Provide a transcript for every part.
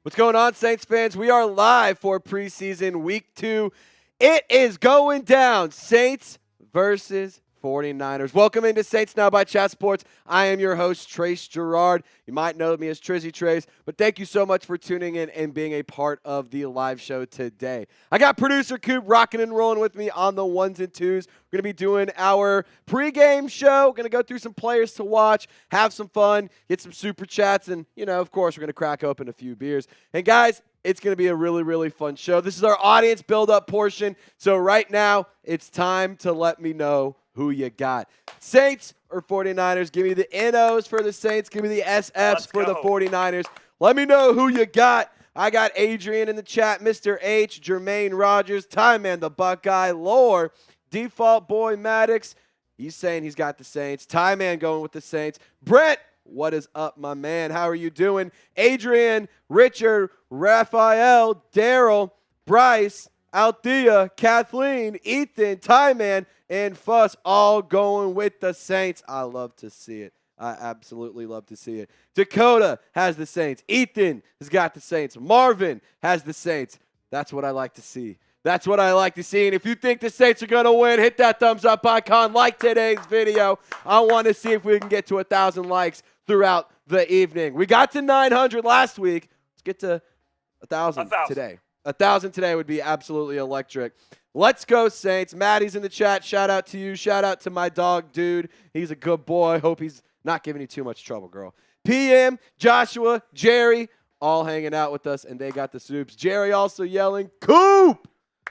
What's going on, Saints fans? We are live for preseason week 2. It is going down. Saints versus 49ers. Welcome into Saints Now by Chat Sports. I am your host, Trace Girouard. You might know me as Trizzy Trace, but thank you so much for tuning in and being a part of the live show today. I got producer Coop rocking and rolling with me on the ones and twos. We're going to be doing our pregame show. We're going to go through some players to watch, have some fun, get some super chats, and, of course, we're going to crack open a few beers. And, guys, it's going to be a really, really fun show. This is our audience build-up portion. So right now, it's time to let me know who you got. Saints or 49ers? Give me the NOs for the Saints. Give me the SFs for the 49ers. Let me know who you got. I got Adrian in the chat, Mr. H, Jermaine Rogers, Time Man the Buckeye, Lore, Default Boy Maddox. He's saying he's got the Saints. Time Man going with the Saints. Brett, what is up, my man? How are you doing? Adrian, Richard, Raphael, Daryl, Bryce, Althea, Kathleen, Ethan, Time Man, and Fuss all going with the Saints. I love to see it. I absolutely love to see it. Dakota has the Saints. Ethan has got the Saints. Marvin has the Saints. That's what I like to see. That's what I like to see. And if you think the Saints are going to win, hit that thumbs up icon. Like today's video. I want to see if we can get to 1,000 likes throughout the evening. We got to 900 last week. Let's get to 1,000 today. 1,000 today would be absolutely electric. Let's go, Saints. Maddie's in the chat. Shout out to you. Shout out to my dog, dude. He's a good boy. Hope he's not giving you too much trouble, girl. PM, Joshua, Jerry, all hanging out with us, and they got the soups. Jerry also yelling, Coop!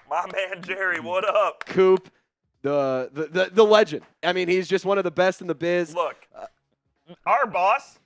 My man, Jerry, what up? Coop, the legend. I mean, he's just one of the best in the biz. Look, our boss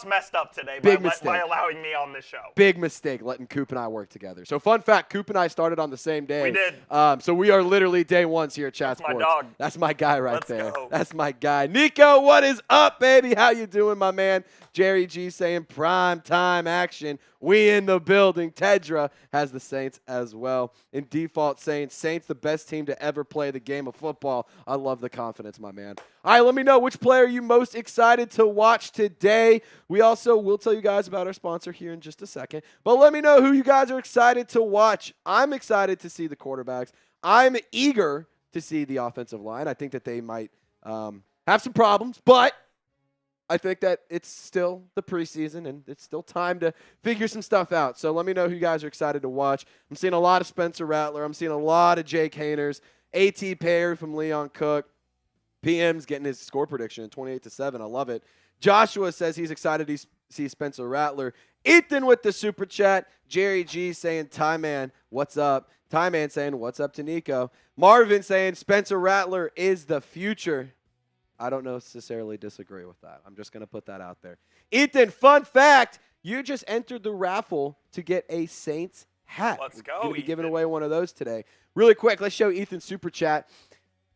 messed up today by allowing me on this show. Big mistake letting Coop and I work together. So fun fact, Coop and I started on the same day. We did. So we are literally day ones here at Chat Sports. That's my dog. That's my guy right there. Let's go. That's my guy. Nico, what is up, baby? How you doing, my man? Jerry G saying prime time action. We in the building. Tedra has the Saints as well. In default saying Saints the best team to ever play the game of football. I love the confidence, my man. All right, let me know which player you most excited to watch today. We also will tell you guys about our sponsor here in just a second. But let me know who you guys are excited to watch. I'm excited to see the quarterbacks. I'm eager to see the offensive line. I think that they might have some problems, but I think that it's still the preseason, and it's still time to figure some stuff out. So let me know who you guys are excited to watch. I'm seeing a lot of Spencer Rattler. I'm seeing a lot of Jake Haeners. A.T. Perry from Leon Cook. PM's getting his score prediction, 28-7. I love it. Joshua says he's excited to see Spencer Rattler. Ethan with the super chat. Jerry G saying, Ty Man, what's up? Ty Man saying, what's up to Nico? Marvin saying, Spencer Rattler is the future. I don't necessarily disagree with that. I'm just going to put that out there. Ethan, fun fact, you just entered the raffle to get a Saints hat. Let's go, We're going to be Ethan. giving away one of those today. Really quick, let's show Ethan's super chat.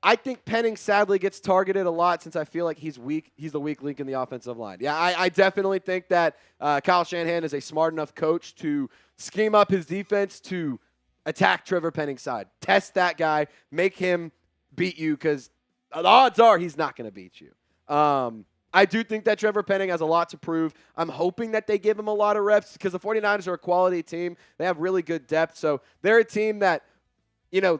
I think Penning sadly gets targeted a lot since I feel like he's weak. He's the weak link in the offensive line. Yeah, I definitely think that Kyle Shanahan is a smart enough coach to scheme up his defense to attack Trevor Penning's side. Test that guy. Make him beat you because the odds are he's not going to beat you. I do think that Trevor Penning has a lot to prove. I'm hoping that they give him a lot of reps because the 49ers are a quality team. They have really good depth. So they're a team that,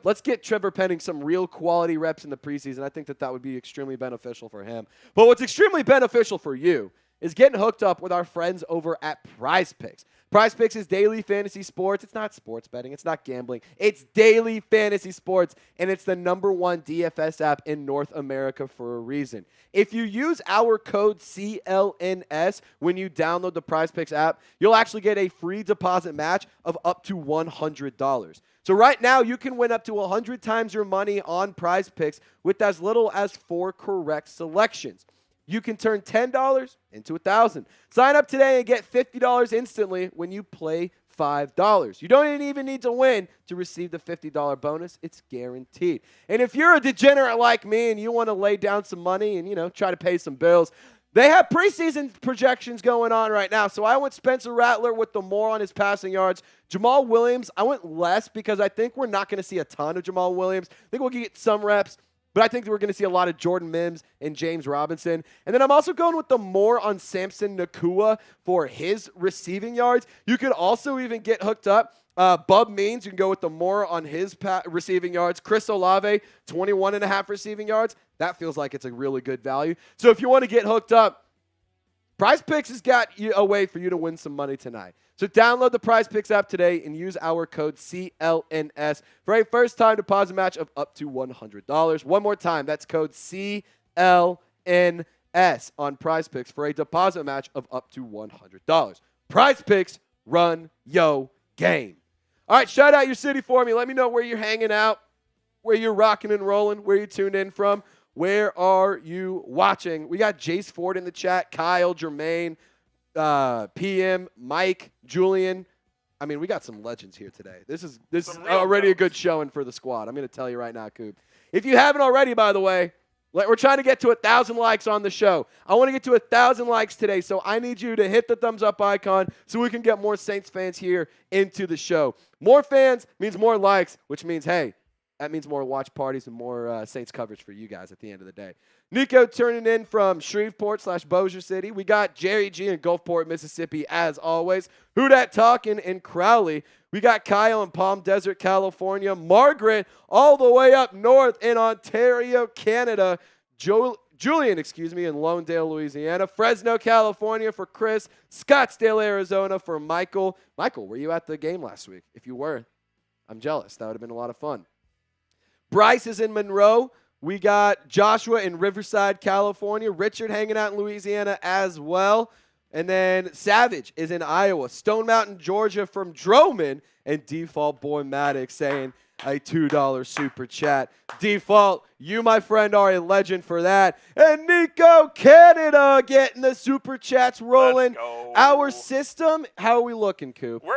let's get Trevor Penning some real quality reps in the preseason. I think that would be extremely beneficial for him. But what's extremely beneficial for you is getting hooked up with our friends over at Prize Picks. Prize Picks is daily fantasy sports. It's not sports betting. It's not gambling. It's daily fantasy sports, and it's the #1 DFS app in North America for a reason. If you use our code CLNS when you download the Prize Picks app, you'll actually get a free deposit match of up to $100. So right now, you can win up to 100 times your money on Prize Picks with as little as 4 correct selections. You can turn $10 into $1,000. Sign up today and get $50 instantly when you play $5. You don't even need to win to receive the $50 bonus. It's guaranteed. And if you're a degenerate like me and you want to lay down some money and, try to pay some bills, they have preseason projections going on right now. So I went Spencer Rattler with the more on his passing yards. Jamal Williams, I went less because I think we're not going to see a ton of Jamal Williams. I think we'll get some reps. but I think that we're going to see a lot of Jordan Mims and James Robinson. And then I'm also going with the more on Samson Nakua for his receiving yards. You could also even get hooked up. Bub Means, you can go with the more on his receiving yards. Chris Olave, 21.5 receiving yards. That feels like it's a really good value. So if you want to get hooked up, Prize Picks has got a way for you to win some money tonight. So download the Prize Picks app today and use our code CLNS for a first-time deposit match of up to $100. One more time, that's code CLNS on Prize Picks for a deposit match of up to $100. Prize Picks, run yo game. All right, shout out your city for me. Let me know where you're hanging out, where you're rocking and rolling, where you tuned in from. Where are you watching? We got Jace Ford in the chat, Kyle, Jermaine, PM, Mike, Julian. I mean, we got some legends here today. This is already a good showing for the squad. I'm going to tell you right now, Coop. If you haven't already, by the way, we're trying to get to 1,000 likes on the show. I want to get to 1,000 likes today, so I need you to hit the thumbs up icon so we can get more Saints fans here into the show. More fans means more likes, which means, hey, that means more watch parties and more Saints coverage for you guys at the end of the day. Nico turning in from Shreveport/Bossier City. We got Jerry G in Gulfport, Mississippi, as always. Who Dat talking in Crowley. We got Kyle in Palm Desert, California. Margaret all the way up north in Ontario, Canada. Julian, in Lone-Dale, Louisiana. Fresno, California for Chris. Scottsdale, Arizona for Michael. Michael, were you at the game last week? If you were, I'm jealous. That would have been a lot of fun. Bryce is in Monroe. We got Joshua in Riverside, California. Richard hanging out in Louisiana as well. And then Savage is in Iowa. Stone Mountain, Georgia from Droman. And Default Boy Maddox saying a $2 super chat. Default, you, my friend, are a legend for that. And Nico Canada getting the super chats rolling. Let's go. Our system, how are we looking, Coop? We're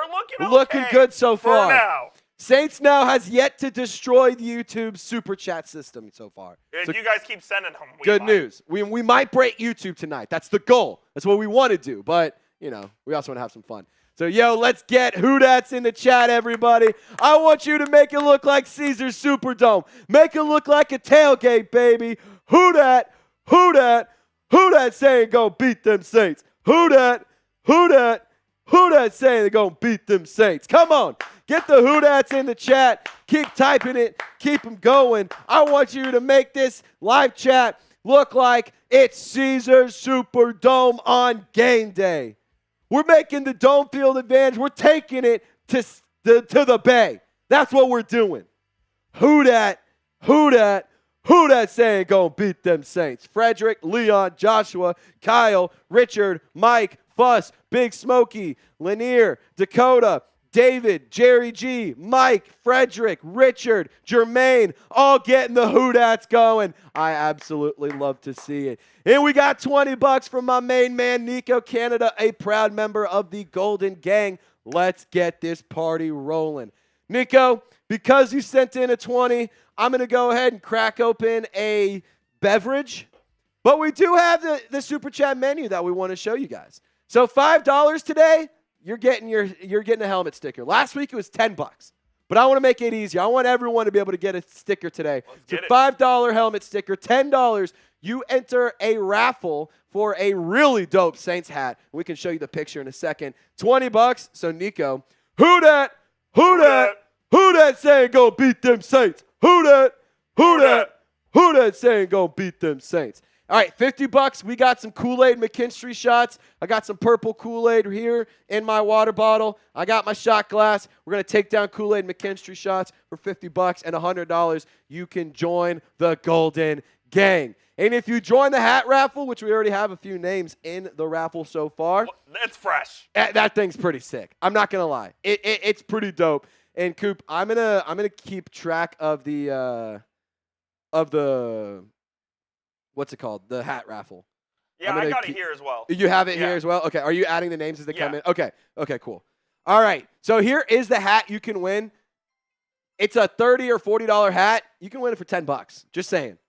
looking okay good so far. For now. Saints now has yet to destroy the YouTube super chat system so far. If so you guys keep sending them, good news. We might break YouTube tonight. That's the goal. That's what we want to do. But, you know, we also want to have some fun. So, yo, let's get Who Dat's in the chat, everybody. I want you to make it look like Caesars Superdome. Make it look like a tailgate, baby. Who Dat, Who Dat, Who Dat saying go beat them Saints. Who Dat, Who Dat, Who Dat saying they're going to beat them Saints. Come on. Get the Who Dats in the chat. Keep typing it. Keep them going. I want you to make this live chat look like it's Caesars Superdome on game day. We're making the dome field advantage. We're taking it to the Bay. That's what we're doing. Who Dat, Who Dat, Who Dat saying go beat them Saints. Frederick, Leon, Joshua, Kyle, Richard, Mike, Fuss, Big Smokey, Lanier, Dakota, David, Jerry G, Mike, Frederick, Richard, Jermaine, all getting the Who Dats going. I absolutely love to see it. And we got $20 from my main man, Nico Canada, a proud member of the Golden Gang. Let's get this party rolling. Nico, because you sent in a 20, I'm going to go ahead and crack open a beverage. But we do have the Super Chat menu that we want to show you guys. So $5 today. You're getting a helmet sticker. Last week it was $10, but I want to make it easier. I want everyone to be able to get a sticker today. So $5 helmet sticker, $10. You enter a raffle for a really dope Saints hat. We can show you the picture in a second. $20. So Nico, Who Dat, Who Dat, Who Dat saying go beat them Saints. Who Dat, Who Dat, Who Dat saying go beat them Saints. All right, $50. We got some Kool-Aid McKinstry shots. I got some purple Kool-Aid here in my water bottle. I got my shot glass. We're going to take down Kool-Aid McKinstry shots for $50 and $100. You can join the Golden Gang. And if you join the hat raffle, which we already have a few names in the raffle so far. It's fresh. That thing's pretty sick. I'm not going to lie. It's pretty dope. And Coop, I'm gonna keep track of the what's it called? The hat raffle. Yeah, I got it here as well. You have it here as well? Okay. Are you adding the names as they come in? Okay. Okay, cool. All right. So here is the hat you can win. It's a $30 or $40 hat. You can win it for $10. Just saying.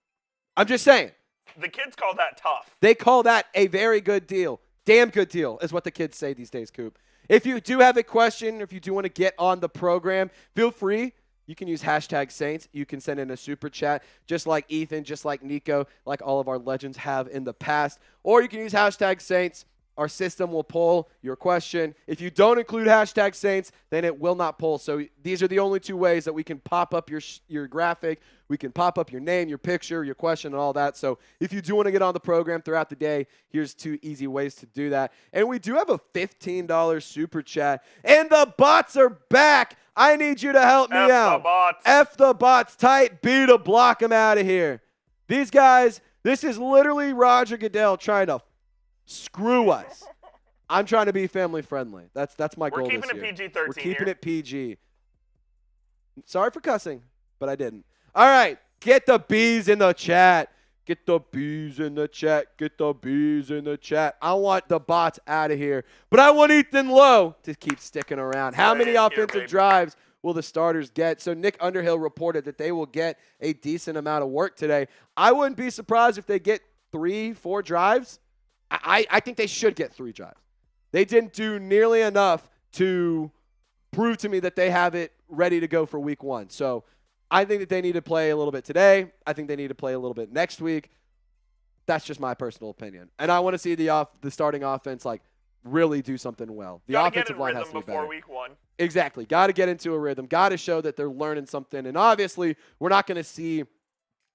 I'm just saying. The kids call that tough. They call that a very good deal. Damn good deal is what the kids say these days, Coop. If you do have a question or if you do want to get on the program, feel free You can use hashtag Saints. You can send in a super chat, just like Ethan, just like Nico, like all of our legends have in the past. Or you can use hashtag Saints. Our system will pull your question. If you don't include hashtag Saints, then it will not pull. So these are the only two ways that we can pop up your graphic. We can pop up your name, your picture, your question, and all that. So if you do want to get on the program throughout the day, here's 2 easy ways to do that. And we do have a $15 super chat. And the bots are back. I need you to help me out. The bots. F the bots. Type B to block them out of here. These guys, this is literally Roger Goodell trying to screw us. I'm trying to be family friendly. That's my goal this year. We're keeping it PG-13 We're keeping it PG. Sorry for cussing, but I didn't. All right, get the B's in the chat. Get the B's in the chat. Get the B's in the chat. I want the bots out of here, but I want Ethan Lowe to keep sticking around. How many offensive drives will the starters get? So Nick Underhill reported that they will get a decent amount of work today. I wouldn't be surprised if they get 3-4 drives. I think they should get 3 drives. They didn't do nearly enough to prove to me that they have it ready to go for week 1. So I think that they need to play a little bit today. I think they need to play a little bit next week. That's just my personal opinion. And I want to see the starting offense really do something well. The offensive line has to be better. Before week 1. Exactly. Got to get into a rhythm. Got to show that they're learning something. And obviously, we're not going to see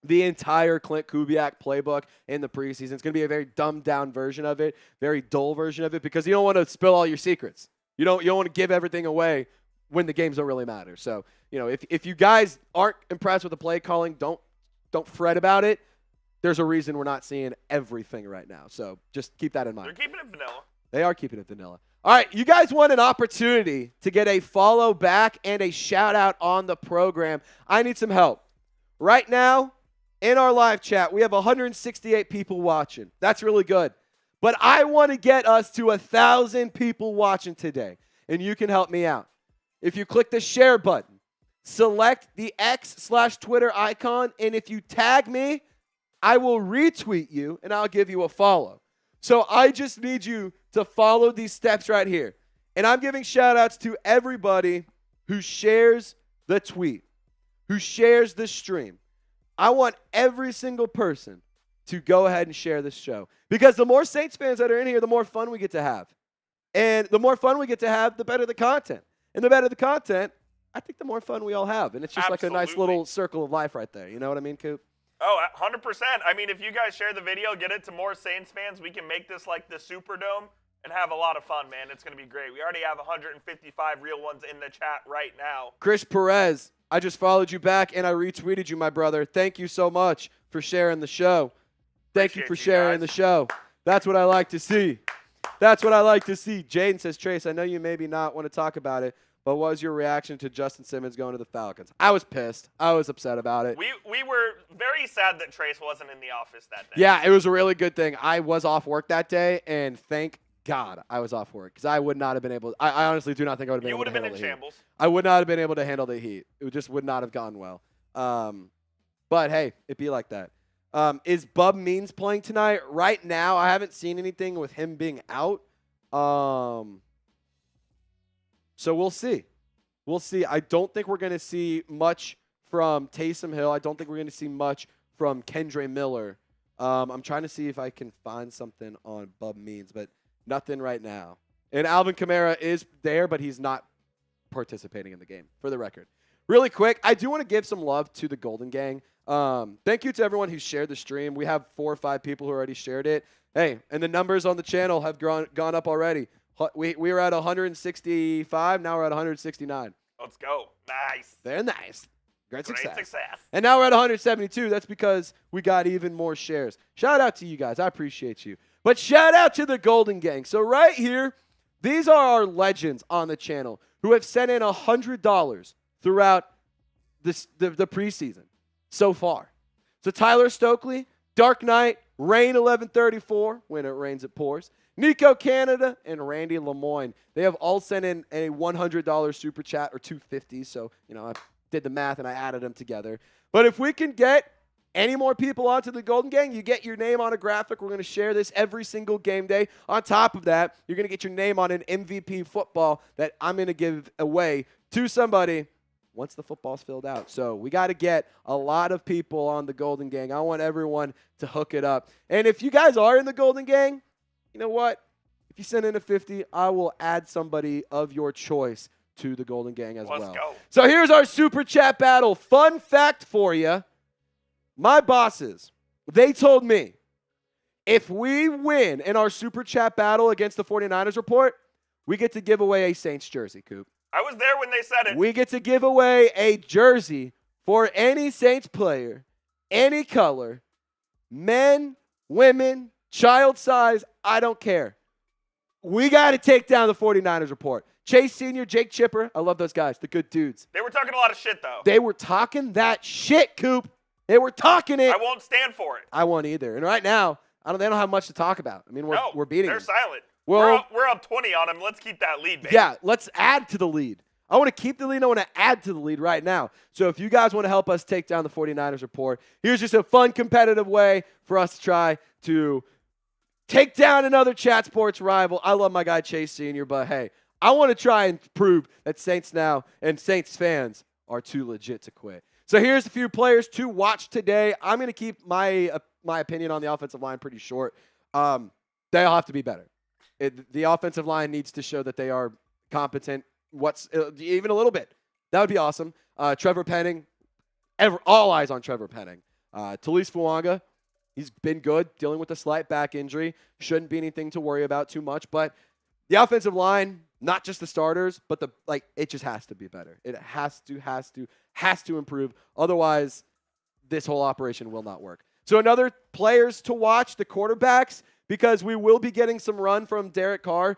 the entire Klint Kubiak playbook in the preseason. It's going to be a very dumbed-down version of it, very dull version of it, because you don't want to spill all your secrets. You don't want to give everything away when the games don't really matter. So, if you guys aren't impressed with the play calling, don't fret about it. There's a reason we're not seeing everything right now. So just keep that in mind. They're keeping it vanilla. They are keeping it vanilla. All right, you guys want an opportunity to get a follow back and a shout-out on the program. I need some help. Right now, in our live chat, we have 168 people watching. That's really good. But I want to get us to 1,000 people watching today, and you can help me out. If you click the share button, select the X/Twitter icon, and if you tag me, I will retweet you, and I'll give you a follow. So I just need you to follow these steps right here. And I'm giving shout-outs to everybody who shares the tweet, who shares the stream. I want every single person to go ahead and share this show. Because the more Saints fans that are in here, the more fun we get to have. And the more fun we get to have, the better the content. And the better the content, I think the more fun we all have. And it's just like a nice little circle of life right there. You know what I mean, Coop? Oh, 100%. I mean, if you guys share the video, get it to more Saints fans, we can make this like the Superdome and have a lot of fun, man. It's going to be great. We already have 155 real ones in the chat right now. Chris Perez, I just followed you back and I retweeted you, my brother. Thank you so much for sharing the show. Thank you for sharing the show. That's what I like to see. That's what I like to see. Jaden says, Trace, I know you maybe not want to talk about it, but what was your reaction to Justin Simmons going to the Falcons? I was pissed. I was upset about it. We were very sad that Trace wasn't in the office that day. Yeah, it was a really good thing. I was off work that day, and thank God I was off work because I would not have been able – I honestly do not think I would have been able to handle the heat. You would have been in shambles. I would not have been able to handle the heat. It just would not have gone well. But, hey, it'd be like that. Is Bub Means playing tonight? Right now, I haven't seen anything with him being out. So we'll see. We'll see. I don't think we're going to see much from Taysom Hill. I don't think we're going to see much from Kendre Miller. I'm trying to see if I can find something on Bub Means, but nothing right now. And Alvin Kamara is there, but he's not participating in the game, for the record. Really quick, I do want to give some love to the Golden Gang. Thank you to everyone who shared the stream. We have 4 or 5 people who already shared it. Hey, and the numbers on the channel have gone up already. We were at 165. Now we're at 169. Let's go. Nice. Very nice. Great success. And now we're at 172. That's because we got even more shares. Shout out to you guys. I appreciate you. But shout out to the Golden Gang. So right here, these are our legends on the channel who have sent in $100 throughout the preseason so far. So Tyler Stokely, Dark Knight, Rain 1134, when it rains it pours, Nico Canada, and Randy Lemoyne. They have all sent in a $100 super chat or $250. So, I did the math and I added them together. But if we can get any more people onto the Golden Gang, you get your name on a graphic. We're going to share this every single game day. On top of that, you're going to get your name on an MVP football that I'm going to give away to somebody once the football's filled out. So we got to get a lot of people on the Golden Gang. I want everyone to hook it up. And if you guys are in the Golden Gang, you know what? If you send in a 50, I will add somebody of your choice to the Golden Gang as well. Let's go. So here's our Super Chat battle. Fun fact for you. My bosses, they told me if we win in our Super Chat battle against the 49ers report, we get to give away a Saints jersey, Coop. I was there when they said it. We get to give away a jersey for any Saints player, any color, men, women, child size, I don't care. We got to take down the 49ers report. Chase Sr., Jake Chipper, I love those guys. The good dudes. They were talking a lot of shit, though. They were talking that shit, Coop. They were talking it. I won't stand for it. I won't either. And right now, they don't have much to talk about. I mean, we're beating they're them. silent. Well, we're up 20 on them. Let's keep that lead, baby. Yeah, let's add to the lead. I want to keep the lead. I want to add to the lead right now. So if you guys want to help us take down the 49ers report, here's just a fun, competitive way for us to try to take down another Chat Sports rival. I love my guy Chase Sr., but hey, I want to try and prove that Saints now and Saints fans are too legit to quit. So here's a few players to watch today. I'm going to keep my opinion on the offensive line pretty short. They'll have to be better. The offensive line needs to show that they are competent. Even a little bit. That would be awesome. Trevor Penning, all eyes on Trevor Penning. Talise Fuanga, he's been good, dealing with a slight back injury. Shouldn't be anything to worry about too much. But the offensive line, not just the starters, but it just has to be better. It has to improve. Otherwise, this whole operation will not work. So another players to watch, the quarterbacks, because we will be getting some run from Derek Carr.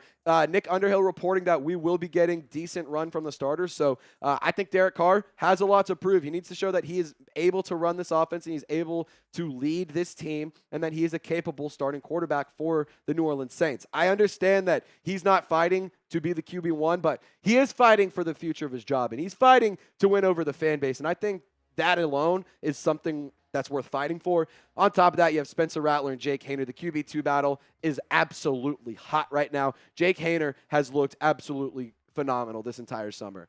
Nick Underhill reporting that we will be getting decent run from the starters. So I think Derek Carr has a lot to prove. He needs to show that he is able to run this offense and he's able to lead this team and that he is a capable starting quarterback for the New Orleans Saints. I understand that he's not fighting to be the QB1, but he is fighting for the future of his job, and he's fighting to win over the fan base. And I think that alone is something that's worth fighting for. On top of that, you have Spencer Rattler and Jake Haener. The QB2 battle is absolutely hot right now. Jake Haener has looked absolutely phenomenal this entire summer.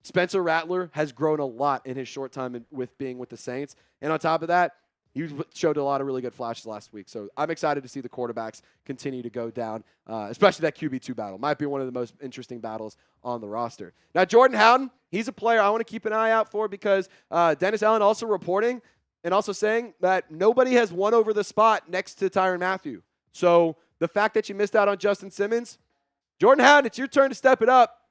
Spencer Rattler has grown a lot in his short time with being with the Saints. And on top of that, he showed a lot of really good flashes last week. So I'm excited to see the quarterbacks continue to go down, especially that QB2 battle. Might be one of the most interesting battles on the roster. Now, Jordan Howden, he's a player I want to keep an eye out for because Dennis Allen also reporting and also saying that nobody has won over the spot next to Tyrann Mathieu. So the fact that you missed out on Justin Simmons, Jordan Howden, it's your turn to step it up.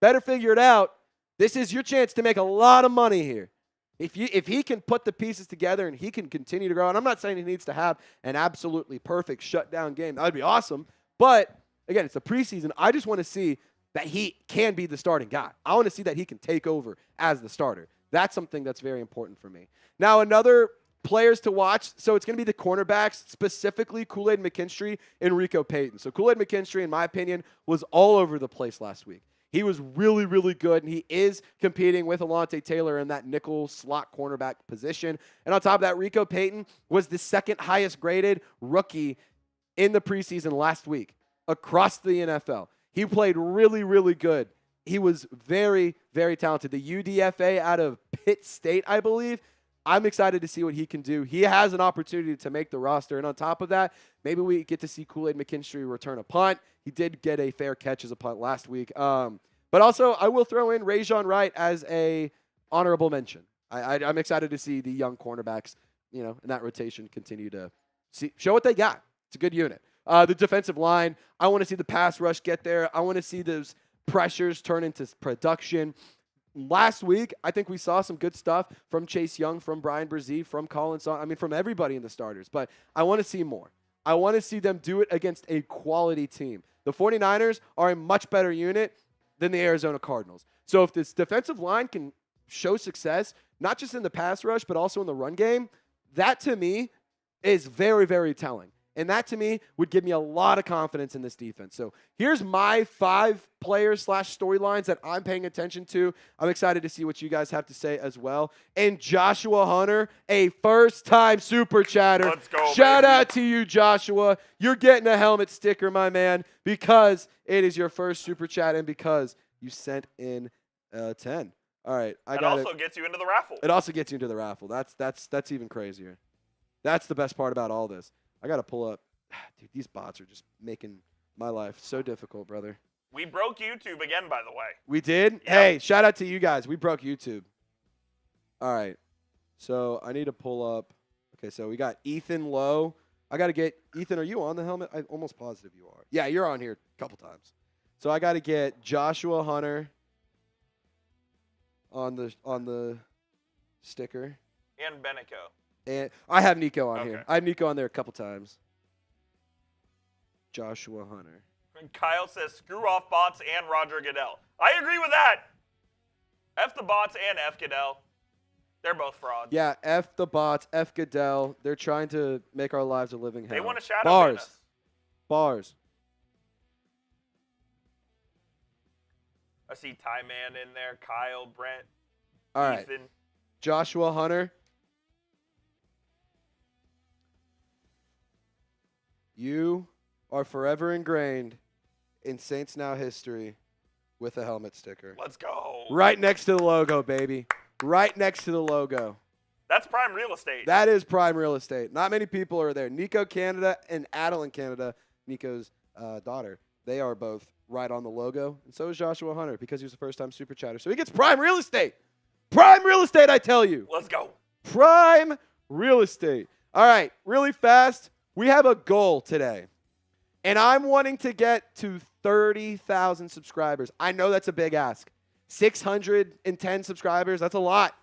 Better figure it out. This is your chance to make a lot of money here. If he can put the pieces together and he can continue to grow, and I'm not saying he needs to have an absolutely perfect shutdown game. That would be awesome. But, again, it's a preseason. I just want to see that he can be the starting guy. I want to see that he can take over as the starter. That's something that's very important for me. Now, another players to watch, so it's going to be the cornerbacks, specifically Kool-Aid McKinstry and Rico Payton. So Kool-Aid McKinstry, in my opinion, was all over the place last week. He was really, really good, and he is competing with Alontae Taylor in that nickel slot cornerback position. And on top of that, Rico Payton was the second highest graded rookie in the preseason last week across the NFL. He played really, really good. He was very, very talented. The UDFA out of Pitt State, I believe. I'm excited to see what he can do. He has an opportunity to make the roster. And on top of that, maybe we get to see Kool-Aid McKinstry return a punt. He did get a fair catch as a punt last week. But also, I will throw in Rajon Wright as a honorable mention. I'm excited to see the young cornerbacks, in that rotation continue to show what they got. It's a good unit. The defensive line, I want to see the pass rush get there. I want to see those pressures turn into production. Last week, I think we saw some good stuff from Chase Young, from Bryan Bresee, from Colin Song. I mean, from everybody in the starters. But I want to see more. I want to see them do it against a quality team. The 49ers are a much better unit than the Arizona Cardinals. So if this defensive line can show success, not just in the pass rush, but also in the run game, that to me is very, very telling. And that to me would give me a lot of confidence in this defense. So here's my 5 players / storylines that I'm paying attention to. I'm excited to see what you guys have to say as well. And Joshua Hunter, a first-time super chatter. Let's go, Shout baby. out to you, Joshua. You're getting a helmet sticker, my man, because it is your first super chat and because you sent in 10. All right, I It got also gets you into the raffle. It also gets you into the raffle. That's even crazier. That's the best part about all this. I got to pull up. Dude, these bots are just making my life so difficult, brother. We broke YouTube again, by the way. We did? Yeah. Hey, shout out to you guys. We broke YouTube. All right. So I need to pull up. Okay, so we got Ethan Lowe. I got to get Ethan, are you on the helmet? I'm almost positive you are. Yeah, you're on here a couple times. So I got to get Joshua Hunter on the sticker. And Benico. And I have Nico on Okay. here. I have Nico on there a couple times. Joshua Hunter. And Kyle says, screw off bots and Roger Goodell. I agree with that. F the bots and F Goodell. They're both frauds. Yeah, F the bots, F Goodell. They're trying to make our lives a living hell. They want to shadow ban us. Bars. I see Ty Man in there, Kyle, Brent, All right. Ethan. Joshua Hunter. You are forever ingrained in Saints Now history with a helmet sticker. Let's go. Right next to the logo, baby. Right next to the logo. That's prime real estate. That is prime real estate. Not many people are there. Nico Canada and Adeline Canada, Nico's daughter, they are both right on the logo. And so is Joshua Hunter because he was a first-time super chatter. So he gets prime real estate. Prime real estate, I tell you. Let's go. Prime real estate. All right, really fast. We have a goal today. And I'm wanting to get to 30,000 subscribers. I know that's a big ask. 610 subscribers, that's a lot.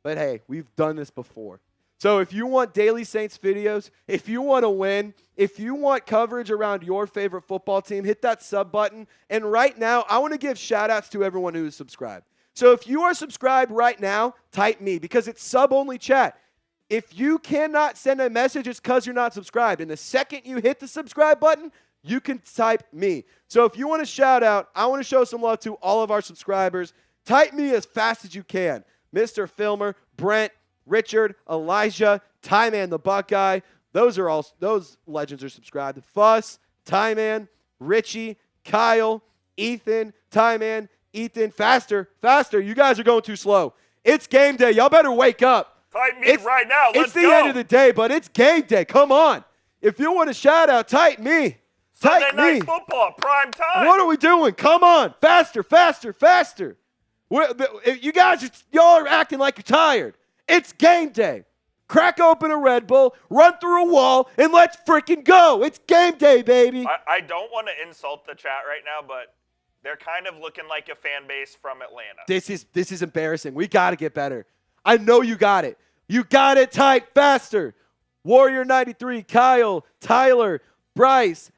But hey, we've done this before. So if you want daily Saints videos, if you want to win, if you want coverage around your favorite football team, hit that sub button. And right now, I want to give shout outs to everyone who is subscribed. So if you are subscribed right now, type me because it's sub-only chat. If you cannot send a message, it's because you're not subscribed. And the second you hit the subscribe button, you can type me. So if you want to shout out, I want to show some love to all of our subscribers. Type me as fast as you can. Mr. Filmer, Brent, Richard, Elijah, Tyman the Buckeye. Those legends are subscribed. Fuss, Tyman, Richie, Kyle, Ethan, Tyman, Ethan. Faster. You guys are going too slow. It's game day. Y'all better wake up. Type me right now. Let's go. It's the end of the day, but it's game day. Come on. If you want a shout out, type me. Type Sunday me. night football, prime time. What are we doing? Come on. Faster. Y'all are acting like you're tired. It's game day. Crack open a Red Bull, run through a wall, and let's freaking go. It's game day, baby. I don't want to insult the chat right now, but they're kind of looking like a fan base from Atlanta. This is embarrassing. We got to get better. I know you got it. You got it. Type faster. Warrior 93, Kyle, Tyler, Bryce,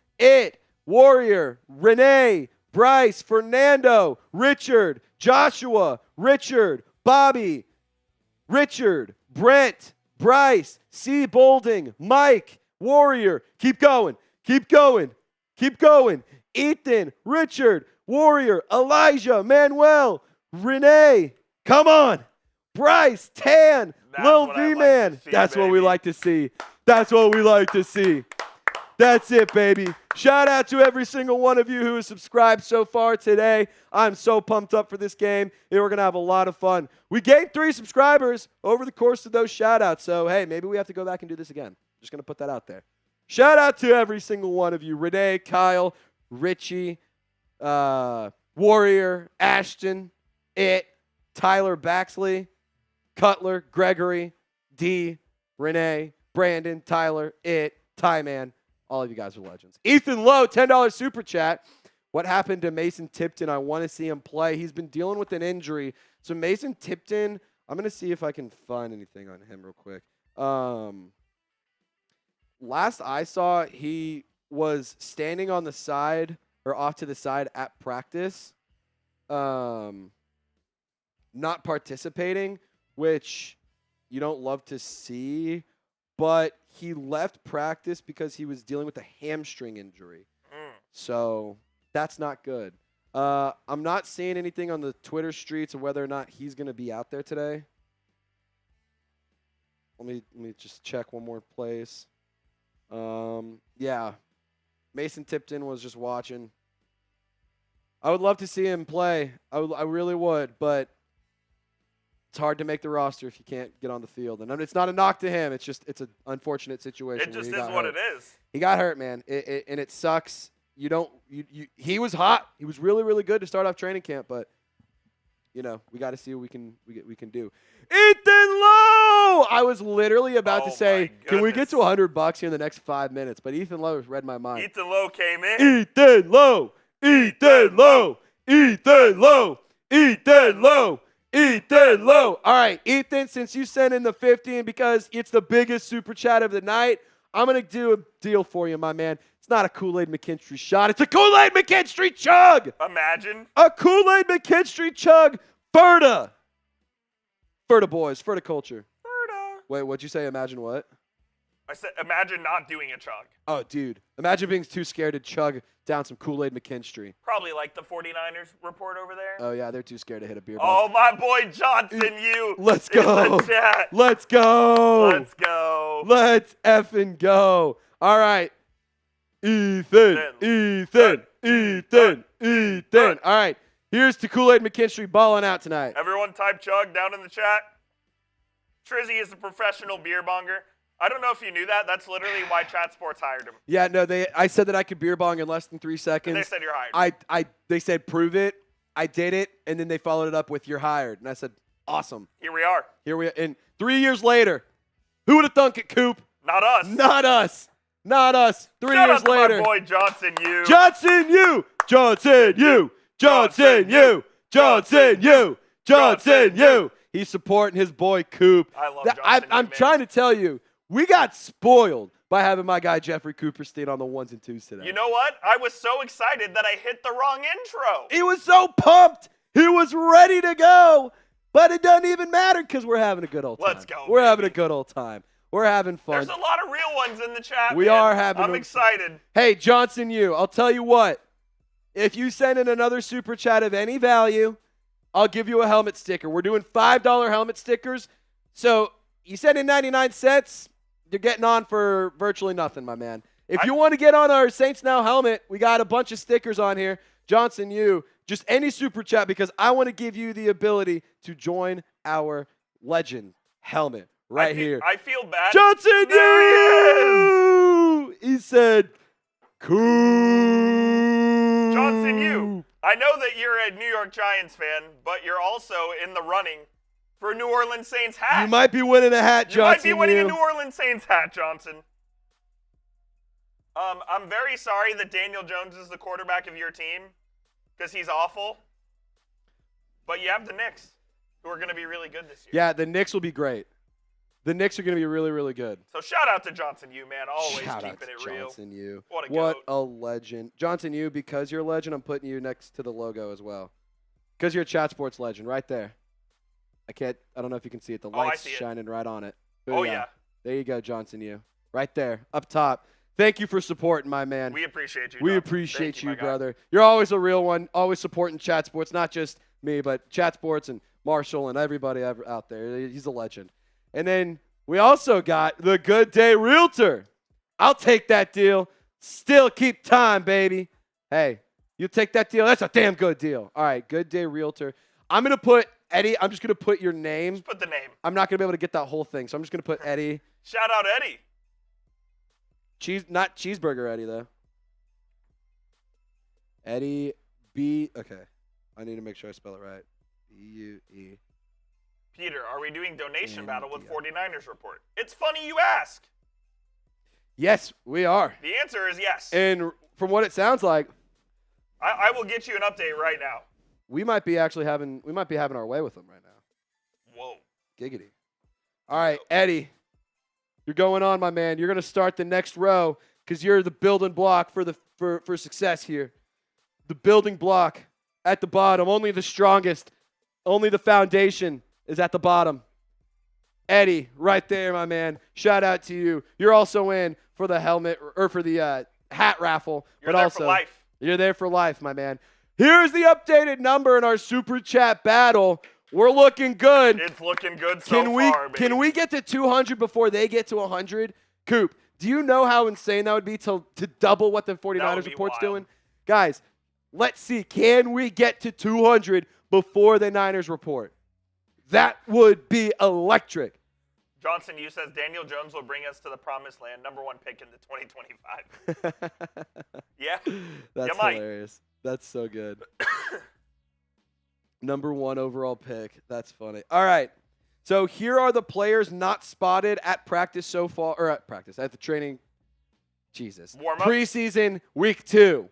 Warrior, Renee, Bryce, Fernando, Richard, Joshua, Richard, Bobby, Richard, Brent, Bryce, C. Bolding, Mike, Warrior. Keep going. Ethan, Richard, Warrior, Elijah, Manuel, Renee. Come on. Bryce, Tan, Lil V-Man. That's what we like to see. That's it, baby. Shout out to every single one of you who has subscribed so far today. I'm so pumped up for this game. We're going to have a lot of fun. We gained 3 subscribers over the course of those shout outs. So, hey, maybe we have to go back and do this again. Just going to put that out there. Shout out to every single one of you. Renee, Kyle, Richie, Warrior, Ashton, Tyler Baxley, Cutler, Gregory, D, Renee, Brandon, Tyler, Tyman. All of you guys are legends. Ethan Lowe, $10 super chat. What happened to Mason Tipton? I want to see him play. He's been dealing with an injury. So Mason Tipton, I'm going to see if I can find anything on him real quick. Last I saw, he was standing on the side or off to the side at practice, not participating, which you don't love to see, but he left practice because he was dealing with a hamstring injury. So that's not good. I'm not seeing anything on the Twitter streets of whether or not he's going to be out there today. Let me just check one more place. Yeah. Mason Tipton was just watching. I would love to see him play. I really would, but it's hard to make the roster if you can't get on the field. And it's not a knock to him. It's an unfortunate situation. It just is what it is. He got hurt, man, and it sucks. He was hot. He was really, really good to start off training camp, but we got to see what we can do. Ethan Lowe! I was literally about to say, can we get to $100 here in the next 5 minutes? But Ethan Lowe read my mind. Ethan Lowe came in. Ethan Lowe! Ethan Lowe! Ethan Lowe! Ethan Lowe! Ethan Lowe! All right, Ethan, since you sent in the 50 and because it's the biggest super chat of the night, I'm going to do a deal for you, my man. It's not a Kool-Aid McKinstry shot. It's a Kool-Aid McKinstry chug! Imagine. A Kool-Aid McKinstry chug. Ferta. Ferta boys. Ferta culture. Ferta. Wait, what'd you say? Imagine what? I said imagine not doing a chug. Oh, dude. Imagine being too scared to chug down some Kool-Aid McKinstry. Probably like the 49ers report over there. Oh, yeah. They're too scared to hit a beer bong. Oh, my boy Johnson, you. Let's go. Let's go. Let's go. Let's effing go. All right. Ethan. All right. Here's to Kool-Aid McKinstry balling out tonight. Everyone type chug down in the chat. Trizzy is a professional beer bonger. I don't know if you knew that. That's literally why Chat Sports hired him. Yeah, no, I said that I could beer bong in less than 3 seconds. And they said you're hired. They said prove it. I did it, and then they followed it up with you're hired. And I said, awesome. Here we are. And 3 years later, who would have thunk it, Coop? Not us. Not us. Not us. 3 Shout years out to later. my boy Johnson, you. Johnson, you. Johnson, you. Johnson, you. Johnson, you. Johnson, you. He's supporting his boy Coop. I love Johnson. I'm trying to tell you, we got spoiled by having my guy Jeffrey Cooperstein on the 1s and 2s today. You know what? I was so excited that I hit the wrong intro. He was so pumped. He was ready to go. But it doesn't even matter because we're having a good old time. Let's go. We're having a good old time. We're having fun. There's a lot of real ones in the chat. We are having. I'm excited. Hey, Johnson, I'll tell you what. If you send in another super chat of any value, I'll give you a helmet sticker. We're doing $5 helmet stickers. So you send in 99 cents, you're getting on for virtually nothing, my man. If you want to get on our Saints Now helmet, we got a bunch of stickers on here. Johnson, just any super chat because I want to give you the ability to join our legend helmet here. I feel bad. Johnson, he said, cool. Johnson, I know that you're a New York Giants fan, but you're also in the running for a New Orleans Saints hat. You might be winning a hat, Johnson. You might be winning a New Orleans Saints hat, Johnson. I'm very sorry that Daniel Jones is the quarterback of your team because he's awful. But you have the Knicks, who are going to be really good this year. Yeah, the Knicks will be great. The Knicks are going to be really, really good. So shout out to Johnson, man. Always keeping it real. Johnson, What a legend. Johnson, because you're a legend, I'm putting you next to the logo as well. Because you're a Chat Sports legend right there. I don't know if you can see it. The light's shining right on it. Booyah. Oh, yeah. There you go, Johnson, right there, up top. Thank you for supporting, my man. We appreciate you, We appreciate you, brother. You're always a real one, always supporting Chat Sports, not just me, but Chat Sports and Marshall and everybody out there. He's a legend. And then we also got the Good Day Realtor. I'll take that deal. Still keep time, baby. Hey, you take that deal? That's a damn good deal. All right, Good Day Realtor. I'm going to put, Eddie, I'm just going to put your name. Just put the name. I'm not going to be able to get that whole thing, so I'm just going to put Eddie. Shout out Eddie. Not cheeseburger Eddie, though. Eddie B. Okay. I need to make sure I spell it right. B-U-E. Peter, are we doing donation battle with 49ers report? It's funny you ask. Yes, we are. The answer is yes. And from what it sounds like, I will get you an update right now. We might be having our way with them right now. Whoa. Giggity. All right, Eddie, you're going on, my man. You're going to start the next row because you're the building block for success here. The building block at the bottom, only the strongest, only the foundation is at the bottom. Eddie, right there, my man. Shout out to you. You're also in for the helmet or for the hat raffle. You're there for life. You're there for life, my man. Here's the updated number in our Super Chat battle. We're looking good. It's looking good so far, baby. Can we get to 200 before they get to 100? Coop, do you know how insane that would be to double what the 49ers report's doing? Guys, let's see. Can we get to 200 before the Niners report? That would be electric. Johnson, you says Daniel Jones will bring us to the promised land. #1 pick in the 2025. Yeah. That's hilarious. That's so good. #1 overall pick. That's funny. All right. So here are the players not spotted at practice so far, or at the training. Jesus. Warm-up? Preseason week 2.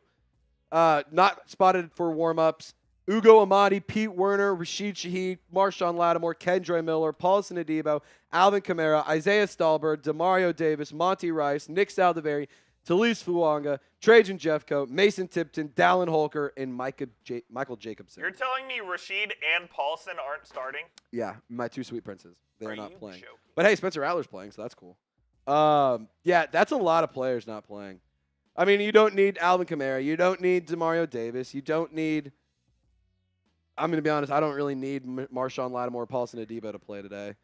Not spotted for warm-ups. Ugo Amadi, Pete Werner, Rashid Shaheed, Marshawn Lattimore, Kendre Miller, Pauslon Adebo, Alvin Kamara, Isaiah Stallbird, Demario Davis, Monty Rice, Nick Saldiveri, Talise Fuanga, Trajan Jeffcoat, Mason Tipton, Dallin Holker, and Michael Jacobson. You're telling me Rashid and Paulson aren't starting? Yeah, my 2 sweet princes. They're not playing. Joking? But hey, Spencer Rattler's playing, so that's cool. Yeah, that's a lot of players not playing. I mean, you don't need Alvin Kamara. You don't need Demario Davis. You don't need... I'm going to be honest, I don't really need Marshawn Lattimore or Pauslon Adebo to play today.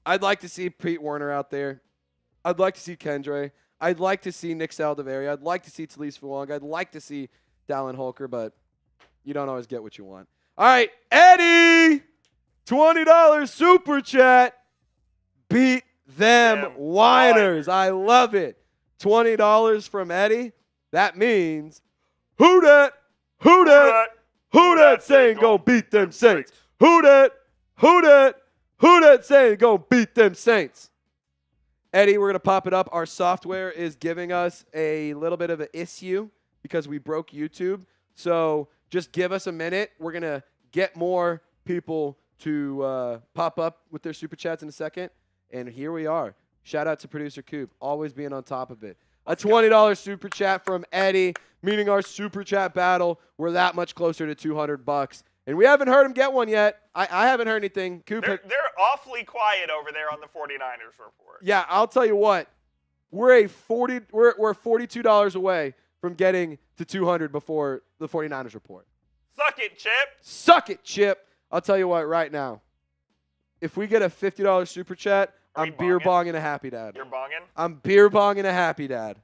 I'd like to see Pete Werner out there. I'd like to see Kendre. I'd like to see Nick Saldiveri. I'd like to see Talise Fuanga. I'd like to see Dallin Holker, but you don't always get what you want. All right, Eddie, $20 super chat. Beat them whiners. I love it. $20 from Eddie. That means who dat? Who that saying gonna beat them Saints? Who that saying gonna beat them Saints? Eddie, we're going to pop it up. Our software is giving us a little bit of an issue because we broke YouTube. So just give us a minute. We're going to get more people to pop up with their super chats in a second. And here we are. Shout out to producer Coop, always being on top of it. A $20 super chat from Eddie, meaning our super chat battle. We're that much closer to $200. And we haven't heard him get one yet. I haven't heard anything. Coop, they're awfully quiet over there on the 49ers report. Yeah, I'll tell you what. We're $42 away from getting to 200 before the 49ers report. Suck it, Chip. Suck it, Chip. I'll tell you what right now. If we get a $50 super chat, I'm beer bonging a happy dad. You're bonging? I'm beer bonging a happy dad.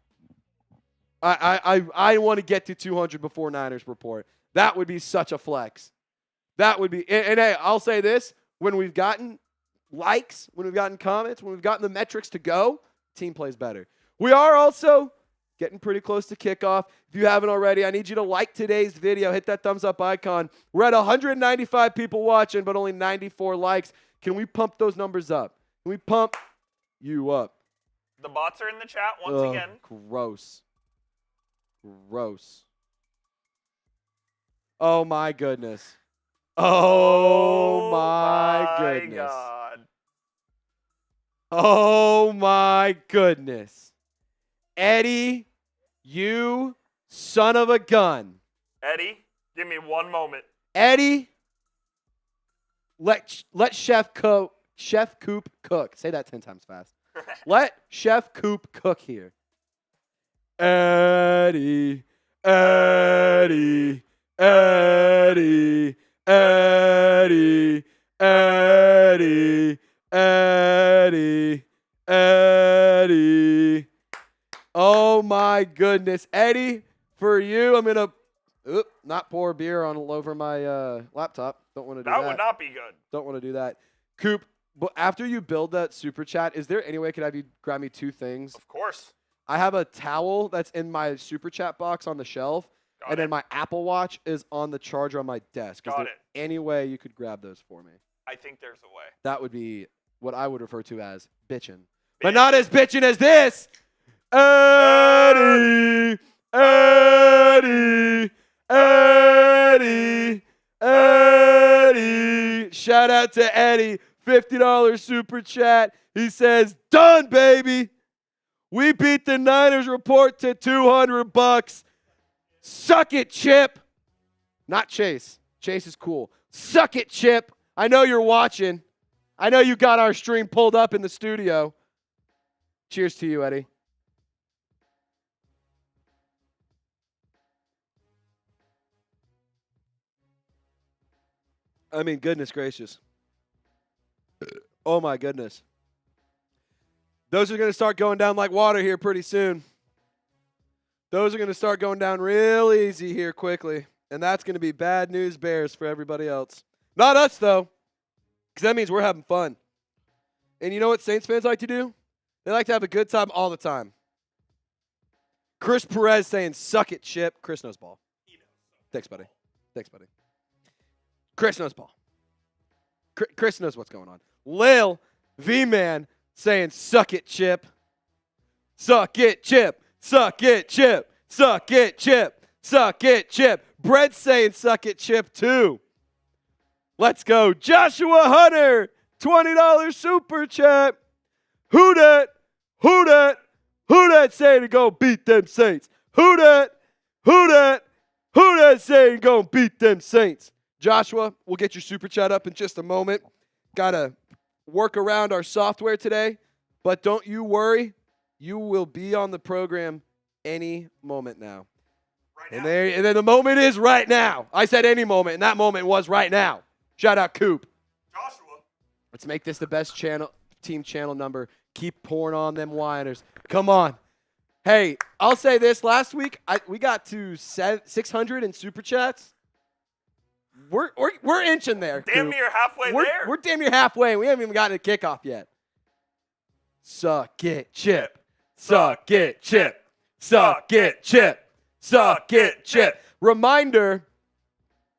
I want to get to 200 before Niners report. That would be such a flex. That would be, and hey, I'll say this, when we've gotten likes, when we've gotten comments, when we've gotten the metrics to go, team plays better. We are also getting pretty close to kickoff. If you haven't already, I need you to like today's video. Hit that thumbs up icon. We're at 195 people watching, but only 94 likes. Can we pump those numbers up? Can we pump you up? The bots are in the chat once again. Gross. Gross. Oh, my goodness. Oh, my goodness. God. Oh, my goodness. Eddie, you son of a gun. Eddie, give me one moment. Eddie, let Chef Coop cook. Say that 10 times fast. Let Chef Coop cook here. Eddie, Eddie, Eddie, Eddie, Eddie, Eddie, Eddie. Oh my goodness. Eddie, for you, I'm going to not pour beer all over my laptop. Don't want to do that. That would not be good. Don't want to do that. Coop, but after you build that super chat, is there any way I could have you grab me 2 things? Of course. I have a towel that's in my super chat box on the shelf, and then my Apple Watch is on the charger on my desk. Is there any way you could grab those for me? I think there's a way. That would be what I would refer to as bitchin'. But not as bitchin' as this. Eddie, Eddie, Eddie, Eddie. Shout out to Eddie. $50 super chat. He says, done, baby. We beat the Niners report to $200. Suck it, Chip. Not Chase. Chase is cool. Suck it, Chip. I know you're watching. I know you got our stream pulled up in the studio. Cheers to you, Eddie. I mean, goodness gracious. Oh, my goodness. Those are going to start going down like water here pretty soon. Those are going to start going down real easy here quickly. And that's going to be bad news bears for everybody else. Not us, though. Because that means we're having fun. And you know what Saints fans like to do? They like to have a good time all the time. Chris Perez saying, suck it, Chip. Chris knows ball. Thanks, buddy. Chris knows ball. Chris knows what's going on. Lil V-Man saying, suck it, Chip. Suck it, Chip. Suck it, Chip. Suck it, Chip. Suck it, Chip. Brett's saying, suck it, Chip, too. Let's go. Joshua Hunter, $20 super chat. Who dat? Who dat? Who dat saying to go beat them Saints? Who dat? Who dat? Who dat saying go beat them Saints? Joshua, we'll get your super chat up in just a moment. Got to work around our software today, but don't you worry. You will be on the program any moment now. And then the moment is right now. I said any moment, and that moment was right now. Shout out Coop. Joshua. Let's make this the best team channel number. Keep pouring on them whiners. Come on. Hey, I'll say this. Last week, we got to 600 in super chats. We're inching there. Damn Coop. near halfway there. We're damn near halfway, and we haven't even gotten to kickoff yet. Suck it, Chip. Suck it, Chip. Suck it, Chip. Suck it, Chip. Reminder,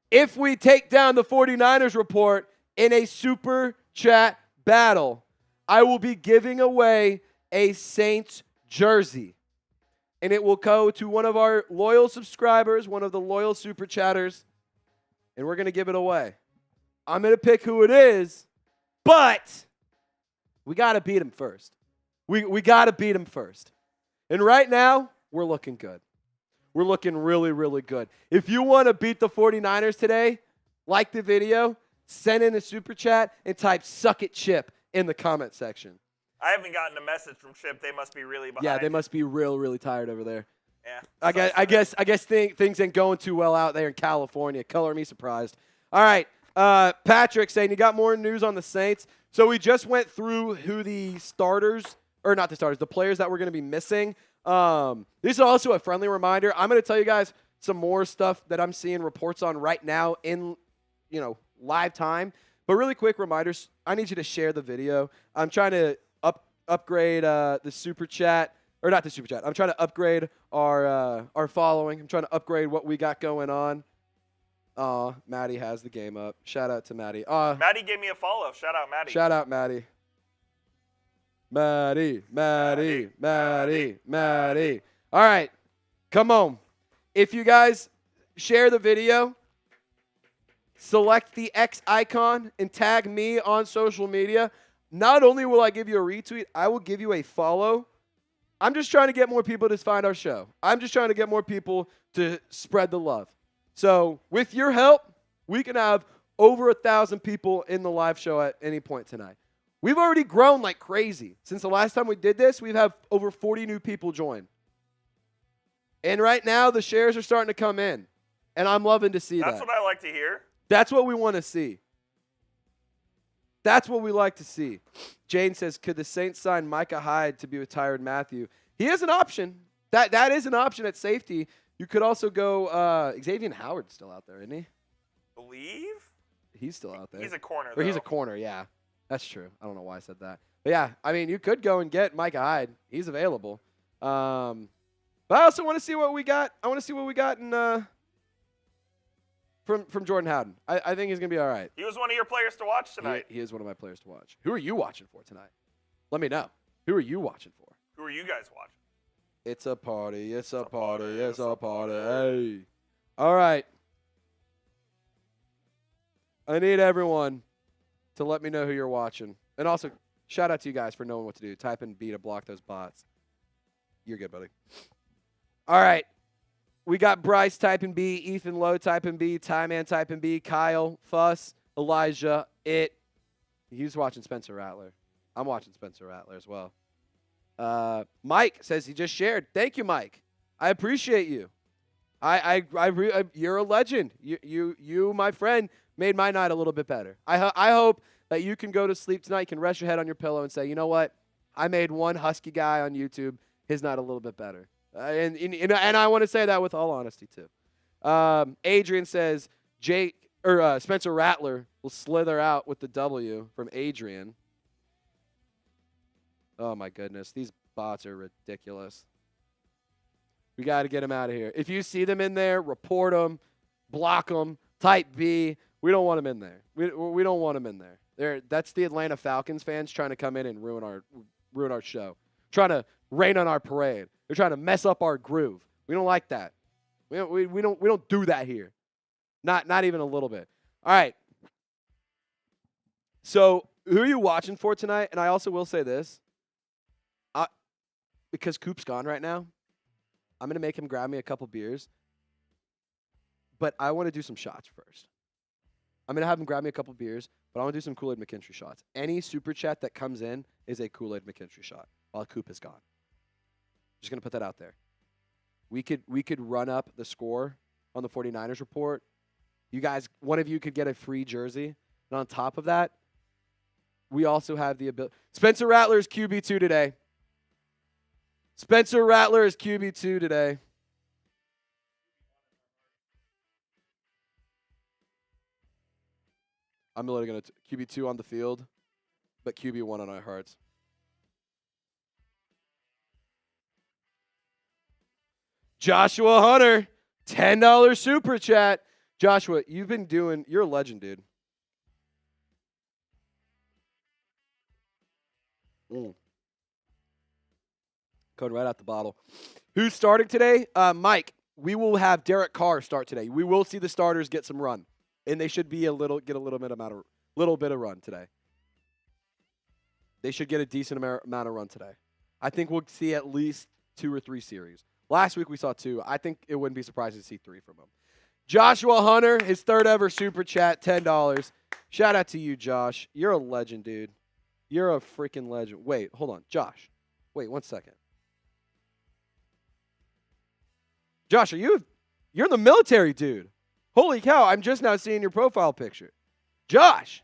if we take down the 49ers report in a super chat battle, I will be giving away a Saints jersey. And it will go to one of our loyal subscribers, one of the loyal super chatters, and we're going to give it away. I'm going to pick who it is, but we got to beat him first. We got to beat him first. And right now, we're looking good. We're looking really, really good. If you want to beat the 49ers today, like the video, send in a super chat, and type suck it Chip in the comment section. I haven't gotten a message from Chip. They must be really behind. Yeah, they must be real, really tired over there. Yeah. I guess things ain't going too well out there in California. Color me surprised. All right, Patrick saying you got more news on the Saints. So we just went through who the the players that we're going to be missing. This is also a friendly reminder. I'm going to tell you guys some more stuff that I'm seeing reports on right now in, live time. But really quick reminders, I need you to share the video. I'm trying to upgrade the super chat, or not the super chat. I'm trying to upgrade our following. I'm trying to upgrade what we got going on. Maddie has the game up. Shout out to Maddie. Maddie gave me a follow. Shout out, Maddie. Shout out, Maddie. Maddie. All right, come on. If you guys share the video, select the X icon and tag me on social media. Not only will I give you a retweet, I will give you a follow. I'm just trying to get more people to find our show. I'm just trying to get more people to spread the love. So with your help, we can have over 1,000 people in the live show at any point tonight. We've already grown like crazy. Since the last time we did this, we've had over 40 new people join. And right now, the shares are starting to come in. And I'm loving to see that. That's what I like to hear. That's what we want to see. That's what we like to see. Jane says, could the Saints sign Micah Hyde to be with Tyrann Mathieu? He is an option. That is an option at safety. You could also go Xavier Howard's still out there, isn't he? Believe? He's still out there. He's a corner, Or he's though. a corner, yeah. That's true. I don't know why I said that. But, yeah, I mean, you could go and get Micah Hyde. He's available. But I also want to see what we got. I want to see what we got in from Jordan Howden. I think he's going to be all right. He was one of your players to watch tonight. He is one of my players to watch. Who are you watching for tonight? Let me know. Who are you watching for? Who are you guys watching? It's a party. It's a party. It's a party. Hey. All right. I need everyone to let me know who you're watching. And also, shout out to you guys for knowing what to do. Type in B to block those bots. You're good, buddy. All right. We got Bryce typing B, Ethan Lowe typing B, Tyman typing B, Kyle, Fuss, Elijah, He's watching Spencer Rattler. I'm watching Spencer Rattler as well. Mike says he just shared. Thank you, Mike. I appreciate you. You're a legend. You, my friend, made my night a little bit better. I hope that you can go to sleep tonight, you can rest your head on your pillow and say, you know what? I made one husky guy on YouTube his night a little bit better. And I want to say that with all honesty, too. Adrian says Spencer Rattler will slither out with the W from Adrian. Oh, my goodness. These bots are ridiculous. We got to get them out of here. If you see them in there, report them, block them, type B. We don't want them in there. We don't want them in there. That's the Atlanta Falcons fans trying to come in and ruin our show, trying to rain on our parade. They're trying to mess up our groove. We don't like that. We don't do that here. Not even a little bit. All right. So who are you watching for tonight? And I also will say this. Because Coop's gone right now, I'm going to make him grab me a couple beers. But I want to do some shots first. I'm going to have him grab me a couple beers, but I want to do some Kool-Aid McKinstry shots. Any super chat that comes in is a Kool-Aid McKinstry shot while Coop is gone. Just going to put that out there. We could run up the score on the 49ers report. You guys, one of you could get a free jersey. And on top of that, we also have the ability. Spencer Rattler is QB2 today. Spencer Rattler is QB2 today. I'm literally going to QB2 on the field, but QB1 on our hearts. Joshua Hunter, $10 super chat. Joshua, you're a legend, dude. Code right out the bottle. Who's starting today? Mike, we will have Derek Carr start today. We will see the starters get some run, and they should get a little bit of run today. They should get a decent amount of run today. I think we'll see at least 2 or 3 series. Last week we saw 2. I think it wouldn't be surprising to see 3 from him. Joshua Hunter, his 3rd ever super chat, $10. Shout out to you, Josh. You're a legend, dude. You're a freaking legend. Wait, hold on. Josh, wait 1 second. Josh, you're in the military, dude. Holy cow, I'm just now seeing your profile picture. Josh,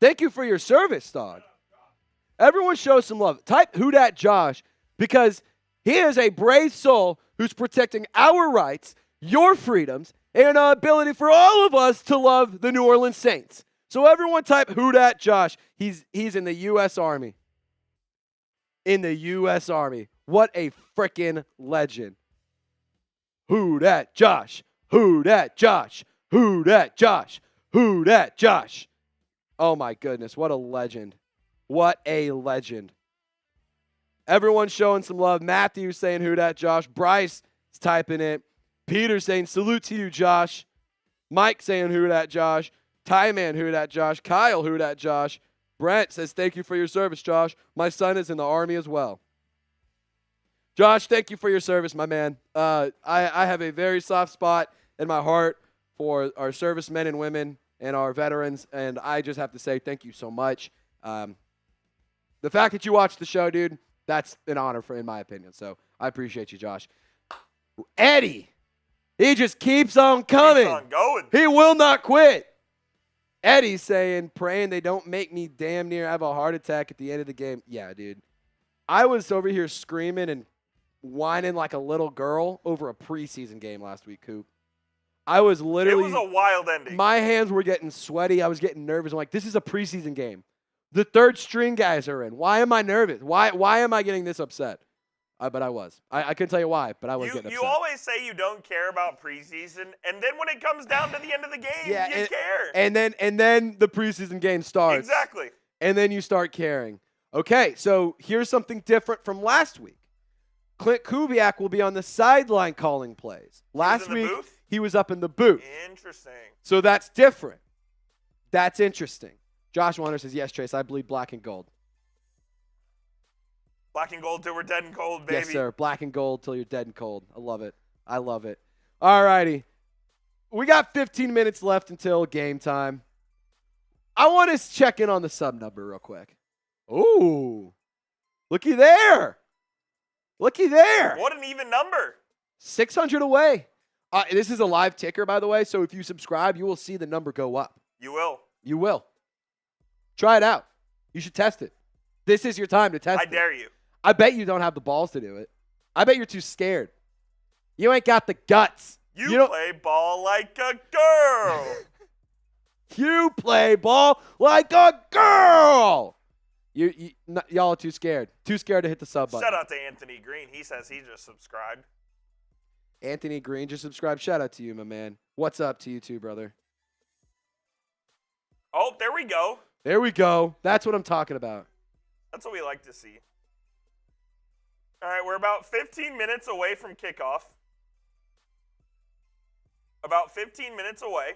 thank you for your service, dog. Everyone show some love. Type who dat Josh, because he is a brave soul who's protecting our rights, your freedoms, and an ability for all of us to love the New Orleans Saints. So everyone type who dat Josh. He's in the U.S. Army. In the U.S. Army. What a freaking legend. Who dat Josh? Who dat Josh? Who dat Josh? Who dat Josh? Oh my goodness, what a legend. What a legend. Everyone's showing some love. Matthew saying who dat Josh. Bryce is typing it. Peter saying salute to you, Josh. Mike saying who dat Josh. Ty Man who dat Josh. Kyle who dat Josh. Brent says thank you for your service, Josh. My son is in the Army as well. Josh, thank you for your service, my man. I have a very soft spot in my heart for our servicemen and women and our veterans, and I just have to say thank you so much. The fact that you watched the show, dude, that's an honor, in my opinion. So I appreciate you, Josh. Eddie, he just keeps on coming. Keeps on going. He will not quit. Eddie's saying, praying they don't make me damn near have a heart attack at the end of the game. Yeah, dude. I was over here screaming and whining like a little girl over a preseason game last week, Coop. I was literally. It was a wild ending. My hands were getting sweaty. I was getting nervous. I'm like, this is a preseason game. The 3rd string guys are in. Why am I nervous? Why am I getting this upset? But I was. I couldn't tell you why, but I was getting upset. You always say you don't care about preseason, and then when it comes down to the end of the game, you care. And then the preseason game starts. Exactly. And then you start caring. Okay, so here's something different from last week. Klint Kubiak will be on the sideline calling plays. Last week, he was up in the booth. Interesting. So that's different. That's interesting. Josh Warner says, yes, Trace, I bleed black and gold. Black and gold till we're dead and cold, baby. Yes, sir. Black and gold till you're dead and cold. I love it. I love it. All righty. We got 15 minutes left until game time. I want to check in on the sub number real quick. Ooh. Looky there. Looky there. What an even number. 600 away. This is a live ticker, by the way, so if you subscribe, you will see the number go up. You will. You will. Try it out. You should test it. This is your time to test it. I dare you. I bet you don't have the balls to do it. I bet you're too scared. You ain't got the guts. You play ball like a girl. You play ball like a girl. Y'all are too scared. Too scared to hit the sub button. Shout out to Anthony Green. He says he just subscribed. Anthony Green just subscribed. Shout out to you, my man. What's up to you too, brother? Oh, there we go. There we go. That's what I'm talking about. That's what we like to see. All right, we're about 15 minutes away from kickoff. About 15 minutes away.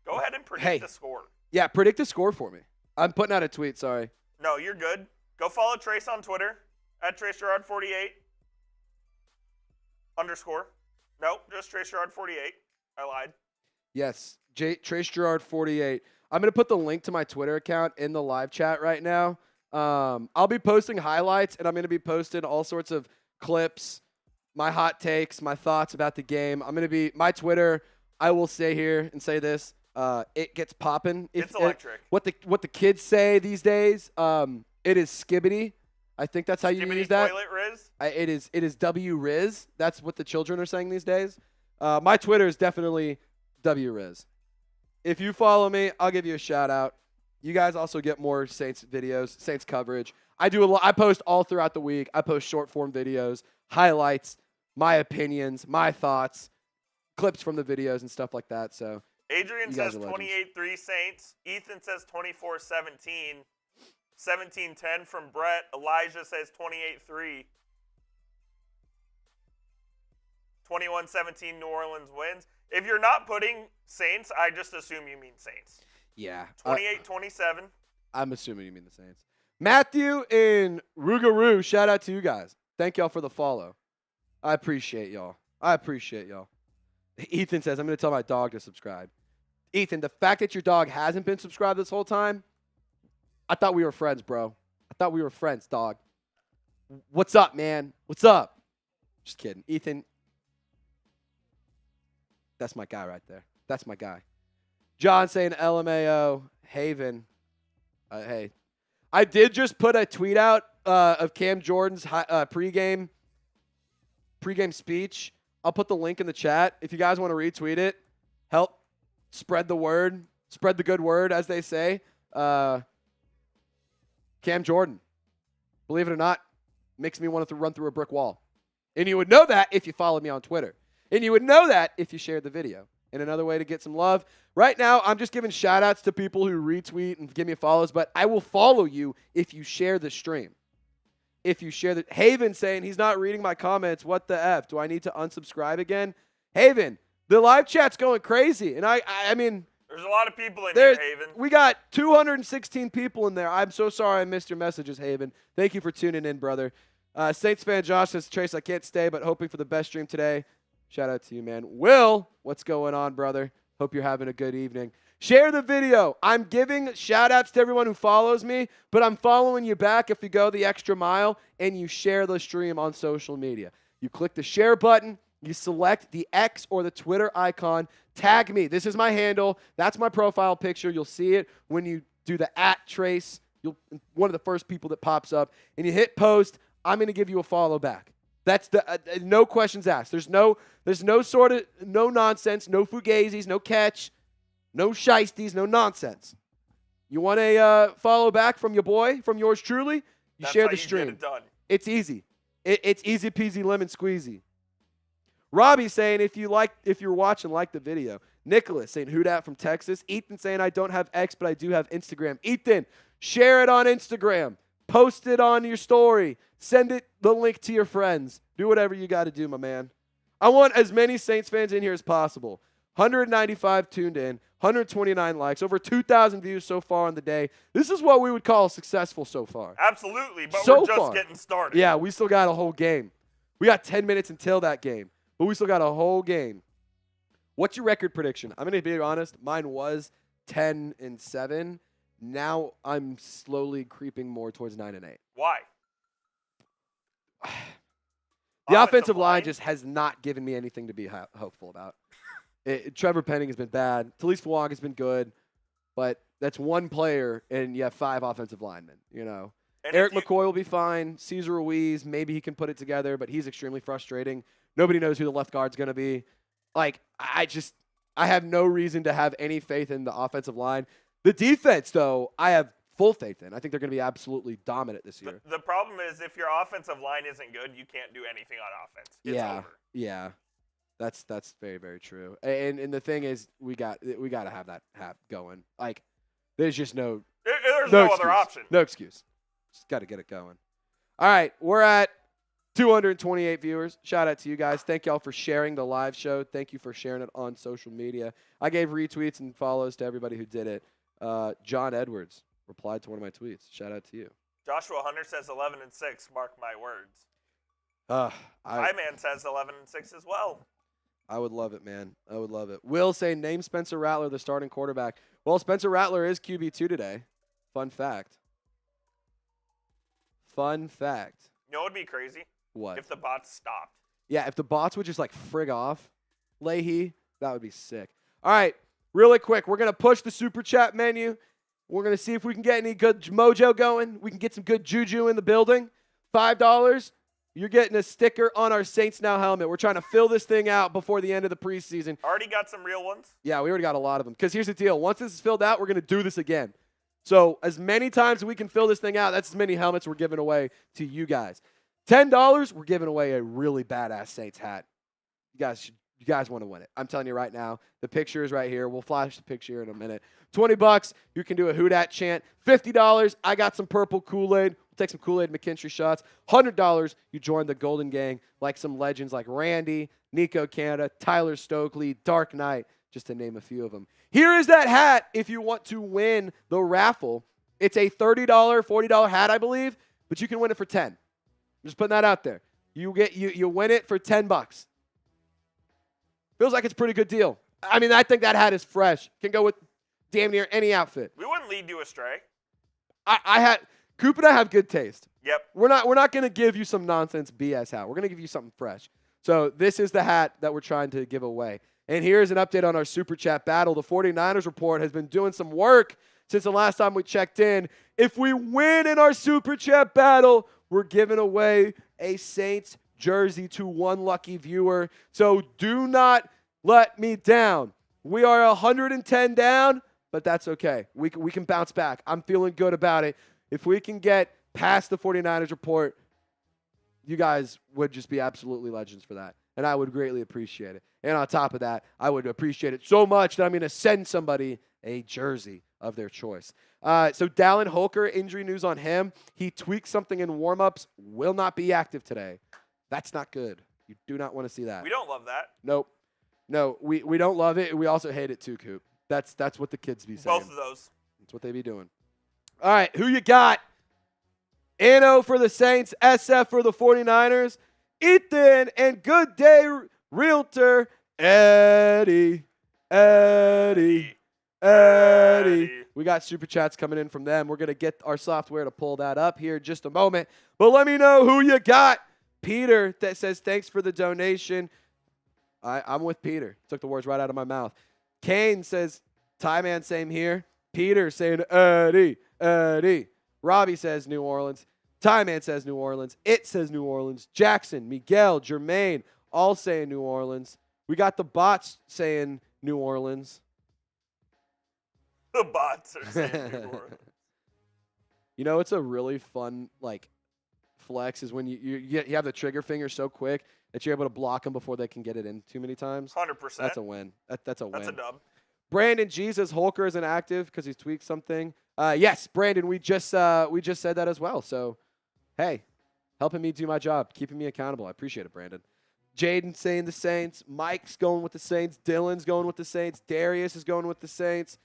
Go ahead and predict the score. Yeah, predict the score for me. I'm putting out a tweet, sorry. No, you're good. Go follow Trace on Twitter, at Trace Girouard48. _ Nope, just Trace Girouard48. I lied. Yes, Trace Girouard48. I'm going to put the link to my Twitter account in the live chat right now. I'll be posting highlights, and I'm going to be posting all sorts of clips, my hot takes, my thoughts about the game. I'm going to be – my Twitter, I will say here and say this. It gets popping. It's electric. What the kids say these days, it is skibbity. I think that's how you use that. Toilet Riz? It is W Riz. That's what the children are saying these days. My Twitter is definitely W Riz. If you follow me, I'll give you a shout out. You guys also get more Saints videos, Saints coverage. I post all throughout the week. I post short form videos, highlights, my opinions, my thoughts, clips from the videos and stuff like that. So Adrian says 28-3 Saints. Ethan says 24-17. 17-10 from Brett. Elijah says 28-3. 21-17 New Orleans wins. If you're not putting Saints, I just assume you mean Saints. Yeah. 28-27. I'm assuming you mean the Saints. Matthew and Rougarou, shout out to you guys. Thank y'all for the follow. I appreciate y'all. Ethan says, I'm going to tell my dog to subscribe. Ethan, the fact that your dog hasn't been subscribed this whole time, I thought we were friends, bro. I thought we were friends, dog. What's up, man? What's up? Just kidding. Ethan, that's my guy right there. That's my guy. John saying LMAO. Haven. Hey. I did just put a tweet out of Cam Jordan's pregame speech. I'll put the link in the chat. If you guys want to retweet it, help spread the word. Spread the good word, as they say. Cam Jordan, believe it or not, makes me want to run through a brick wall. And you would know that if you followed me on Twitter. And you would know that if you shared the video. And another way to get some love. Right now, I'm just giving shout-outs to people who retweet and give me follows, but I will follow you if you share the stream. If you share the – Haven saying he's not reading my comments. What the F? Do I need to unsubscribe again? Haven, the live chat's going crazy. And I mean – there's a lot of people in here, Haven. We got 216 people in there. I'm so sorry I missed your messages, Haven. Thank you for tuning in, brother. Saints fan Josh says, Trace, I can't stay, but hoping for the best stream today. Shout out to you, man. Will, what's going on, brother? Hope you're having a good evening. Share the video. I'm giving shout-outs to everyone who follows me, but I'm following you back if you go the extra mile and you share the stream on social media. You click the share button. You select the X or the Twitter icon. Tag me. This is my handle. That's my profile picture. You'll see it when you do the @Trace. One of the first people that pops up. And you hit post. I'm going to give you a follow back. That's the no questions asked. There's no nonsense, no fugazis, no catch, no shiesties, no nonsense. You want a follow back from your boy, from yours truly? That's share how the you stream. get it done. It's easy. It's easy peasy lemon squeezy. Robbie saying if you're watching, like the video. Nicholas saying who dat from Texas. Ethan saying I don't have X, but I do have Instagram. Ethan, share it on Instagram. Post it on your story. Send the link to your friends. Do whatever you got to do, my man. I want as many Saints fans in here as possible. 195 tuned in, 129 likes, over 2,000 views so far on the day. This is what we would call successful so far. Absolutely, but so we're just far. Getting started. Yeah, we still got a whole game. We got 10 minutes until that game, but we still got a whole game. What's your record prediction? I'm going to be honest. Mine was 10-7. Now I'm slowly creeping more towards 9-8. Why? The offensive line just has not given me anything to be hopeful about. Trevor Penning has been bad. Talise Fuang has been good, but that's one player, and you have 5 offensive linemen. You know, Eric McCoy will be fine. Cesar Ruiz, maybe he can put it together, but he's extremely frustrating. Nobody knows who the left guard's going to be. Like, I I have no reason to have any faith in the offensive line. The defense, though, I have full faith in. I think they're going to be absolutely dominant this year. The problem is if your offensive line isn't good, you can't do anything on offense. It's over. Yeah. That's very, very true. And the thing is, we got to have that going. Like, there's just no other option. No excuse. Just got to get it going. All right, we're at 228 viewers. Shout out to you guys. Thank y'all for sharing the live show. Thank you for sharing it on social media. I gave retweets and follows to everybody who did it. John Edwards replied to one of my tweets. Shout out to you. Joshua Hunter says 11-6. Mark my words. Man says 11-6 as well. I would love it, man. I would love it. Will say, name Spencer Rattler the starting quarterback. Well, Spencer Rattler is QB2 today. Fun fact. You know what would be crazy? What? If the bots stopped. Yeah, if the bots would just, like, frig off Leahy, that would be sick. All right, really quick, we're going to push the Super Chat menu. We're going to see if we can get any good mojo going. We can get some good juju in the building. $5. You're getting a sticker on our Saints Now helmet. We're trying to fill this thing out before the end of the preseason. Already got some real ones? Yeah, we already got a lot of them. Because here's the deal. Once this is filled out, we're going to do this again. So as many times as we can fill this thing out, that's as many helmets we're giving away to you guys. $10, we're giving away a really badass Saints hat. You guys want to win it. I'm telling you right now. The picture is right here. We'll flash the picture in a minute. $20, you can do a Who Dat chant. $50, I got some purple Kool-Aid. We'll take some Kool-Aid McKinstry shots. $100, you join the Golden Gang like some legends like Randy, Nico Canada, Tyler Stokely, Dark Knight, just to name a few of them. Here is that hat if you want to win the raffle. It's a $30, $40 hat, I believe, but you can win it for $10. I'm just putting that out there. You win it for $10. Feels like it's a pretty good deal. I mean, I think that hat is fresh. Can go with damn near any outfit. We wouldn't lead you astray. Coop and I have good taste. Yep. We're not going to give you some nonsense BS hat. We're going to give you something fresh. So this is the hat that we're trying to give away. And here's an update on our Super Chat battle. The 49ers report has been doing some work since the last time we checked in. If we win in our Super Chat battle, we're giving away a Saints jersey to one lucky viewer. So do not let me down. We are 110 down, but that's okay. We can bounce back. I'm feeling good about it. If we can get past the 49ers report, you guys would just be absolutely legends for that. And I would greatly appreciate it. And on top of that, I would appreciate it so much that I'm going to send somebody a jersey of their choice. So Dallin Holker, injury news on him. He tweaked something in warm-ups, will not be active today. That's not good. You do not want to see that. We don't love that. Nope. No, we don't love it. We also hate it too, Coop. That's what the kids be saying. Both of those. That's what they be doing. All right, who you got? Ano for the Saints, SF for the 49ers, Ethan and Good Day Realtor, Eddie. We got Super Chats coming in from them. We're going to get our software to pull that up here in just a moment. But let me know who you got. Peter that says, thanks for the donation. I'm with Peter. Took the words right out of my mouth. Kane says, Ty Man, same here. Peter saying, Eddie. Robbie says New Orleans. Ty Man says New Orleans. It says New Orleans. Jackson, Miguel, Jermaine, all saying New Orleans. We got the bots saying New Orleans. The bots are saying New Orleans. You know, it's a really fun, flex is when you have the trigger finger so quick that you're able to block them before they can get it in too many times. 100%. That's a win. That's a win. That's a dub. Brandon G says Holker is inactive because he's tweaked something. Yes, Brandon, we just said that as well. So, hey, helping me do my job, keeping me accountable. I appreciate it, Brandon. Jaden saying the Saints. Mike's going with the Saints. Dylan's going with the Saints. Darius is going with the Saints.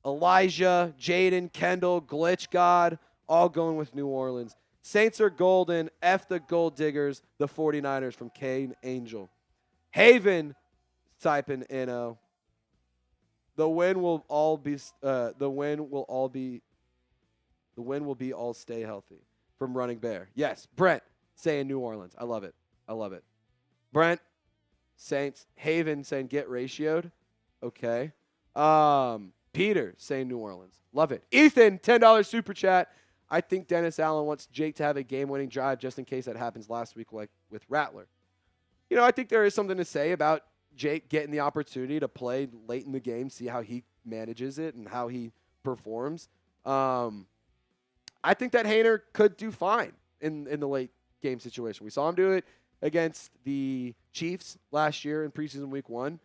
Elijah, Jaden, Kendall, Glitch God, all going with New Orleans. Saints are golden. F the gold diggers. The 49ers from Kane Angel. Haven typing in. The win will be all stay healthy from Running Bear. Yes, Brent saying New Orleans. I love it. Brent, Saints. Haven saying get ratioed. Okay. Peter saying New Orleans. Love it. Ethan, $10 super chat. I think Dennis Allen wants Jake to have a game-winning drive just in case that happens last week like with Rattler. You know, I think there is something to say about Jake getting the opportunity to play late in the game, see how he manages it and how he performs. I think that Haener could do fine in the late game situation. We saw him do it against the Chiefs last year in preseason week 1.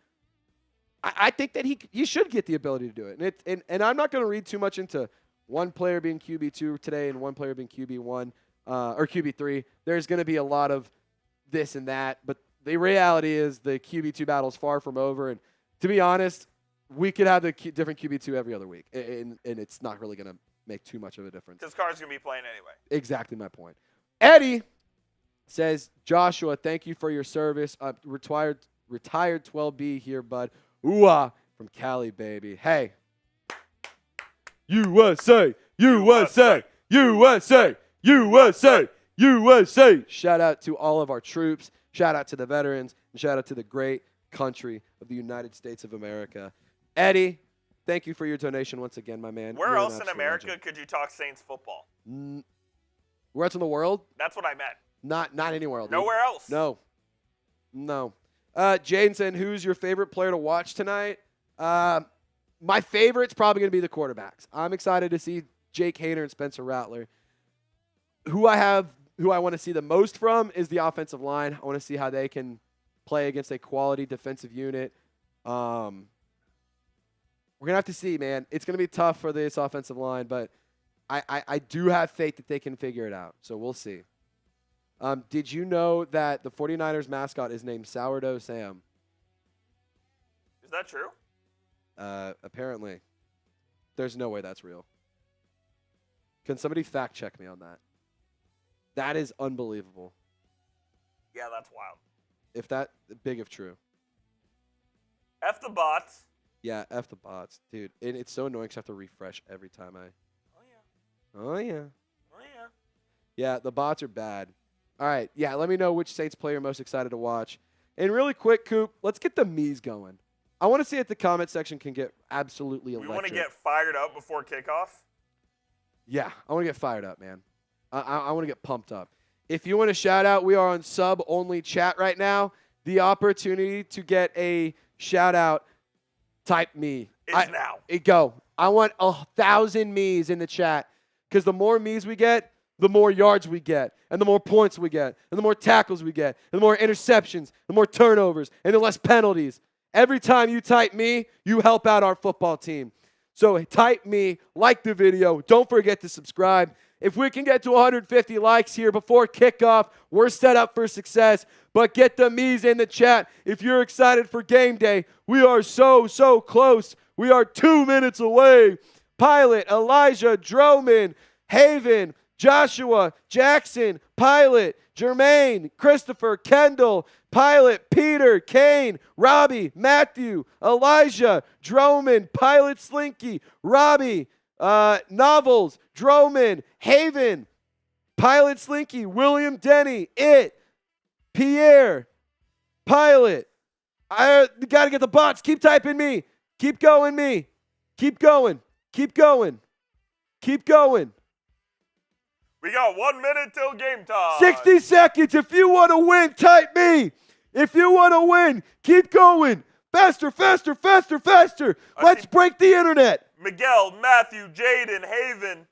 I think that he should get the ability to do it. And I'm not going to read too much into one player being QB2 today and one player being QB1 or QB3. There's going to be a lot of this and that, but the reality is the QB2 battle is far from over. And to be honest, we could have the different QB2 every other week, and it's not really going to make too much of a difference. Because Carr's going to be playing anyway. Exactly my point. Eddie says, Joshua, thank you for your service. Retired 12B here, bud. Ooh-ah, from Cali, baby. Hey. USA, USA, USA, USA, USA. Shout out to all of our troops. Shout out to the veterans. And shout out to the great country of the United States of America. Eddie, thank you for your donation once again, my man. Where else in America could you talk Saints football? Where else in the world? That's what I meant. Not anywhere else. Nowhere else. No. Jaden saying, who's your favorite player to watch tonight? My favorite's probably going to be the quarterbacks. I'm excited to see Jake Haener and Spencer Rattler. Who I want to see the most from is the offensive line. I want to see how they can play against a quality defensive unit. We're going to have to see, man. It's going to be tough for this offensive line, but I do have faith that they can figure it out. So we'll see. Did you know that the 49ers mascot is named Sourdough Sam? Is that true? Apparently. There's no way that's real. Can somebody fact check me on that? That is unbelievable. Yeah, that's wild. If that big if true. F the bots. Yeah, F the bots. Dude, it's so annoying because I have to refresh every time I... Oh, yeah. Yeah, the bots are bad. All right, yeah, let me know which Saints player you're most excited to watch. And really quick, Coop, let's get the me's going. I want to see if the comment section can get absolutely electric. We want to get fired up before kickoff? Yeah, I want to get fired up, man. I want to get pumped up. If you want to shout out, we are on sub-only chat right now. The opportunity to get a shout out, type me. It's now. Go. I want 1,000 me's in the chat because the more me's we get, the more yards we get, and the more points we get, and the more tackles we get, and the more interceptions, the more turnovers, and the less penalties. Every time you type me, you help out our football team. So type me, like the video. Don't forget to subscribe. If we can get to 150 likes here before kickoff, we're set up for success. But get the me's in the chat. If you're excited for game day, we are so close. We are 2 minutes away. Pilot, Elijah, Droman, Haven, Joshua, Jackson, Pilot, Jermaine, Christopher, Kendall, Pilot, Peter, Kane, Robbie, Matthew, Elijah, Droman, Pilot, Slinky, Robbie, Novels, Droman, Haven, Pilot, Slinky, William, Denny, Pierre, Pilot. I got to get the bots. Keep typing me. Keep going me. Keep going. Keep going. Keep going. We got 1 minute till game time. 60 seconds. If you want to win, type me. If you want to win, keep going. Faster, faster, faster, faster. Let's break the internet. Miguel, Matthew, Jaden, Haven,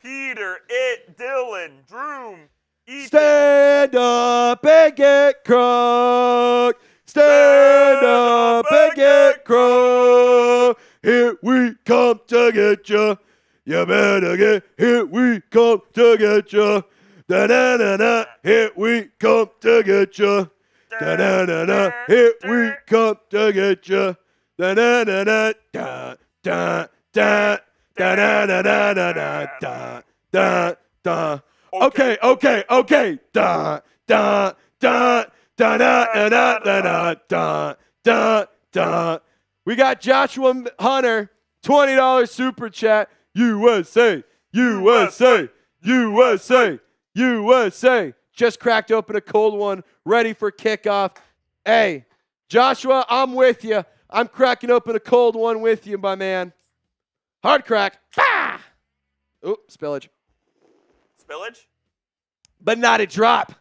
Peter, Dylan, Droom, Ethan. Stand up and get crunk. Stand up and get crunk. Here we come to get you. You better get, here we come to get you. Da-da-da-da, here we come to get you. Da-da-da-da, here we come to get you. Da-da-da-da, da-da-da, da-da-da-da-da-da, da-da-da. Okay. Da-da-da-da-da-da, da-da-da-da-da-da. We got Joshua Hunter, $20 super chat. USA, USA, USA, USA. Just cracked open a cold one, ready for kickoff. Hey, Joshua, I'm with you. I'm cracking open a cold one with you, my man. Hard crack. Bah! Oop, spillage. Spillage? But not a drop.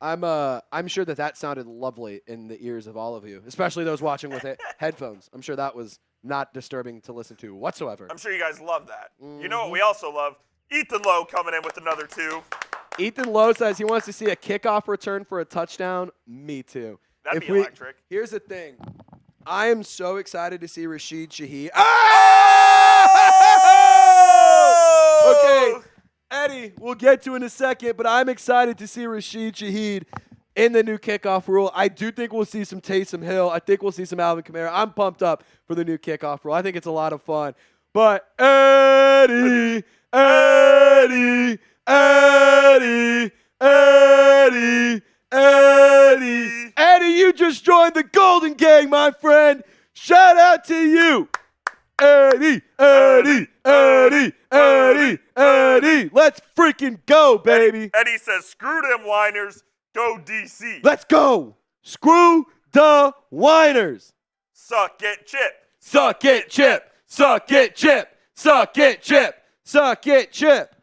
I'm sure that sounded lovely in the ears of all of you, especially those watching with headphones. I'm sure that was not disturbing to listen to whatsoever. I'm sure you guys love that. You know what we also love? Ethan Lowe coming in with another 2. Ethan Lowe says he wants to see a kickoff return for a touchdown. Me too. That'd be electric. Here's the thing. I am so excited to see Rashid Shaheed. Okay, Eddie, we'll get to in a second, but I'm excited to see Rashid Shaheed in the new kickoff rule. I do think we'll see some Taysom Hill. I think we'll see some Alvin Kamara. I'm pumped up for the new kickoff rule. I think it's a lot of fun. But Eddie, you just joined the Golden Gang, my friend. Shout out to you. Eddie. Let's freaking go, baby. Eddie says, screw them whiners. Go DC. Let's go. Screw the whiners. Suck it, chip. Suck it, chip. Suck it, chip. Suck it, chip. Suck it, chip.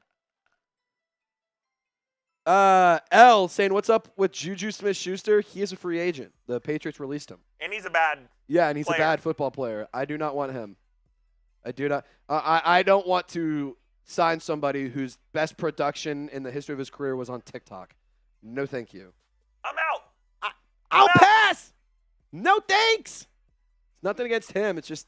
L saying, what's up with Juju Smith-Schuster? He is a free agent. The Patriots released him. And he's a bad and he's player. a bad football player. I do not want him. I do not. I don't want to sign somebody whose best production in the history of his career was on TikTok. No, thank you. I'm out. I'll pass. No, thanks. Nothing against him. It's just,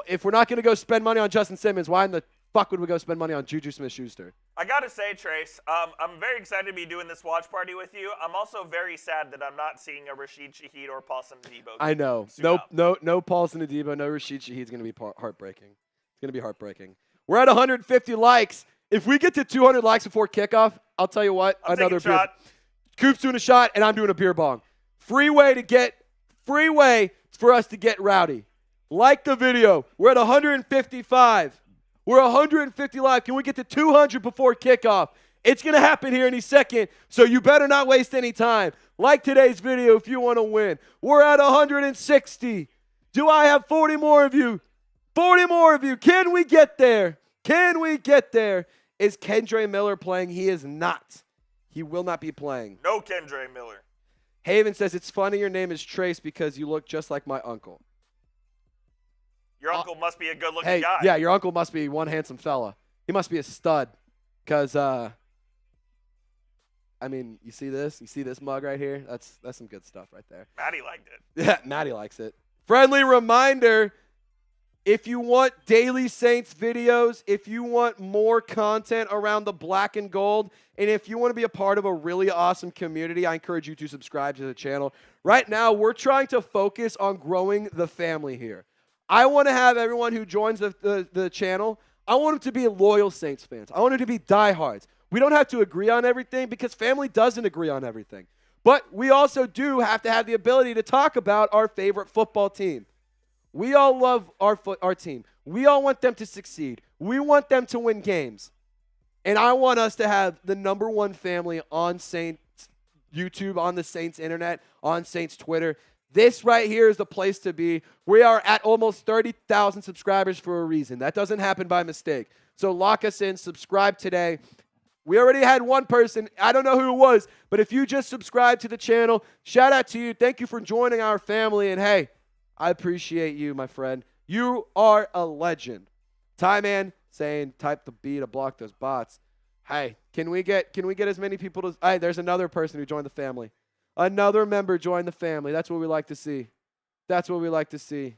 if we're not going to go spend money on Justin Simmons, why in the fuck would we go spend money on Juju Smith-Schuster? I got to say, Trace, I'm very excited to be doing this watch party with you. I'm also very sad that I'm not seeing a Rashid Shaheed or Pauslon Adebo. I know. No Pauslon Adebo, no Rashid Shaheed is going to be heartbreaking. It's going to be heartbreaking. We're at 150 likes. If we get to 200 likes before kickoff, I'll tell you what. I'm another beer. Shot. Coop's doing a shot, and I'm doing a beer bong. Free way for us to get rowdy. Like the video. We're at 155. We're 150 live. Can we get to 200 before kickoff? It's going to happen here any second, so you better not waste any time. Like today's video if you want to win. We're at 160. Do I have 40 more of you? 40 more of you. Can we get there? Can we get there? Is Kendre Miller playing? He is not. He will not be playing. No Kendre Miller. Haven says, it's funny your name is Trace because you look just like my uncle. Your uncle must be a good-looking guy. Yeah, your uncle must be one handsome fella. He must be a stud. Because, I mean, you see this? You see this mug right here? That's some good stuff right there. Maddie liked it. Yeah, Maddie likes it. Friendly reminder, if you want daily Saints videos, if you want more content around the black and gold, and if you want to be a part of a really awesome community, I encourage you to subscribe to the channel. Right now, we're trying to focus on growing the family here. I want to have everyone who joins the channel, I want them to be loyal Saints fans. I want them to be diehards. We don't have to agree on everything because family doesn't agree on everything. But we also do have to have the ability to talk about our favorite football team. We all love our team. We all want them to succeed. We want them to win games. And I want us to have the number one family on Saints YouTube, on the Saints internet, on Saints Twitter. This right here is the place to be. We are at almost 30,000 subscribers for a reason. That doesn't happen by mistake. So lock us in. Subscribe today. We already had one person. I don't know who it was, but if you just subscribe to the channel, shout out to you. Thank you for joining our family. And, hey, I appreciate you, my friend. You are a legend. Ty Man saying type the B to block those bots. Hey, can we get as many people to – hey, there's another person who joined the family. Another member joined the family. That's what we like to see. That's what we like to see.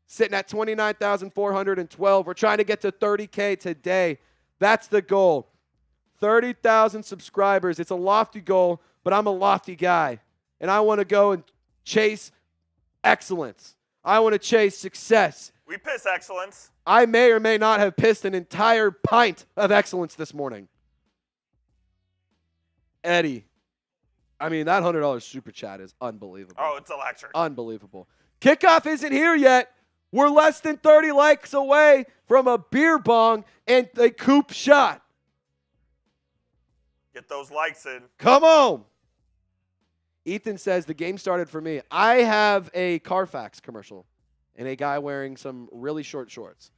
Sitting at 29,412. We're trying to get to 30K today. That's the goal. 30,000 subscribers. It's a lofty goal, but I'm a lofty guy. And I want to go and chase excellence. I want to chase success. We piss excellence. I may or may not have pissed an entire pint of excellence this morning. Eddie. I mean, that $100 super chat is unbelievable. Oh, it's electric. Unbelievable. Kickoff isn't here yet. We're less than 30 likes away from a beer bong and a Coop shot. Get those likes in. Come on. Ethan says the game started for me. I have a Carfax commercial and a guy wearing some really short shorts.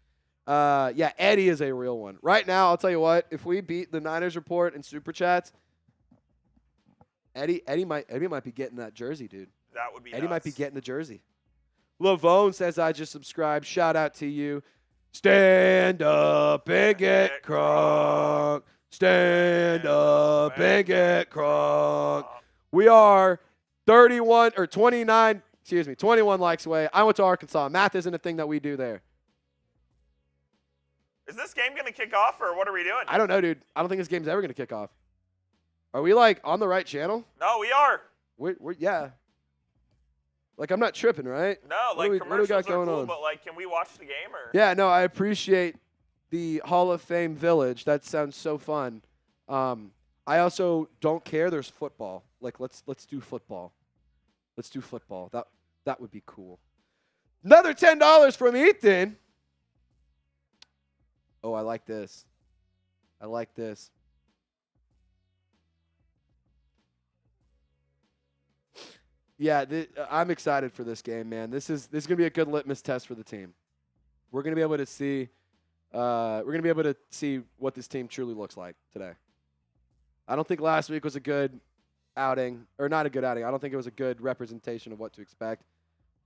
Yeah, Eddie is a real one. Right now, I'll tell you what, if we beat the Niners report in super chats, Eddie might be getting that jersey, dude. That would be Eddie nuts. might be getting the jersey. Lavone says, I just subscribed. Shout out to you. Stand up and get crunk. Stand up and get crunk. We are 21 likes away. I went to Arkansas. Math isn't a thing that we do there. Is this game going to kick off, or what are we doing? I don't know, dude. I don't think this game's ever going to kick off. Are we, like, on the right channel? No, we are. Yeah. Like, I'm not tripping, right? No, like, what do we got going cool, on? but, like, can we watch the game? Or? Yeah, no, I appreciate the Hall of Fame Village. That sounds so fun. I also don't care. There's football. Like, let's do football. Let's do football. That would be cool. Another $10 from Ethan. Oh, I like this. I like this. Yeah, I'm excited for this game, man. This is going to be a good litmus test for the team. We're going to be able to see what this team truly looks like today. I don't think last week was a good outing, or not a good outing. I don't think it was a good representation of what to expect.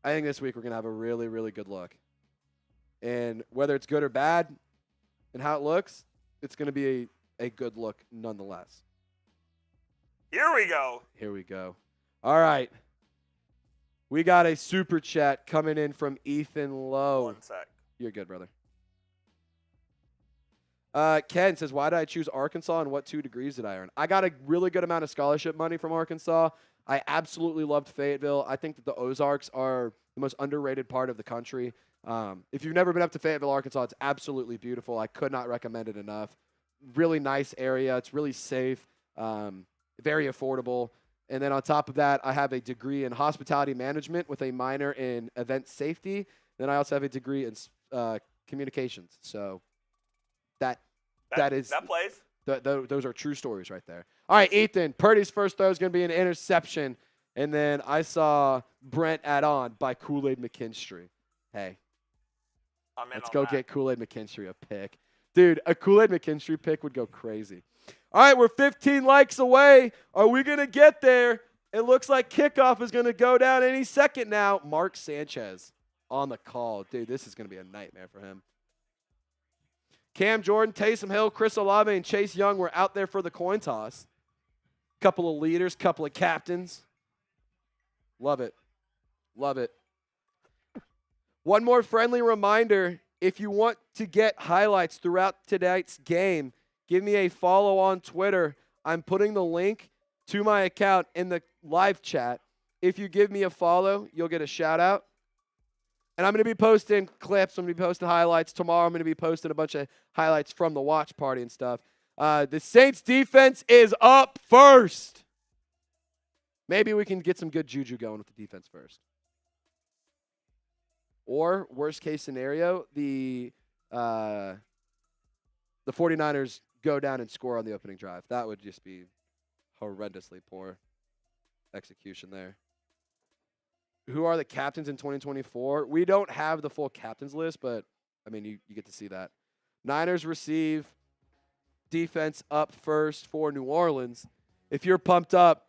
I think this week we're going to have a really, really good look. And whether it's good or bad and how it looks, it's going to be a good look nonetheless. Here we go. Here we go. All right. We got a super chat coming in from Ethan Lowe. 1 sec. You're good, brother. Ken says, why did I choose Arkansas and what 2 degrees did I earn? I got a really good amount of scholarship money from Arkansas. I absolutely loved Fayetteville. I think that the Ozarks are the most underrated part of the country. If you've never been up to Fayetteville, Arkansas, it's absolutely beautiful. I could not recommend it enough. Really nice area. It's really safe, very affordable. And then on top of that, I have a degree in hospitality management with a minor in event safety. Then I also have a degree in communications. So that plays. Those are true stories right there. All right, Ethan, Purdy's first throw is going to be an interception. And then I saw Brent add on by Kool-Aid McKinstry. Hey, let's go get Kool-Aid McKinstry a pick. Dude, a Kool-Aid McKinstry pick would go crazy. All right, we're 15 likes away. Are we going to get there? It looks like kickoff is going to go down any second now. Mark Sanchez on the call. Dude, this is going to be a nightmare for him. Cam Jordan, Taysom Hill, Chris Olave, and Chase Young were out there for the coin toss. Couple of leaders, couple of captains. Love it. Love it. One more friendly reminder, if you want to get highlights throughout tonight's game, give me a follow on Twitter. I'm putting the link to my account in the live chat. If you give me a follow, you'll get a shout out. And I'm going to be posting clips. I'm going to be posting highlights. Tomorrow I'm going to be posting a bunch of highlights from the watch party and stuff. The Saints defense is up first. Maybe we can get some good juju going with the defense first. Or, worst case scenario, the 49ers go down and score on the opening drive. That would just be horrendously poor execution there. Who are the captains in 2024? We don't have the full captains list, but, I mean, you get to see that. Niners receive defense up first for New Orleans. If you're pumped up,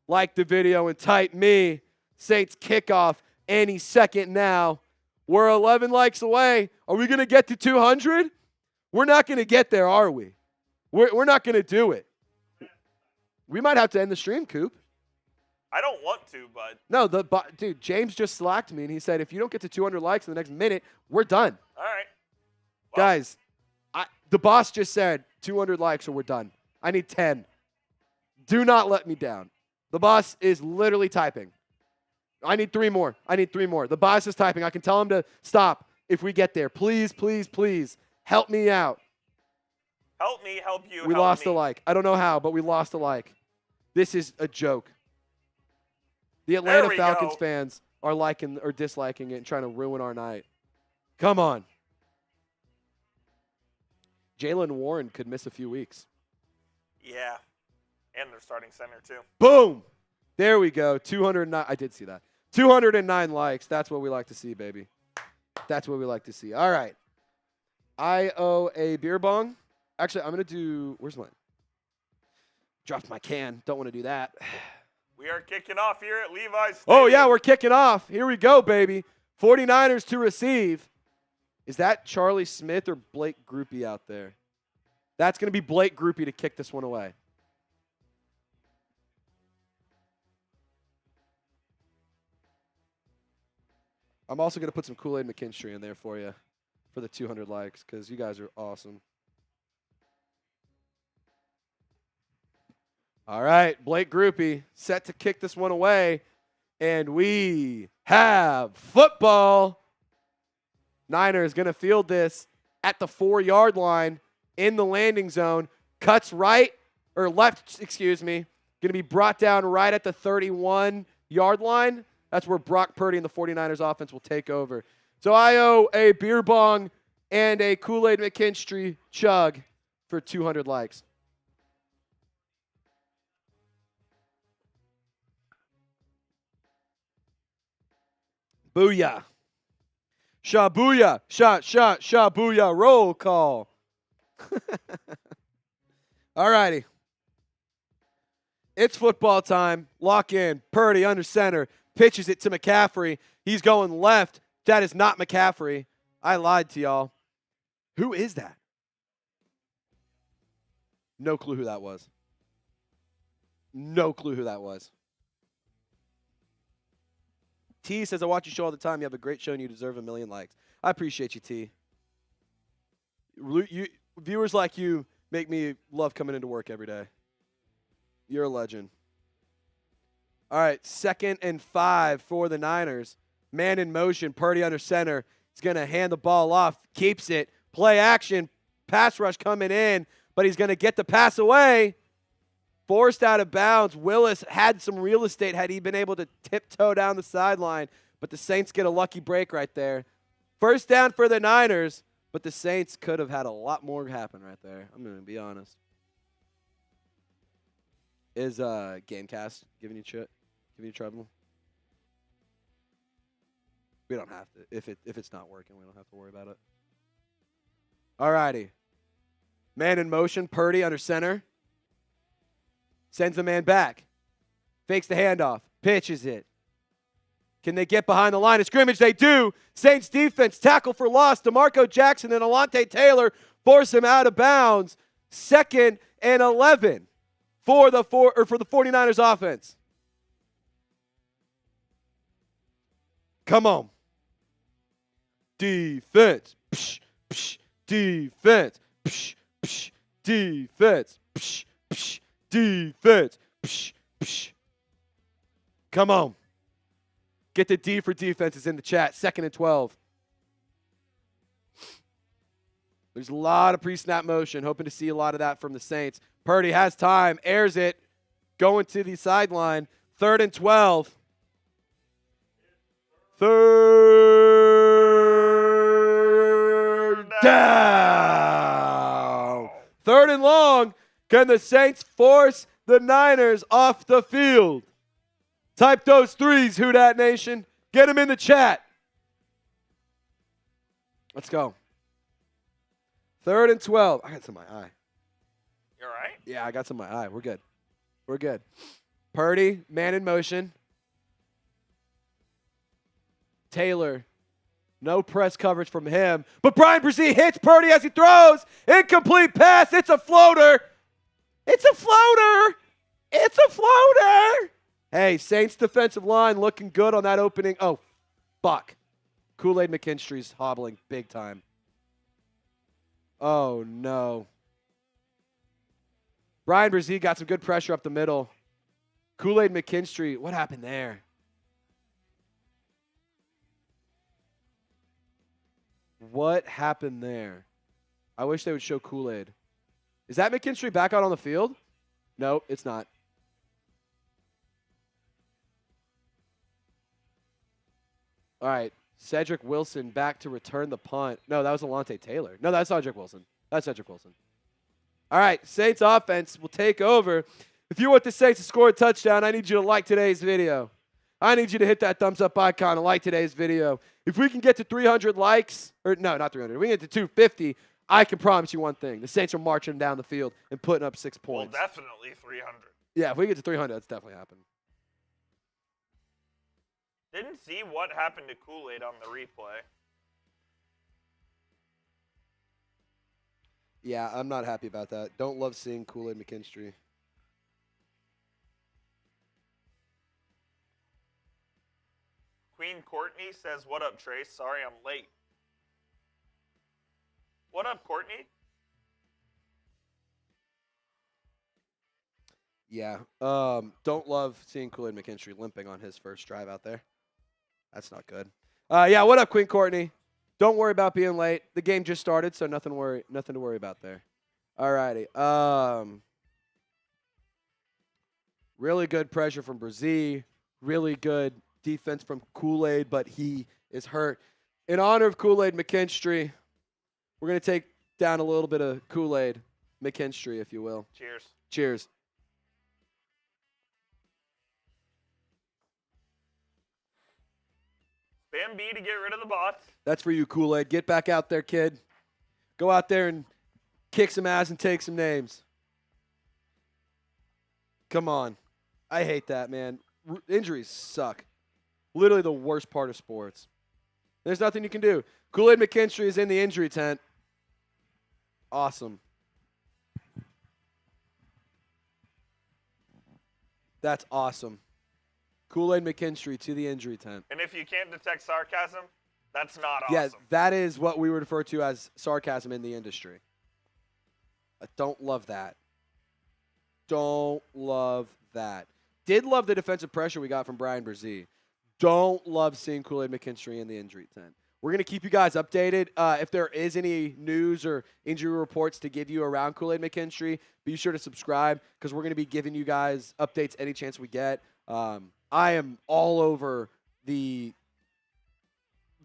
like the video and type me. Saints kickoff any second now. We're 11 likes away. Are we going to get to 200? We're not going to get there, are we? We're not going to do it. We might have to end the stream, Coop. I don't want to, but. No, dude, James just slacked me, and he said, if you don't get to 200 likes in the next minute, we're done. All right. Well, guys, the boss just said 200 likes or we're done. I need 10. Do not let me down. The boss is literally typing. I need 3 more. I need 3 more. The boss is typing. I can tell him to stop if we get there. Please, please, please, help me out. Help me, help you, We lost a like. I don't know how, but we lost a like. This is a joke. The Atlanta Falcons fans are liking or disliking it and trying to ruin our night. Come on. Jaylen Warren could miss a few weeks. Yeah. And they're starting center, too. Boom. There we go. 209. I did see that. 209 likes. That's what we like to see, baby. That's what we like to see. All right. I owe a beer bong. Actually, I'm going to do – where's mine? Dropped my can. Don't want to do that. We are kicking off here at Levi's Stadium. Oh, yeah, we're kicking off. Here we go, baby. 49ers to receive. Is that Charlie Smith or Blake Groupie out there? That's going to be Blake Groupie to kick this one away. I'm also going to put some Kool-Aid McKinstry in there for you for the 200 likes because you guys are awesome. All right, Blake Groupie set to kick this one away. And we have football. Niners going to field this at the 4-yard line in the landing zone. Cuts right, or left, excuse me. Going to be brought down right at the 31-yard line. That's where Brock Purdy and the 49ers offense will take over. So I owe a beer bong and a Kool-Aid McKinstry chug for 200 likes. Booyah. Shabuya. Shabuya. Roll call. All righty. It's football time. Lock in. Purdy under center. Pitches it to McCaffrey. He's going left. That is not McCaffrey. I lied to y'all. Who is that? No clue who that was. No clue who that was. T says, I watch your show all the time. You have a great show and you deserve 1 million likes. I appreciate you, T. Viewers like you make me love coming into work every day. You're a legend. All right, 2nd and 5 for the Niners. Man in motion, Purdy under center. He's going to hand the ball off, keeps it. Play action, pass rush coming in, but he's going to get the pass away. Forced out of bounds. Willis had some real estate had he been able to tiptoe down the sideline, but the Saints get a lucky break right there. First down for the Niners, but the Saints could have had a lot more happen right there. I'm going to be honest. Is Gamecast giving you trouble? We don't have to. If it's not working, we don't have to worry about it. All righty. Man in motion, Purdy under center. Sends the man back. Fakes the handoff. Pitches it. Can they get behind the line of scrimmage? They do. Saints defense, tackle for loss. DeMarco Jackson and Alante Taylor force him out of bounds. 2nd and 11 for the 49ers offense. Come on. Defense. Psh, psh, defense. Psh, psh, defense. Psh, psh, defense. Psh, psh. Come on. Get the D for defenses in the chat. 2nd and 12. There's a lot of pre-snap motion. Hoping to see a lot of that from the Saints. Purdy has time. Airs it. Going to the sideline. 3rd and 12. 3rd down. 3rd and long. Can the Saints force the Niners off the field? Type those threes, Who Dat Nation. Get them in the chat. Let's go. 3rd and 12. I got some in my eye. You all right? Yeah, I got some in my eye. We're good. We're good. Purdy, man in motion. Taylor, no press coverage from him. But Bryan Bresee hits Purdy as he throws. Incomplete pass. It's a floater. It's a floater. It's a floater. Hey, Saints defensive line looking good on that opening. Oh, fuck. Kool-Aid McKinstry's hobbling big time. Oh, no. Bryan Bresee got some good pressure up the middle. Kool-Aid McKinstry, what happened there? What happened there? I wish they would show Kool-Aid. Is that McKinstry back out on the field? No, it's not. All right, Cedric Wilson back to return the punt. No, that was Alante Taylor. No, that's Cedric Wilson. That's Cedric Wilson. All right, Saints offense will take over. If you want the Saints to score a touchdown, I need you to like today's video. I need you to hit that thumbs up icon and like today's video. If we can get to 300 likes, or no, not 300. If we can get to 250, I can promise you one thing. The Saints are marching down the field and putting up 6 points. Well, definitely 300. Yeah, if we get to 300, that's definitely happening. Didn't see what happened to Kool-Aid on the replay. Yeah, I'm not happy about that. Don't love seeing Kool-Aid McKinstry. Queen Courtney says, "What up, Trace? Sorry I'm late." What up, Courtney? Yeah. Don't love seeing Kool-Aid McKinstry limping on his first drive out there. That's not good. Yeah, what up, Queen Courtney? Don't worry about being late. The game just started, so nothing to worry about there. All righty. Really good pressure from Bresee. Really good defense from Kool-Aid, but he is hurt. In honor of Kool-Aid McKinstry, we're going to take down a little bit of Kool-Aid McKinstry, if you will. Cheers. Cheers. Spam B to get rid of the bots. That's for you, Kool-Aid. Get back out there, kid. Go out there and kick some ass and take some names. Come on. I hate that, man. Injuries suck. Literally the worst part of sports. There's nothing you can do. Kool-Aid McKinstry is in the injury tent. Awesome. That's awesome. Kool-Aid McKinstry to the injury tent. And if you can't detect sarcasm, that's not Yeah, awesome. that is what we would refer to as sarcasm in the industry. I don't love that. Don't love that. Did love the defensive pressure we got from Bryan Bresee. Don't love seeing Kool-Aid McKinstry in the injury tent. We're going to keep you guys updated. If there is any news or injury reports to give you around Kool-Aid McKinstry, be sure to subscribe because we're going to be giving you guys updates any chance we get. I am all over the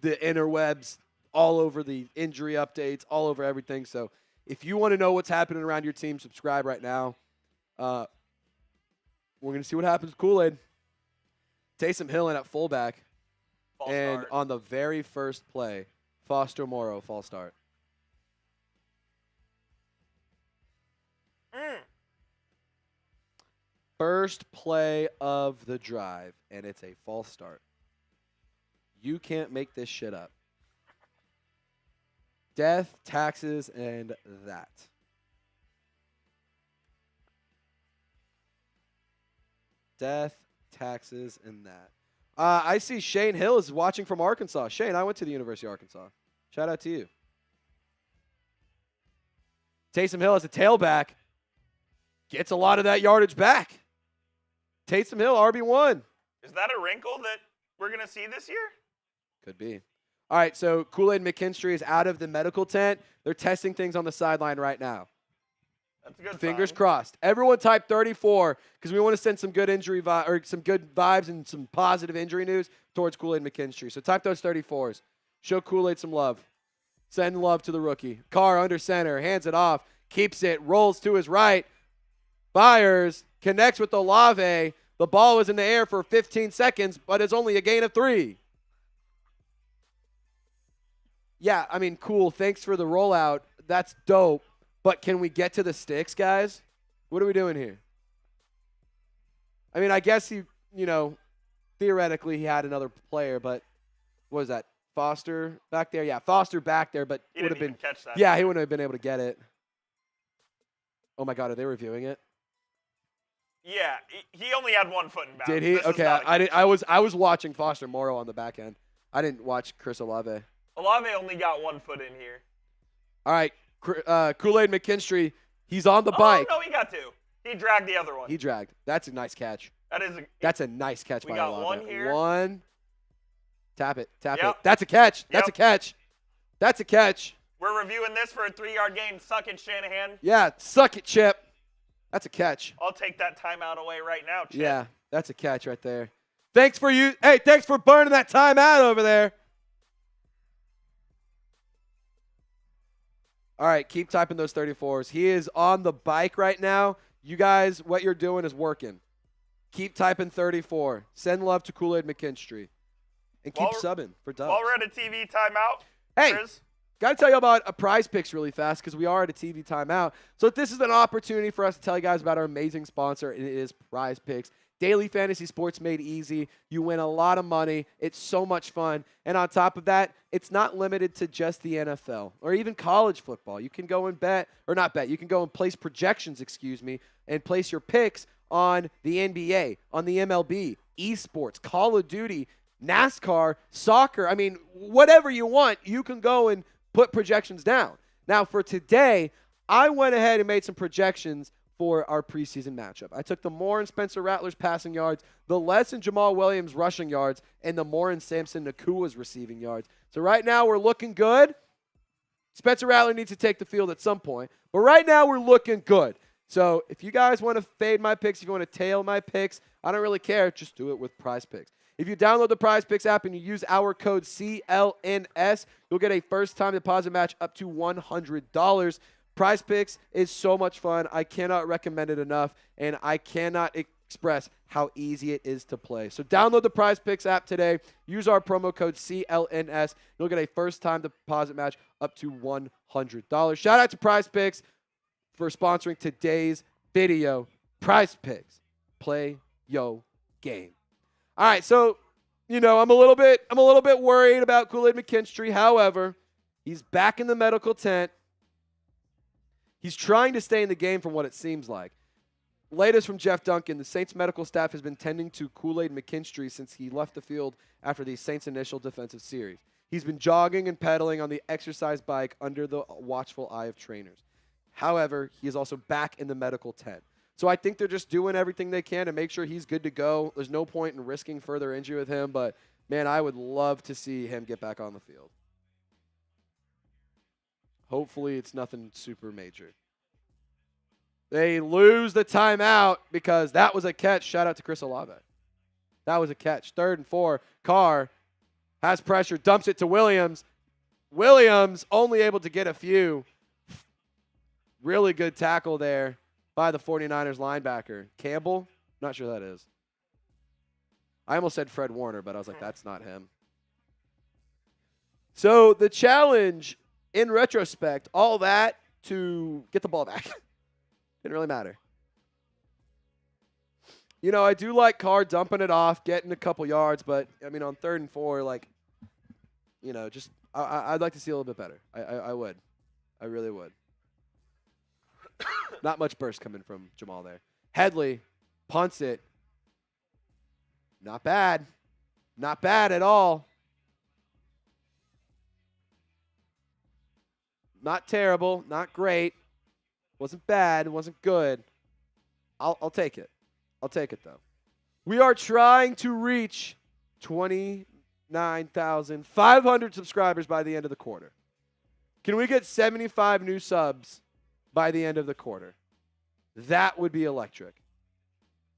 interwebs, all over the injury updates, all over everything. So if you want to know what's happening around your team, subscribe right now. We're going to see what happens with Kool-Aid. Taysom Hill in at fullback. False And start. on the very first play, Foster Moreau, false start. First play of the drive, and it's a false start. You can't make this shit up. Death, taxes, and that. Death, taxes, and that. I see Shane Hill is watching from Arkansas. Shane, I went to the University of Arkansas. Shout out to you. Taysom Hill as a tailback gets a lot of that yardage back. Taysom Hill, RB1. Is that a wrinkle that we're going to see this year? Could be. All right, so Kool-Aid McKinstry is out of the medical tent. They're testing things on the sideline right now. That's a good Fingers sign. crossed. Everyone type 34 because we want to send some good injury or some good vibes and some positive injury news towards Kool-Aid McKinstry. So type those 34s. Show Kool-Aid some love. Send love to the rookie. Carr under center, hands it off, keeps it, rolls to his right, fires, connects with Olave. The ball was in the air for 15 seconds, but it's only a gain of 3. Yeah, I mean, cool. Thanks for the rollout. That's dope. But can we get to the sticks, guys? What are we doing here? I mean, I guess he, theoretically he had another player, but what was that? Foster back there? Yeah, Foster back there, but He would have didn't been. even catch that. Yeah, he wouldn't have been able to get it. Oh my God, are they reviewing it? Yeah, he only had 1 foot in bounds. Did he? This is Okay, not a I catch. I was watching Foster Moreau on the back end. I didn't watch Chris Olave. Olave only got 1 foot in here. All right, Kool-Aid McKinstry, he's on the bike. Oh, no, he got 2. He dragged the other one. He dragged. That's a nice catch. That's a nice catch We by got Olave. 1 here. 1. Tap it. Yep. That's a catch. That's a Yep. catch. That's a catch. We're reviewing this for a 3-yard gain. Suck it, Shanahan. Yeah, suck it, Chip. That's a catch. I'll take that timeout away right now, Chip. Yeah, that's a catch right there. Thanks for burning that timeout over there. All right, keep typing those 34s. He is on the bike right now. You guys, what you're doing is working. Keep typing 34. Send love to Kool-Aid McKinstry. And keep subbing for Dubs. While we're at a TV timeout, Hey, Triz, Got to tell you about a Prize Picks really fast because we are at a TV timeout. So this is an opportunity for us to tell you guys about our amazing sponsor, and it is Prize Picks. Daily fantasy sports made easy. You win a lot of money. It's so much fun. And on top of that, it's not limited to just the NFL or even college football. You can go and you can go and place projections, and place your picks on the NBA, on the MLB, esports, Call of Duty, NASCAR, soccer. I mean, whatever you want, you can go and put projections down. Now, for today, I went ahead and made some projections for our preseason matchup. I took the more in Spencer Rattler's passing yards, the less in Jamal Williams' rushing yards, and the more in Samson Nakua's receiving yards. So right now, we're looking good. Spencer Rattler needs to take the field at some point, but right now, we're looking good. So if you guys want to fade my picks, if you want to tail my picks, I don't really care. Just do it with Prize Picks. If you download the Prize Picks app and you use our code CLNS, you'll get a first-time deposit match up to $100. Prize Picks is so much fun. I cannot recommend it enough, and I cannot express how easy it is to play. So download the Prize Picks app today. Use our promo code CLNS. You'll get a first-time deposit match up to $100. Shout out to Prize Picks for sponsoring today's video. Prize Picks. Play yo game. All right, so, I'm a little bit worried about Kool-Aid McKinstry. However, he's back in the medical tent. He's trying to stay in the game from what it seems like. Latest from Jeff Duncan, the Saints medical staff has been tending to Kool-Aid McKinstry since he left the field after the Saints' initial defensive series. He's been jogging and pedaling on the exercise bike under the watchful eye of trainers. However, he is also back in the medical tent. So I think they're just doing everything they can to make sure he's good to go. There's no point in risking further injury with him, but, man, I would love to see him get back on the field. Hopefully it's nothing super major. They lose the timeout because that was a catch. Shout out to Chris Olave. That was a catch. 3rd and 4. Carr has pressure, dumps it to Williams. Williams only able to get a few. Really good tackle there by the 49ers linebacker. Campbell? Not sure that is. I almost said Fred Warner, but I was like, that's not him. So the challenge, in retrospect, all that to get the ball back. Didn't really matter. I do like Carr dumping it off, getting a couple yards, but, on 3rd and 4, I'd like to see a little bit better. I would. I really would. Not much burst coming from Jamal there. Headley punts it. Not bad. Not bad at all. Not terrible. Not great. Wasn't bad. Wasn't good. I'll take it. I'll take it, though. We are trying to reach 29,500 subscribers by the end of the quarter. Can we get 75 new subs by the end of the quarter? That would be electric.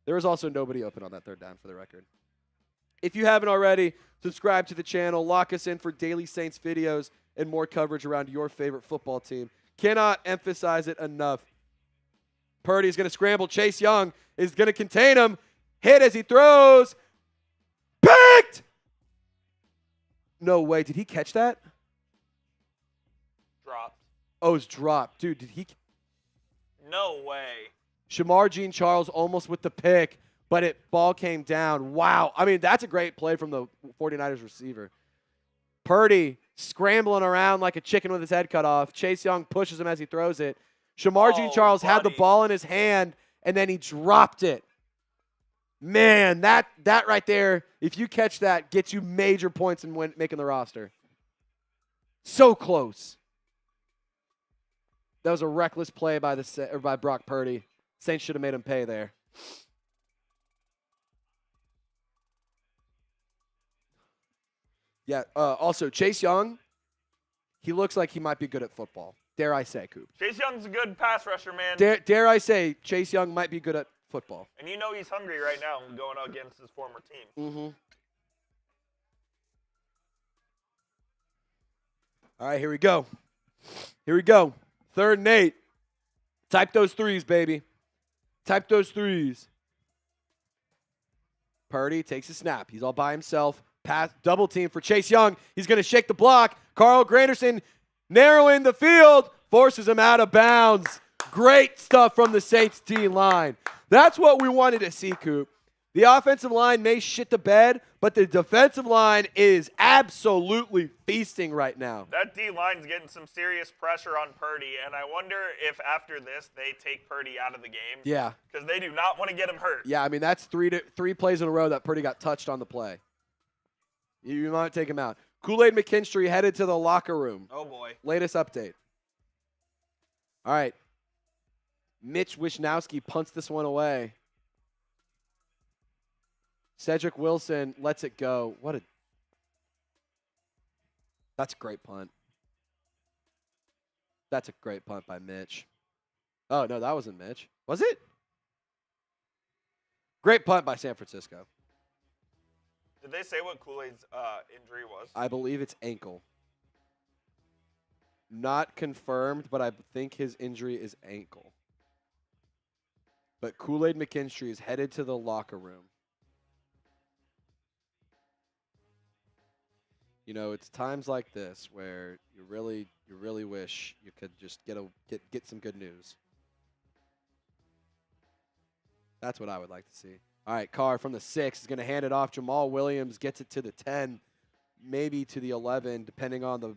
There was also nobody open on that 3rd down, for the record. If you haven't already, subscribe to the channel. Lock us in for daily Saints videos and more coverage around your favorite football team. Cannot emphasize it enough. Purdy's going to scramble. Chase Young is going to contain him. Hit as he throws. Picked! No way. Did he catch that? Dropped. Oh, it's dropped. Dude, did he? No way. Shamar Jean-Charles almost with the pick, but ball came down. Wow. That's a great play from the 49ers receiver. Purdy scrambling around like a chicken with his head cut off. Chase Young pushes him as he throws it. Shamar Jean-Charles had the ball in his hand, and then he dropped it. Man, that right there, if you catch that, gets you major points in making the roster. So close. That was a reckless play by Brock Purdy. Saints should have made him pay there. Yeah, also, Chase Young, he looks like he might be good at football. Dare I say, Coop. Chase Young's a good pass rusher, man. Dare I say, Chase Young might be good at football. And he's hungry right now going against his former team. Mm-hmm. All right, here we go. 3rd and 8. Type those threes, baby. Type those threes. Purdy takes a snap. He's all by himself. Pass, double team for Chase Young. He's going to shake the block. Carl Granderson narrowing the field, forces him out of bounds. Great stuff from the Saints D-line. That's what we wanted to see, Coop. The offensive line may shit the bed, but the defensive line is absolutely feasting right now. That D-line's getting some serious pressure on Purdy, and I wonder if after this they take Purdy out of the game. Yeah. Because they do not want to get him hurt. Yeah, I mean, that's three plays in a row that Purdy got touched on the play. You might take him out. Kool-Aid McKinstry headed to the locker room. Oh, boy. Latest update. All right. Mitch Wishnowsky punts this one away. Cedric Wilson lets it go. That's a great punt. That's a great punt by Mitch. Oh, no, that wasn't Mitch. Was it? Great punt by San Francisco. Did they say what Kool-Aid's injury was? I believe it's ankle. Not confirmed, but I think his injury is ankle. But Kool-Aid McKinstry is headed to the locker room. You know, it's times like this where you really wish you could just get some good news. That's what I would like to see. All right, Carr from the 6 is going to hand it off. Jamal Williams gets it to the 10, maybe to the 11, depending on the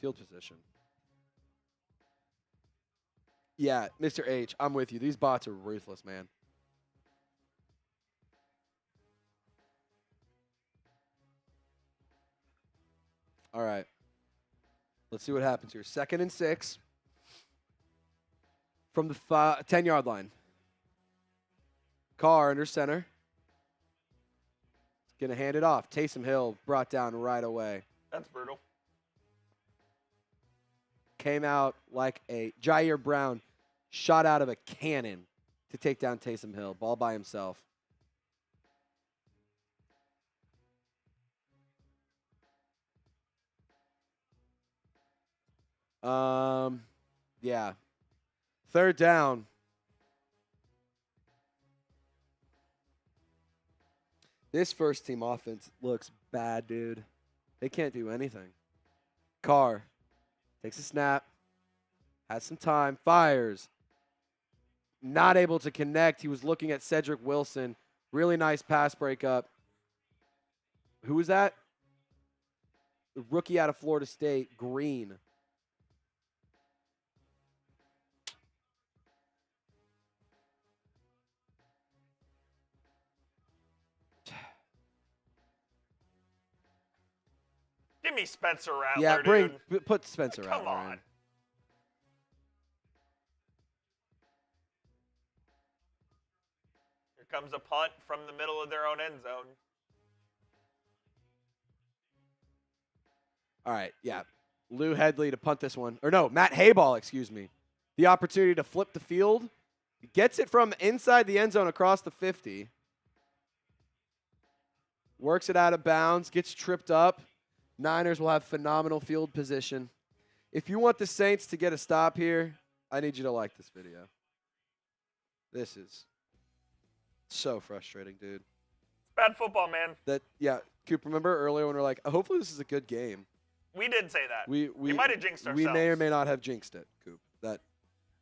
field position. Yeah, Mr. H, I'm with you. These bots are ruthless, man. All right. Let's see what happens here. 2nd and 6 from the 10-yard line. Carr under center. Going to hand it off. Taysom Hill brought down right away. That's brutal. Came out like a Jair Brown shot out of a cannon to take down Taysom Hill. Ball by himself. Yeah. 3rd down. This first team offense looks bad, dude. They can't do anything. Carr takes a snap, has some time, fires. Not able to connect. He was looking at Cedric Wilson. Really nice pass breakup. Who was that? The rookie out of Florida State, Green. Give me Spencer Rattler, Yeah, put Spencer Rattler Come on. in. Here comes a punt from the middle of their own end zone. All right, yeah. Lou Headley to punt this one. Or no, Matt Hayball, excuse me. The opportunity to flip the field. Gets it from inside the end zone across the 50. Works it out of bounds. Gets tripped up. Niners will have phenomenal field position. If you want the Saints to get a stop here, I need you to like this video. This is so frustrating, dude. Bad football, man. Coop, remember earlier when we were like, hopefully this is a good game. We did say that. We might have jinxed ourselves. We may or may not have jinxed it, Coop.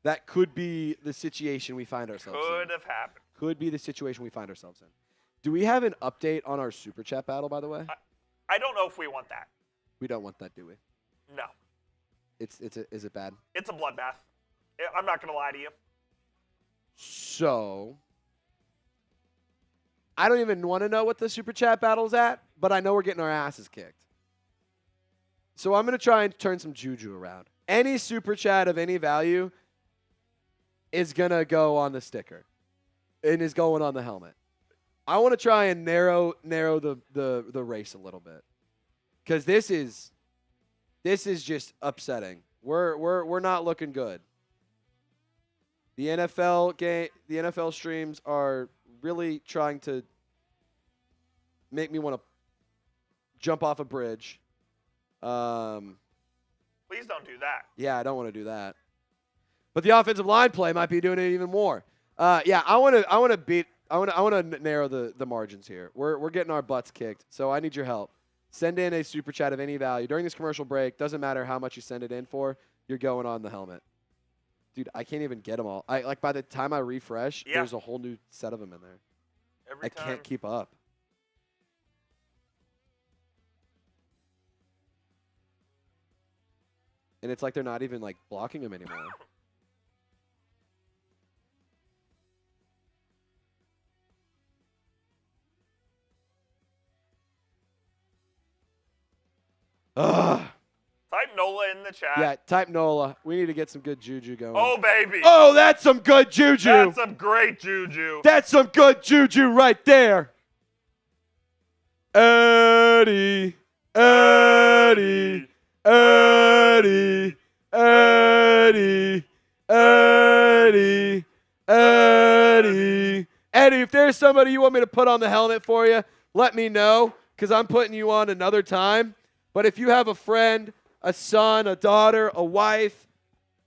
That could be the situation we find ourselves in. Could have happened. Could be the situation we find ourselves in. Do we have an update on our Super Chat battle, by the way? I don't know if we want that. We don't want that, do we? No. Is it bad? It's a bloodbath. I'm not going to lie to you. So, I don't even want to know what the Super Chat battle's at, but I know we're getting our asses kicked. So I'm going to try and turn some juju around. Any Super Chat of any value is going to go on the sticker and is going on the helmet. I want to try and narrow the race a little bit, because this is just upsetting. We're not looking good. The NFL streams are really trying to make me want to jump off a bridge. Please don't do that. Yeah, I don't want to do that. But the offensive line play might be doing it even more. I want to narrow the margins here. We're getting our butts kicked, so I need your help. Send in a super chat of any value. During this commercial break, doesn't matter how much you send it in for, you're going on the helmet. Dude, I can't even get them all. Like by the time I refresh, there's a whole new set of them in there. I can't keep up. And it's like they're not even like blocking them anymore. Ugh. Type NOLA in the chat. Yeah, type NOLA. We need to get some good juju going. Oh, baby. Oh, that's some good juju. That's some great juju. That's some good juju right there. Eddie. Eddie. Eddie. Eddie. Eddie. Eddie. Eddie, if there's somebody you want me to put on the helmet for you, let me know, because I'm putting you on another time. But if you have a friend, a son, a daughter, a wife,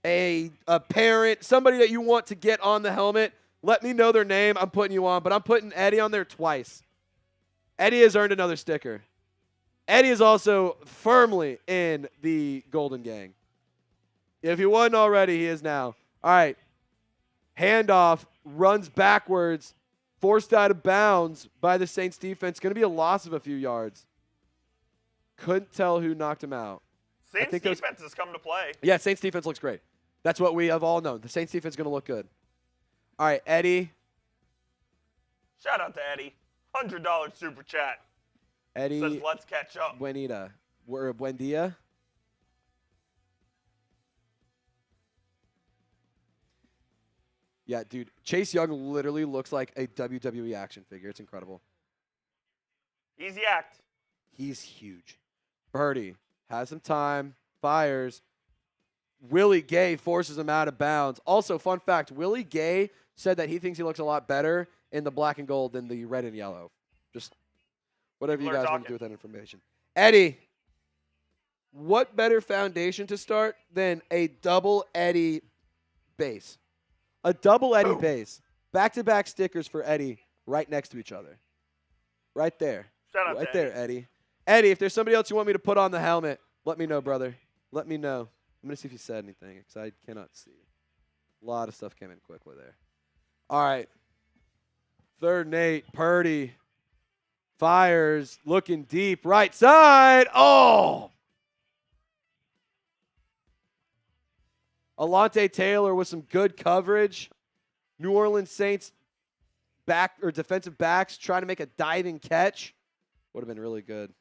a parent, somebody that you want to get on the helmet, let me know their name. I'm putting you on, but I'm putting Eddie on there twice. Eddie has earned another sticker. Eddie is also firmly in the Golden Gang. If he wasn't already, he is now. All right. Handoff, runs backwards, forced out of bounds by the Saints defense. Going to be a loss of a few yards. Couldn't tell who knocked him out. Saints defense has come to play. Yeah, Saints defense looks great. That's what we have all known. The Saints defense is going to look good. All right, Eddie. Shout out to Eddie. $100 super chat. Eddie. Says, let's catch up. Buendia. Yeah, dude. Chase Young literally looks like a WWE action figure. It's incredible. Easy act. He's huge. Purdy has some time, fires. Willie Gay forces him out of bounds. Also, fun fact, Willie Gay said that he thinks he looks a lot better in the black and gold than the red and yellow. Just whatever you guys want to do with that information. Eddie, what better foundation to start than a double Eddie base? A double Eddie base. Back-to-back stickers for Eddie right next to each other. Right there. Shout out right to there, Eddie. Eddie, if there's somebody else you want me to put on the helmet, let me know, brother. Let me know. I'm going to see if you said anything because I cannot see. A lot of stuff came in quickly there. All right. Third and 8. Purdy fires, looking deep. Right side. Oh! Alontae Taylor with some good coverage. New Orleans Saints defensive backs trying to make a diving catch. Would have been really good.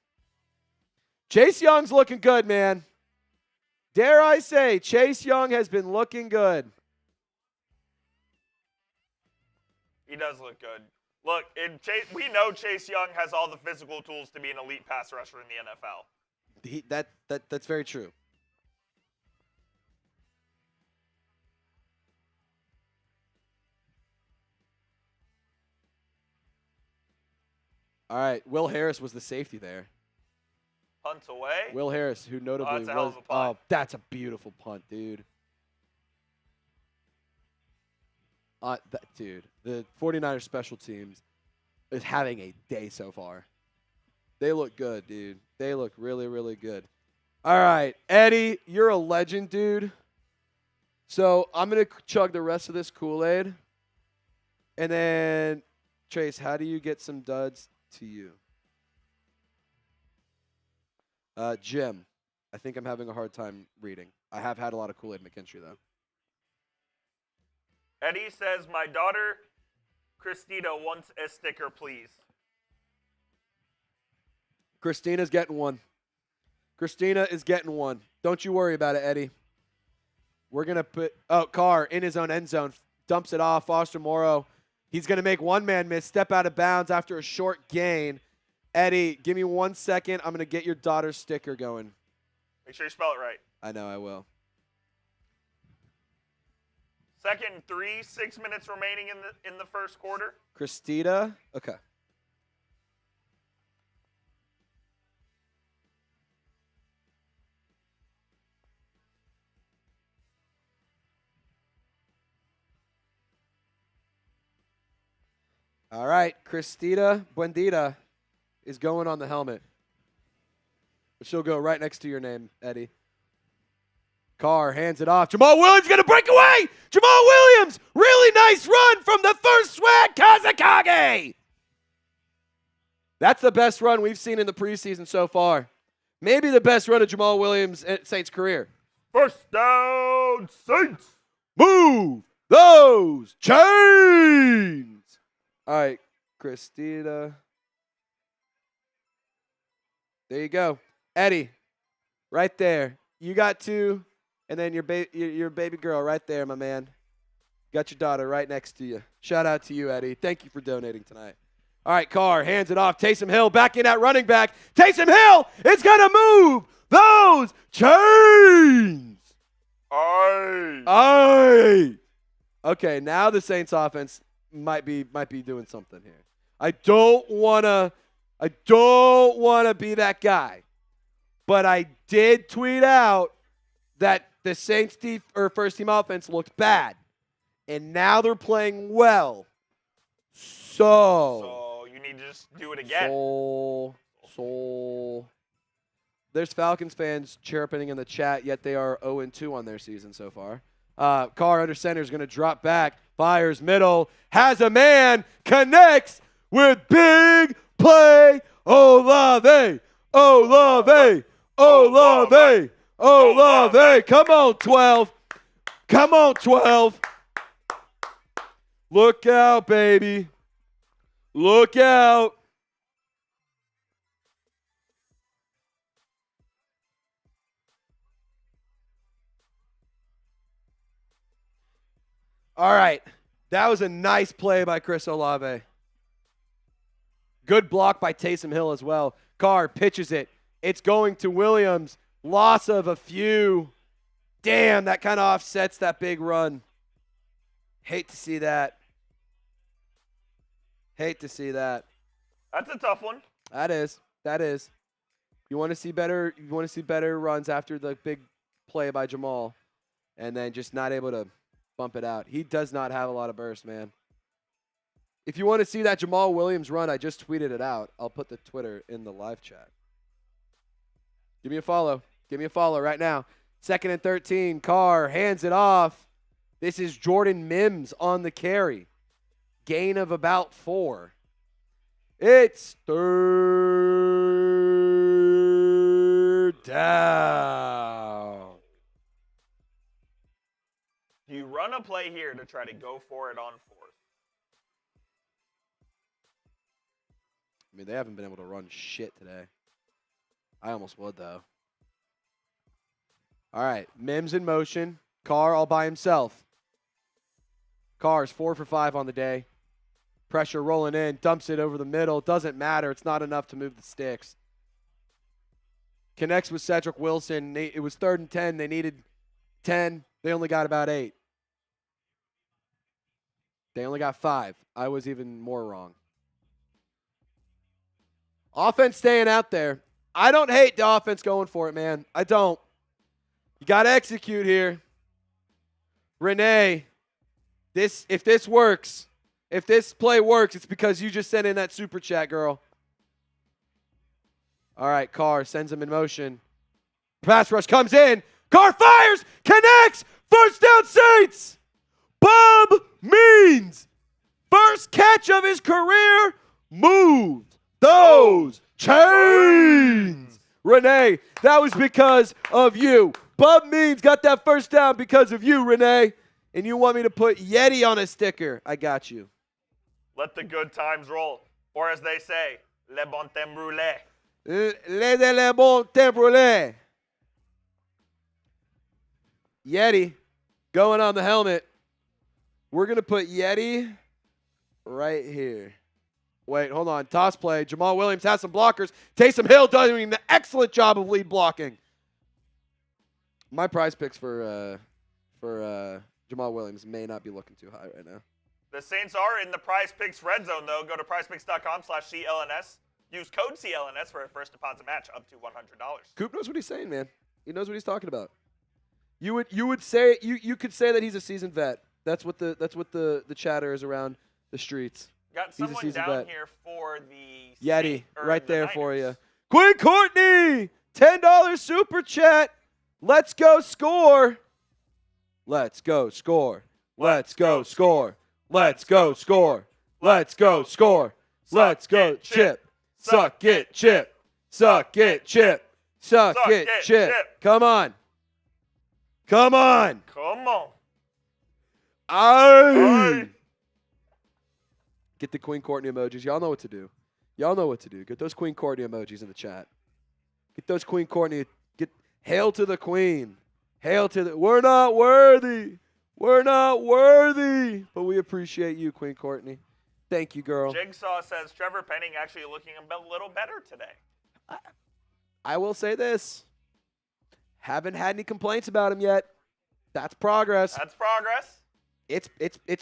Chase Young's looking good, man. Dare I say, Chase Young has been looking good. He does look good. Look, we know Chase Young has all the physical tools to be an elite pass rusher in the NFL. That's very true. All right, Will Harris was the safety there. Punts away. Will Harris, who notably that's a hell of a punt. Oh, that's a beautiful punt, dude. Dude, the 49ers special teams is having a day so far. They look good, dude. They look really, really good. All right, Eddie, you're a legend, dude. So I'm going to chug the rest of this Kool-Aid. And then, Trace, how do you get some duds to you? Jim, I think I'm having a hard time reading. I have had a lot of Kool-Aid McKinstry, though. Eddie says, my daughter, Christina, wants a sticker, please. Christina's getting one. Christina is getting one. Don't you worry about it, Eddie. We're going to put Carr in his own end zone. Dumps it off. Foster Moreau. He's going to make one man miss. Step out of bounds after a short gain. Eddie, give me 1 second. I'm going to get your daughter's sticker going. Make sure you spell it right. I know I will. Second and 3, 6 minutes remaining in the first quarter. Christina. Okay. All right, Christina Buendita is going on the helmet. She'll go right next to your name, Eddie. Carr hands it off. Jamal Williams going to break away. Jamal Williams, really nice run from the first swag, Kazakage. That's the best run we've seen in the preseason so far. Maybe the best run of Jamal Williams' Saints career. First down, Saints. Move those chains. All right, Christina. There you go. Eddie, right there. You got two, and then your baby girl right there, my man. Got your daughter right next to you. Shout out to you, Eddie. Thank you for donating tonight. All right, Carr hands it off. Taysom Hill back in at running back. Taysom Hill is going to move those chains. Aye. Okay, now the Saints offense might be doing something here. I don't wanna be that guy, but I did tweet out that the Saints first team offense looked bad, and now they're playing well. So you need to just do it again. There's Falcons fans chirping in the chat, yet they are 0-2 on their season so far. Carr under center is going to drop back, fires middle, has a man, connects with big play. Olave. Come on, 12. Look out, baby. Look out. All right. That was a nice play by Chris Olave. Good block by Taysom Hill as well. Carr pitches it. It's going to Williams. Loss of a few. Damn, that kind of offsets that big run. Hate to see that. That's a tough one. That is. You want to see better runs after the big play by Jamal, and then just not able to bump it out. He does not have a lot of burst, man. If you want to see that Jamal Williams run, I just tweeted it out. I'll put the Twitter in the live chat. Give me a follow right now. 2nd and 13. Carr hands it off. This is Jordan Mims on the carry. Gain of about 4. It's 3rd down. Do you run a play here to try to go for it on 4th? I mean, they haven't been able to run shit today. I almost would, though. All right, Mims in motion. Carr all by himself. Carr's 4 for 5 on the day. Pressure rolling in, dumps it over the middle. Doesn't matter. It's not enough to move the sticks. Connects with Cedric Wilson. It was 3rd and 10. They needed 10. They only got about 8. They only got 5. I was even more wrong. Offense staying out there. I don't hate the offense going for it, man. I don't. You got to execute here. Renee, if this works, if this play works, it's because you just sent in that super chat, girl. All right, Carr sends him in motion. Pass rush comes in. Carr fires, connects, 1st down Saints. Bob Means, first catch of his career, moved those chains. Renee, that was because of you. Bub Means got that 1st down because of you, Renee. And you want me to put Yeti on a sticker. I got you. Let the good times roll. Or as they say, le bon temps brûlé. Le bon temps brûlé. Yeti going on the helmet. We're going to put Yeti right here. Wait, hold on. Toss play. Jamal Williams has some blockers. Taysom Hill doing an excellent job of lead blocking. My prize picks for Jamal Williams may not be looking too high right now. The Saints are in the Prize Picks red zone, though. Go to prizepicks.com/CLNS. Use code CLNS for a first deposit match up to $100. Coop knows what he's saying, man. He knows what he's talking about. You could say that he's a seasoned vet. That's what the chatter is around the streets. Got someone down here for the Yeti right there Niners. for you. Quinn Courtney $10 super chat. Let's go score. Let's go score. Let's go score. Let's go score. Let's go score. Let's go chip. Suck it, chip. Suck it, chip. Suck it, chip. Come on. Come on. Come on. Aye. Get the Queen Courtney emojis. Y'all know what to do. Y'all know what to do. Get those Queen Courtney emojis in the chat. Get those Queen Courtney. Get hail to the Queen. Hail to the. We're not worthy. We're not worthy. But we appreciate you, Queen Courtney. Thank you, girl. Jigsaw says Trevor Penning actually looking a little better today. I will say this. Haven't had any complaints about him yet. That's progress. That's progress. It's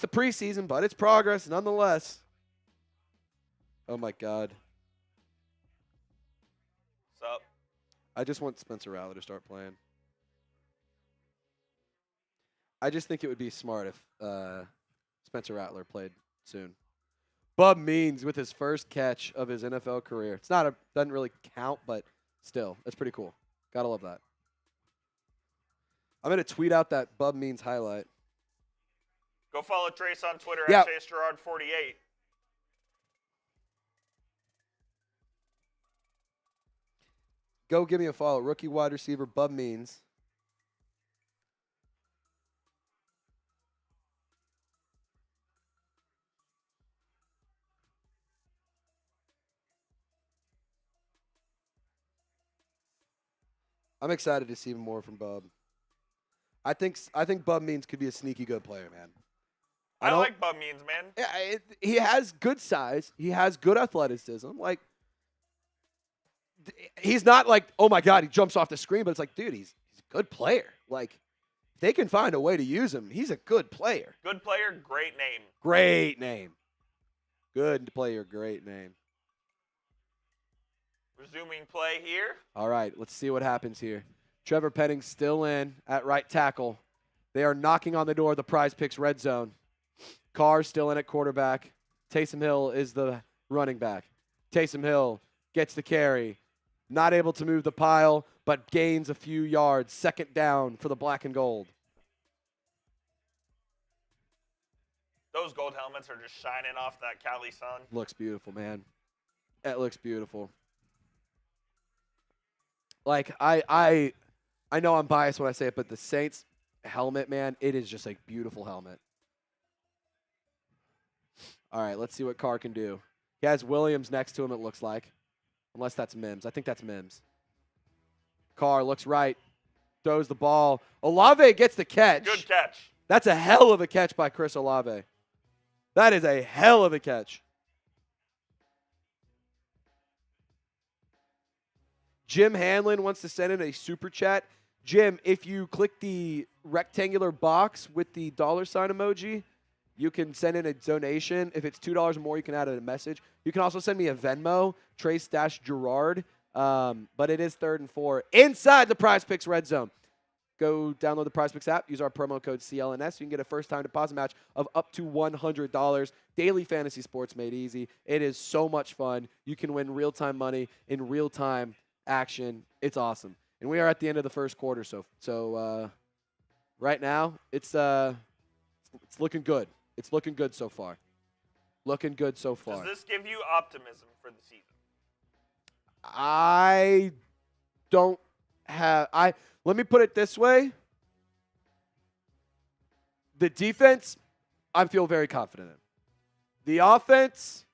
the preseason, but it's progress nonetheless. Oh my God. What's up? I just want Spencer Rattler to start playing. I just think it would be smart if Spencer Rattler played soon. Bub Means with his first catch of his NFL career. It's not doesn't really count, but still, that's pretty cool. Gotta love that. I'm gonna tweet out that Bub Means highlight. Go follow Trace on Twitter Yeah. at Chase Girouard 48. Go give me a follow. Rookie wide receiver Bub Means. I'm excited to see more from Bub. I think Bub Means could be a sneaky good player, man. I like Bub Means, man. Yeah, he has good size. He has good athleticism. Like, he's not like, oh my God, he jumps off the screen, but it's like, dude, he's a good player. Like, if they can find a way to use him, he's a good player. Good player, great name. Great name. Good player, great name. Resuming play here. All right, let's see what happens here. Trevor Penning still in at right tackle. They are knocking on the door of the Prize Picks red zone. Carr still in at quarterback. Taysom Hill is the running back. Taysom Hill gets the carry. Not able to move the pile, but gains a few yards. Second down for the black and gold. Those gold helmets are just shining off that Cali sun. Looks beautiful, man. It looks beautiful. Like, I know I'm biased when I say it, but the Saints helmet, man, it is just a beautiful helmet. All right, let's see what Carr can do. He has Williams next to him, it looks like. Unless that's Mims. I think that's Mims. Carr looks right. Throws the ball. Olave gets the catch. Good catch. That's a hell of a catch by Chris Olave. That is a hell of a catch. Jim Hanlon wants to send in a super chat. Jim, if you click the rectangular box with the $ emoji, you can send in a donation. If it's $2 or more, you can add a message. You can also send me a Venmo, Trace-Girouard. But it is 3rd and 4 inside the Prize Picks red zone. Go download the Prize Picks app. Use our promo code CLNS. You can get a first-time deposit match of up to $100. Daily fantasy sports made easy. It is so much fun. You can win real-time money in real-time action. It's awesome. And we are at the end of the first quarter, so right now it's looking good. It's looking good so far. Looking good so far. Does this give you optimism for the season? I don't have let me put it this way. The defense, I feel very confident in. The offense,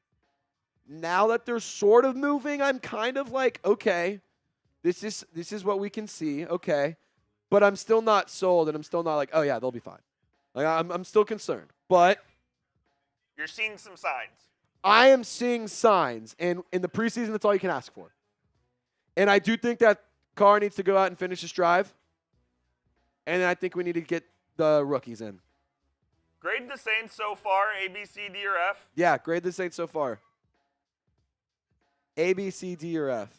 now that they're sort of moving, I'm kind of like, okay, this is what we can see, okay. But I'm still not sold, and I'm still not like, oh yeah, they'll be fine. Like I'm still concerned. But you're seeing some signs. I am seeing signs, and in the preseason, that's all you can ask for. And I do think that Carr needs to go out and finish his drive. And then I think we need to get the rookies in. Grade the Saints so far, A, B, C, D, or F? Yeah, grade the Saints so far. A, B, C, D, or F.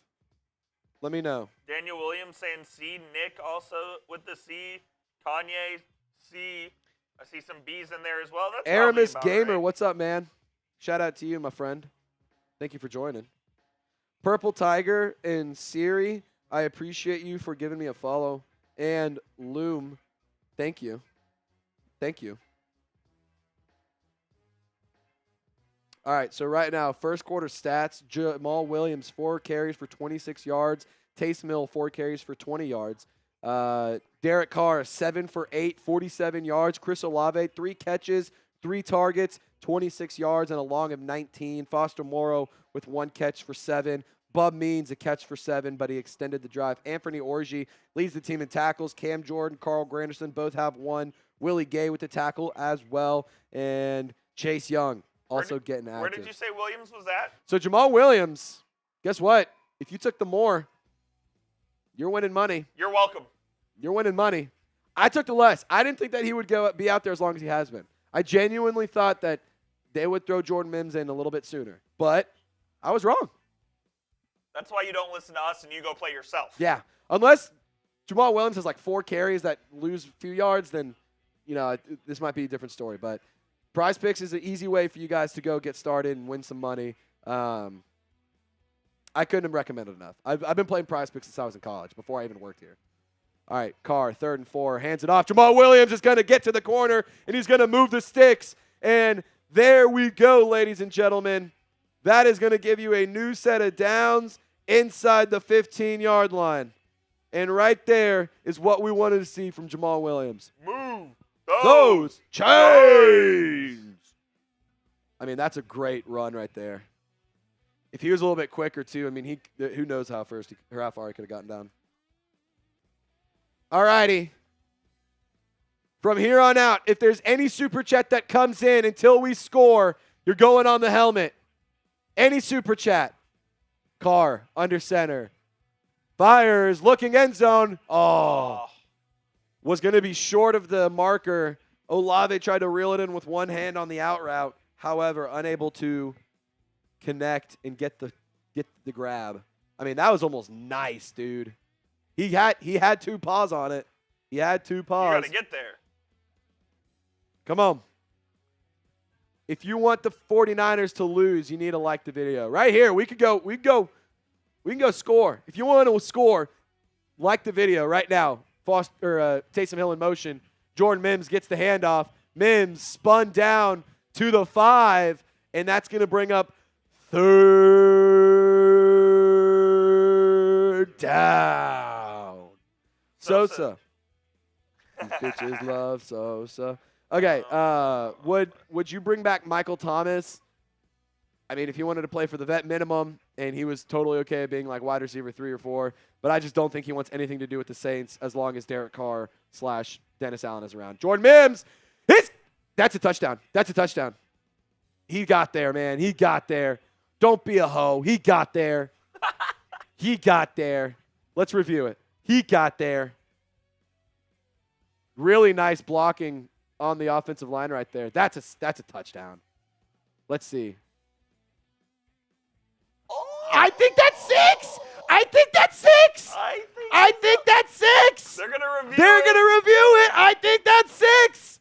Let me know. Daniel Williams saying C. Nick also with the C. Kanye, C. I see some B's in there as well. That's Aramis about Gamer, right. what's up, man? Shout out to you, my friend. Thank you for joining. Purple Tiger and Siri. I appreciate you for giving me a follow. And Loom, thank you. Thank you. All right, so right now, first quarter stats, Jamal Williams, 4 carries for 26 yards. Taysom Hill, 4 carries for 20 yards. Derek Carr, 7 for 8, 47 yards. Chris Olave, 3 catches, 3 targets, 26 yards, and a long of 19. Foster Moreau with 1 catch for 7. Bub Means, a catch for 7, but he extended the drive. Anthony Orji leads the team in tackles. Cam Jordan, Carl Granderson both have 1. Willie Gay with the tackle as well. And Chase Young also getting active. Where did you say Williams was at? So Jamal Williams, guess what? If you took the more, you're winning money. You're welcome. You're winning money. I took the less. I didn't think that he would be out there as long as he has been. I genuinely thought that they would throw Jordan Mims in a little bit sooner. But I was wrong. That's why you don't listen to us and you go play yourself. Yeah. Unless Jamal Williams has like 4 carries that lose a few yards, then, this might be a different story. But Prize Picks is an easy way for you guys to go get started and win some money. I couldn't have recommended enough. I've been playing Prize Picks since I was in college, before I even worked here. All right, Carr, 3rd and 4, hands it off. Jamal Williams is going to get to the corner, and he's going to move the sticks. And there we go, ladies and gentlemen. That is going to give you a new set of downs inside the 15-yard line. And right there is what we wanted to see from Jamal Williams. Move those chains. I mean, that's a great run right there. If he was a little bit quicker, too, I mean, who knows how far he could have gotten down. All righty. From here on out, if there's any super chat that comes in until we score, you're going on the helmet. Any super chat. Carr, under center. Fires, looking end zone. Oh. Was going to be short of the marker. Olave tried to reel it in with one hand on the out route. However, unable to connect and get the grab. I mean, that was almost nice, dude. He had 2 paws on it. He had 2 paws. You got to get there. Come on. If you want the 49ers to lose, you need to like the video. Right here, we can go score. If you want to score, like the video right now. Taysom Hill in motion. Jordan Mims gets the handoff. Mims spun down to the 5, and that's going to bring up 3rd down. Sosa. These bitches love Sosa. Okay, would you bring back Michael Thomas? I mean, if he wanted to play for the vet minimum and he was totally okay at being like wide receiver 3 or 4, but I just don't think he wants anything to do with the Saints as long as Derek Carr / Dennis Allen is around. Jordan Mims, that's a touchdown. That's a touchdown. He got there, man. He got there. Don't be a hoe. He got there. He got there. Let's review it. He got there. Really nice blocking on the offensive line right there. That's a touchdown. Let's see. Oh. I think that's 6. I think that's 6. I think that's 6. They're going to review it. I think that's 6.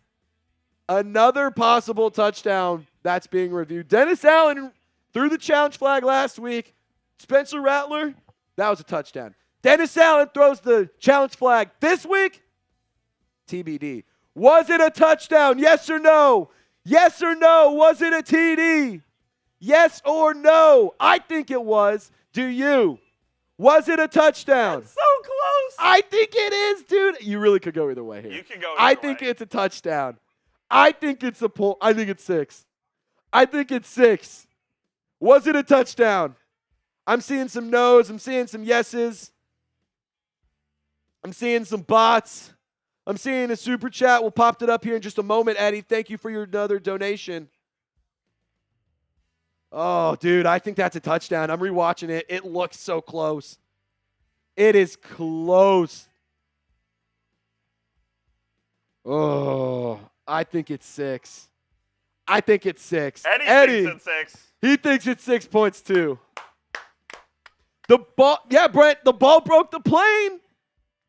Another possible touchdown that's being reviewed. Dennis Allen threw the challenge flag last week. Spencer Rattler, that was a touchdown. Dennis Allen throws the challenge flag this week. TBD. Was it a touchdown? Yes or no? Yes or no? Was it a TD? Yes or no? I think it was. Do you? Was it a touchdown? That's so close. I think it is, dude. You really could go either way here. You could go I think it's a touchdown. I think it's a pull. I think it's 6. I think it's 6. Was it a touchdown? I'm seeing some no's. I'm seeing some yeses. I'm seeing some bots. I'm seeing a super chat. We'll pop it up here in just a moment, Eddie. Thank you for your another donation. Oh, dude, I think that's a touchdown. I'm rewatching it. It looks so close. It is close. Oh, I think it's 6. I think it's 6. Eddie thinks it's 6. He thinks it's 6 points too. The ball, yeah, Brent, the ball broke the plane.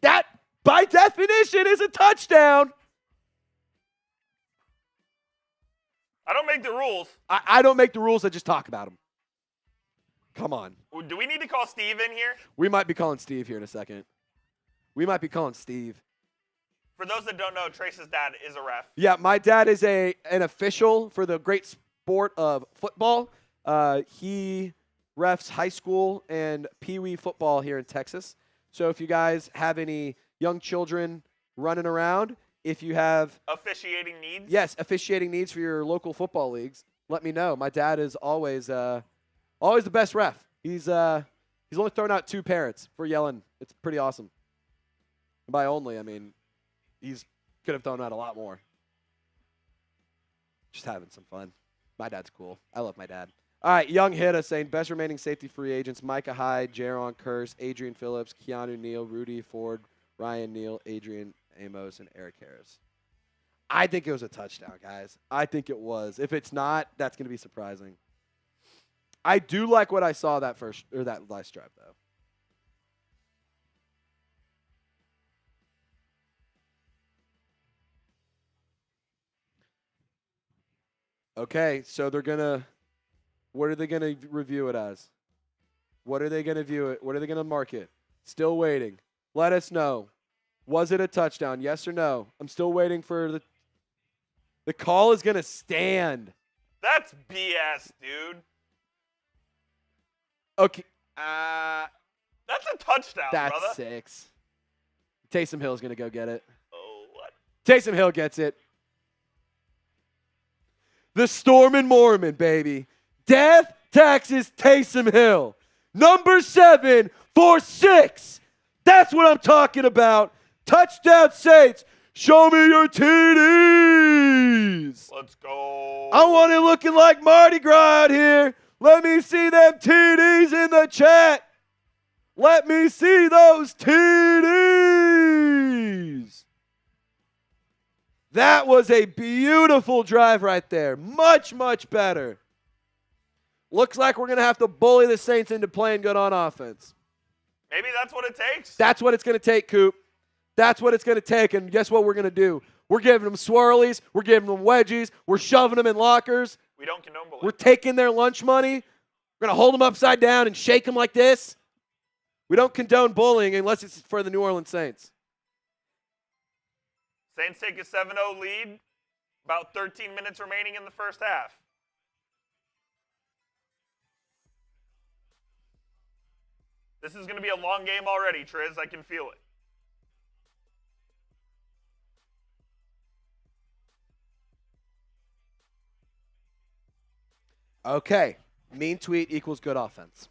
That, by definition, is a touchdown. I don't make the rules. I don't make the rules. I just talk about them. Come on. Do we need to call Steve in here? We might be calling Steve here in a second. We might be calling Steve. For those that don't know, Trace's dad is a ref. Yeah, my dad is an official for the great sport of football. He refs high school and pee-wee football here in Texas. So if you guys have any young children running around, if you have officiating needs? Yes, officiating needs for your local football leagues, let me know. My dad is always the best ref. He's only thrown out 2 parents for yelling. It's pretty awesome. By only, I mean he's could have thrown out a lot more. Just having some fun. My dad's cool. I love my dad. All right, Young hit us saying best remaining safety free agents: Micah Hyde, Jaron Kearse, Adrian Phillips, Keanu Neal, Rudy Ford, Ryan Neal, Adrian Amos, and Eric Harris. I think it was a touchdown, guys. I think it was. If it's not, that's going to be surprising. I do like what I saw that last drive, though. Okay, so they're going to – what are they going to review it as? What are they going to view it? What are they going to mark it? Still waiting. Let us know. Was it a touchdown? Yes or no? I'm still waiting for the call is going to stand. That's BS, dude. Okay. That's a touchdown, that's brother. 6. Taysom Hill's going to go get it. Oh, what? Taysom Hill gets it. The Storm and Mormon, baby. Death taxes Taysom Hill. Number 7 for 6. That's what I'm talking about. Touchdown Saints. Show me your TDs. Let's go. I want it looking like Mardi Gras out here. Let me see them TDs in the chat. Let me see those TDs. That was a beautiful drive right there. Much, much better. Looks like we're going to have to bully the Saints into playing good on offense. Maybe that's what it takes. That's what it's going to take, Coop. That's what it's going to take. And guess what we're going to do? We're giving them swirlies. We're giving them wedgies. We're shoving them in lockers. We don't condone bullying. We're taking their lunch money. We're going to hold them upside down and shake them like this. We don't condone bullying unless it's for the New Orleans Saints. Saints take a 7-0 lead. About 13 minutes remaining in the first half. This is going to be a long game already, Triz. I can feel it. Okay. Mean tweet equals good offense.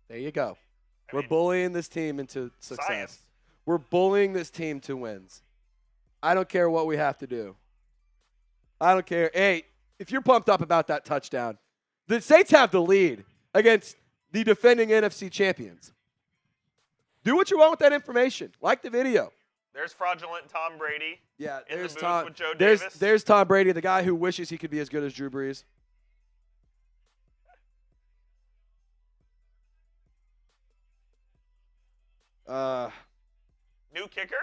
There you go. We're bullying this team into success. Science. We're bullying this team to wins. I don't care what we have to do. I don't care. Hey, if you're pumped up about that touchdown, the Saints have the lead against the defending NFC champions. Do what you want with that information. Like the video. There's fraudulent Tom Brady. Yeah, in there's the booth Tom. with Joe Davis. There's Tom Brady, the guy who wishes he could be as good as Drew Brees. New kicker.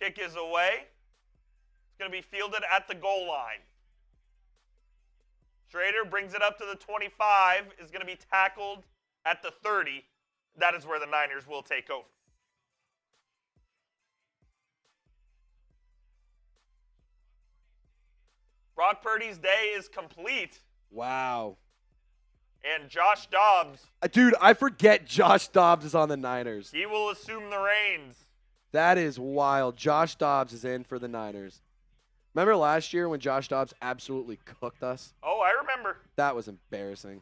Kick is away. It's going to be fielded at the goal line. Schrader brings it up to the 25. Is going to be tackled at the 30. That is where the Niners will take over. Brock Purdy's day is complete. Wow. And Josh Dobbs. Dude, I forget Josh Dobbs is on the Niners. He will assume the reins. That is wild. Josh Dobbs is in for the Niners. Remember last year when Josh Dobbs absolutely cooked us? Oh, I remember. That was embarrassing.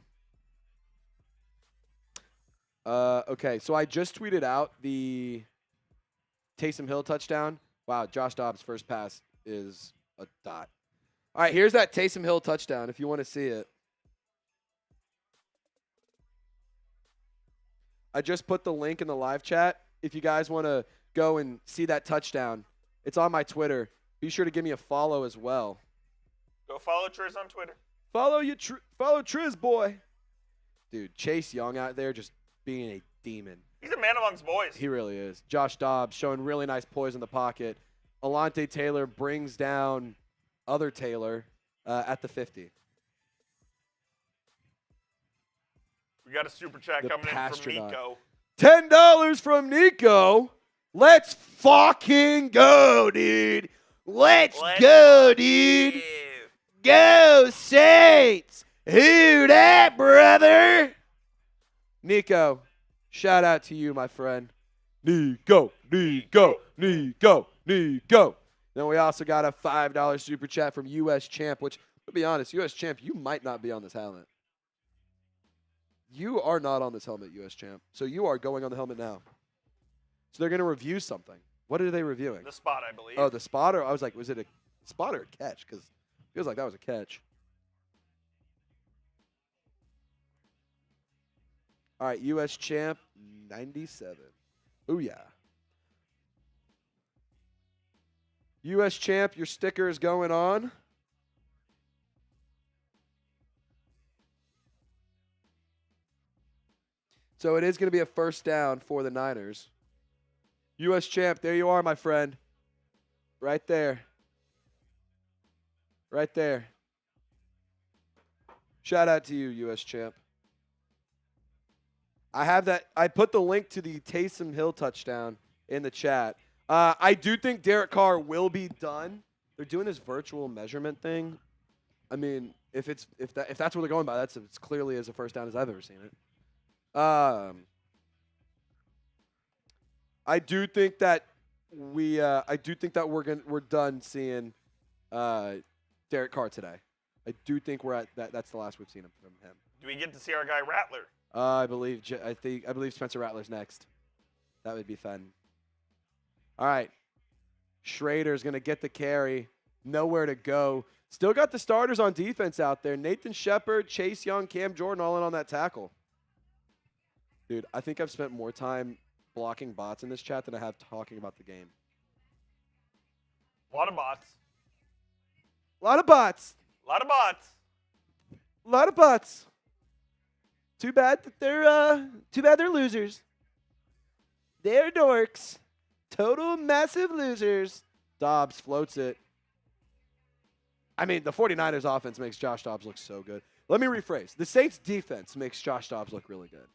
Okay, so I just tweeted out the Taysom Hill touchdown. Wow, Josh Dobbs' first pass is a dot. All right, here's that Taysom Hill touchdown if you want to see it. I just put the link in the live chat. If you guys want to go and see that touchdown, it's on my Twitter. Be sure to give me a follow as well. Go follow Triz on Twitter. Follow Triz, boy. Dude, Chase Young out there just being a demon. He's a man amongst boys. He really is. Josh Dobbs showing really nice poise in the pocket. Alante Taylor brings down other Taylor at the 50. We got a super chat The coming in from Pastronaut. Nico. $10 from Nico. Let's fucking go, dude. Let's go, dude. Go, Saints. Who dat, brother? Nico, shout out to you, my friend. Nico. Then we also got a $5 super chat from US Champ, which, to be honest, US Champ, you might not be on this helmet. You are not on this helmet, US Champ. So you are going on the helmet now. So they're going to review something. What are they reviewing? The spot, I believe. Oh, the spotter. I was like, was it a spot or a catch? Because it feels like that was a catch. All right, US Champ, 97. Ooh, yeah. US Champ, your sticker is going on. So it is going to be a first down for the Niners. US Champ, there you are, my friend. Right there. Right there. Shout out to you, US Champ. I have that. I put the link to the Taysom Hill touchdown in the chat. I do think Derek Carr will be done. They're doing this virtual measurement thing. I mean, if that's what they're going by, that's as clearly as a first down as I've ever seen it. I do think that we're done seeing Derek Carr today. I do think we're at that. That's the last we've seen from him. Do we get to see our guy Rattler? I believe Spencer Rattler's next. That would be fun. All right, Schrader's gonna get the carry. Nowhere to go. Still got the starters on defense out there. Nathan Shepard, Chase Young, Cam Jordan, all in on that tackle. Dude, I think I've spent more time blocking bots in this chat than I have talking about the game. A lot of bots. A lot of bots. A lot of bots. A lot of bots. Too bad that they're losers. They're dorks. Total massive losers. Dobbs floats it. I mean, the 49ers offense makes Josh Dobbs look so good. Let me rephrase. The Saints defense makes Josh Dobbs look really good.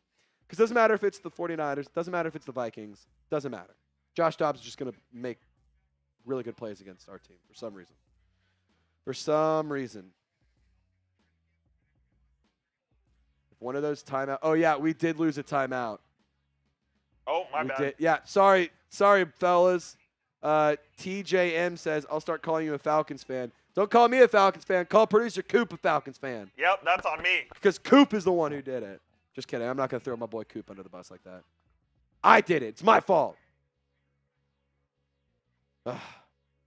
Because it doesn't matter if it's the 49ers. Doesn't matter if it's the Vikings. Doesn't matter. Josh Dobbs is just going to make really good plays against our team for some reason. For some reason. If one of those timeout. Oh, yeah, we did lose a timeout. Oh, my bad. Yeah, sorry, fellas. TJM says, I'll start calling you a Falcons fan. Don't call me a Falcons fan. Call producer Coop a Falcons fan. Yep, that's on me. Because Coop is the one who did it. Just kidding. I'm not going to throw my boy Coop under the bus like that. I did it. It's my fault.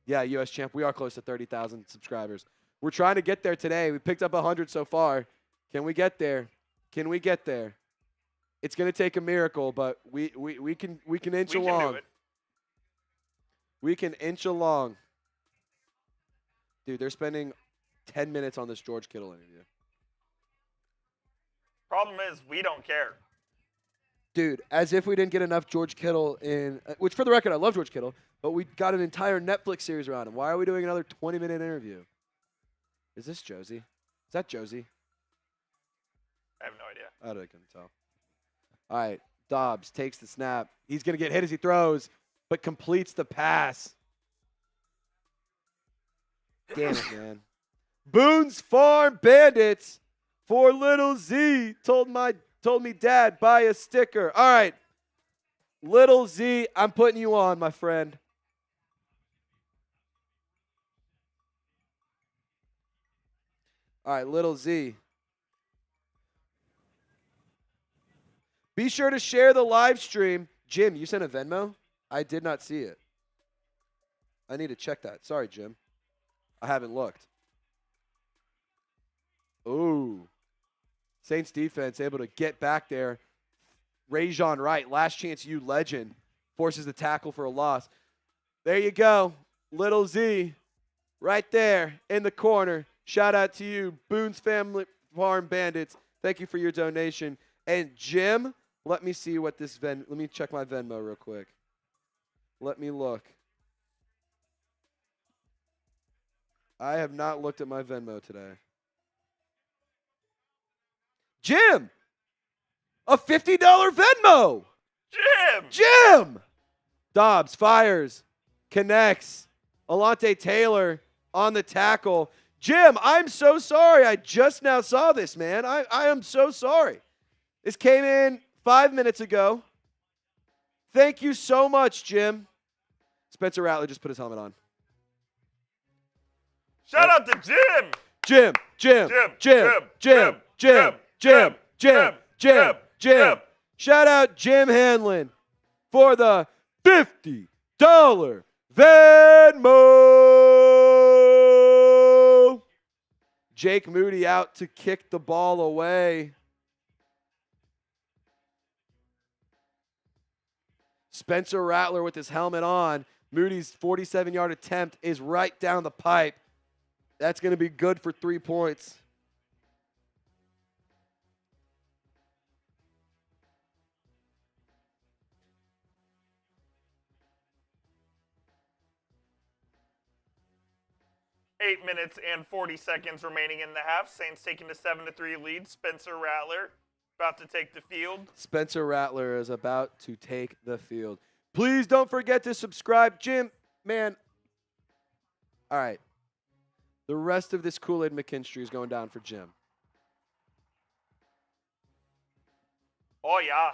Yeah, US Champ, we are close to 30,000 subscribers. We're trying to get there today. We picked up 100 so far. Can we get there? Can we get there? It's going to take a miracle, but we can inch along. Can do it. We can inch along. Dude, they're spending 10 minutes on this George Kittle interview. Problem is, we don't care. Dude, as if we didn't get enough George Kittle in, which for the record, I love George Kittle, but we got an entire Netflix series around him. Why are we doing another 20-minute interview? Is this Josie? Is that Josie? I have no idea. I couldn't tell. All right, Dobbs takes the snap. He's going to get hit as he throws, but completes the pass. Damn it, man. Boone's Farm Bandits for Little Z told me dad buy a sticker. All right. Little Z, I'm putting you on, my friend. All right, Little Z. Be sure to share the live stream. Jim, you sent a Venmo? I did not see it. I need to check that. Sorry, Jim. I haven't looked. Ooh. Saints defense able to get back there. Rajon Wright, last chance you legend, forces the tackle for a loss. There you go. Little Z right there in the corner. Shout out to you, Boone's Family Farm Bandits. Thank you for your donation. And Jim, let me see what this let me check my Venmo real quick. Let me look. I have not looked at my Venmo today. Jim! A $50 Venmo! Jim! Dobbs fires, connects. Alante Taylor on the tackle. Jim, I'm so sorry. I just now saw this, man. I am so sorry. This came in 5 minutes ago. Thank you so much, Jim. Spencer Rattler just put his helmet on. Shout out to Jim. Jim. Shout out Jim Hanlon for the $50 Venmo. Jake Moody out to kick the ball away. Spencer Rattler with his helmet on. Moody's 47-yard attempt is right down the pipe. That's going to be good for 3 points. Eight minutes and 40 seconds remaining in the half. Saints taking a 7-3 lead. Spencer Rattler about to take the field. Spencer Rattler is about to take the field. Please don't forget to subscribe. Jim, man. All right. The rest of this Kool-Aid McKinstry is going down for Jim. Oh, yeah.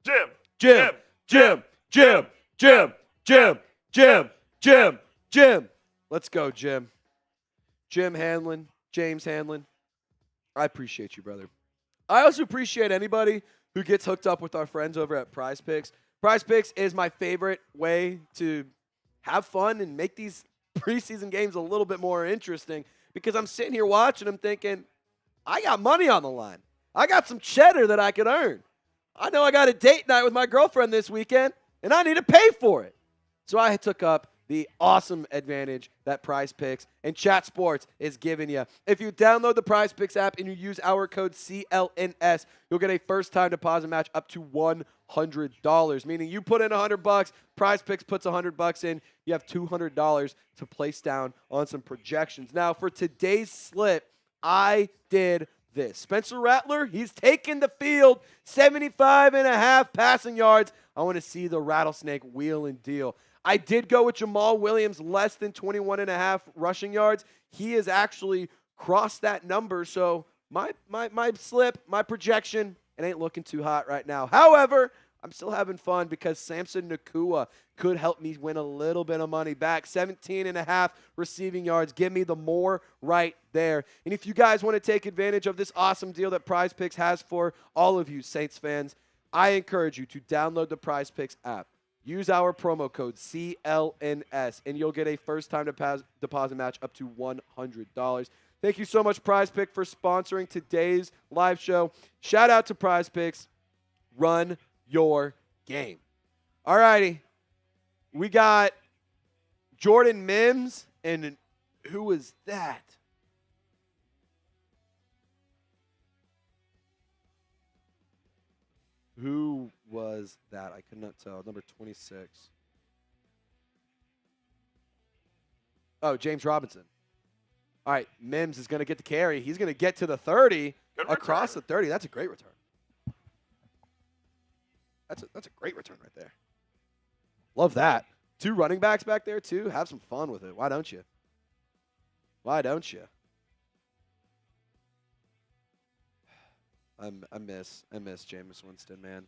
Jim. Let's go, Jim. Jim Hanlon, James Hanlon. I appreciate you, brother. I also appreciate anybody who gets hooked up with our friends over at Prize Picks. Prize Picks is my favorite way to have fun and make these preseason games a little bit more interesting because I'm sitting here watching them thinking, I got money on the line. I got some cheddar that I could earn. I know I got a date night with my girlfriend this weekend, and I need to pay for it. So I took up the awesome advantage that Prize Picks and Chat Sports is giving you. If you download the Prize Picks app and you use our code CLNS, you'll get a first-time deposit match up to $100, meaning you put in $100, Prize Picks puts $100 in, you have $200 to place down on some projections. Now, for today's slip, I did this. Spencer Rattler, he's taken the field, 75.5 passing yards. I want to see the rattlesnake wheel and deal. I did go with Jamal Williams, less than 21.5 rushing yards. He has actually crossed that number, so my slip, my projection, it ain't looking too hot right now. However, I'm still having fun because Samson Nacua could help me win a little bit of money back. 17.5 receiving yards. Give me the more right there. And if you guys want to take advantage of this awesome deal that Prize Picks has for all of you Saints fans, I encourage you to download the Prize Picks app. Use our promo code CLNS, and you'll get a first-time deposit match up to $100. Thank you so much, Prize Pick, for sponsoring today's live show. Shout out to Prize Picks. Run your game. All righty. We got Jordan Mims, and who was that? Who was that? I could not tell. Number 26. Oh, James Robinson. All right, Mims is going to get the carry. He's going to get to the 30. Across the 30. That's a great return. That's a great return right there. Love that. 2 running backs back there, too. Have some fun with it. Why don't you? Why don't you? I miss Jameis Winston, man.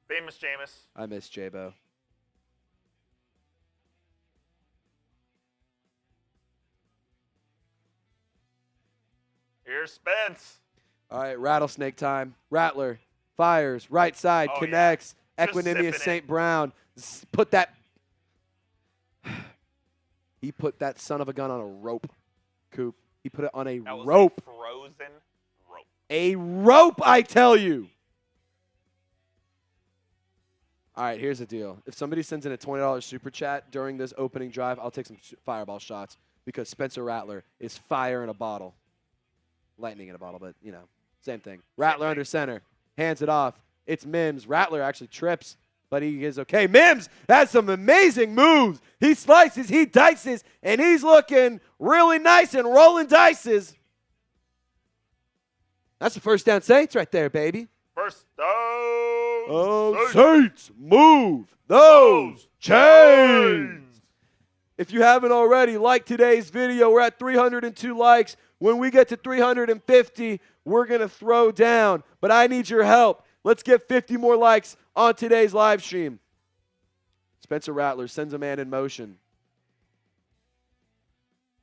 Famous Jameis. I miss J-Bo. Here's Spence. All right, rattlesnake time. Rattler fires, right side, connects. Yeah. Equinemius St. Brown. Put that. He put that son of a gun on a rope, Coop. He put it on a rope. A frozen rope. A rope, I tell you. All right, here's the deal. If somebody sends in a $20 super chat during this opening drive, I'll take some fireball shots because Spencer Rattler is fire in a bottle. Lightning in a bottle, but, you know, same thing. Rattler under center. Hands it off. It's Mims. Rattler actually trips but he is okay. Mims has some amazing moves. He slices, he dices, and he's looking really nice and rolling dices. That's the first down Saints right there, baby. First down. Saints, move those chains. If you haven't already, like today's video. We're at 302 likes. When we get to 350, we're going to throw down. But I need your help. Let's get 50 more likes on today's live stream. Spencer Rattler sends a man in motion.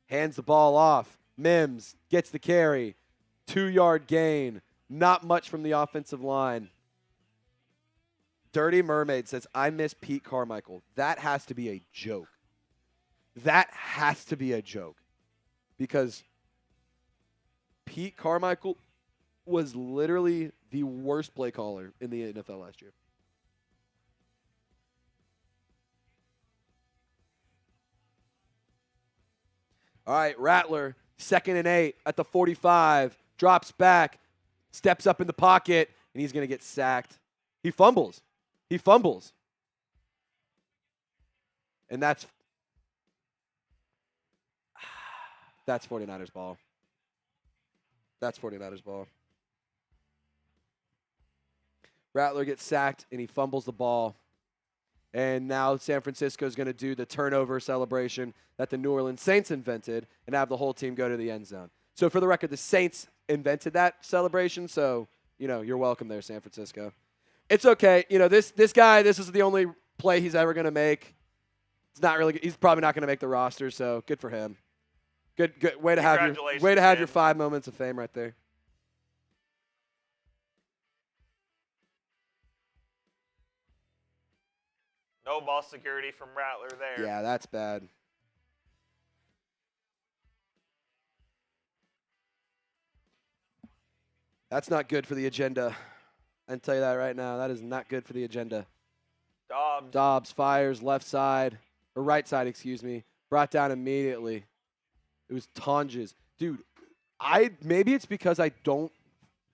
Hands the ball off. Mims gets the carry. 2-yard gain. Not much from the offensive line. Dirty Mermaid says, I miss Pete Carmichael. That has to be a joke. That has to be a joke. Because Pete Carmichael was literally the worst play caller in the NFL last year. All right, Rattler, 2nd and 8 at the 45, drops back, steps up in the pocket, and he's going to get sacked. He fumbles. And that's 49ers ball. That's 49ers ball. Rattler gets sacked, and he fumbles the ball. And now San Francisco is going to do the turnover celebration that the New Orleans Saints invented and have the whole team go to the end zone. So for the record, the Saints invented that celebration, so, you're welcome there, San Francisco. It's okay. This guy, this is the only play he's ever going to make. It's not really. He's probably not going to make the roster, so good for him. Good way to have your 5 moments of fame right there. No ball security from Rattler there. Yeah, that's bad. That's not good for the agenda. I can tell you that right now. That is not good for the agenda. Dobbs fires left side, or right side, excuse me. Brought down immediately. It was Tonjes. Dude, maybe it's because I don't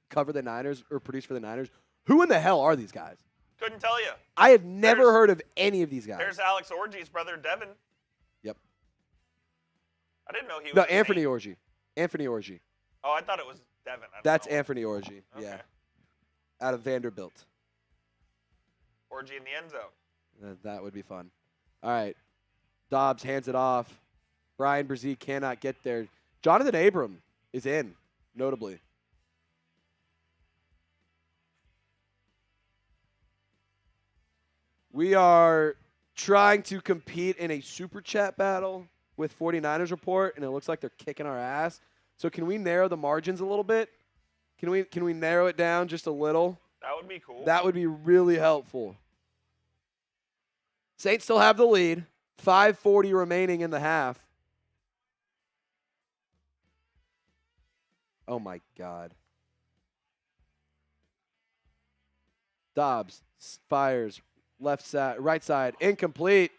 cover the Niners or produce for the Niners. Who in the hell are these guys? Couldn't tell you. I have never heard of any of these guys. There's Alex Orgy's brother, Devin. Yep. I didn't know he was. No, Anthony Orgy. Anthony Orgy. Oh, I thought it was Devin. That's Anthony Orgy. Okay. Yeah. Out of Vanderbilt. Orgy in the end zone. That would be fun. All right. Dobbs hands it off. Bryan Bresee cannot get there. Jonathan Abram is in, notably. We are trying to compete in a super chat battle with 49ers Report, and it looks like they're kicking our ass. So can we narrow the margins a little bit? Can we narrow it down just a little? That would be cool. That would be really helpful. Saints still have the lead. 5:40 remaining in the half. Oh, my God. Dobbs fires left side, right side, incomplete.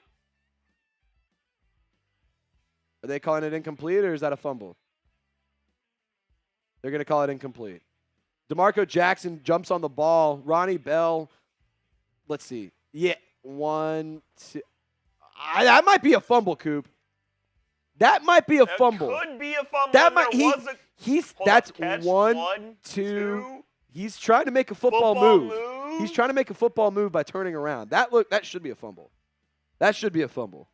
Are they calling it incomplete, or is that a fumble? They're going to call it incomplete. DeMarco Jackson jumps on the ball. Ronnie Bell, let's see. Yeah, 1, 2. That might be a fumble, Coop. That might be a fumble. Could be a fumble. That might that's catch. 1, 2. He's trying to make a football move. He's trying to make a football move by turning around. That should be a fumble. That should be a fumble.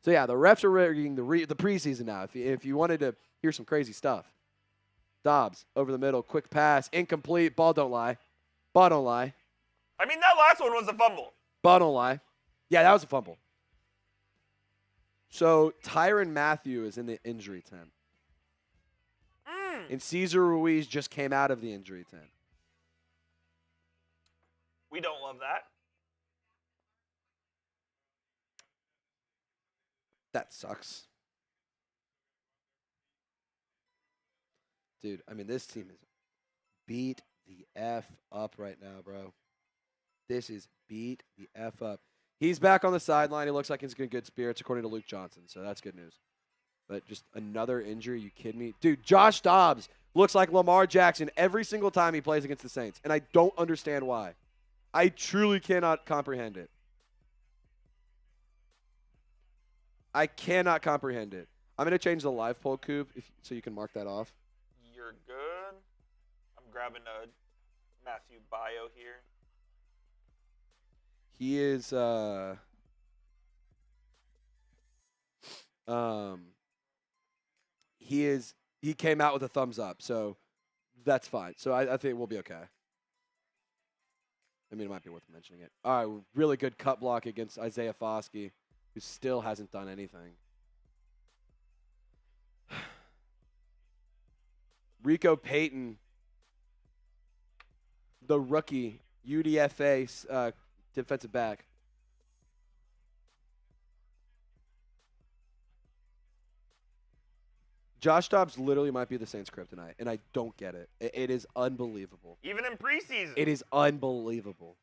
So yeah, the refs are rigging the preseason now. If you wanted to hear some crazy stuff. Dobbs over the middle, quick pass, incomplete. Ball don't lie. Ball don't lie. I mean, that last one was a fumble. Ball don't lie. Yeah, that was a fumble. So Tyrann Mathieu is in the injury tent. And Cesar Ruiz just came out of the injury tent. We don't love that. That sucks. Dude, I mean, this team is beat the F up right now, bro. This is beat the F up. He's back on the sideline. He looks like he's in good spirits, according to Luke Johnson, so that's good news. But just another injury, you kidding me? Dude, Josh Dobbs looks like Lamar Jackson every single time he plays against the Saints, and I don't understand why. I truly cannot comprehend it. I cannot comprehend it. I'm going to change the live poll, Coop, so you can mark that off. You're good. I'm grabbing a Mathieu bio here. He is he came out with a thumbs up, so that's fine. So I think we'll be okay. I mean, it might be worth mentioning it. All right, really good cut block against Isaiah Foskey, who still hasn't done anything. Rico Payton, the rookie UDFA defensive back. Josh Dobbs literally might be the Saints' kryptonite, and I don't get it. It is unbelievable. Even in preseason. It is unbelievable.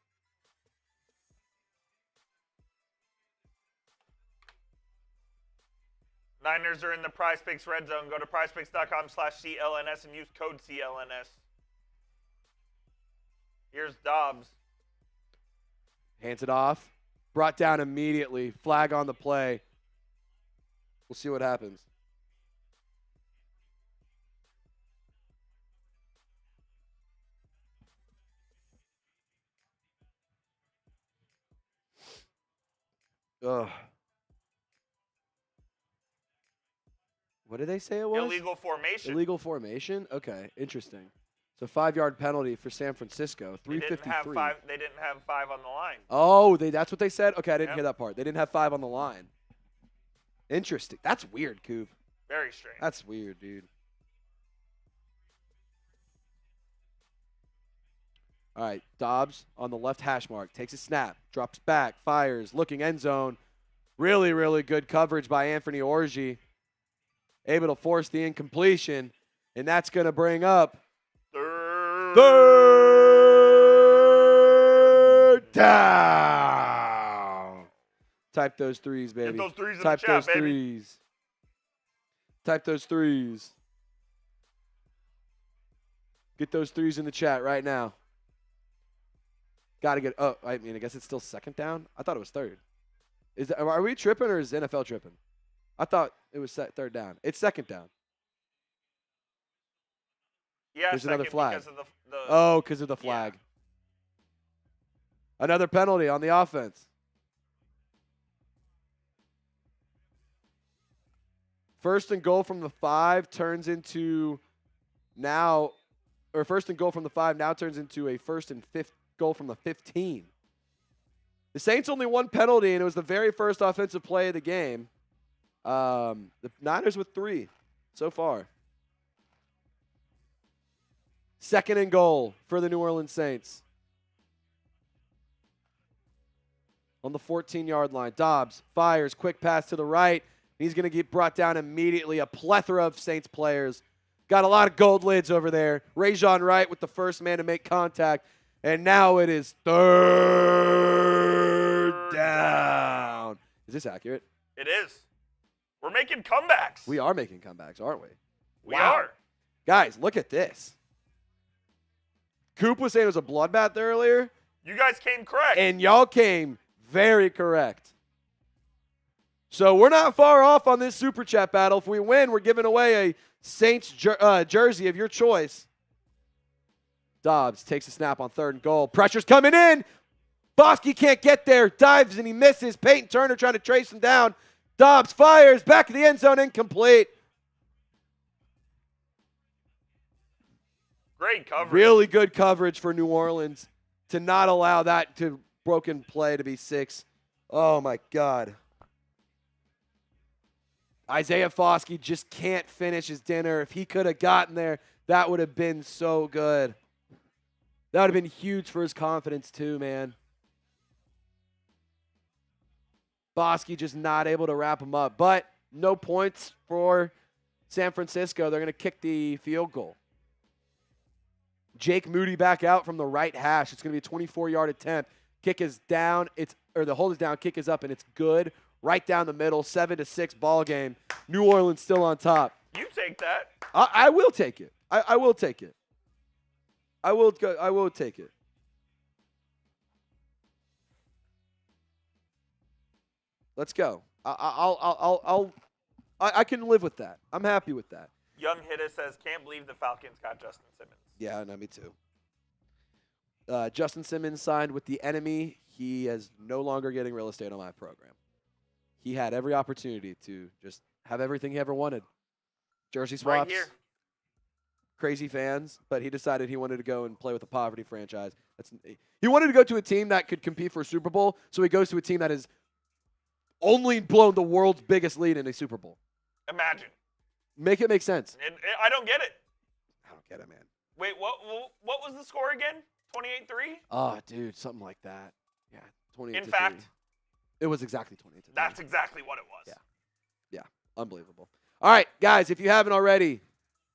Niners are in the Prize Picks red zone. Go to prizepicks.com/CLNS and use code CLNS. Here's Dobbs. Hands it off. Brought down immediately. Flag on the play. We'll see what happens. Ugh. What did they say it was? Illegal formation. Illegal formation? Okay, interesting. So 5-yard penalty for San Francisco. 353. They didn't have five on the line. Oh, that's what they said? Okay, I didn't hear that part. They didn't have 5 on the line. Interesting. That's weird, Coop. Very strange. That's weird, dude. All right, Dobbs on the left hash mark. Takes a snap. Drops back. Fires. Looking end zone. Really, really good coverage by Anthony Orji. Able to force the incompletion. And that's going to bring up third down. Type those threes, baby. Get those threes in Type the chat, those baby. threes. Type those threes. Get those threes in the chat right now. Got to get. Oh, I mean, I guess it's still second down. I thought it was third. Are we tripping or is NFL tripping? I thought it was third down. It's second down. Yeah, there's another flag. Because of the because of the flag. Yeah. Another penalty on the offense. First and goal from the 5 turns into now, or first and goal from the 5 now turns into a first and 5th goal from the 15. The Saints only one penalty, and it was the very first offensive play of the game. The Niners with 3 so far. Second and goal for the New Orleans Saints. On the 14-yard line, Dobbs fires, quick pass to the right. He's going to get brought down immediately. A plethora of Saints players. Got a lot of gold lids over there. Rajon Wright with the first man to make contact. And now it is third down. Is this accurate? It is. We're making comebacks. We are making comebacks, aren't we? We are. Guys, look at this. Coop was saying it was a bloodbath earlier. You guys came correct. And y'all came very correct. So we're not far off on this Super Chat battle. If we win, we're giving away a Saints jersey of your choice. Dobbs takes a snap on third and goal. Pressure's coming in. Foskey can't get there. Dives and he misses. Peyton Turner trying to trace him down. Dobbs fires. Back of the end zone. Incomplete. Great coverage. Really good coverage for New Orleans to not allow that to broken play to be 6. Oh, my God. Isaiah Foskey just can't finish his dinner. If he could have gotten there, that would have been so good. That would have been huge for his confidence too, man. Foskey just not able to wrap him up. But no points for San Francisco. They're going to kick the field goal. Jake Moody back out from the right hash. It's going to be a 24-yard attempt. Kick is down. The hold is down. Kick is up, and it's good. Right down the middle, 7-6 ball game. New Orleans still on top. You take that. I will take it. I will take it. I will take it. Let's go. I can live with that. I'm happy with that. Young Hitta says, can't believe the Falcons got Justin Simmons. Yeah, no, me too. Justin Simmons signed with the enemy. He is no longer getting real estate on my program. He had every opportunity to just have everything he ever wanted. Jersey swaps, Right here. crazy fans, but he decided he wanted to go and play with a poverty franchise. He wanted to go to a team that could compete for a Super Bowl, so he goes to a team that has only blown the world's biggest lead in a Super Bowl. Imagine. Make it make sense. I don't get it. I don't get it, man. Wait, what was the score again? 28-3? Oh, dude, something like that. Yeah, 28-3. In fact, it was exactly 28-3. That's exactly what it was. Yeah, unbelievable. All right, guys, if you haven't already,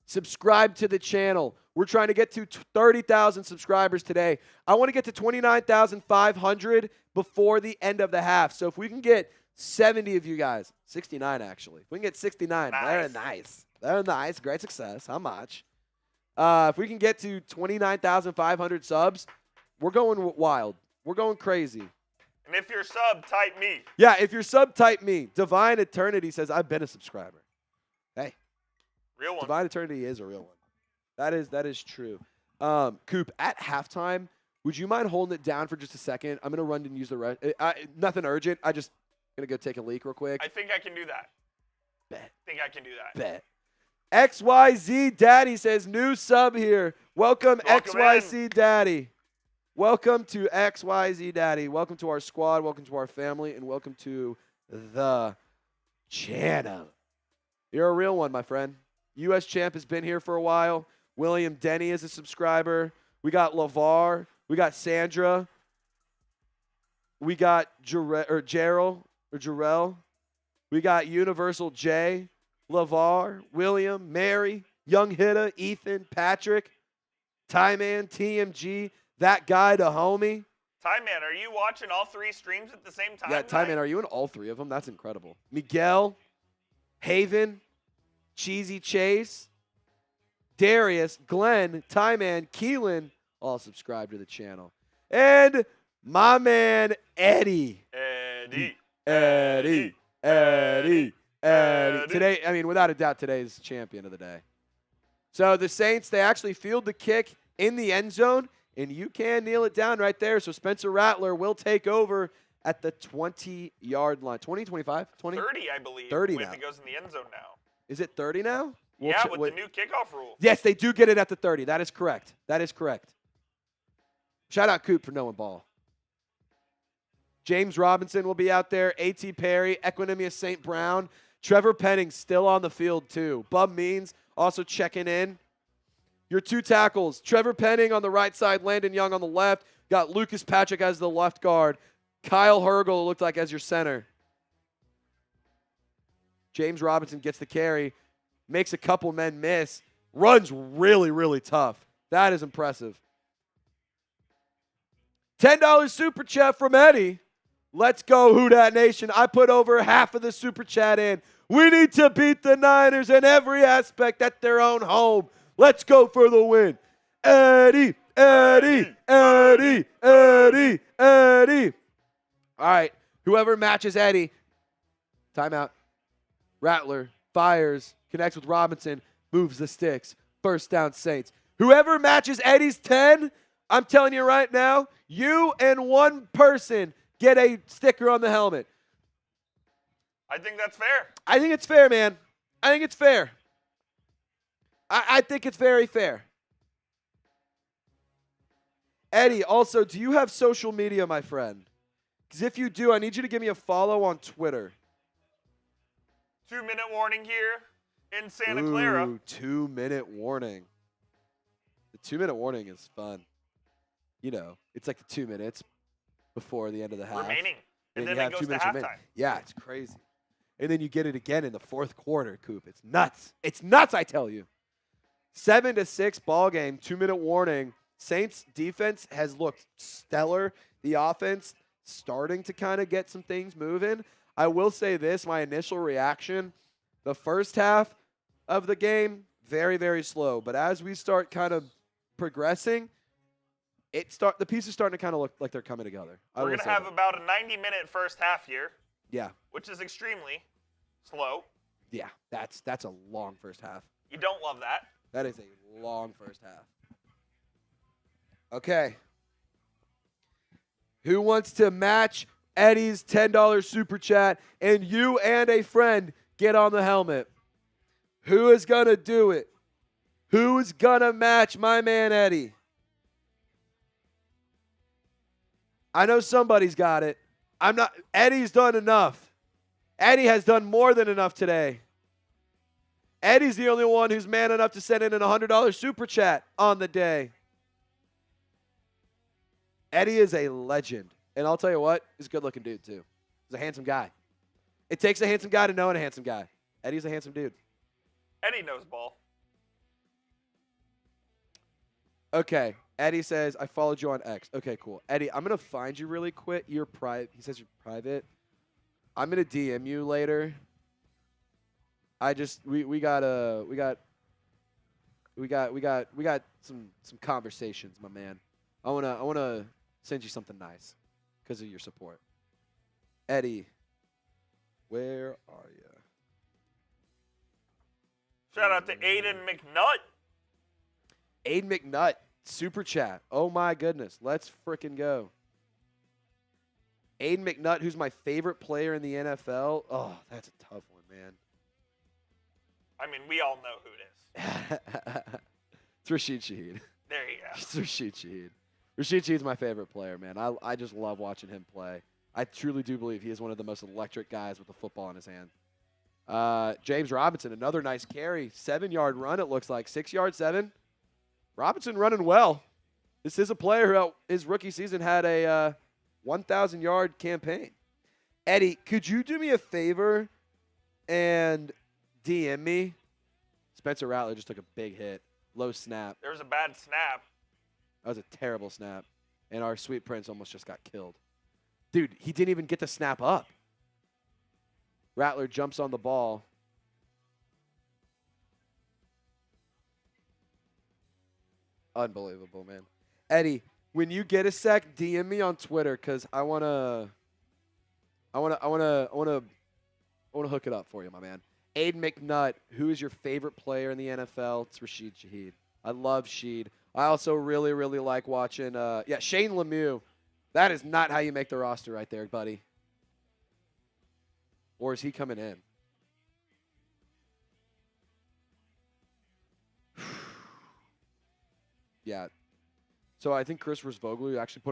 subscribe to the channel. We're trying to get to 30,000 subscribers today. I want to get to 29,500 before the end of the half. So if we can get 70 of you guys, 69 actually. If we can get 69, very nice. Very nice. Great success. How much? If we can get to 29,500 subs, we're going wild. We're going crazy. And if you're sub, type me. Yeah, if you're sub, type me. Divine Eternity says, I've been a subscriber. Hey. Real one. Divine Eternity is a real one. That is true. Coop, at halftime, would you mind holding it down for just a second? I'm going to run and use the rest. Nothing urgent. I just going to go take a leak real quick. I think I can do that. Bet. I think I can do that. Bet. XYZ Daddy says, new sub here. Welcome XYZ Daddy. Welcome to XYZ Daddy. Welcome to our squad. Welcome to our family. And welcome to the channel. You're a real one, my friend. U.S. Champ has been here for a while. William Denny is a subscriber. We got LeVar. We got Sandra. We got Jarrell. We got Universal J, LeVar, William, Mary, Young Hitta, Ethan, Patrick, Tyman, TMG, that guy, the homie. Tyman, are you watching all three streams at the same time? Yeah, Tyman, are you in all three of them? That's incredible. Miguel, Haven, Cheesy Chase, Darius, Glenn, Tyman, Keelan, all subscribe to the channel. And my man, Eddie. Eddie. Today, I mean, without a doubt, today's champion of the day. So the Saints, they actually field the kick in the end zone, and you can kneel it down right there. So Spencer Rattler will take over at the 20-yard line. 20, 25, 20? 30, I believe. 30 now. If it goes in the end zone now. Is it 30 now? Yeah, with the new kickoff rule. Yes, they do get it at the 30. That is correct. That is correct. Shout out Coop for knowing ball. James Robinson will be out there. A.T. Perry, Equinemius St. Brown. Trevor Penning still on the field, too. Bub Means also checking in. Your two tackles, Trevor Penning on the right side, Landon Young on the left. Got Lucas Patrick as the left guard. Kyle Hergel looked like as your center. James Robinson gets the carry. Makes a couple men miss. Runs really, really tough. That is impressive. $10 super chat from Eddie. Let's go, Who Dat Nation. I put over half of the super chat in. We need to beat the Niners in every aspect at their own home. Let's go for the win. Eddie, Eddie, Eddie, Eddie, Eddie. All right, whoever matches Eddie, timeout. Rattler fires, connects with Robinson, moves the sticks. First down, Saints. Whoever matches Eddie's 10, I'm telling you right now, you and one person get a sticker on the helmet. I think that's fair. I think it's fair, man. I think it's fair. I think it's very fair. Eddie, also, do you have social media, my friend? Because if you do, I need you to give me a follow on Twitter. 2-minute warning here in Santa Clara. 2-minute warning. The 2-minute warning is fun. You know, it's like the 2 minutes before the end of the half. Remaining. And then it goes to halftime. Yeah, it's crazy. And then you get it again in the fourth quarter, Coop. It's nuts. It's nuts, I tell you. 7-6 ball game, 2-minute warning. Saints defense has looked stellar. The offense starting to kind of get some things moving. I will say this, my initial reaction, the first half of the game, very, very slow. But as we start kind of progressing, the pieces starting to kind of look like they're coming together. We're going to have about a 90-minute first half here. Yeah. Which is extremely slow. Yeah, that's a long first half. You don't love that. That is a long first half. Okay. Who wants to match Eddie's $10 super chat and you and a friend get on the helmet? Who is going to do it? Who is going to match my man Eddie? I know somebody's got it. Eddie's done enough. Eddie has done more than enough today. Eddie's the only one who's man enough to send in a $100 super chat on the day. Eddie is a legend. And I'll tell you what, he's a good-looking dude, too. He's a handsome guy. It takes a handsome guy to know a handsome guy. Eddie's a handsome dude. Eddie knows ball. Okay. Eddie says, I followed you on X. Okay, cool. Eddie, I'm going to find you really quick. You're private. He says you're private. I'm going to DM you later. We got some conversations, my man. I wanna send you something nice because of your support. Eddie, where are you? Shout out to Aiden McNutt. Aiden McNutt, super chat. Oh my goodness, let's frickin' go. Aiden McNutt, who's my favorite player in the NFL. Oh, that's a tough one, man. I mean, we all know who it is. It's Rashid Shaheed. There you go. It's Rashid Shaheed. Rashid Shaheed's my favorite player, man. I just love watching him play. I truly do believe he is one of the most electric guys with the football in his hand. James Robinson, another nice carry. 7-yard run, it looks like. 6-yard, 7. Robinson running well. This is a player who, his rookie season, had a 1,000-yard campaign. Eddie, could you do me a favor and DM me? Spencer Rattler just took a big hit. Low snap. There was a bad snap. That was a terrible snap. And our sweet prince almost just got killed. Dude, he didn't even get the snap up. Rattler jumps on the ball. Unbelievable, man. Eddie, when you get a sec, DM me on Twitter because I wanna hook it up for you, my man. Aiden McNutt, who is your favorite player in the NFL? It's Rashid Shaheed. I love Sheed. I also really, really like watching Shane Lemieux. That is not how you make the roster right there, buddy. Or is he coming in? Yeah. So I think Chris Voglu actually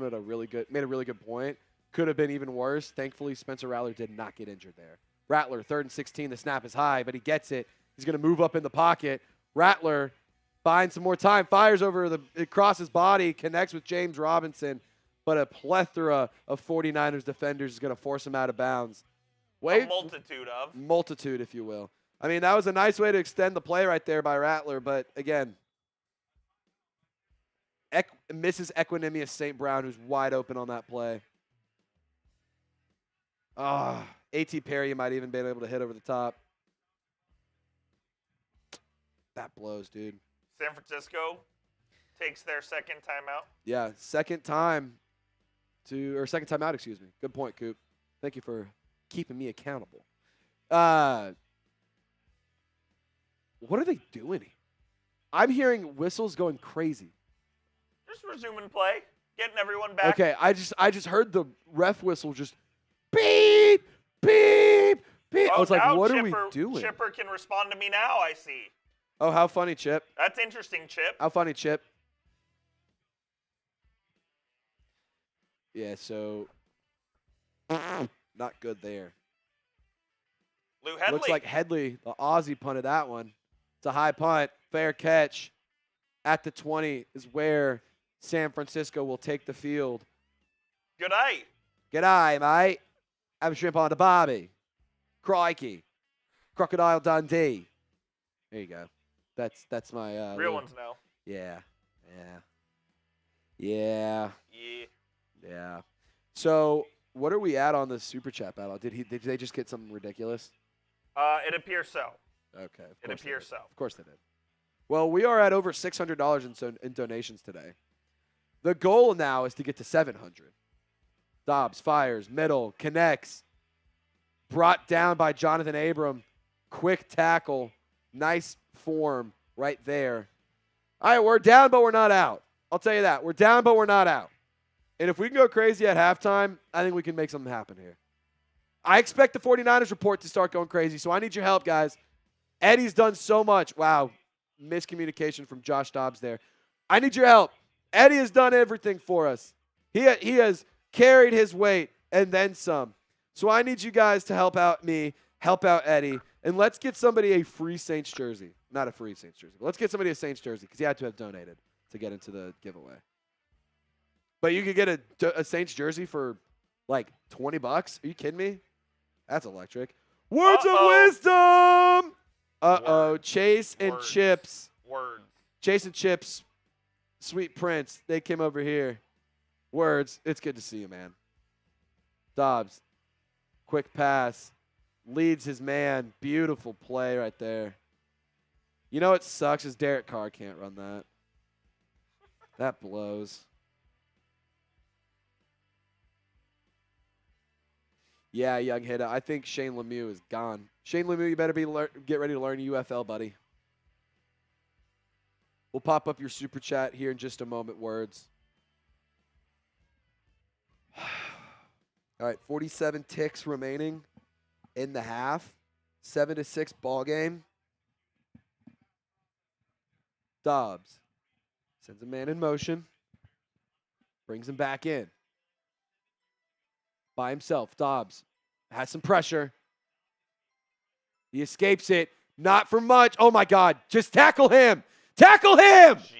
made a really good point. Could have been even worse. Thankfully, Spencer Rattler did not get injured there. Rattler, 3rd and 16. The snap is high, but he gets it. He's going to move up in the pocket. Rattler finds some more time, fires across his body, connects with James Robinson, but a plethora of 49ers defenders is going to force him out of bounds. A multitude, if you will. I mean, that was a nice way to extend the play right there by Rattler, but again, misses Equanimous St. Brown, who's wide open on that play. A.T. Perry might even been able to hit over the top. That blows, dude. San Francisco takes their second timeout. Yeah, second time out, excuse me. Good point, Coop. Thank you for keeping me accountable. What are they doing here? I'm hearing whistles going crazy. Just resuming play, getting everyone back. Okay, I just heard the ref whistle just beep, beep, beep. I was like, what are we doing? Chipper can respond to me now, I see. Oh, how funny, Chip. That's interesting, Chip. How funny, Chip. Yeah, so not good there. Lou Headley. Looks like Headley, the Aussie, punted that one. It's a high punt, fair catch. At the 20 is where San Francisco will take the field. Good eye. Good eye, mate. Have a shrimp on the barbie. Crikey. Crocodile Dundee. There you go. That's my real ones now. Yeah. So what are we at on the super chat battle? Did they just get something ridiculous? It appears so. Okay. It appears so. Of course they did. Well, we are at over $600 in donations today. The goal now is to get to 700. Dobbs fires, middle, connects. brought down by Jonathan Abram. Quick tackle. Nice form right there. All right, we're down, but we're not out. I'll tell you that. We're down, but we're not out. And if we can go crazy at halftime, I think we can make something happen here. I expect the 49ers report to start going crazy, so I need your help, guys. Eddie's done so much. Wow, miscommunication from Josh Dobbs there. I need your help. Eddie has done everything for us. He has carried his weight and then some. So I need you guys to help out me, help out Eddie, and let's get somebody a free Saints jersey. Not a free Saints jersey, but let's get somebody a Saints jersey because he had to have donated to get into the giveaway. But you could get a Saints jersey for like $20. Are you kidding me? That's electric. Words of wisdom. Chase and Chips. Words. Chase and Chips. Sweet Prince. They came over here. Words. It's good to see you, man. Dobbs. Quick pass. Leads his man. Beautiful play right there. You know what sucks is Derek Carr can't run that. That blows. Yeah, Young hit it. I think Shane Lemieux is gone. Shane Lemieux, you better get ready to learn UFL, buddy. We'll pop up your super chat here in just a moment, Words. All right, 47 ticks remaining in the half. 7-6 ball game. Dobbs sends a man in motion. Brings him back in. By himself. Dobbs has some pressure. He escapes it. Not for much. Oh, my God. Just tackle him. Tackle him. Jesus.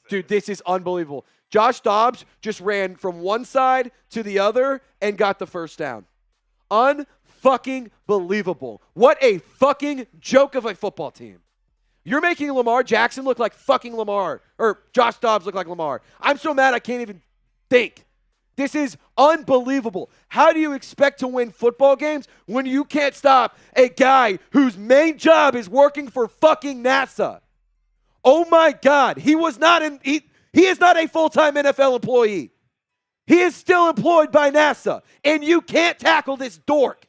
Dude, this is unbelievable. Josh Dobbs just ran from one side to the other and got the first down. Unfucking believable. What a fucking joke of a football team. You're making Lamar Jackson look like fucking Lamar. Or Josh Dobbs look like Lamar. I'm so mad I can't even think. This is unbelievable. How do you expect to win football games when you can't stop a guy whose main job is working for fucking NASA? Oh my God. He is not a full-time NFL employee. He is still employed by NASA. And you can't tackle this dork.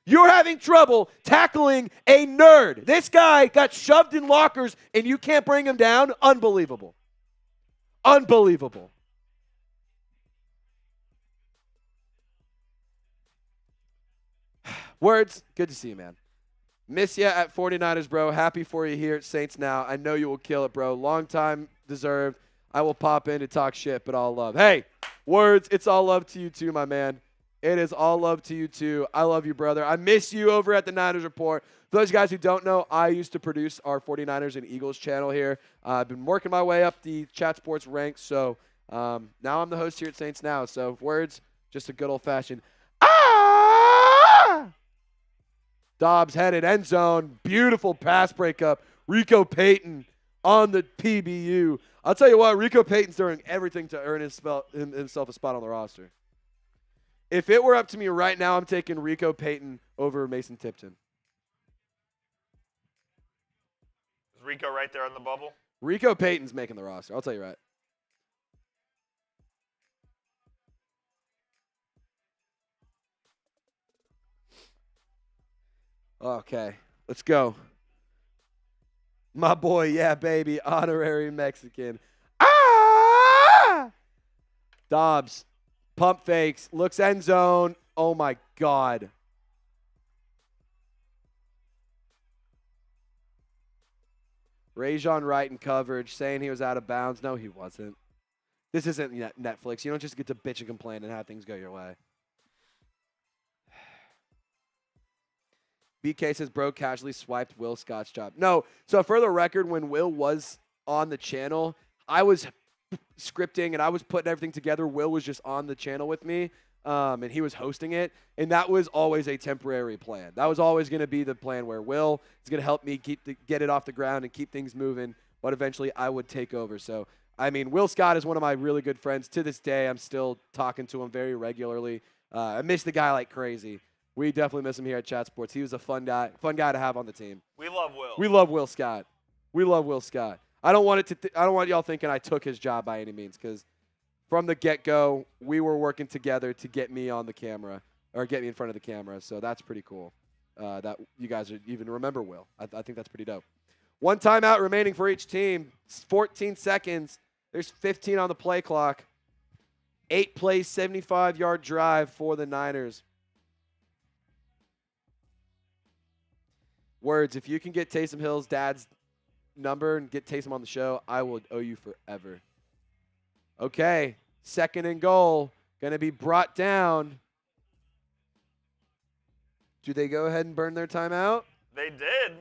You're having trouble tackling a nerd. This guy got shoved in lockers and you can't bring him down. Unbelievable. Unbelievable. Words, good to see you, man. Miss ya at 49ers, bro. Happy for you here at Saints now. I know you will kill it, bro. Long time deserved. I will pop in to talk shit, but all love. Hey, Words, it's all love to you too, my man. It is all love to you too. I love you, brother. I miss you over at the Niners Report. For those guys who don't know, I used to produce our 49ers and Eagles channel here. I've been working my way up the Chat Sports ranks, so now I'm the host here at Saints Now. So, Words, just a good old-fashioned Dobbs headed end zone. Beautiful pass breakup. Rico Payton on the PBU. I'll tell you what, Rico Payton's doing everything to earn himself a spot on the roster. If it were up to me right now, I'm taking Rico Payton over Mason Tipton. Is Rico right there on the bubble? Rico Payton's making the roster. I'll tell you right. Okay, let's go. My boy, yeah, baby, honorary Mexican. Dobbs, pump fakes, looks end zone. Oh, my God. Rajon Wright in coverage, saying he was out of bounds. No, he wasn't. This isn't Netflix. You don't just get to bitch and complain and have things go your way. BK says, bro, casually swiped Will Scott's job. No. So for the record, when Will was on the channel, I was scripting and I was putting everything together. Will was just on the channel with me, and he was hosting it. And that was always a temporary plan. That was always going to be the plan where Will is going to help me get it off the ground and keep things moving, but eventually I would take over. So, I mean, Will Scott is one of my really good friends. To this day, I'm still talking to him very regularly. I miss the guy like crazy. We definitely miss him here at Chat Sports. He was a fun guy to have on the team. We love Will. We love Will Scott. We love Will Scott. I don't want I don't want y'all thinking I took his job by any means, because from the get-go, we were working together to get me on the camera. or get me in front of the camera. So that's pretty cool that you guys even remember Will. I think that's pretty dope. 1 timeout remaining for each team. 14 seconds. There's 15 on the play clock. 8 plays, 75-yard drive for the Niners. Words, if you can get Taysom Hill's dad's number and get Taysom on the show, I will owe you forever. Okay, 2nd and goal. Going to be brought down. Do they go ahead and burn their timeout? They did.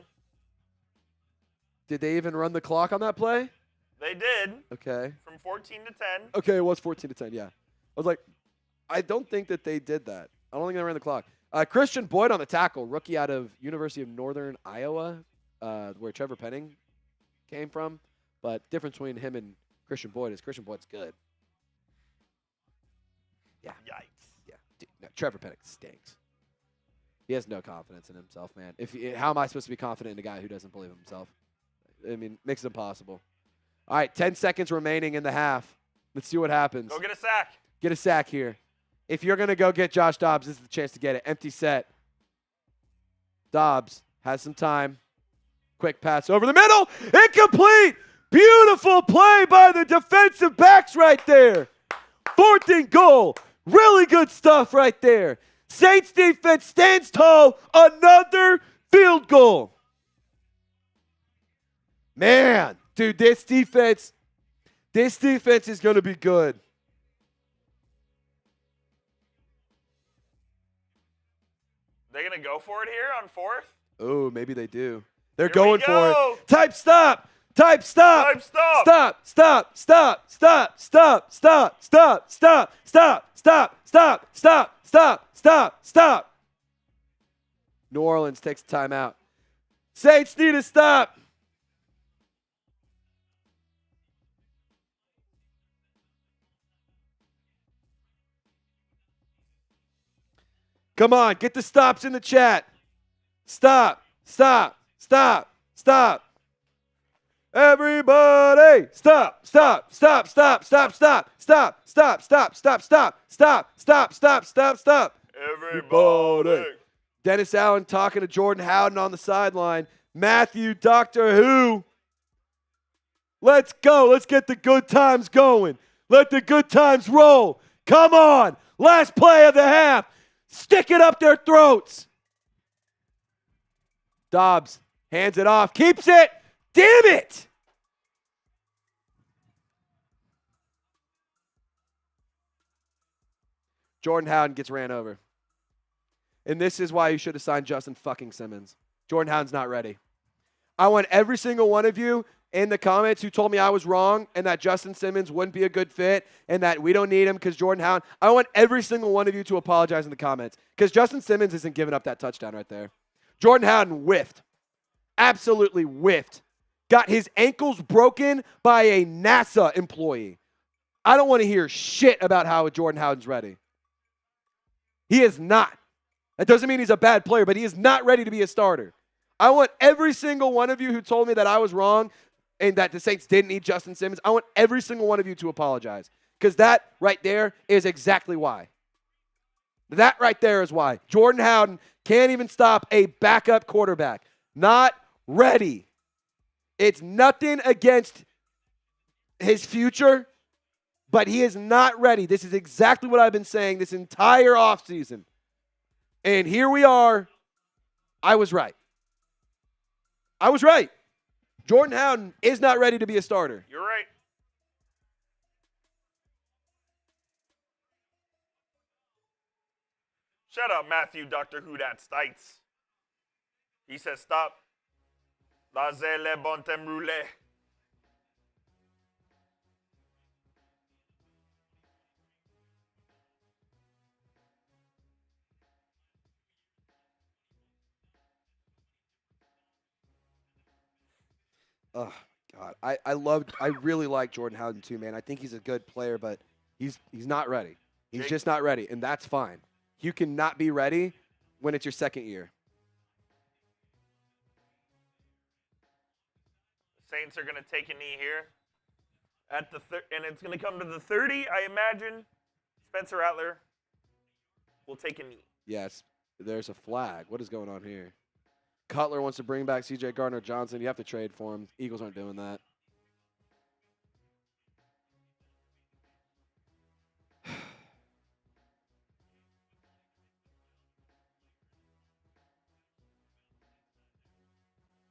Did they even run the clock on that play? They did. Okay. From 14 to 10. Okay, it was 14 to 10, yeah. I was like, I don't think that they did that. I don't think they ran the clock. Christian Boyd on the tackle, rookie out of University of Northern Iowa, where Trevor Penning came from. But difference between him and Christian Boyd is Christian Boyd's good. Yeah. Yikes. Yeah. Dude, no, Trevor Penning stinks. He has no confidence in himself, man. How am I supposed to be confident in a guy who doesn't believe in himself? I mean, makes it impossible. All right, 10 seconds remaining in the half. Let's see what happens. Go get a sack. Get a sack here. If you're going to go get Josh Dobbs, this is the chance to get it. Empty set. Dobbs has some time. Quick pass over the middle. Incomplete. Beautiful play by the defensive backs right there. 4th and goal. Really good stuff right there. Saints defense stands tall. Another field goal. Man, dude, this defense is going to be good. They going to go for it here on 4th? Oh, maybe they do. They're Here going we for go. it. Type stop. Type stop. Type stop. Stop. Stop. Stop. Stop. Stop. Stop. Stop. Stop. Stop. Stop. Stop. Stop. Stop. Stop. Stop. New Orleans takes a timeout. Saints need to stop. Come on, get the stops in the chat. Stop, stop, stop, stop. Everybody, stop, stop, stop, stop, stop, stop, stop, stop, stop, stop, stop, stop, stop, stop, stop, stop. Everybody. Dennis Allen talking to Jordan Howden on the sideline. Mathieu, Doctor Who. Let's go. Let's get the good times going. Let the good times roll. Come on. Last play of the half. Stick it up their throats. Dobbs hands it off. Keeps it. Damn it. Jordan Howden gets ran over. And this is why you should have signed Justin fucking Simmons. Jordan Howden's not ready. I want every single one of you in the comments who told me I was wrong and that Justin Simmons wouldn't be a good fit and that we don't need him because Jordan Howden. I want every single one of you to apologize in the comments because Justin Simmons isn't giving up that touchdown right there. Jordan Howden whiffed. Absolutely whiffed. Got his ankles broken by a NASA employee. I don't want to hear shit about how Jordan Howden's ready. He is not. That doesn't mean he's a bad player, but he is not ready to be a starter. I want every single one of you who told me that I was wrong and that the Saints didn't need Justin Simmons, I want every single one of you to apologize because that right there is exactly why. That right there is why. Jordan Howden can't even stop a backup quarterback. Not ready. It's nothing against his future, but he is not ready. This is exactly what I've been saying this entire offseason. And here we are. I was right. I was right. Jordan Howden is not ready to be a starter. You're right. Shut up, Matthew, Dr. Who Dat Stites. He says stop. Laissez le bon temps rouler. Oh, God. I really like Jordan Howden too, man. I think he's a good player, but he's not ready. He's just not ready, and that's fine. You cannot be ready when it's your second year. Saints are going to take a knee here. At the and it's going to come to the 30, I imagine. Spencer Rattler will take a knee. Yes, there's a flag. What is going on here? Cutler wants to bring back C.J. Gardner-Johnson. You have to trade for him. Eagles aren't doing that.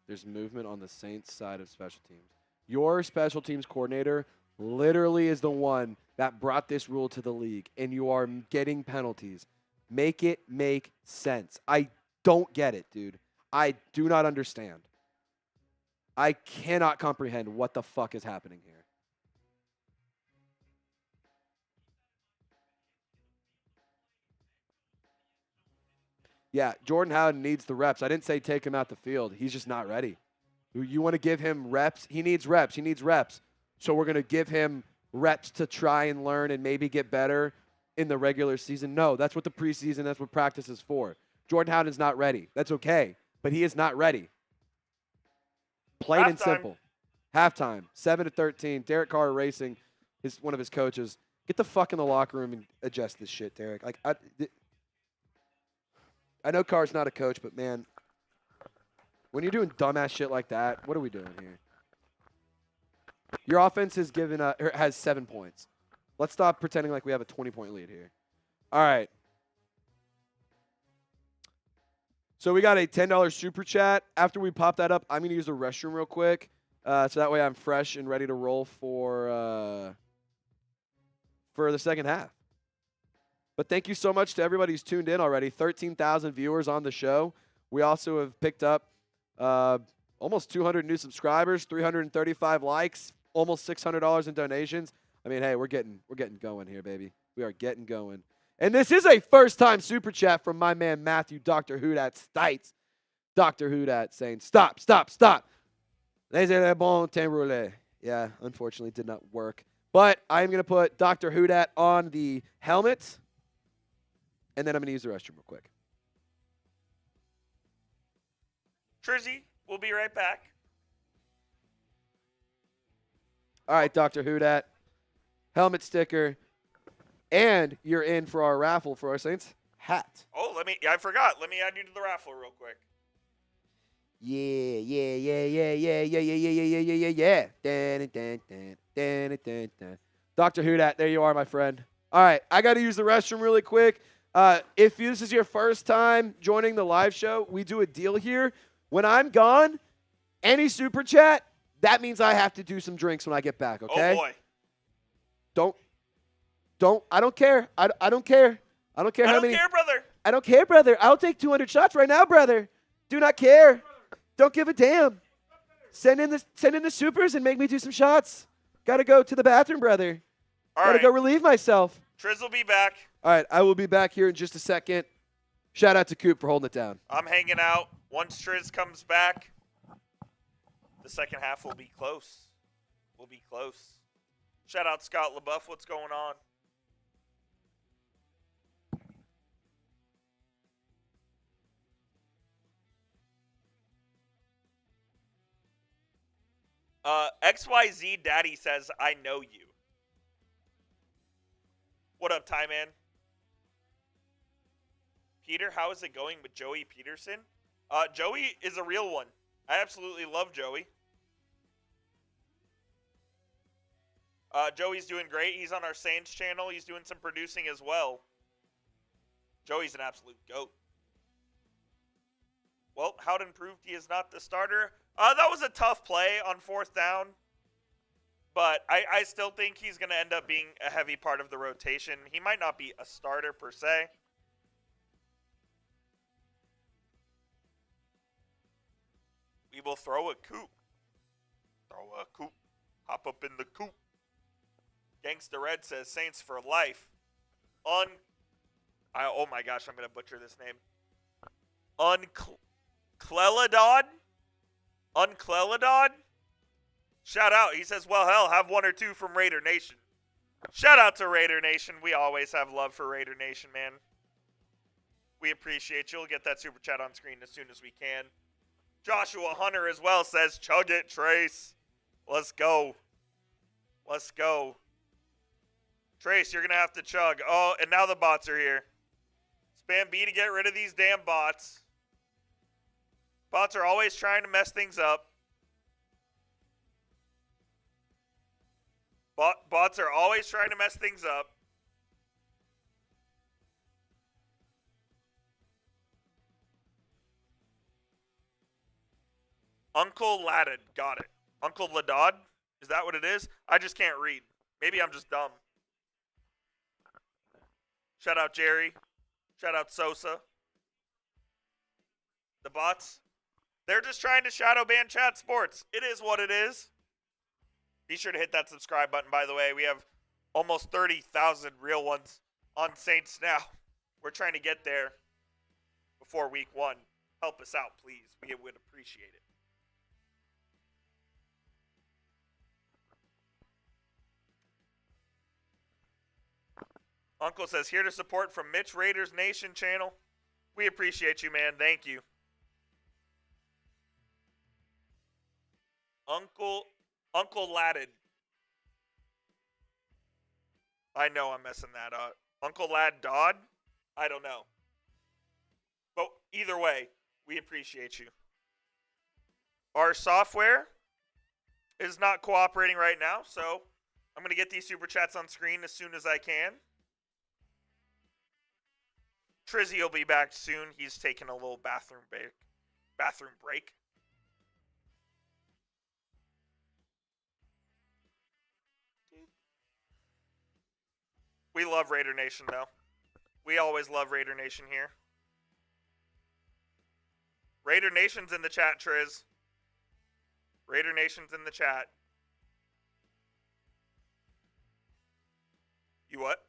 There's movement on the Saints side of special teams. Your special teams coordinator literally is the one that brought this rule to the league, and you are getting penalties. Make it make sense. I don't get it, dude. I do not understand. I cannot comprehend what the fuck is happening here. Yeah, Jordan Howden needs the reps. I didn't say take him out the field. He's just not ready. You want to give him reps? He needs reps. He needs reps. So we're going to give him reps to try and learn and maybe get better in the regular season. No, that's what the preseason, that's what practice is for. Jordan Howden's not ready. That's okay, but he is not ready. Plain and simple. Halftime, 7-13. Derek Carr racing one of his coaches. Get the fuck in the locker room and adjust this shit, Derek. Like I know Carr's not a coach, but man, when you're doing dumbass shit like that, what are we doing here? Your offense has 7 points. Let's stop pretending like we have a 20-point lead here. All right. So we got a $10 super chat. After we pop that up, I'm going to use the restroom real quick. So that way I'm fresh and ready to roll for the second half. But thank you so much to everybody who's tuned in already. 13,000 viewers on the show. We also have picked up almost 200 new subscribers, 335 likes, almost $600 in donations. I mean, hey, we're getting going here, baby. We are getting going. And this is a first-time super chat from my man Matthew, Dr. Houdat Stites. Dr. Houdat saying, stop. Les bon temps roulé. Yeah, unfortunately, did not work. But I'm going to put Dr. Houdat on the helmet, and then I'm going to use the restroom real quick. Trizzy, we'll be right back. All right, Dr. Houdat, helmet sticker, and you're in for our raffle for our Saints hat. Oh, I forgot. Let me add you to the raffle real quick. Yeah. Dr. Houdat, there you are, my friend. All right, I got to use the restroom really quick. If this is your first time joining the live show, we do a deal here. When I'm gone, any super chat, that means I have to do some drinks when I get back, okay? Oh, boy. I don't care. I don't care. I don't care how many. I don't care, brother. I don't care, brother. I'll take 200 shots right now, brother. Do not care. Don't give a damn. Send in the supers and make me do some shots. Got to go to the bathroom, brother. Got to go relieve myself. Triz will be back. All right, I will be back here in just a second. Shout out to Coop for holding it down. I'm hanging out. Once Triz comes back, the second half will be close. Shout out Scott LaBeouf. What's going on? XYZ Daddy says, I know you. What up, Ty Man? Peter, how is it going with Joey Peterson? Joey is a real one. I absolutely love Joey. Joey's doing great. He's on our Saints channel. He's doing some producing as well. Joey's an absolute GOAT. Well, Howden proved he is not the starter. That was a tough play on 4th down. But I still think he's going to end up being a heavy part of the rotation. He might not be a starter per se. We will throw a coop. Hop up in the coop. Gangsta Red says Saints for life. Oh my gosh, I'm going to butcher this name. Uncleladon? Shout out. He says, well, hell, have one or two from Raider Nation. Shout out to Raider Nation. We always have love for Raider Nation, man. We appreciate you. We'll get that super chat on screen as soon as we can. Joshua Hunter as well says, chug it, Trace. Let's go. Trace, you're going to have to chug. Oh, and now the bots are here. Spam B to get rid of these damn bots. Bots are always trying to mess things up. Bots are always trying to mess things up. Uncle Laddad. Got it. Uncle Ladad? Is that what it is? I just can't read. Maybe I'm just dumb. Shout out Jerry. Shout out Sosa. The bots. They're just trying to shadow ban Chat Sports. It is what it is. Be sure to hit that subscribe button, by the way. We have almost 30,000 real ones on Saints now. We're trying to get there before week 1. Help us out, please. We would appreciate it. Uncle says, here to support from Mitch Raiders Nation channel. We appreciate you, man. Thank you. Uncle Laddad. I know I'm messing that up. Uncle Lad Dodd? I don't know. But either way, we appreciate you. Our software is not cooperating right now, so I'm going to get these super chats on screen as soon as I can. Trizzy will be back soon. He's taking a little bathroom break. We love Raider Nation, though. We always love Raider Nation here. Raider Nation's in the chat, Triz. Raider Nation's in the chat. You what?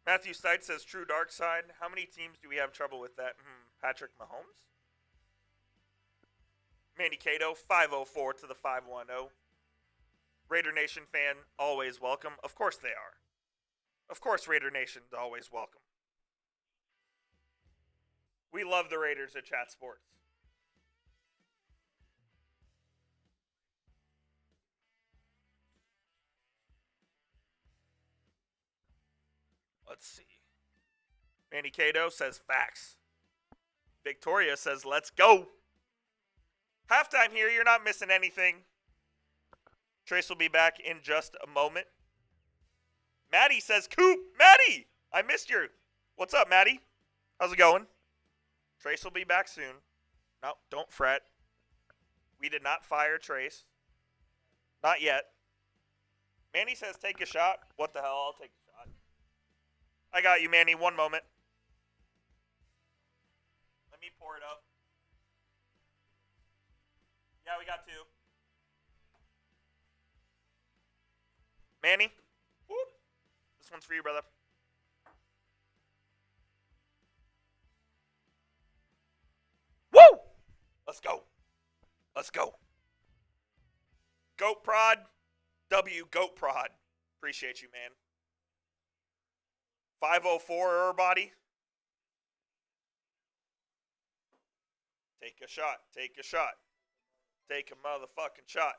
Matthew Stites says, true dark side. How many teams do we have trouble with that? Patrick Mahomes? Manny Cato, 504 to the 510. Raider Nation fan, always welcome. Of course they are. Of course Raider Nation's always welcome. We love the Raiders at Chat Sports. Let's see. Manny Cato says facts. Victoria says let's go. Halftime here. You're not missing anything. Trace will be back in just a moment. Maddie says, Coop, Maddie, I missed you. What's up, Maddie? How's it going? Trace will be back soon. No, don't fret. We did not fire Trace. Not yet. Manny says take a shot. What the hell? I'll take a shot. I got you, Manny. One moment. Let me pour it up. Yeah, we got 2. Manny, whoop. This one's for you, brother. Woo! Let's go. Let's go. Goat Prod. W Goat Prod. Appreciate you, man. 504 everybody. Take a shot. Take a shot. Take a motherfucking shot.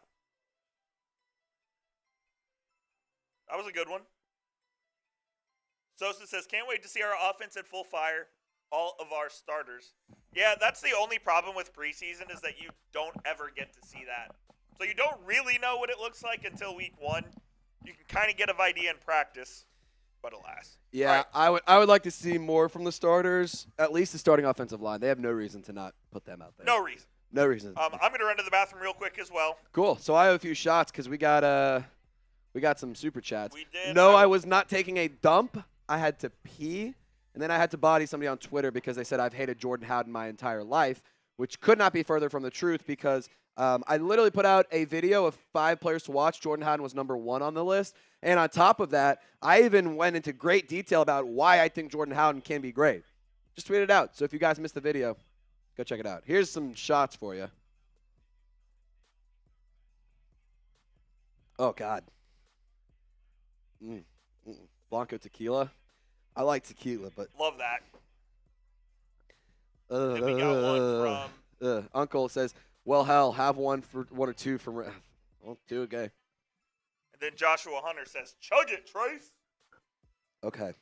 That was a good one. Sosa says, can't wait to see our offense at full fire. All of our starters. Yeah, that's the only problem with preseason is that you don't ever get to see that. So you don't really know what it looks like until week 1. You can kind of get an idea in practice, but alas. Yeah, right. I would like to see more from the starters, at least the starting offensive line. They have no reason to not put them out there. No reason. No reason. I'm going to run to the bathroom real quick as well. Cool. So I have a few shots because we got some super chats. We did. No, I was not taking a dump. I had to pee, and then I had to body somebody on Twitter because they said I've hated Jordan Howden my entire life, which could not be further from the truth because I literally put out a video of 5 players to watch. Jordan Howden was number 1 on the list. And on top of that, I even went into great detail about why I think Jordan Howden can be great. Just tweeted it out. So if you guys missed the video, go check it out. Here's some shots for you. Oh, God. Blanco tequila. I like tequila, but love that. Then we got one from Uncle says, well, hell, have one or two from. Well, two, okay. And then Joshua Hunter says, chug it, Trace. Okay.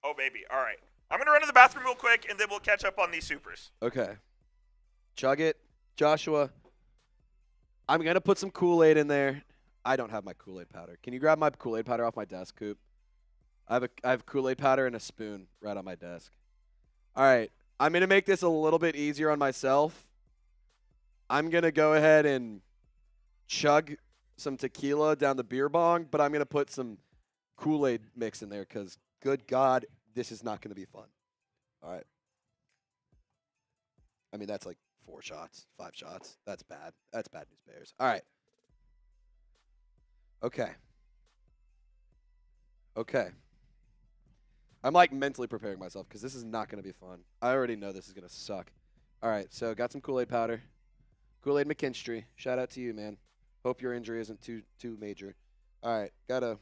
Oh, baby. All right. I'm going to run to the bathroom real quick, and then we'll catch up on these supers. Okay. Chug it. Joshua, I'm going to put some Kool-Aid in there. I don't have my Kool-Aid powder. Can you grab my Kool-Aid powder off my desk, Coop? I have Kool-Aid powder and a spoon right on my desk. All right. I'm going to make this a little bit easier on myself. I'm going to go ahead and chug some tequila down the beer bong, but I'm going to put some Kool-Aid mix in there because, good God, this is not going to be fun. All right. I mean, that's like 4 shots, 5 shots. That's bad. That's bad news bears. All right. Okay. Okay. I'm like mentally preparing myself because this is not going to be fun. I already know this is going to suck. All right. So got some Kool-Aid powder. Kool-Aid McKinstry. Shout out to you, man. Hope your injury isn't too major. All right. Got a.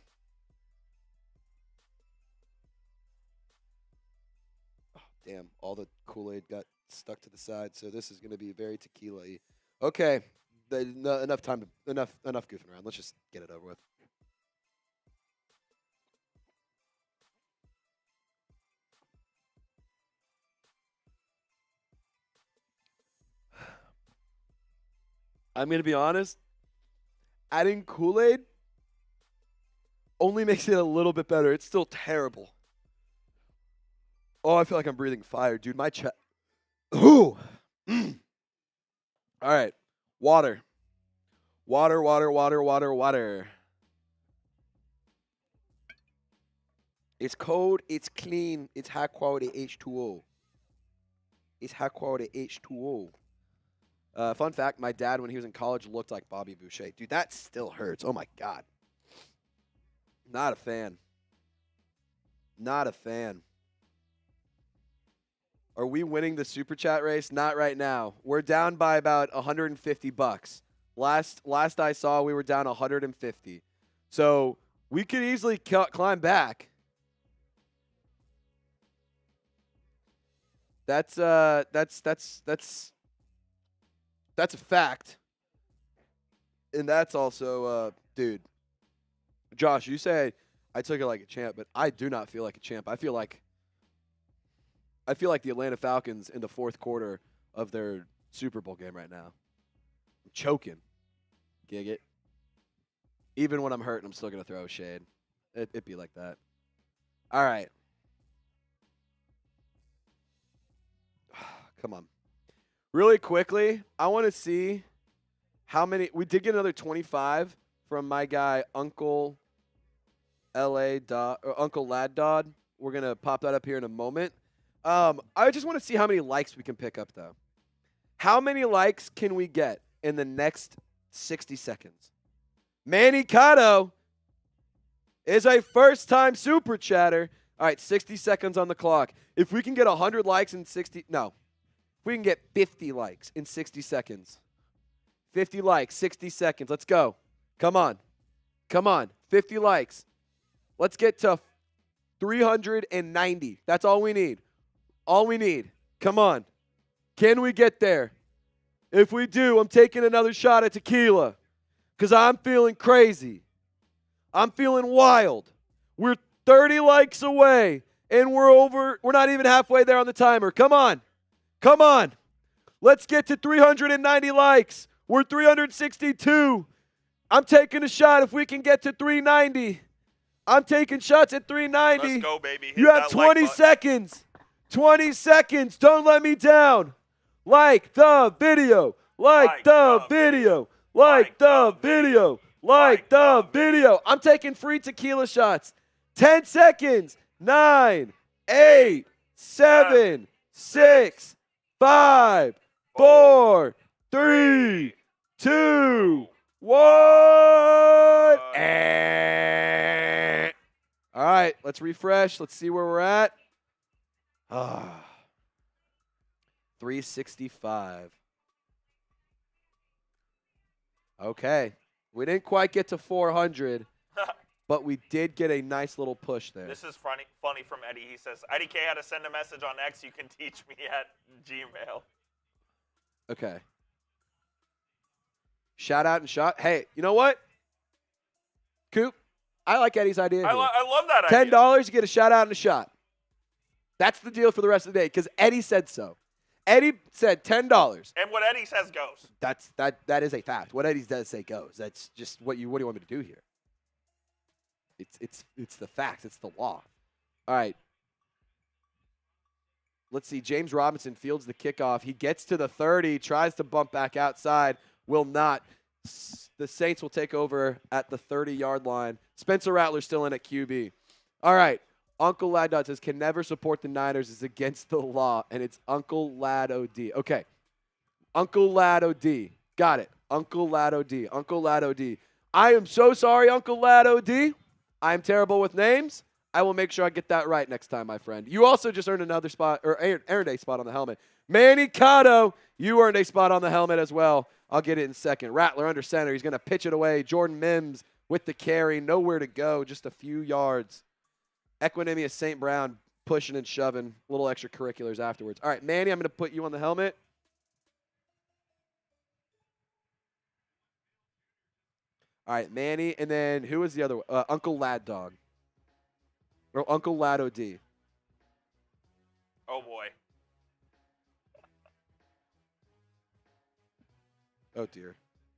Oh, damn. All the Kool-Aid got stuck to the side, so this is going to be very tequila-y. Okay. Enough time. Enough goofing around. Let's just get it over with. I'm going to be honest. Adding Kool-Aid only makes it a little bit better. It's still terrible. Oh, I feel like I'm breathing fire, dude. My chest. Ooh. All right. Water. Water. It's cold. It's clean. It's high quality H2O. It's high quality H2O. Fun fact, my dad, when he was in college, looked like Bobby Boucher. Dude, that still hurts. Oh, my God. Not a fan. Not a fan. Are we winning the Super Chat race? Not right now. We're down by about $150. Last I saw, we were down 150. So we could easily climb back. That's a fact. And that's also, dude. Josh, you say I took it like a champ, but I do not feel like a champ. I feel like the Atlanta Falcons in the fourth quarter of their Super Bowl game right now. I'm choking. Gig it. Even when I'm hurt, I'm still going to throw a shade. It'd be like that. All right. Come on. Really quickly, I want to see how many. We did get another 25 from my guy, Uncle Uncle Lad Dodd. We're going to pop that up here in a moment. I just want to see how many likes we can pick up, though. How many likes can we get in the next 60 seconds? Manny Cotto is a first-time Super Chatter. All right, 60 seconds on the clock. If we can get 100 likes in 60 – no. If we can get 50 likes in 60 seconds. 50 likes, 60 seconds. Let's go. Come on. 50 likes. Let's get to 390. That's all we need. Come on. Can we get there? If we do, I'm taking another shot at tequila because I'm feeling crazy. I'm feeling wild. We're 30 likes away, and we're not even halfway there on the timer. Come on. Let's get to 390 likes. We're 362. I'm taking a shot if we can get to 390. I'm taking shots at 390. Let's go, baby. Hit you have 20 seconds. 20 seconds. Don't let me down. Like the video. Like the video. I'm taking free tequila shots. 10 seconds. 9, 8, 7, 6, 5, 4, 3, 2, 1. All right, let's refresh. Let's see where we're at. 365. Okay. We didn't quite get to 400, but we did get a nice little push there. This is funny from Eddie. He says, Eddie K had to send a message on X. You can teach me at Gmail. Okay. Shout out and shot. Hey, you know what? Coop, I like Eddie's idea. I love that idea. $10, you get a shout out and a shot. That's the deal for the rest of the day because Eddie said so. Eddie said $10. And what Eddie says goes. That is a fact. What Eddie does say goes. That's just what do you want me to do here? It's the facts. It's the law. All right. Let's see. James Robinson fields the kickoff. He gets to the 30, tries to bump back outside, will not. The Saints will take over at the 30-yard line. Spencer Rattler still in at QB. All right. Uncle Lad Dot says, can never support the Niners is against the law, and it's Uncle Lad OD. Okay. Uncle Lad OD. Got it. Uncle Lad OD. Uncle Lad OD. I am so sorry, Uncle Lad OD. I am terrible with names. I will make sure I get that right next time, my friend. You also just earned another spot, or earned a spot on the helmet. Manny Cotto, you earned a spot on the helmet as well. I'll get it in a second. Rattler under center. He's going to pitch it away. Jordan Mims with the carry. Nowhere to go. Just a few yards. Equinemius St. Brown pushing and shoving. Little extracurriculars afterwards. All right, Manny, I'm going to put you on the helmet. All right, Manny. And then who was the other one? Uncle Lad Dog. Or Uncle Lad OD. Oh, boy. Oh, dear.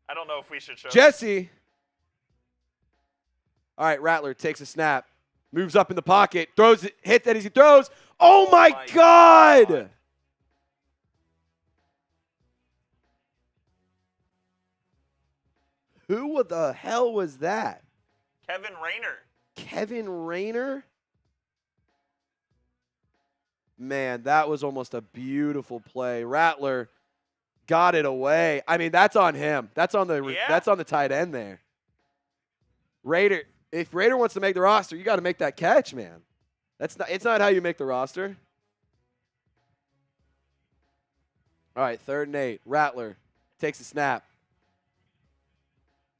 I don't know if we should show Jesse. All right, Rattler takes a snap. Moves up in the pocket. Throws it. Hits that as he throws. Oh, my God. Who the hell was that? Kevin Raynor. Kevin Raynor? Man, that was almost a beautiful play. Rattler got it away. I mean, that's on him. That's on the tight end there. Raider, if Raider wants to make the roster, you got to make that catch, man. It's not how you make the roster. All right, 3rd and 8. Rattler takes a snap.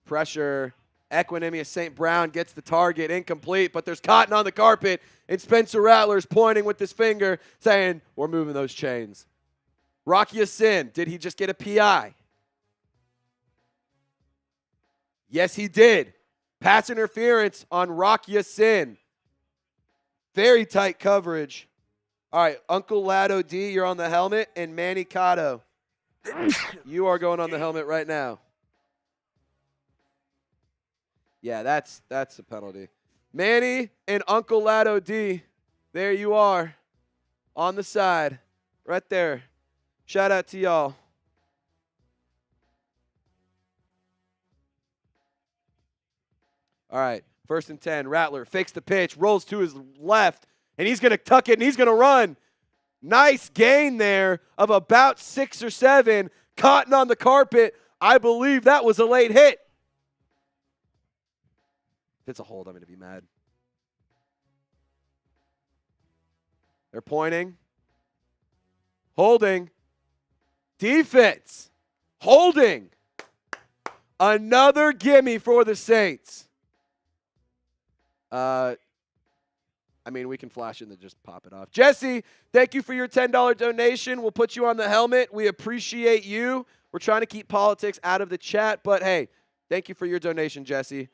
Pressure. Equinemius St. Brown gets the target, incomplete, but there's cotton on the carpet, and Spencer Rattler's pointing with his finger, saying, we're moving those chains. Rocky Sin, did he just get a PI? Yes, he did. Pass interference on Rocky Sin. Very tight coverage. All right, Uncle Lado D, you're on the helmet, and Manny Cotto, you are going on the helmet right now. Yeah, that's a penalty. Manny and Uncle Lado D, there you are on the side, right there. Shout out to y'all. All right, 1st and 10. Rattler fakes the pitch, rolls to his left, and he's going to tuck it, and he's going to run. Nice gain there of about 6 or 7. Cotton on the carpet. I believe that was a late hit. If it's a hold, I'm going to be mad. They're pointing. Holding. Defense. Holding. Another gimme for the Saints. I mean, we can flash it and then just pop it off. Jesse, thank you for your $10 donation. We'll put you on the helmet. We appreciate you. We're trying to keep politics out of the chat, but hey, thank you for your donation, Jesse.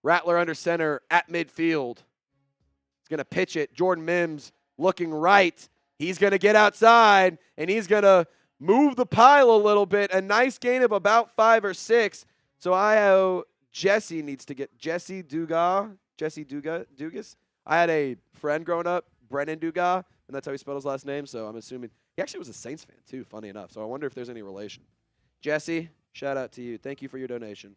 Rattler under center at midfield. He's going to pitch it. Jordan Mims looking right. He's going to get outside, and he's going to move the pile a little bit. A nice gain of about 5 or 6. So Jesse needs to get Jesse Dugas. I had a friend growing up, Brennan Dugas, and that's how he spelled his last name. So I'm assuming he actually was a Saints fan too, funny enough. So I wonder if there's any relation. Jesse, shout out to you. Thank you for your donation.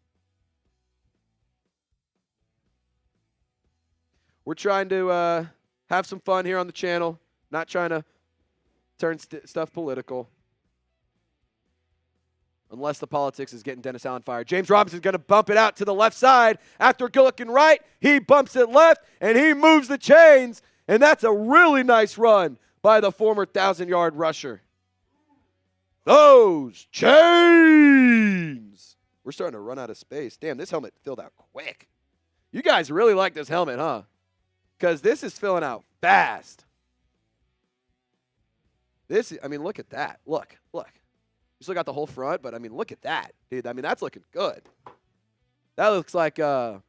We're trying to have some fun here on the channel, not trying to turn stuff political. Unless the politics is getting Dennis Allen fired. James Robinson's going to bump it out to the left side. After looking right, he bumps it left, and he moves the chains. And that's a really nice run by the former 1,000-yard rusher. Those chains. We're starting to run out of space. Damn, this helmet filled out quick. You guys really like this helmet, huh? Because this is filling out fast. Look at that. Look. You still got the whole front, but, look at that. Dude, that's looking good. That looks like the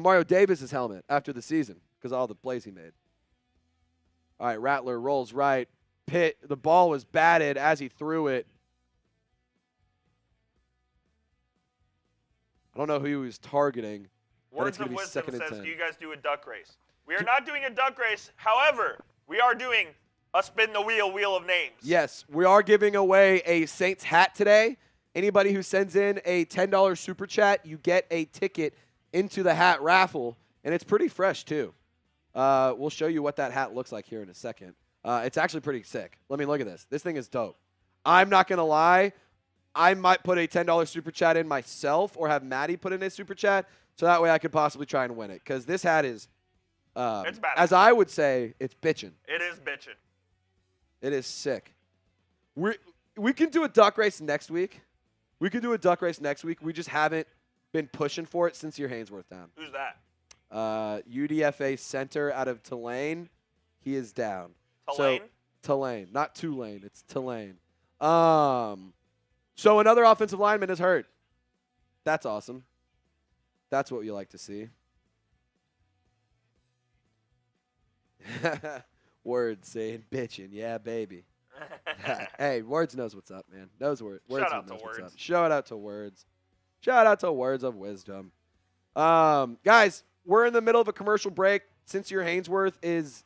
Mario Davis' helmet after the season because of all the plays he made. All right, Rattler rolls right. Pitt, the ball was batted as he threw it. I don't know who he was targeting. Words of wisdom says, do you guys do a duck race? We are not doing a duck race. However, we are doing a spin the wheel of names. Yes, we are giving away a Saints hat today. Anybody who sends in a $10 super chat, you get a ticket into the hat raffle, and it's pretty fresh too. We'll show you what that hat looks like here in a second. It's actually pretty sick. Let me look at this. This thing is dope. I'm not going to lie. I might put a $10 super chat in myself or have Maddie put in a super chat so that way I could possibly try and win it because this hat is, it's bad. as I would say, it's bitchin'. It is bitchin'. It is sick. We can do a duck race next week. We just haven't been pushing for it since your Haynesworth down. Who's that? UDFA center out of Tulane. He is down. Tulane? Tulane. Not Tulane. It's Tulane. So another offensive lineman is hurt. That's awesome. That's what we like to see. Words saying bitching. Yeah, baby. Hey, Words knows what's up, man. Words Shout out knows to what's Words. up. Shout out to Words. Shout out to Words of Wisdom. Guys, we're in the middle of a commercial break. Since your Haynesworth is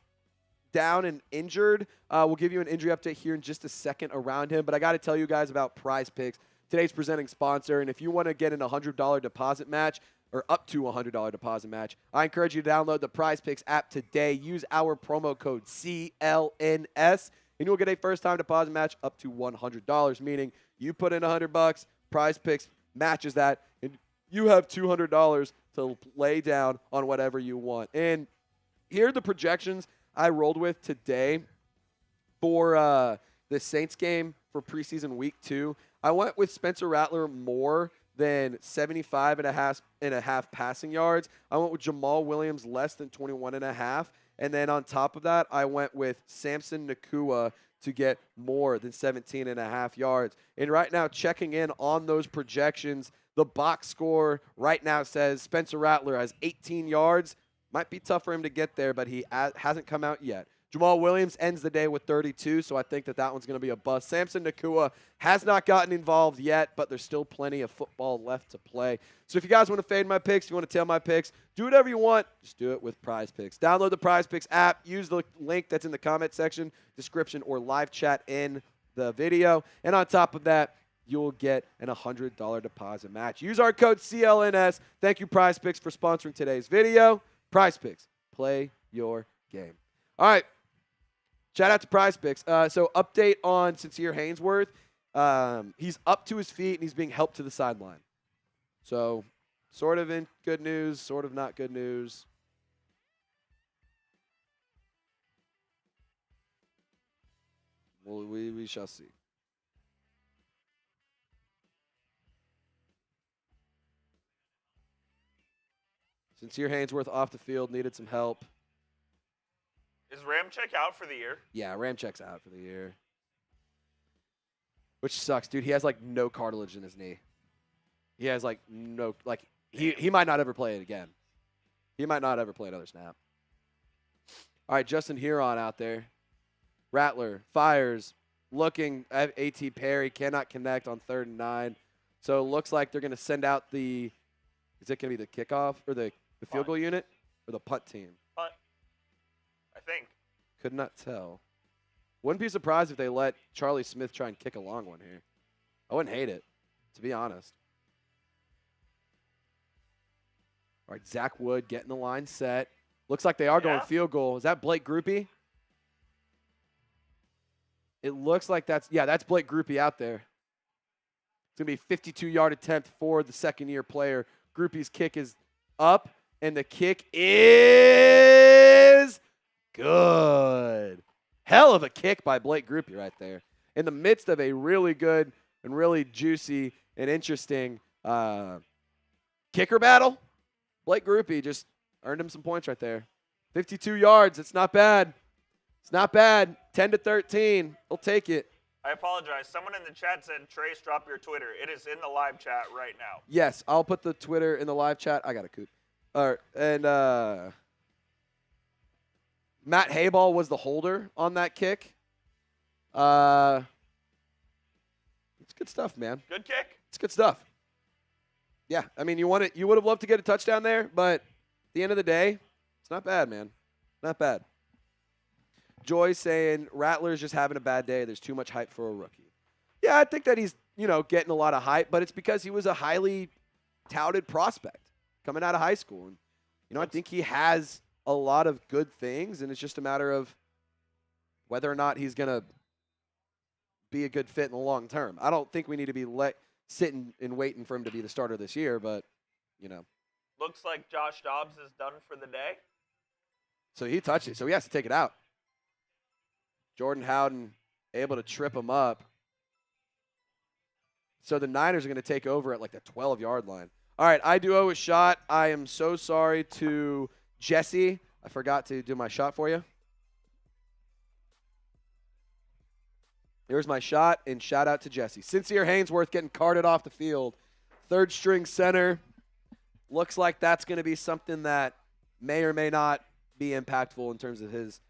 down and injured, we'll give you an injury update here in just a second around him. But I got to tell you guys about Prize Picks, today's presenting sponsor. And if you want to get in a $100 deposit match, or up to a $100 deposit match, I encourage you to download the Prize Picks app today. Use our promo code CLNS, and you'll get a first-time deposit match up to $100, meaning you put in $100, Prize Picks matches that, and you have $200 to lay down on whatever you want. And here are the projections I rolled with today for the Saints game for preseason week 2. I went with Spencer Rattler more than 75.5 passing yards. I went with Jamal Williams less than 21.5. And then on top of that, I went with Samson Nacua to get more than 17.5 yards. And right now, checking in on those projections, the box score right now says Spencer Rattler has 18 yards. Might be tough for him to get there, but he hasn't come out yet. Jamal Williams ends the day with 32, so I think that one's going to be a bust. Samson Nacua has not gotten involved yet, but there's still plenty of football left to play. So if you guys want to fade my picks, if you want to tail my picks, do whatever you want. Just do it with Prize Picks. Download the Prize Picks app. Use the link that's in the comment section, description, or live chat in the video. And on top of that, you'll get an $100 deposit match. Use our code CLNS. Thank you, Prize Picks, for sponsoring today's video. Prize Picks. Play your game. All right. Shout out to Prize Picks. So update on Sincere Haynesworth. He's up to his feet, and he's being helped to the sideline. So sort of in good news, sort of not good news. Well, we shall see. Sincere Haynesworth off the field, needed some help. Is Ramczyk out for the year? Yeah, Ramczyk's out for the year. Which sucks, dude. He has, no cartilage in his knee. He has, no, he might not ever play it again. He might not ever play another snap. All right, Justin Huron out there. Rattler fires, looking at A.T. Perry, cannot connect on 3rd and 9. So it looks like they're going to send out is it going to be the kickoff or the field goal unit or the punt team? Punt, I think. Could not tell. Wouldn't be surprised if they let Charlie Smith try and kick a long one here. I wouldn't hate it, to be honest. All right, Zach Wood getting the line set. Looks like they are going field goal. Is that Blake Groupie? It looks like that's Blake Groupie out there. It's going to be a 52-yard attempt for the second-year player. Groupie's kick is up, and the kick is good. Hell of a kick by Blake Groupie right there. In the midst of a really good and really juicy and interesting kicker battle, Blake Groupie just earned him some points right there. 52 yards. It's not bad. It's not bad. 10-13. He'll take it. I apologize. Someone in the chat said, Trace, drop your Twitter. It is in the live chat right now. Yes, I'll put the Twitter in the live chat. I got a coop. All right, and Matt Hayball was the holder on that kick. It's good stuff, man. Good kick. It's good stuff. Yeah, I mean, you would have loved to get a touchdown there, but at the end of the day, it's not bad, man. Not bad. Joy saying Rattler's just having a bad day. There's too much hype for a rookie. Yeah, I think that he's, getting a lot of hype, but it's because he was a highly touted prospect coming out of high school. And, I think he has a lot of good things, and it's just a matter of whether or not he's going to be a good fit in the long term. I don't think we need to be sitting and waiting for him to be the starter this year, but, Looks like Josh Dobbs is done for the day. So he touched it, so he has to take it out. Jordan Howden able to trip him up. So the Niners are going to take over at like the 12-yard line. All right, I do owe a shot. I am so sorry to Jesse. I forgot to do my shot for you. Here's my shot, and shout out to Jesse. Sincere Haynesworth getting carted off the field. Third string center. Looks like that's going to be something that may or may not be impactful in terms of his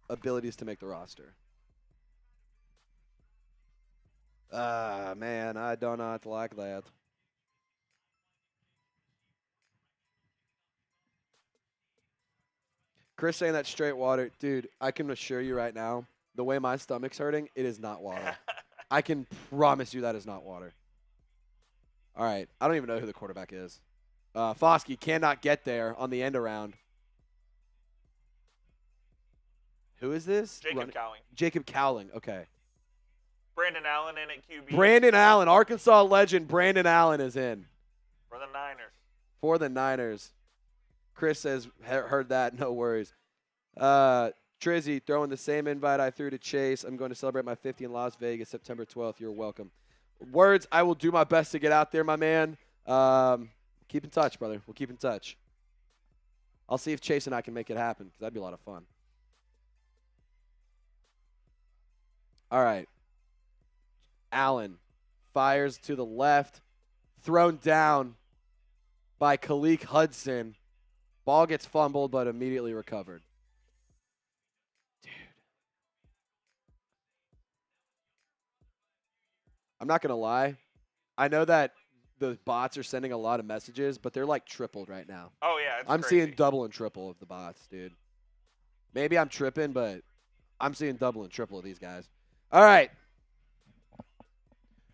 abilities to make the roster. Man, I do not like that. Chris saying that's straight water. Dude, I can assure you right now, the way my stomach's hurting, it is not water. I can promise you that is not water. All right, I don't even know who the quarterback is. Foskey cannot get there on the end around. Who is this? Jacob Cowling. Jacob Cowling, okay. Brandon Allen in at QB. Brandon Allen, Arkansas legend Brandon Allen is in. For the Niners. For the Niners. Chris says, heard that, no worries. Trizzy, throwing the same invite I threw to Chase. I'm going to celebrate my 50 in Las Vegas, September 12th. You're welcome. Words, I will do my best to get out there, my man. Keep in touch, brother. We'll keep in touch. I'll see if Chase and I can make it happen, because that'd be a lot of fun. All right. Allen fires to the left. Thrown down by Khaleke Hudson. Ball gets fumbled, but immediately recovered. Dude. I'm not going to lie. I know that the bots are sending a lot of messages, but they're like tripled right now. Oh, yeah. I'm seeing double and triple of the bots, dude. Maybe I'm tripping, but I'm seeing double and triple of these guys. All right.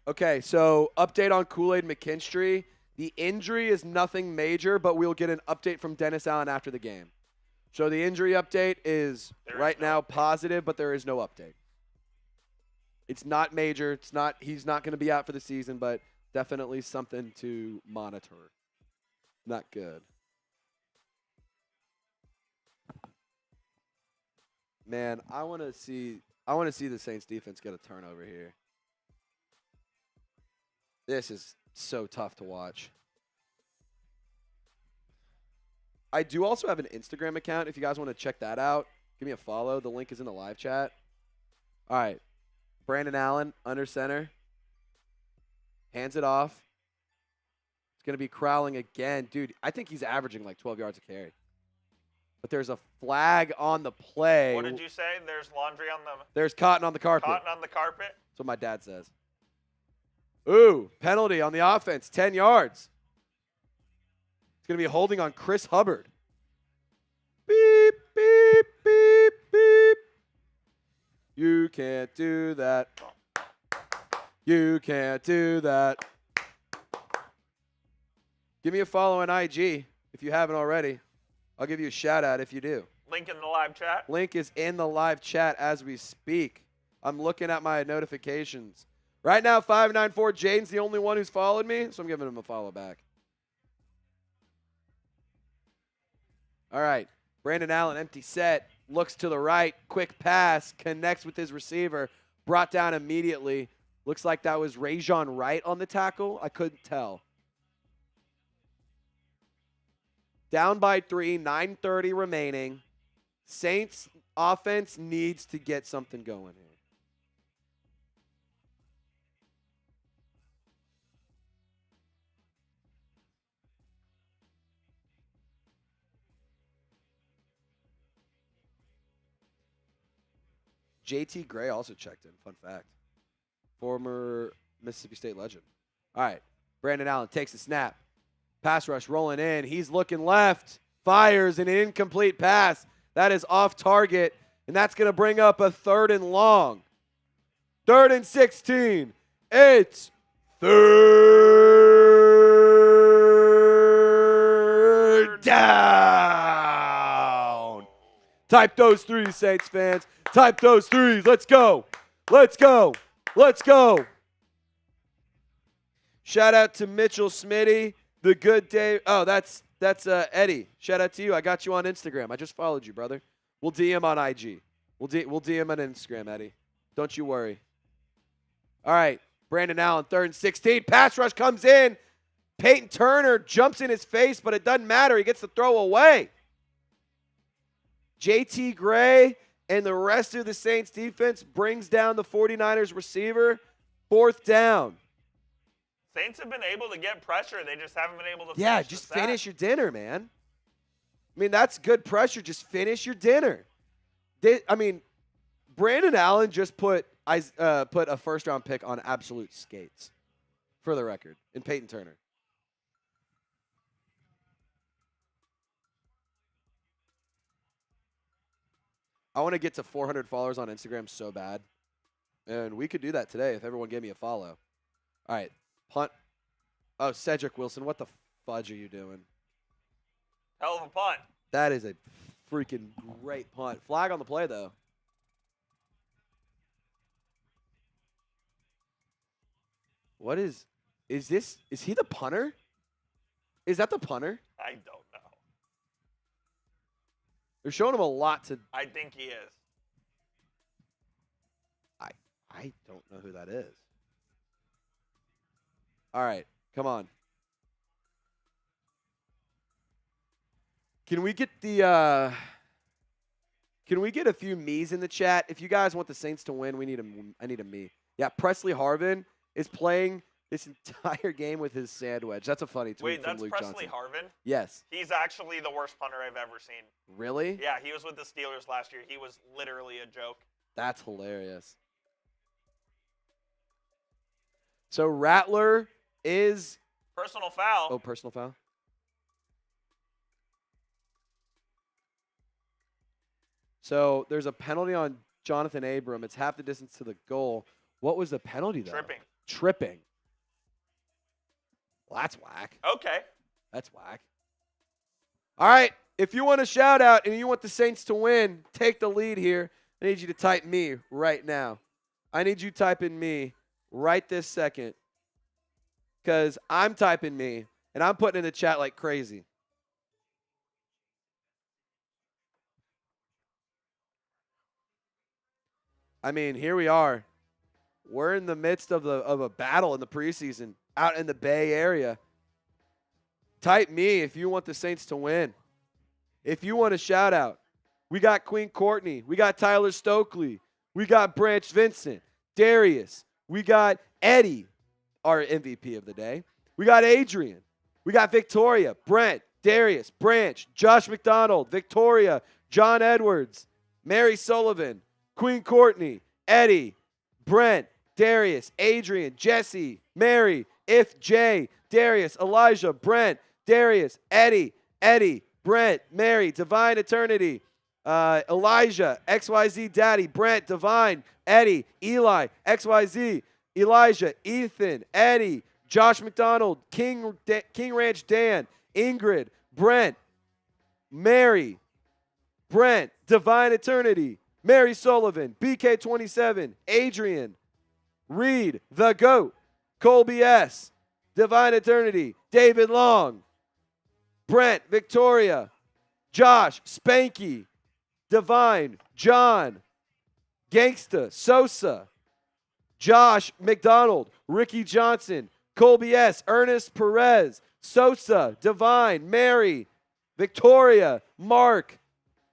Okay, so update on Kool-Aid McKinstry. The injury is nothing major, but we'll get an update from Dennis Allen after the game. So the injury update is right now positive, but there is no update. It's not major. He's not going to be out for the season, but definitely something to monitor. Not good. Man, I want to see the Saints defense get a turnover here. This is so tough to watch. I do also have an Instagram account. If you guys want to check that out, give me a follow. The link is in the live chat. All right. Brandon Allen, under center. Hands it off. It's going to be Crowling again. Dude, I think he's averaging like 12 yards a carry. But there's a flag on the play. What did you say? There's laundry on the... There's cotton on the carpet. Cotton on the carpet? That's what my dad says. Ooh, penalty on the offense, 10 yards. It's going to be holding on Chris Hubbard. Beep, beep, beep, beep. You can't do that. You can't do that. Give me a follow on IG if you haven't already. I'll give you a shout out if you do. Link in the live chat. Link is in the live chat as we speak. I'm looking at my notifications. Right now, 594 Jaden's the only one who's followed me, so I'm giving him a follow back. All right. Brandon Allen, empty set. Looks to the right. Quick pass. Connects with his receiver. Brought down immediately. Looks like that was Rajon Wright on the tackle. I couldn't tell. Down by 3, 9:30 remaining. Saints offense needs to get something going here. JT Gray also checked in. Fun fact. Former Mississippi State legend. All right. Brandon Allen takes a snap. Pass rush rolling in. He's looking left. Fires an incomplete pass. That is off target. And that's going to bring up a 3rd and long. 3rd and 16. It's 3rd down. Type those threes, Saints fans. Type those threes. Let's go. Let's go. Let's go. Shout out to Mitchell Smitty. The good day. Oh, that's Eddie. Shout out to you. I got you on Instagram. I just followed you, brother. We'll DM on IG. We'll DM on Instagram, Eddie. Don't you worry. All right. Brandon Allen, 3rd and 16. Pass rush comes in. Peyton Turner jumps in his face, but it doesn't matter. He gets the throw away. JT Gray and the rest of the Saints defense brings down the 49ers receiver. 4th down. Saints have been able to get pressure. They just haven't been able to Yeah, finish just the sack. finish your dinner, man. I mean, that's good pressure. Just finish your dinner. Brandon Allen just put a 1st-round pick on absolute skates, for the record, in Peyton Turner. I want to get to 400 followers on Instagram so bad. And we could do that today if everyone gave me a follow. All right. Punt. Oh, Cedric Wilson, what the fudge are you doing? Hell of a punt. That is a freaking great punt. Flag on the play, though. What is this? Is he the punter? Is that the punter? I don't know. They're showing him a lot to. I think he is. I don't know who that is. All right, come on. Can we get a few me's in the chat? If you guys want the Saints to win, I need a me. Yeah, Presley Harvin is playing this entire game with his sand wedge. That's a funny tweet from Luke Johnson. Wait, that's Presley Harvin? Yes. He's actually the worst punter I've ever seen. Really? Yeah, he was with the Steelers last year. He was literally a joke. That's hilarious. So Rattler is personal foul. Oh, personal foul. So there's a penalty on Jonathan Abram. It's half the distance to the goal. What was the penalty, though? Tripping. Well, that's whack. Okay. That's whack. All right. If you want a shout out and you want the Saints to win, take the lead here. I need you to type me right now. I need you typing me right this second. Because I'm typing me, and I'm putting in the chat like crazy. I mean, here we are. We're in the midst of a battle in the preseason out in the Bay Area. Type me if you want the Saints to win. If you want a shout out. We got Queen Courtney. We got Tyler Stokely. We got Branch Vincent. Darius. We got Eddie, our MVP of the day. We got Adrian. We got Victoria, Brent, Darius, Branch, Josh McDonald, Victoria, John Edwards, Mary Sullivan, Queen Courtney, Eddie, Brent, Darius, Adrian, Jesse, Mary, If Jay, Darius, Elijah, Brent, Darius, Eddie, Brent, Mary, Divine Eternity, Elijah, XYZ Daddy, Brent, Divine, Eddie, Eli, XYZ, Elijah, Ethan, Eddie, Josh McDonald, King Ranch Dan, Ingrid, Brent, Mary, Brent, Divine Eternity, Mary Sullivan, BK27, Adrian, Reed, The GOAT, Colby S., Divine Eternity, David Long, Brent, Victoria, Josh, Spanky, Divine, John, Gangsta, Sosa, Josh McDonald, Ricky Johnson, Colby S., Ernest Perez, Sosa, Divine, Mary, Victoria, Mark,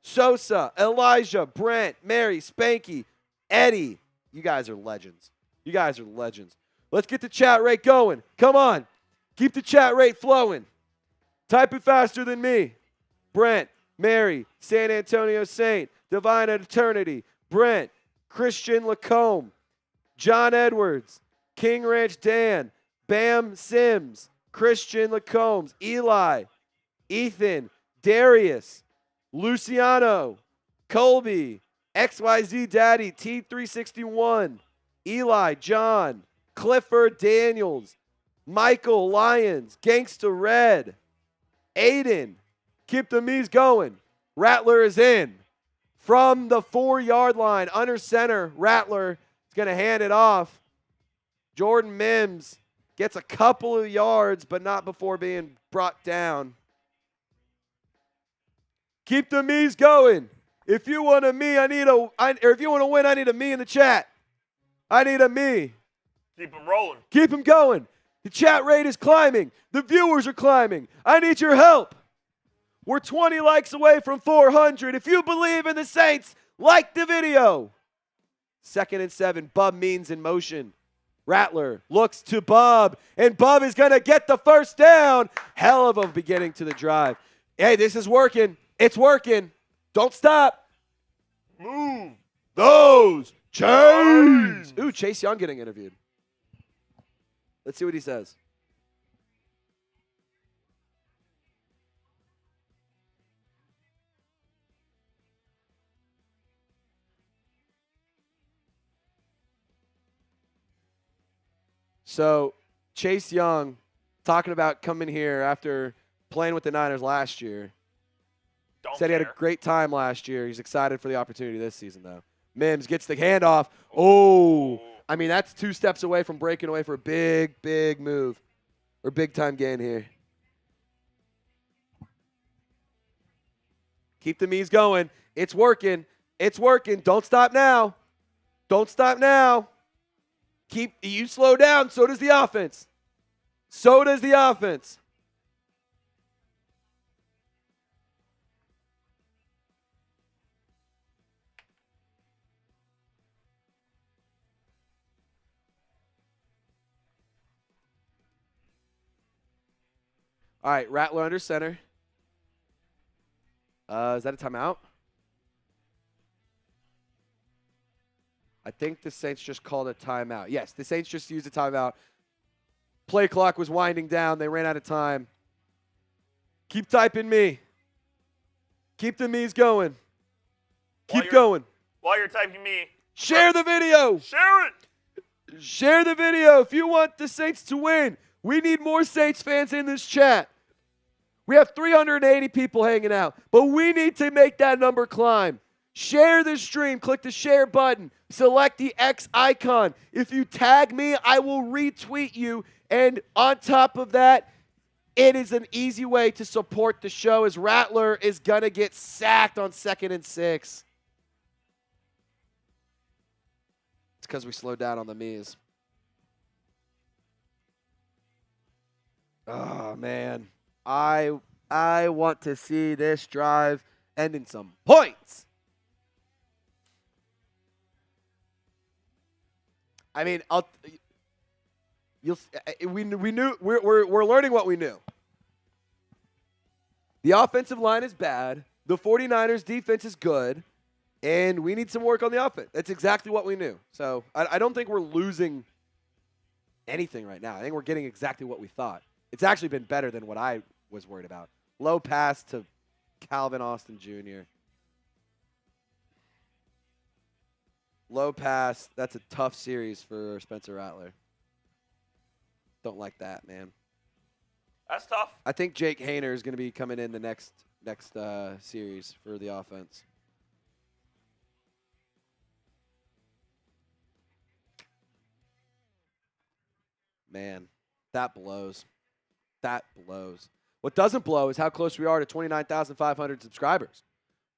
Sosa, Elijah, Brent, Mary, Spanky, Eddie. You guys are legends. You guys are legends. Let's get the chat rate going. Come on. Keep the chat rate flowing. Type it faster than me. Brent, Mary, San Antonio Saint, Divine Eternity, Brent, Christian Lacombe, John Edwards, King Ranch Dan, Bam Sims, Christian Lacombe, Eli, Ethan, Darius, Luciano, Colby, XYZ Daddy, T361, Eli, John, Clifford Daniels, Michael Lyons, Gangsta Red, Aiden, keep the me's going. Rattler is in. From the 4-yard line, under center, Rattler is going to hand it off. Jordan Mims gets a couple of yards, but not before being brought down. Keep the me's going. If you want a me, if you want to win, I need a me in the chat. I need a me. Keep them rolling. Keep them going. The chat rate is climbing. The viewers are climbing. I need your help. We're 20 likes away from 400. If you believe in the Saints, like the video. 2nd and 7, Bub Means in motion. Rattler looks to Bub, and Bub is going to get the first down. Hell of a beginning to the drive. Hey, this is working. It's working. Don't stop. Move those chains. Ooh, Chase Young getting interviewed. Let's see what he says. So, Chase Young talking about coming here after playing with the Niners last year. Said he had a great time last year. He's excited for the opportunity this season, though. Mims gets the handoff. Oh. I mean, that's 2 steps away from breaking away for a big, big move or big-time gain here. Keep the me's going. It's working. It's working. Don't stop now. Don't stop now. You slow down, so does the offense. So does the offense. All right, Rattler under center. Is that a timeout? I think the Saints just called a timeout. Yes, the Saints just used a timeout. Play clock was winding down. They ran out of time. Keep typing me. Keep the me's going. Keep going. While you're typing me. Share the video. Share it. Share the video if you want the Saints to win. We need more Saints fans in this chat. We have 380 people hanging out, but we need to make that number climb. Share the stream. Click the share button. Select the X icon. If you tag me, I will retweet you. And on top of that, it is an easy way to support the show as Rattler is going to get sacked on 2nd and 6. It's because we slowed down on the me's. Oh, man. I want to see this drive end in some points. I mean, we're learning what we knew. The offensive line is bad. The 49ers defense is good. And we need some work on the offense. That's exactly what we knew. So I don't think we're losing anything right now. I think we're getting exactly what we thought. It's actually been better than what I was worried about. Low pass to Calvin Austin Jr. Low pass. That's a tough series for Spencer Rattler. Don't like that, man. That's tough. I think Jake Haener is going to be coming in the next series for the offense. Man, that blows. That blows. What doesn't blow is how close we are to 29,500 subscribers.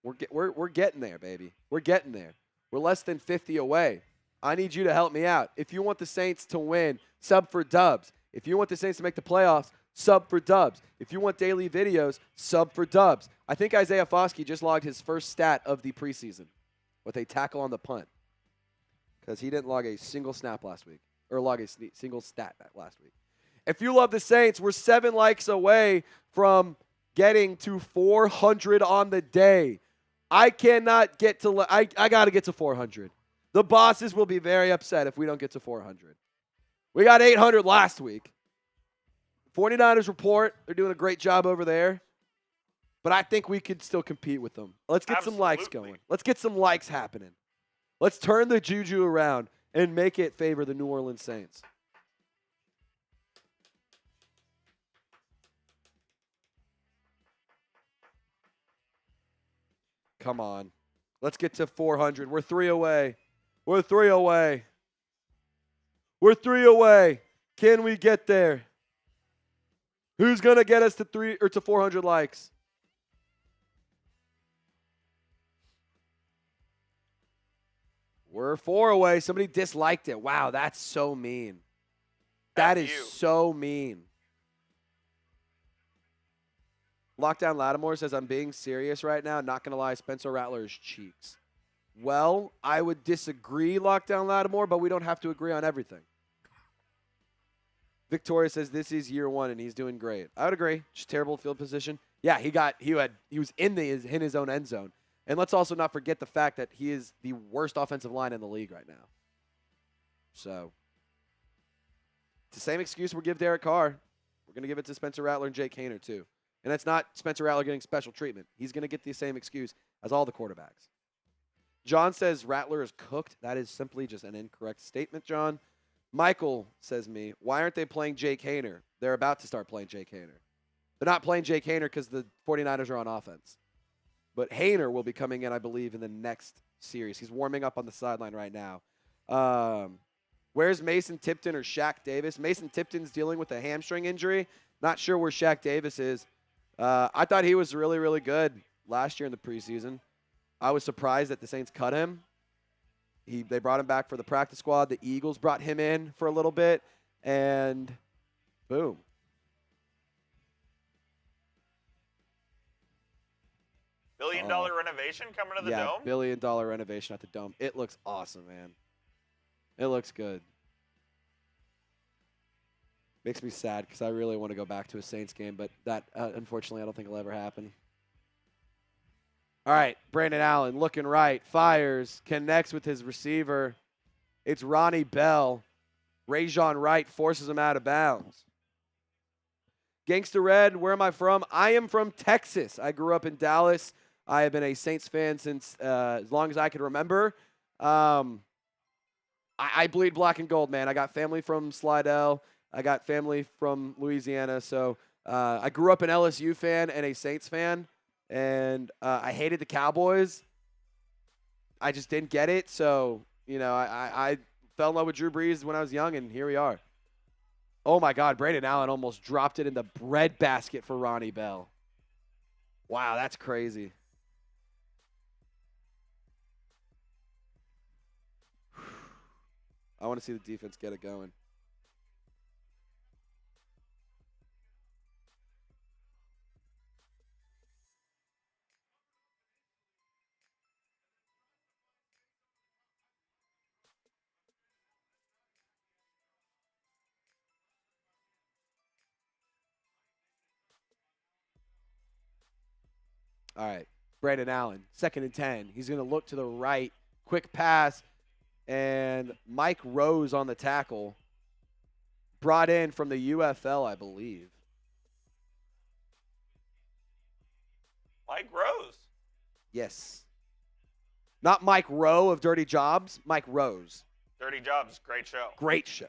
We're getting there, baby. We're getting there. We're less than 50 away. I need you to help me out. If you want the Saints to win, sub for dubs. If you want the Saints to make the playoffs, sub for Dubs. If you want daily videos, sub for Dubs. I think Isaiah Foskey just logged his first stat of the preseason with a tackle on the punt because he didn't log a single snap last week or log a single stat last week. If you love the Saints, we're 7 likes away from getting to 400 on the day. I cannot get to I got to get to 400. The bosses will be very upset if we don't get to 400. We got 800 last week. 49ers report. They're doing a great job over there. But I think we could still compete with them. Let's get some likes going. Let's get some likes happening. Let's turn the juju around and make it favor the New Orleans Saints. Come on. Let's get to 400. We're 3 away. We're 3 away. We're 3 away. Can we get there? Who's going to get us to 400 likes? We're 4 away. Somebody disliked it. Wow, that's so mean. That is so mean. Lockdown Lattimore says, I'm being serious right now. Not going to lie, Spencer Rattler's cheeks. Well, I would disagree, Lockdown Lattimore, but we don't have to agree on everything. Victoria says, this is year 1, and he's doing great. I would agree. Just terrible field position. Yeah, he was in his own end zone. And let's also not forget the fact that he is the worst offensive line in the league right now. So, it's the same excuse we'll give Derek Carr. We're going to give it to Spencer Rattler and Jake Haener, too. And that's not Spencer Rattler getting special treatment. He's going to get the same excuse as all the quarterbacks. John says Rattler is cooked. That is simply just an incorrect statement, John. Michael says why aren't they playing Jake Haener? They're about to start playing Jake Haener. They're not playing Jake Haener because the 49ers are on offense. But Haener will be coming in, I believe, in the next series. He's warming up on the sideline right now. Where's Mason Tipton or Shaq Davis? Mason Tipton's dealing with a hamstring injury. Not sure where Shaq Davis is. I thought he was really, really good last year in the preseason. I was surprised that the Saints cut him. They brought him back for the practice squad. The Eagles brought him in for a little bit, and boom. $1 billion renovation coming to the Dome? Yeah, $1 billion renovation at the Dome. It looks awesome, man. It looks good. Makes me sad because I really want to go back to a Saints game, but that, unfortunately, I don't think will ever happen. All right, Brandon Allen looking right, fires, connects with his receiver. It's Ronnie Bell. Rajon Wright forces him out of bounds. Gangsta Red, where am I from? I am from Texas. I grew up in Dallas. I have been a Saints fan since as long as I can remember. I bleed black and gold, man. I got family from Slidell. I got family from Louisiana. So I grew up an LSU fan and a Saints fan. And I hated the Cowboys. I just didn't get it. So, I fell in love with Drew Brees when I was young, and here we are. Oh, my God. Brandon Allen almost dropped it in the bread basket for Ronnie Bell. Wow, that's crazy. I want to see the defense get it going. All right, Brandon Allen, 2nd and 10. He's going to look to the right, quick pass, and Mike Rose on the tackle. Brought in from the UFL, I believe. Mike Rose. Yes. Not Mike Rowe of Dirty Jobs, Mike Rose. Dirty Jobs, great show. Great show.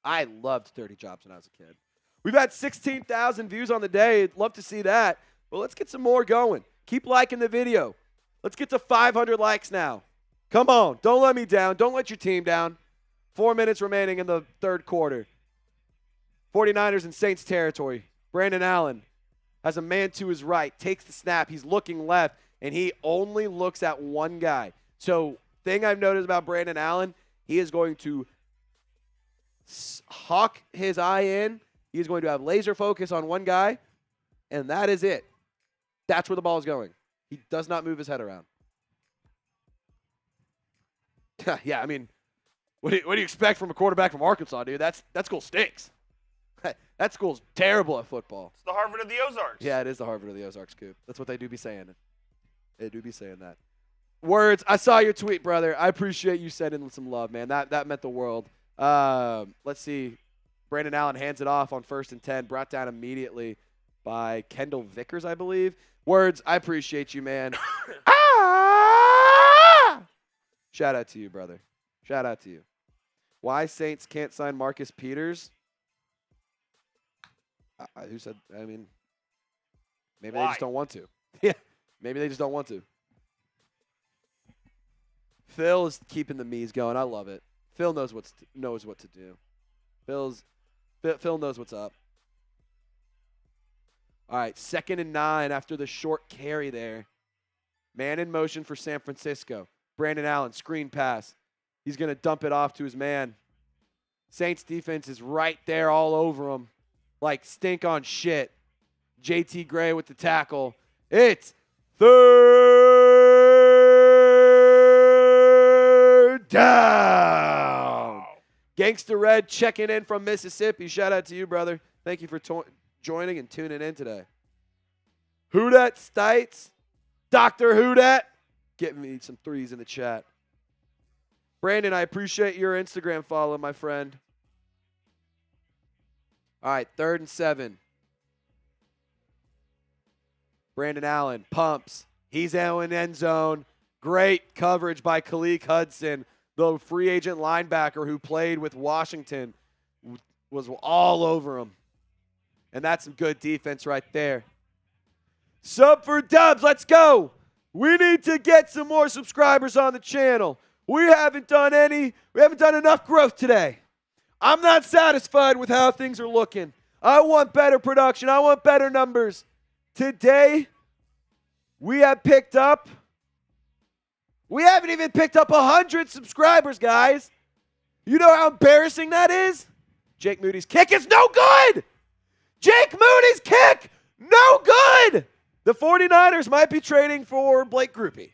I loved Dirty Jobs when I was a kid. We've had 16,000 views on the day. Love to see that. Well, let's get some more going. Keep liking the video. Let's get to 500 likes now. Come on. Don't let me down. Don't let your team down. 4 minutes remaining in the third quarter. 49ers in Saints territory. Brandon Allen has a man to his right, takes the snap. He's looking left, and he only looks at one guy. So, thing I've noticed about Brandon Allen, he is going to hawk his eye in He's going to have laser focus on one guy, and that is it. That's where the ball is going. He does not move his head around. Yeah, I mean, what do you expect from a quarterback from Arkansas, dude? That school stinks. That school's terrible at football. It's the Harvard of the Ozarks. Yeah, it is the Harvard of the Ozarks, Coop. That's what they do be saying. They do be saying that. Words, I saw your tweet, brother. I appreciate you sending some love, man. That meant the world. Let's see. Brandon Allen hands it off on 1st and 10, brought down immediately by Kendall Vickers, I believe. Words, I appreciate you, man. Shout out to you, brother. Shout out to you. Why Saints can't sign Marcus Peters? Who said? I mean, maybe they just don't want to. Yeah, maybe they just don't want to. Phil is keeping the me's going. I love it. Phil knows what to do. Phil knows what's up. All right, 2nd and 9 after the short carry there. Man in motion for San Francisco. Brandon Allen, screen pass. He's going to dump it off to his man. Saints defense is right there all over him. Like stink on shit. JT Gray with the tackle. It's 3rd down. Gangsta Red checking in from Mississippi. Shout out to you, brother. Thank you for joining and tuning in today. Who dat Stites? Dr. Who dat? Get me some 3s in the chat. Brandon, I appreciate your Instagram follow, my friend. All right, 3rd and 7. Brandon Allen pumps. He's out in end zone. Great coverage by Khalik Hudson, the free agent linebacker who played with Washington, was all over him. And that's some good defense right there. Sub for Dubs, let's go. We need to get some more subscribers on the channel. We haven't done enough growth today. I'm not satisfied with how things are looking. I want better production. I want better numbers. Today, we haven't even picked up 100 subscribers, guys. You know how embarrassing that is? Jake Moody's kick is no good. Jake Moody's kick, no good. The 49ers might be trading for Blake Grupe.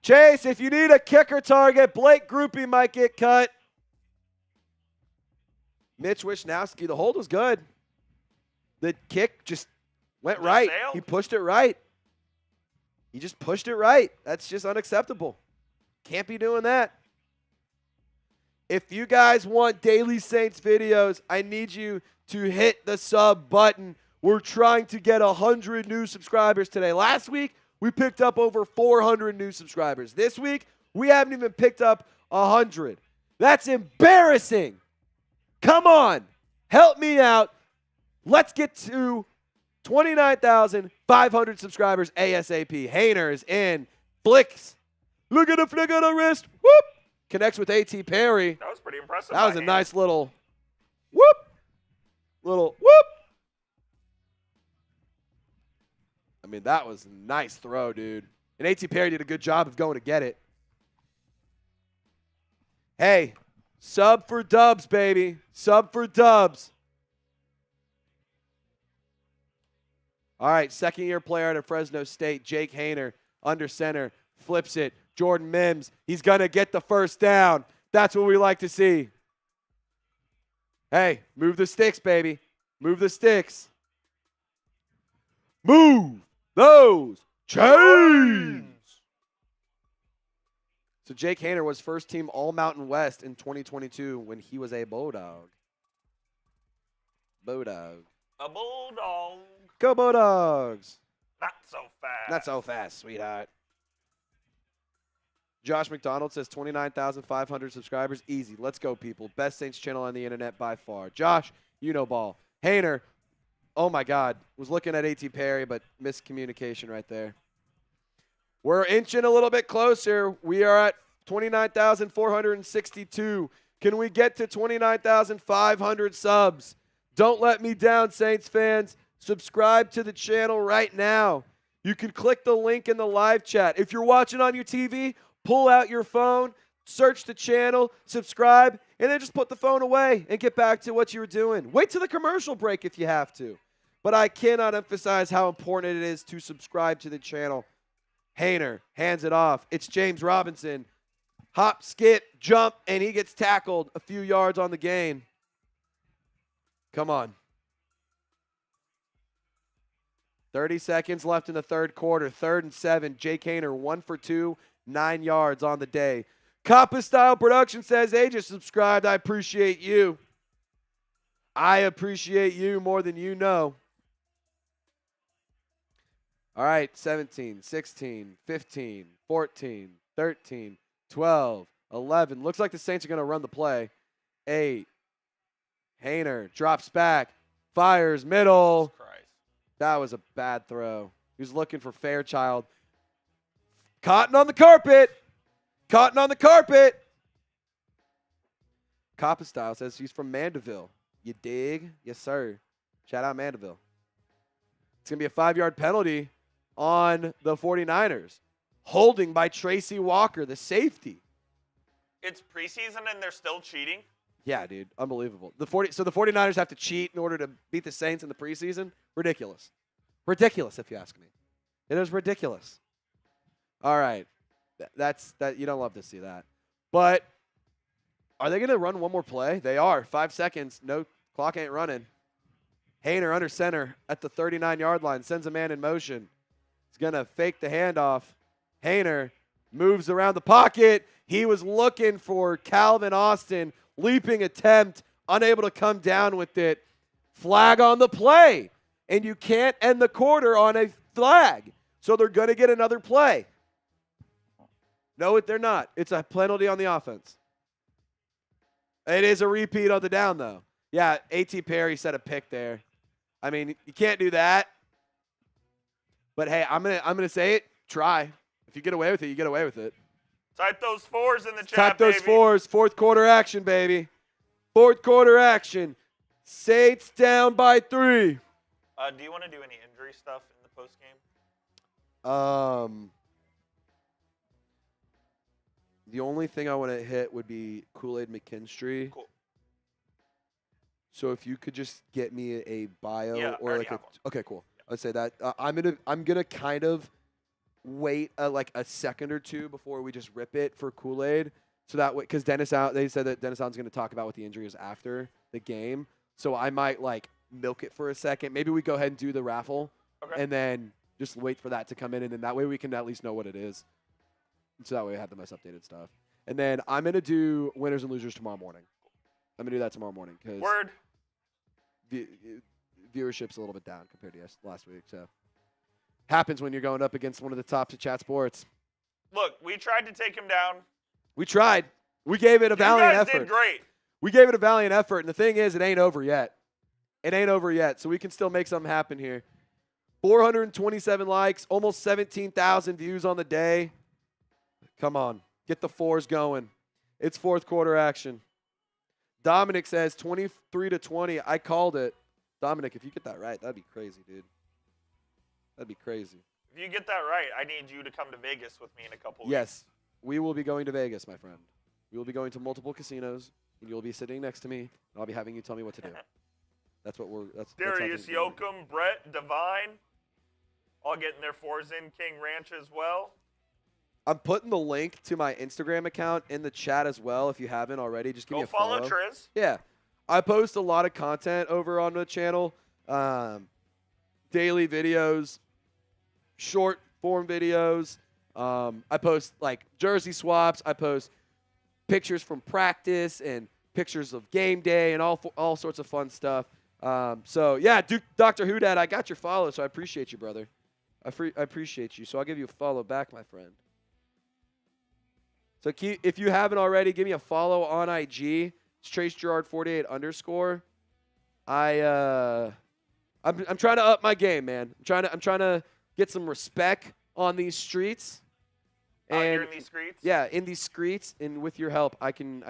Chase, if you need a kicker target, Blake Grupe might get cut. Mitch Wishnowski, the hold was good. The kick just went right. He pushed it right. He just pushed it right. That's just unacceptable. Can't be doing that. If you guys want daily Saints videos, I need you to hit the sub button. We're trying to get 100 new subscribers today. Last week, we picked up over 400 new subscribers. This week, we haven't even picked up 100. That's embarrassing. Come on. Help me out. Let's get to 29,500 subscribers ASAP. Haener is in. Flicks. Look at the flick of the wrist. Whoop. Connects with A.T. Perry. That was pretty impressive. That was a nice little whoop. Little whoop. I mean, that was a nice throw, dude. And A.T. Perry did a good job of going to get it. Hey, sub for Dubs, baby. Sub for Dubs. All right, second-year player out of Fresno State, Jake Haener, under center, flips it. Jordan Mims, he's going to get the first down. That's what we like to see. Hey, move the sticks, baby. Move the sticks. Move those chains. So Jake Haener was first team All-Mountain West in 2022 when he was a Bulldog. Bulldog. A Bulldog. Go Bulldogs. Not so fast. Not so fast, sweetheart. Josh McDonald says 29,500 subscribers. Easy. Let's go, people. Best Saints channel on the internet by far. Josh, you know ball. Haener, oh my God, was looking at A.T. Perry, but miscommunication right there. We're inching a little bit closer. We are at 29,462. Can we get to 29,500 subs? Don't let me down, Saints fans. Subscribe to the channel right now. You can click the link in the live chat. If you're watching on your TV, pull out your phone, search the channel, subscribe, and then just put the phone away and get back to what you were doing. Wait till the commercial break if you have to. But I cannot emphasize how important it is to subscribe to the channel. Haener hands it off. It's James Robinson. Hop, skip, jump, and he gets tackled a few yards on the gain. Come on. 30 seconds left in the third quarter. 3rd and 7. Jake Haener, 1 for 2, 9 yards on the day. Kappa Style Production says, they just subscribed. I appreciate you. I appreciate you more than you know. All right, 17, 16, 15, 14, 13, 12, 11. Looks like the Saints are going to run the play. 8. Haener drops back, fires middle. That was a bad throw. He was looking for Fairchild. Cotton on the carpet. Cotton on the carpet. Kappa Style says he's from Mandeville. You dig? Yes, sir. Shout out Mandeville. It's going to be a 5-yard penalty on the 49ers. Holding by Tracy Walker, the safety. It's preseason and they're still cheating? Yeah, dude. Unbelievable. So the 49ers have to cheat in order to beat the Saints in the preseason? Ridiculous. Ridiculous, if you ask me. It is ridiculous. All right. That's you don't love to see that. But are they going to run one more play? They are. 5 seconds. No, clock ain't running. Haener under center at the 39-yard line. Sends a man in motion. He's going to fake the handoff. Haener moves around the pocket. He was looking for Calvin Austin. Leaping attempt. Unable to come down with it. Flag on the play. And you can't end the quarter on a flag. So they're going to get another play. No, they're not. It's a penalty on the offense. It is a repeat on the down, though. Yeah, A.T. Perry set a pick there. I mean, you can't do that. But, hey, I'm gonna say it. Try. If you get away with it, you get away with it. Type those 4s in the chat, Type those 4s. Fourth quarter action, baby. Fourth quarter action. Saints down by 3. Do you want to do any injury stuff in the post game? The only thing I want to hit would be Kool-Aid McKinstry. Cool. So if you could just get me a bio or like okay, cool. I'd say that I'm gonna kind of wait like a second or two before we just rip it for Kool-Aid, so that way, because they said that Dennis Allen's gonna talk about what the injury is after the game. So I might like milk it for a second. Maybe we go ahead and do the raffle, and then just wait for that to come in, and then that way we can at least know what it is. So that way we have the most updated stuff. And then I'm going to do winners and losers tomorrow morning. I'm going to do that tomorrow morning because viewership's a little bit down compared to last week. So happens when you're going up against one of the tops of chat sports. Look, we tried to take him down. We tried. We gave it a valiant effort. You guys did great. We gave it a valiant effort. And the thing is, it ain't over yet. It ain't over yet. So we can still make something happen here. 427 likes, almost 17,000 views on the day. Come on. Get the 4s going. It's fourth quarter action. Dominic says 23-20. I called it. Dominic, if you get that right, that'd be crazy, dude. That'd be crazy. If you get that right, I need you to come to Vegas with me in a couple weeks. Yes. We will be going to Vegas, my friend. We will be going to multiple casinos, and you'll be sitting next to me, and I'll be having you tell me what to do. That's what we're – that's Darius Yoakum, Brett, Divine, all getting their 4s in. King Ranch as well. I'm putting the link to my Instagram account in the chat as well. If you haven't already, just give me a follow. Go follow Triz. Yeah. I post a lot of content over on the channel. Daily videos, short form videos. I post like jersey swaps. I post pictures from practice and pictures of game day and all sorts of fun stuff. So, yeah, Dr. Who Dad, I got your follow, so I appreciate you, brother. I appreciate you. So I'll give you a follow back, my friend. So if you haven't already, give me a follow on IG. It's Trace Girouard 48 _. I'm trying to up my game, man. I'm trying to get some respect on these streets. And you're in these streets? Yeah, in these streets, and with your help, I can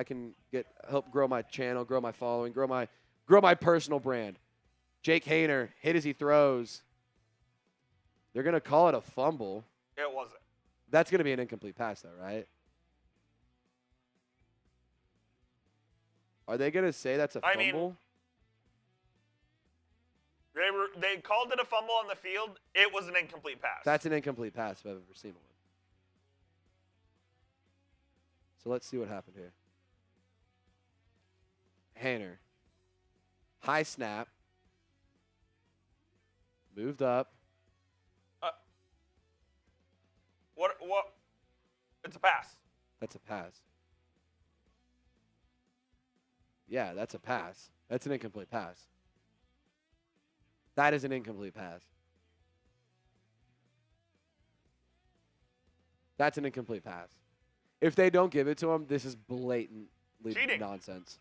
help grow my channel, grow my following, grow my personal brand. Jake Haener, hit as he throws. They're gonna call it a fumble. It wasn't. That's gonna be an incomplete pass, though, right? Are they going to say that's a fumble? They called it a fumble on the field. It was an incomplete pass. That's an incomplete pass if I've ever seen one. So let's see what happened here. Haener. High snap. Moved up. What? It's a pass. That's a pass. Yeah, that's a pass. That's an incomplete pass. That is an incomplete pass. That's an incomplete pass. If they don't give it to him, this is blatantly cheating. Nonsense.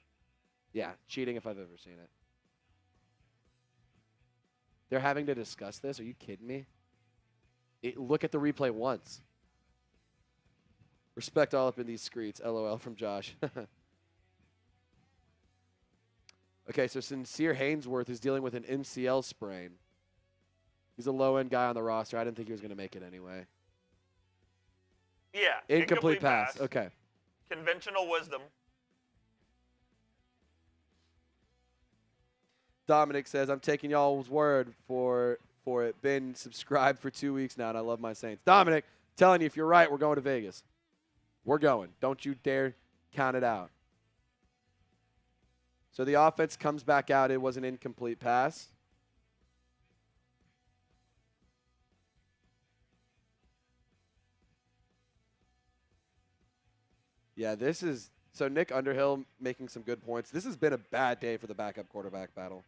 Yeah, cheating if I've ever seen it. They're having to discuss this? Are you kidding me? Look at the replay once. Respect all up in these streets. LOL from Josh. Okay, so Sincere Haynesworth is dealing with an MCL sprain. He's a low-end guy on the roster. I didn't think he was going to make it anyway. Yeah. Incomplete pass. Okay. Conventional wisdom. Dominic says, I'm taking y'all's word for it. Been subscribed for 2 weeks now, and I love my Saints. Dominic, telling you, if you're right, we're going to Vegas. We're going. Don't you dare count it out. So the offense comes back out. It was an incomplete pass. Yeah, this is – so Nick Underhill making some good points. This has been a bad day for the backup quarterback battle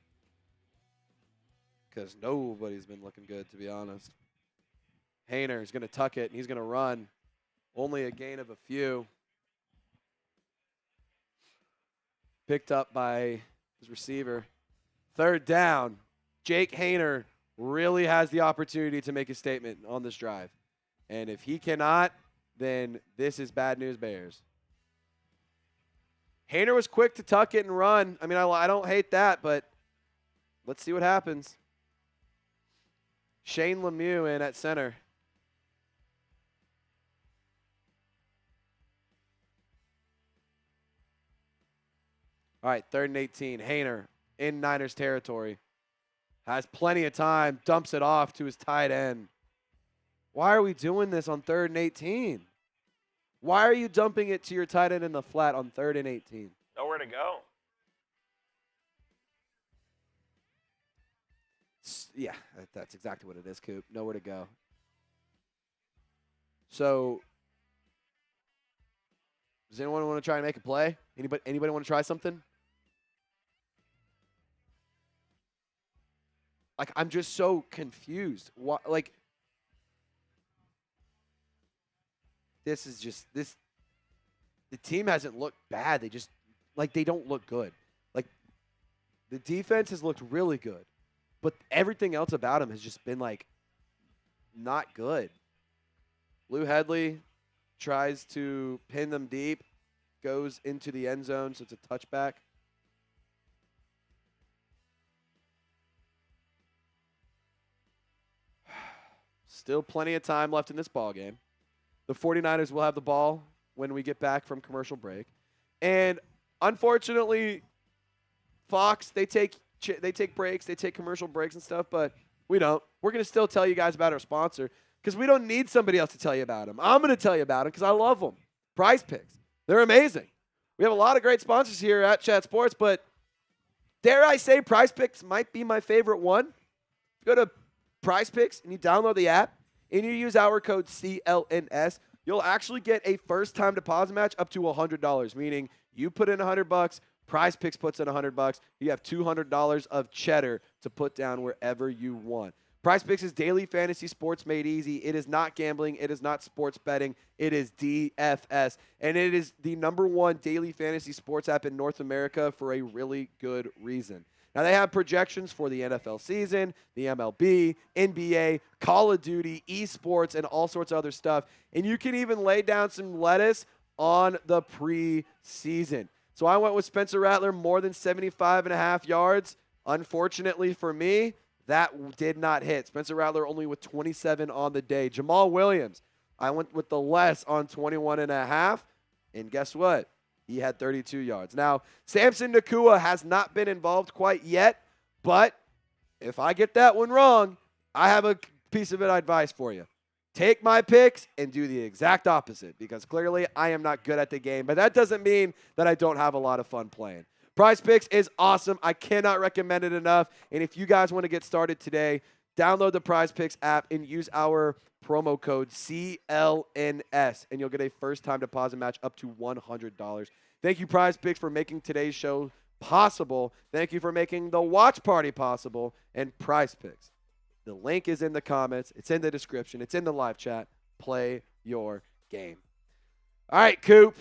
because nobody's been looking good, to be honest. Haener is going to tuck it, and he's going to run. Only a gain of a few. Picked up by his receiver. Third down. Jake Haener really has the opportunity to make a statement on this drive. And if he cannot, then this is bad news Bears. Haener was quick to tuck it and run. I mean, I don't hate that, but let's see what happens. Shane Lemieux in at center. All right, 3rd and 18. Haener in Niners territory. Has plenty of time. Dumps it off to his tight end. Why are we doing this on 3rd and 18? Why are you dumping it to your tight end in the flat on 3rd and 18? Nowhere to go. Yeah, that's exactly what it is, Coop. Nowhere to go. So, does anyone want to try and make a play? Anybody want to try something? Like, I'm just so confused. What, like, this is just this. The team hasn't looked bad. They just, like, they don't look good. Like, the defense has looked really good, but everything else about him has just been, like, not good. Lou Hedley tries to pin them deep, goes into the end zone, so it's a touchback. Still plenty of time left in this ball game. The 49ers will have the ball when we get back from commercial break. And unfortunately, Fox, they take breaks, they take commercial breaks and stuff, but we don't. We're going to still tell you guys about our sponsor because we don't need somebody else to tell you about them. I'm going to tell you about them because I love them. Prize Picks. They're amazing. We have a lot of great sponsors here at Chat Sports, but dare I say Prize Picks might be my favorite one. Go to Prize Picks and you download the app and you use our code CLNS, you'll actually get a first-time deposit match up to $100, meaning you put in $100, Prize Picks puts in $100, you have $200 of cheddar to put down wherever you want. Prize Picks is daily fantasy sports made easy. It is not gambling. It is not sports betting. It is DFS. And it is the #1 daily fantasy sports app in North America for a really good reason. Now, they have projections for the NFL season, the MLB, NBA, Call of Duty, esports, and all sorts of other stuff. And you can even lay down some lettuce on the preseason. So I went with Spencer Rattler, more than 75.5 yards. Unfortunately for me, that did not hit. Spencer Rattler only with 27 on the day. Jamal Williams, I went with the less on 21.5. And guess what? He had 32 yards. Now, Samson Nakua has not been involved quite yet, but if I get that one wrong, I have a piece of advice for you. Take my picks and do the exact opposite, because clearly I am not good at the game, but that doesn't mean that I don't have a lot of fun playing. Prize Picks is awesome. I cannot recommend it enough. And if you guys want to get started today, download the Prize Picks app and use our promo code CLNS, and you'll get a first-time deposit match up to $100. Thank you, Prize Picks, for making today's show possible. Thank you for making the watch party possible. And Prize Picks, the link is in the comments. It's in the description. It's in the live chat. Play your game. All right, Coop.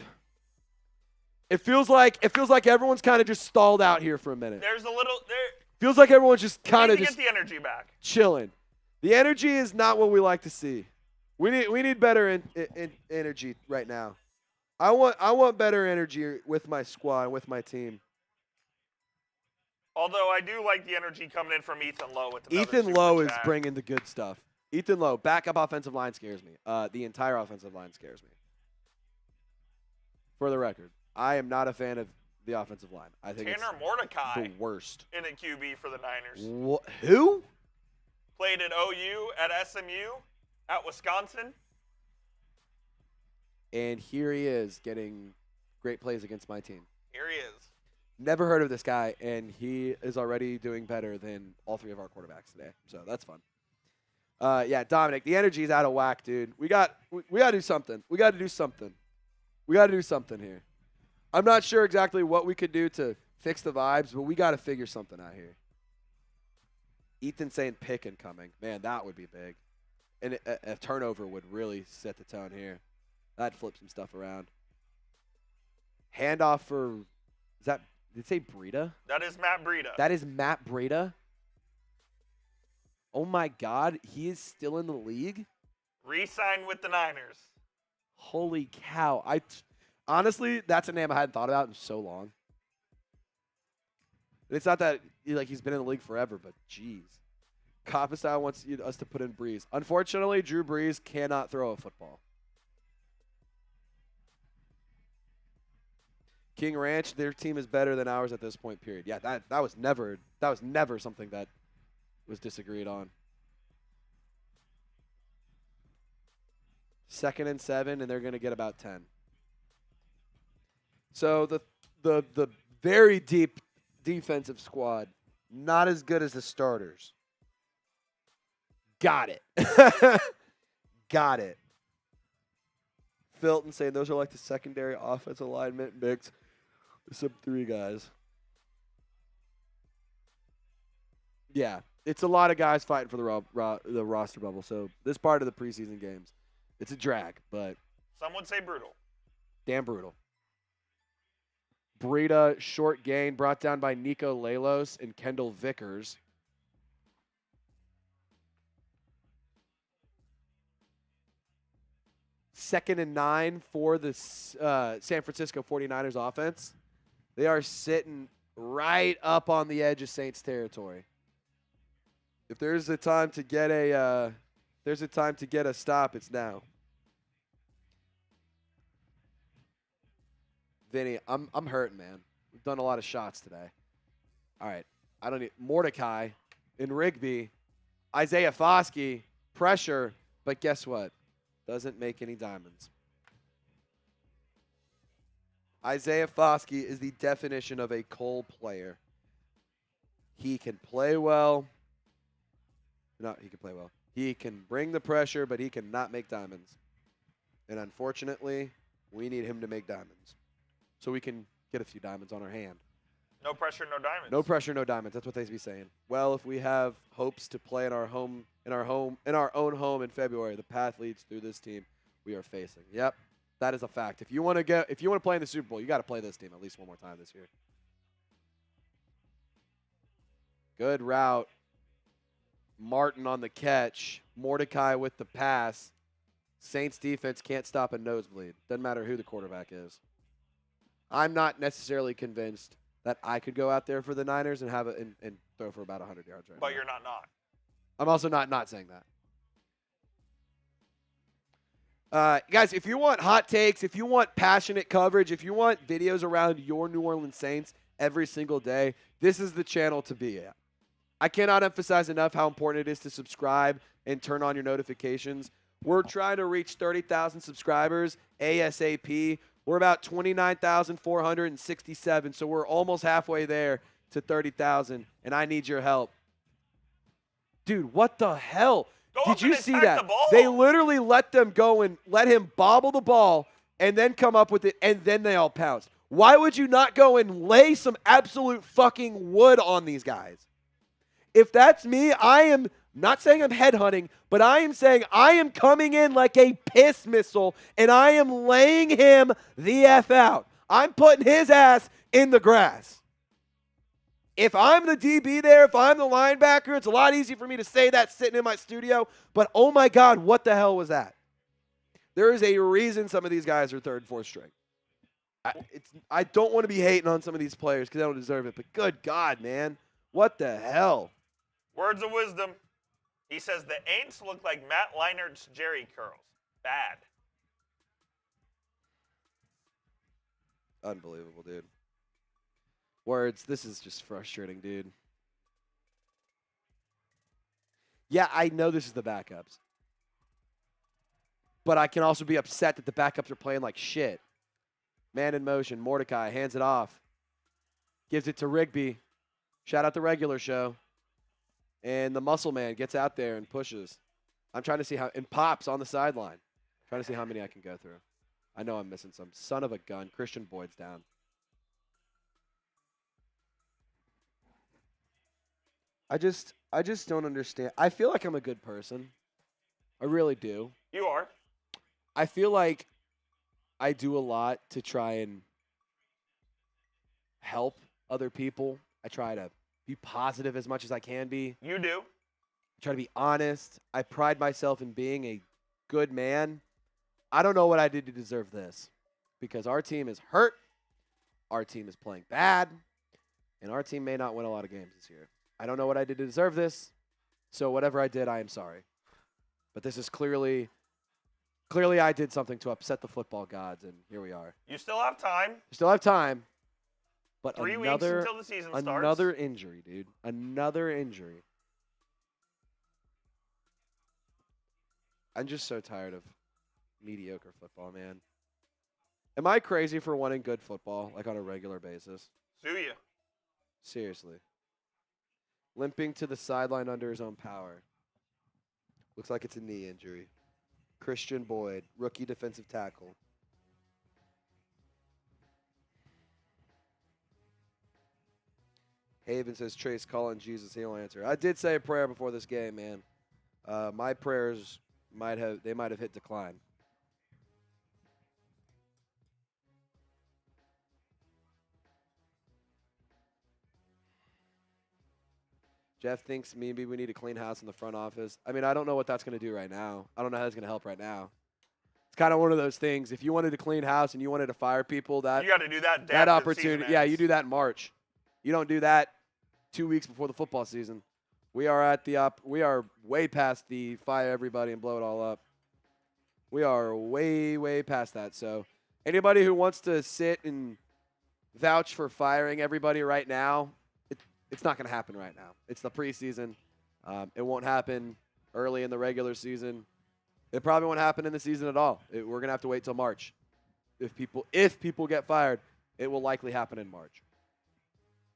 It feels like everyone's kind of just stalled out here for a minute. There's a little there. Feels like everyone's just kind of just get the energy back. Chilling. The energy is not what we like to see. We need better energy right now. I want better energy with my squad, with my team. Although I do like the energy coming in from Ethan Lowe with Ethan Lowe is bringing the good stuff. Ethan Lowe, backup offensive line scares me. The entire offensive line scares me. For the record, I am not a fan of the offensive line. I think Tanner Mordecai, the worst. In a QB for the Niners. Who? Played at OU, at SMU, at Wisconsin. And here he is getting great plays against my team. Here he is. Never heard of this guy, and he is already doing better than all three of our quarterbacks today. So that's fun. Yeah, Dominic, the energy is out of whack, dude. We got to do something. We got to do something. We got to do something here. I'm not sure exactly what we could do to fix the vibes, but we got to figure something out here. Ethan saying pick incoming. Man, that would be big. And a turnover would really set the tone here. That'd flip some stuff around. Handoff for, did it say Breida? That is Matt Breida. That is Matt Breida? Oh, my God. He is still in the league? Re-signed with the Niners. Holy cow. Honestly, that's a name I hadn't thought about in so long. It's not that he's been in the league forever, but geez. Coppestyle wants us to put in Breeze. Unfortunately, Drew Brees cannot throw a football. King Ranch, their team is better than ours at this point, period. Yeah, that was never something that was disagreed on. 2nd and 7, and they're going to get about 10. So the very deep defensive squad, not as good as the starters. Got it. Got it. Filton saying those are like the secondary offensive alignment mix. Some 3 guys. Yeah, it's a lot of guys fighting for the roster bubble. So this part of the preseason games, it's a drag, but some would say brutal. Damn brutal. Breida, short gain, brought down by Nico Lalos and Kendall Vickers. Second and 9 for the San Francisco 49ers offense. They are sitting right up on the edge of Saints territory. If there's a time to get a stop, it's now. Vinny, I'm hurting, man. We've done a lot of shots today. All right. I don't need Mordecai and Rigby, Isaiah Foskey, pressure, but guess what? Doesn't make any diamonds. Isaiah Foskey is the definition of a Cole player. He can play well. No, he can play well. He can bring the pressure, but he cannot make diamonds. And unfortunately, we need him to make diamonds, so we can get a few diamonds on our hand. No pressure, no diamonds. No pressure, no diamonds. That's what they be saying. Well, if we have hopes to play in our own home in February, the path leads through this team we are facing. Yep, that is a fact. If you want to play in the Super Bowl, you got to play this team at least one more time this year. Good route. Martin on the catch. Mordecai with the pass. Saints defense can't stop a nosebleed. Doesn't matter who the quarterback is. I'm not necessarily convinced that I could go out there for the Niners and have and throw for about 100 yards right now. But you're not. I'm also not saying Guys, if you want hot takes, if you want passionate coverage, if you want videos around your New Orleans Saints every single day, this is the channel to be at. I cannot emphasize enough how important it is to subscribe and turn on your notifications. We're trying to reach 30,000 subscribers ASAP. We're about 29,467, so we're almost halfway there to 30,000, and I need your help. Dude, what the hell? Did you see that? They literally let them go and let him bobble the ball and then come up with it, and then they all pounced. Why would you not go and lay some absolute fucking wood on these guys? If that's me, I am not saying I'm headhunting, but I am saying I am coming in like a piss missile, and I am laying him the F out. I'm putting his ass in the grass. If I'm the DB there, if I'm the linebacker, it's a lot easier for me to say that sitting in my studio, but oh my God, what the hell was that? There is a reason some of these guys are third, fourth string. I don't want to be hating on some of these players because they don't deserve it, but good God, man. What the hell? Words of wisdom. He says the Aints look like Matt Leinart's Jerry curls. Bad. Unbelievable, dude. Words. This is just frustrating, dude. Yeah, I know this is the backups. But I can also be upset that the backups are playing like shit. Man in motion. Mordecai hands it off. Gives it to Rigby. Shout out the regular show. And the muscle man gets out there and pushes. I'm trying to see how, and pops on the sideline. Trying to see how many I can go through. I know I'm missing some. Son of a gun. Christian Boyd's down. I just don't understand. I feel like I'm a good person. I really do. You are. I feel like I do a lot to try and help other people. I try to be positive as much as I can be. You do. I try to be honest. I pride myself in being a good man. I don't know what I did to deserve this because our team is hurt. Our team is playing bad. And our team may not win a lot of games this year. I don't know what I did to deserve this. So whatever I did, I am sorry. But this is clearly I did something to upset the football gods, and here we are. You still have time. You still have time. But 3 weeks until the season starts. Another injury, dude. Another injury. I'm just so tired of mediocre football, man. Am I crazy for wanting good football, like on a regular basis? Sue you. Seriously. Limping to the sideline under his own power. Looks like it's a knee injury. Christian Boyd, rookie defensive tackle. Haven says, Trace, call on Jesus, he'll answer. I did say a prayer before this game, man. My prayers might have hit decline. Jeff thinks maybe we need a clean house in the front office. I mean, I don't know what that's going to do right now. I don't know how that's going to help right now. It's kind of one of those things. If you wanted to clean house and you wanted to fire people, you got to do that. That opportunity, yeah, you do that in March. You don't do that 2 weeks before the football season. We are at the we are way past the fire everybody and blow it all up. We are way past that. So anybody who wants to sit and vouch for firing everybody right now, it's not going to happen right now. It's the preseason. It won't happen early in the regular season. It probably won't happen in the season at all. We're going to have to wait till March. If people get fired, it will likely happen in March.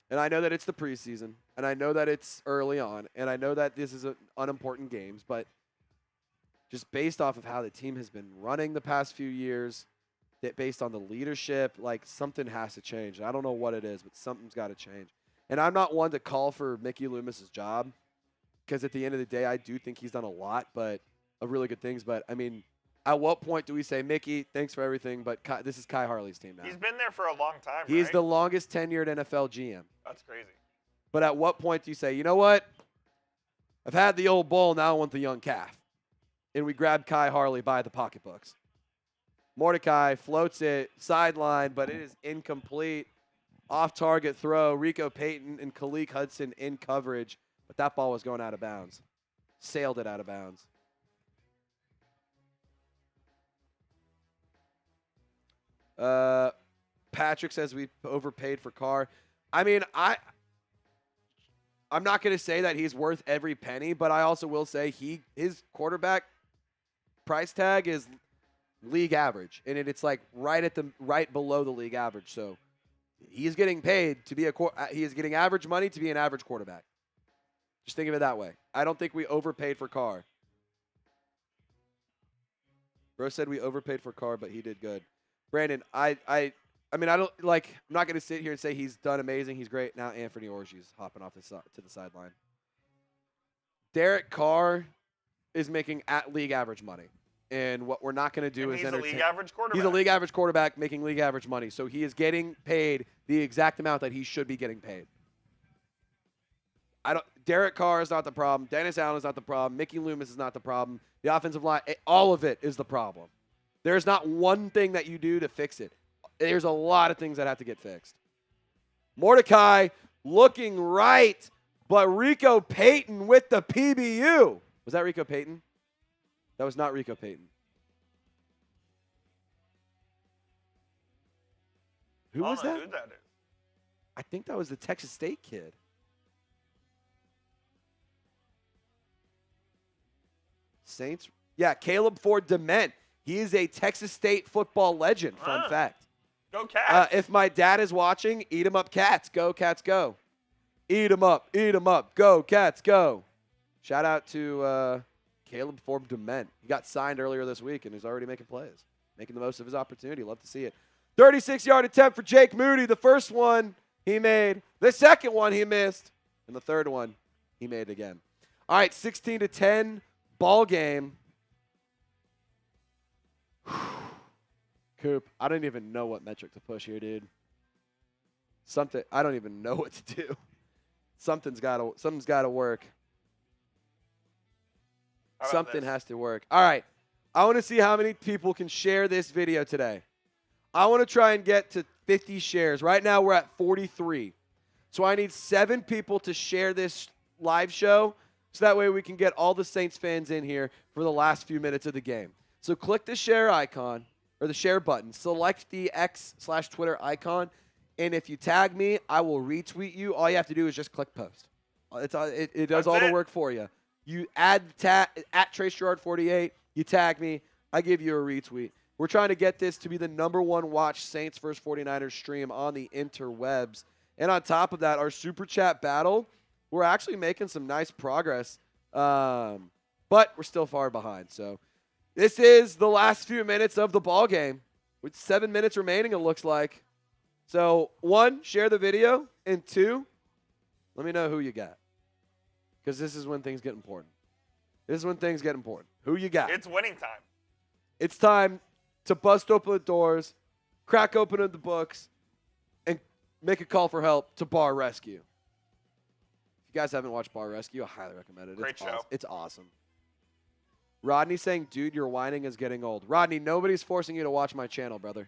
And I know that it's the preseason, and I know that it's early on, and I know that this is unimportant games, but just based off of how the team has been running the past few years, that based on the leadership, like something has to change. I don't know what it is, but something's got to change. And I'm not one to call for Mickey Loomis's job because at the end of the day, I do think he's done a lot of really good things. But, I mean, at what point do we say, Mickey, thanks for everything, but this is Kai Harley's team now? He's been there for a long time, He's the longest tenured NFL GM. That's crazy. But at what point do you say, you know what? I've had the old bull, now I want the young calf. And we grab Kai Harley by the pocketbooks. Mordecai floats it sideline, but it is incomplete. Off-target throw, Rico Payton and Khaleke Hudson in coverage, but that ball was going out of bounds. Sailed it out of bounds. Patrick says we overpaid for Carr. I mean, I'm not going to say that he's worth every penny, but I also will say his quarterback price tag is league average, and it's like right below the league average. So he is getting paid to be he is getting average money to be an average quarterback. Just think of it that way. I don't think we overpaid for Carr. Bro said we overpaid for Carr, but he did good. Brandon, I mean, I'm not going to sit here and say he's done amazing. He's great. Now Anthony Orgy's hopping off to the sideline. Derek Carr is making at league average money. And what we're not going to do is entertain. He's a league average quarterback. He's a league average quarterback making league average money. So he is getting paid the exact amount that he should be getting paid. Derek Carr is not the problem. Dennis Allen is not the problem. Mickey Loomis is not the problem. The offensive line, all of it is the problem. There's not one thing that you do to fix it. There's a lot of things that have to get fixed. Mordecai looking right, but Rico Payton with the PBU. Was that Rico Payton? That was not Rico Payton. Who was that? Who that is. I think that was the Texas State kid. Saints? Yeah, Caleb Ford Dement. He is a Texas State football legend, fun fact. Go Cats. If my dad is watching, eat 'em up, Cats. Go, Cats, go. Eat 'em up, eat 'em up. Go, Cats, go. Shout out to Caleb Ford Dement. He got signed earlier this week and is already making plays, making the most of his opportunity. Love to see it. 36-yard attempt for Jake Moody. The first one he made. The second one he missed. And the third one he made again. All right, 16-10 ball game. Coop, I don't even know what metric to push here, dude. I don't even know what to do. Something's got to work. Something has to work. All right. I want to see how many people can share this video today. I want to try and get to 50 shares. Right now we're at 43. So I need 7 people to share this live show so that way we can get all the Saints fans in here for the last few minutes of the game. So click the share icon or the share button. Select the X/Twitter icon. And if you tag me, I will retweet you. All you have to do is just click post. It does all the work for you. You add at Trace Girouard 48. You tag me. I give you a retweet. We're trying to get this to be the #1 watch Saints vs 49ers stream on the interwebs. And on top of that, our Super Chat battle, we're actually making some nice progress. But we're still far behind. So this is the last few minutes of the ball game with 7 minutes remaining, it looks like. So 1, share the video. And 2, let me know who you got. Because this is when things get important. This is when things get important. Who you got? It's winning time. It's time to bust open the doors, crack open the books, and make a call for help to Bar Rescue. If you guys haven't watched Bar Rescue, I highly recommend it. Great show. It's awesome. Rodney saying, dude, your whining is getting old. Rodney, nobody's forcing you to watch my channel, brother.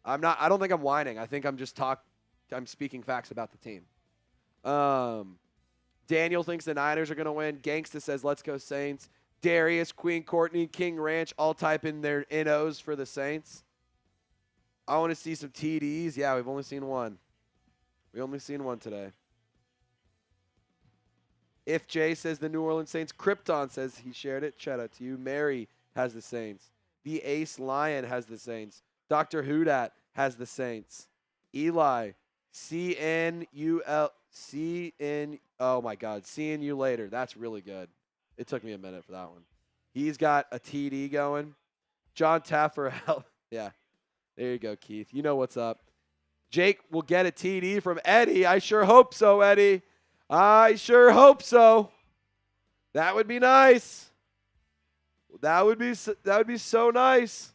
I don't think I'm whining. I think I'm speaking facts about the team. Daniel thinks the Niners are going to win. Gangsta says, let's go Saints. Darius, Queen Courtney, King Ranch, all type in their NOs for the Saints. I want to see some TDs. Yeah, we've only seen one. We only seen one today. If Jay says the New Orleans Saints. Krypton says he shared it. Shout out to you. Mary has the Saints. The Ace Lion has the Saints. Dr. Hudat has the Saints. Eli, oh my God, seeing you later. That's really good. It took me a minute for that one. He's got a TD going. John Taffer, yeah. There you go, Keith. You know what's up. Jake will get a TD from Eddie. I sure hope so, Eddie. I sure hope so. That would be nice. That would be so nice.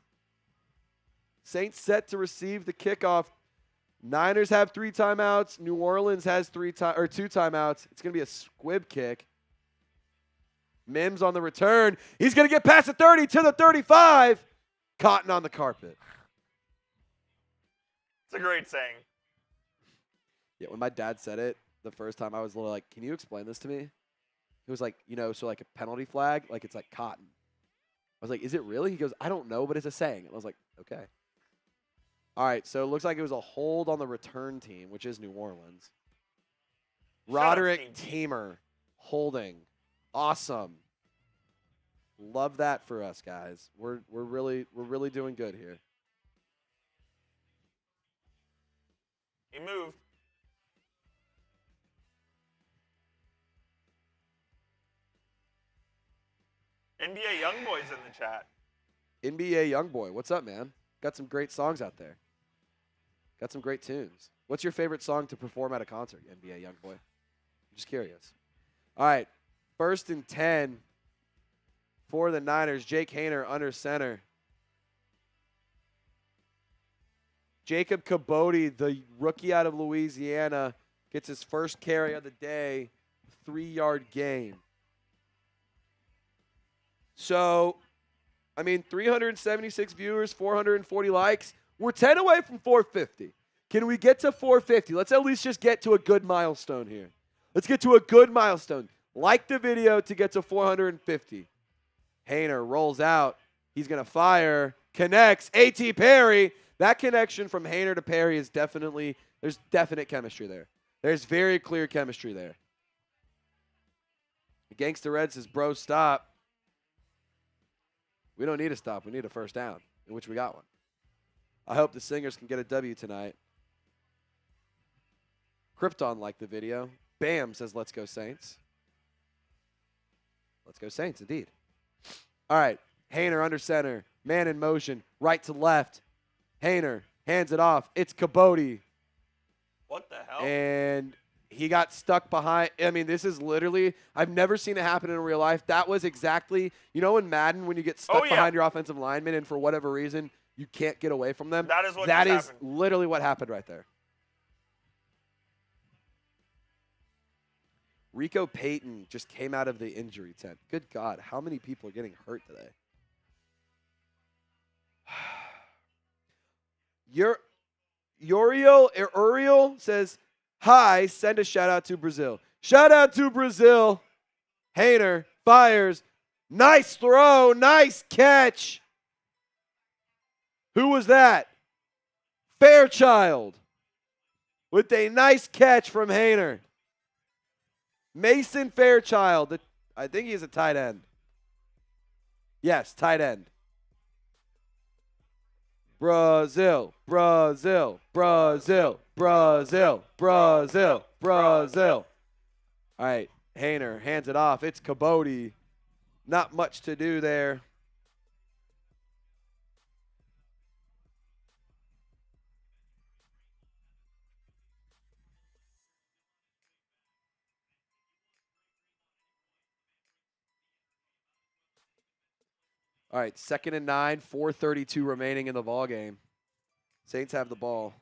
Saints set to receive the kickoff. Niners have 3 timeouts. New Orleans has 2 timeouts. It's going to be a squib kick. Mims on the return. He's going to get past the 30 to the 35. Cotton on the carpet. It's a great saying. Yeah, when my dad said it the first time, I was a little like, can you explain this to me? He was like, so like a penalty flag, like it's like cotton. I was like, is it really? He goes, I don't know, but it's a saying. And I was like, Okay. All right, so it looks like it was a hold on the return team, which is New Orleans. Roderick Tamer holding. Awesome. Love that for us, guys. We're really doing good here. He moved. NBA Youngboy's in the chat. NBA Youngboy, what's up, man? Got some great songs out there. Got some great tunes. What's your favorite song to perform at a concert, NBA Youngboy? I'm just curious. All right, 1st and 10 for the Niners. Jake Haener under center. Jacob Kibodi, the rookie out of Louisiana, gets his first carry of the day, 3-yard gain. So, 376 viewers, 440 likes. We're 10 away from 450. Can we get to 450? Let's at least just get to a good milestone here. Let's get to a good milestone. Like the video to get to 450. Haener rolls out. He's going to fire. Connects. A.T. Perry. That connection from Haener to Perry is there's definite chemistry there. There's very clear chemistry there. The Gangsta Red says, bro, stop. We don't need a stop. We need a first down, in which we got one. I hope the Singers can get a W tonight. Krypton liked the video. Bam says, let's go Saints. Let's go Saints, indeed. All right, Haener under center. Man in motion, right to left. Haener hands it off. It's Kibodi. What the hell? And he got stuck behind. This is literally, I've never seen it happen in real life. That was exactly, in Madden when you get stuck behind your offensive lineman and for whatever reason you can't get away from them. That is literally what happened right there. Rico Payton just came out of the injury tent. Good God, how many people are getting hurt today? Uriel says, hi, send a shout out to Brazil. Shout out to Brazil. Haener fires. Nice throw. Nice catch. Who was that? Fairchild with a nice catch from Haener. Mason Fairchild. I think he's a tight end. Yes, tight end. Brazil, Brazil, Brazil, Brazil, Brazil, Brazil. All right, Haener hands it off. It's Kibodi. Not much to do there. All right, 2nd and 9, 4:32 remaining in the ball game. Saints have the ball.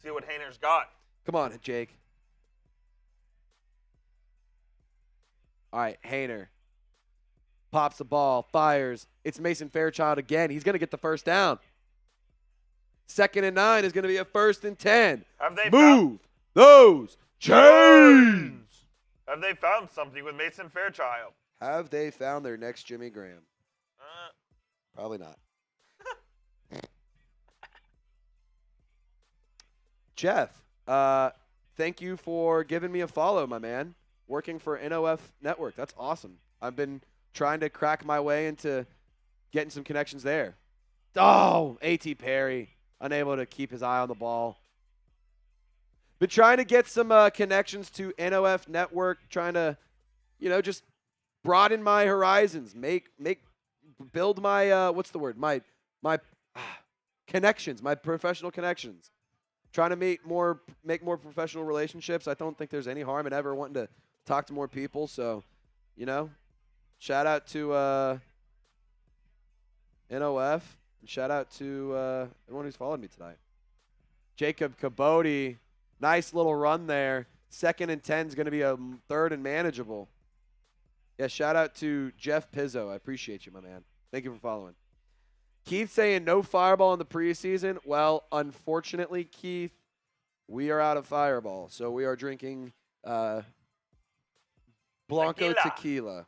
See what Haener's got. Come on, Jake. All right, Haener pops the ball, fires. It's Mason Fairchild again. He's going to get the first down. 2nd and 9 is going to be a 1st and 10. Have they Move those chains. Have they found something with Mason Fairchild? Have they found their next Jimmy Graham? Probably not. Jeff, thank you for giving me a follow, my man. Working for NOF Network. That's awesome. I've been trying to crack my way into getting some connections there. Oh, A.T. Perry, unable to keep his eye on the ball. Been trying to get some connections to NOF Network, trying to, just broaden my horizons, build my what's the word? My connections, my professional connections. Trying to make more professional relationships. I don't think there's any harm in ever wanting to talk to more people. So, shout out to NOF and shout out to everyone who's followed me tonight. Jacob Kibodi. Nice little run there. 2nd and 10 is going to be a 3rd and manageable. Yeah, shout out to Jeff Pizzo. I appreciate you, my man. Thank you for following. Keith saying no fireball in the preseason. Well, unfortunately, Keith, we are out of fireball. So we are drinking Blanco tequila.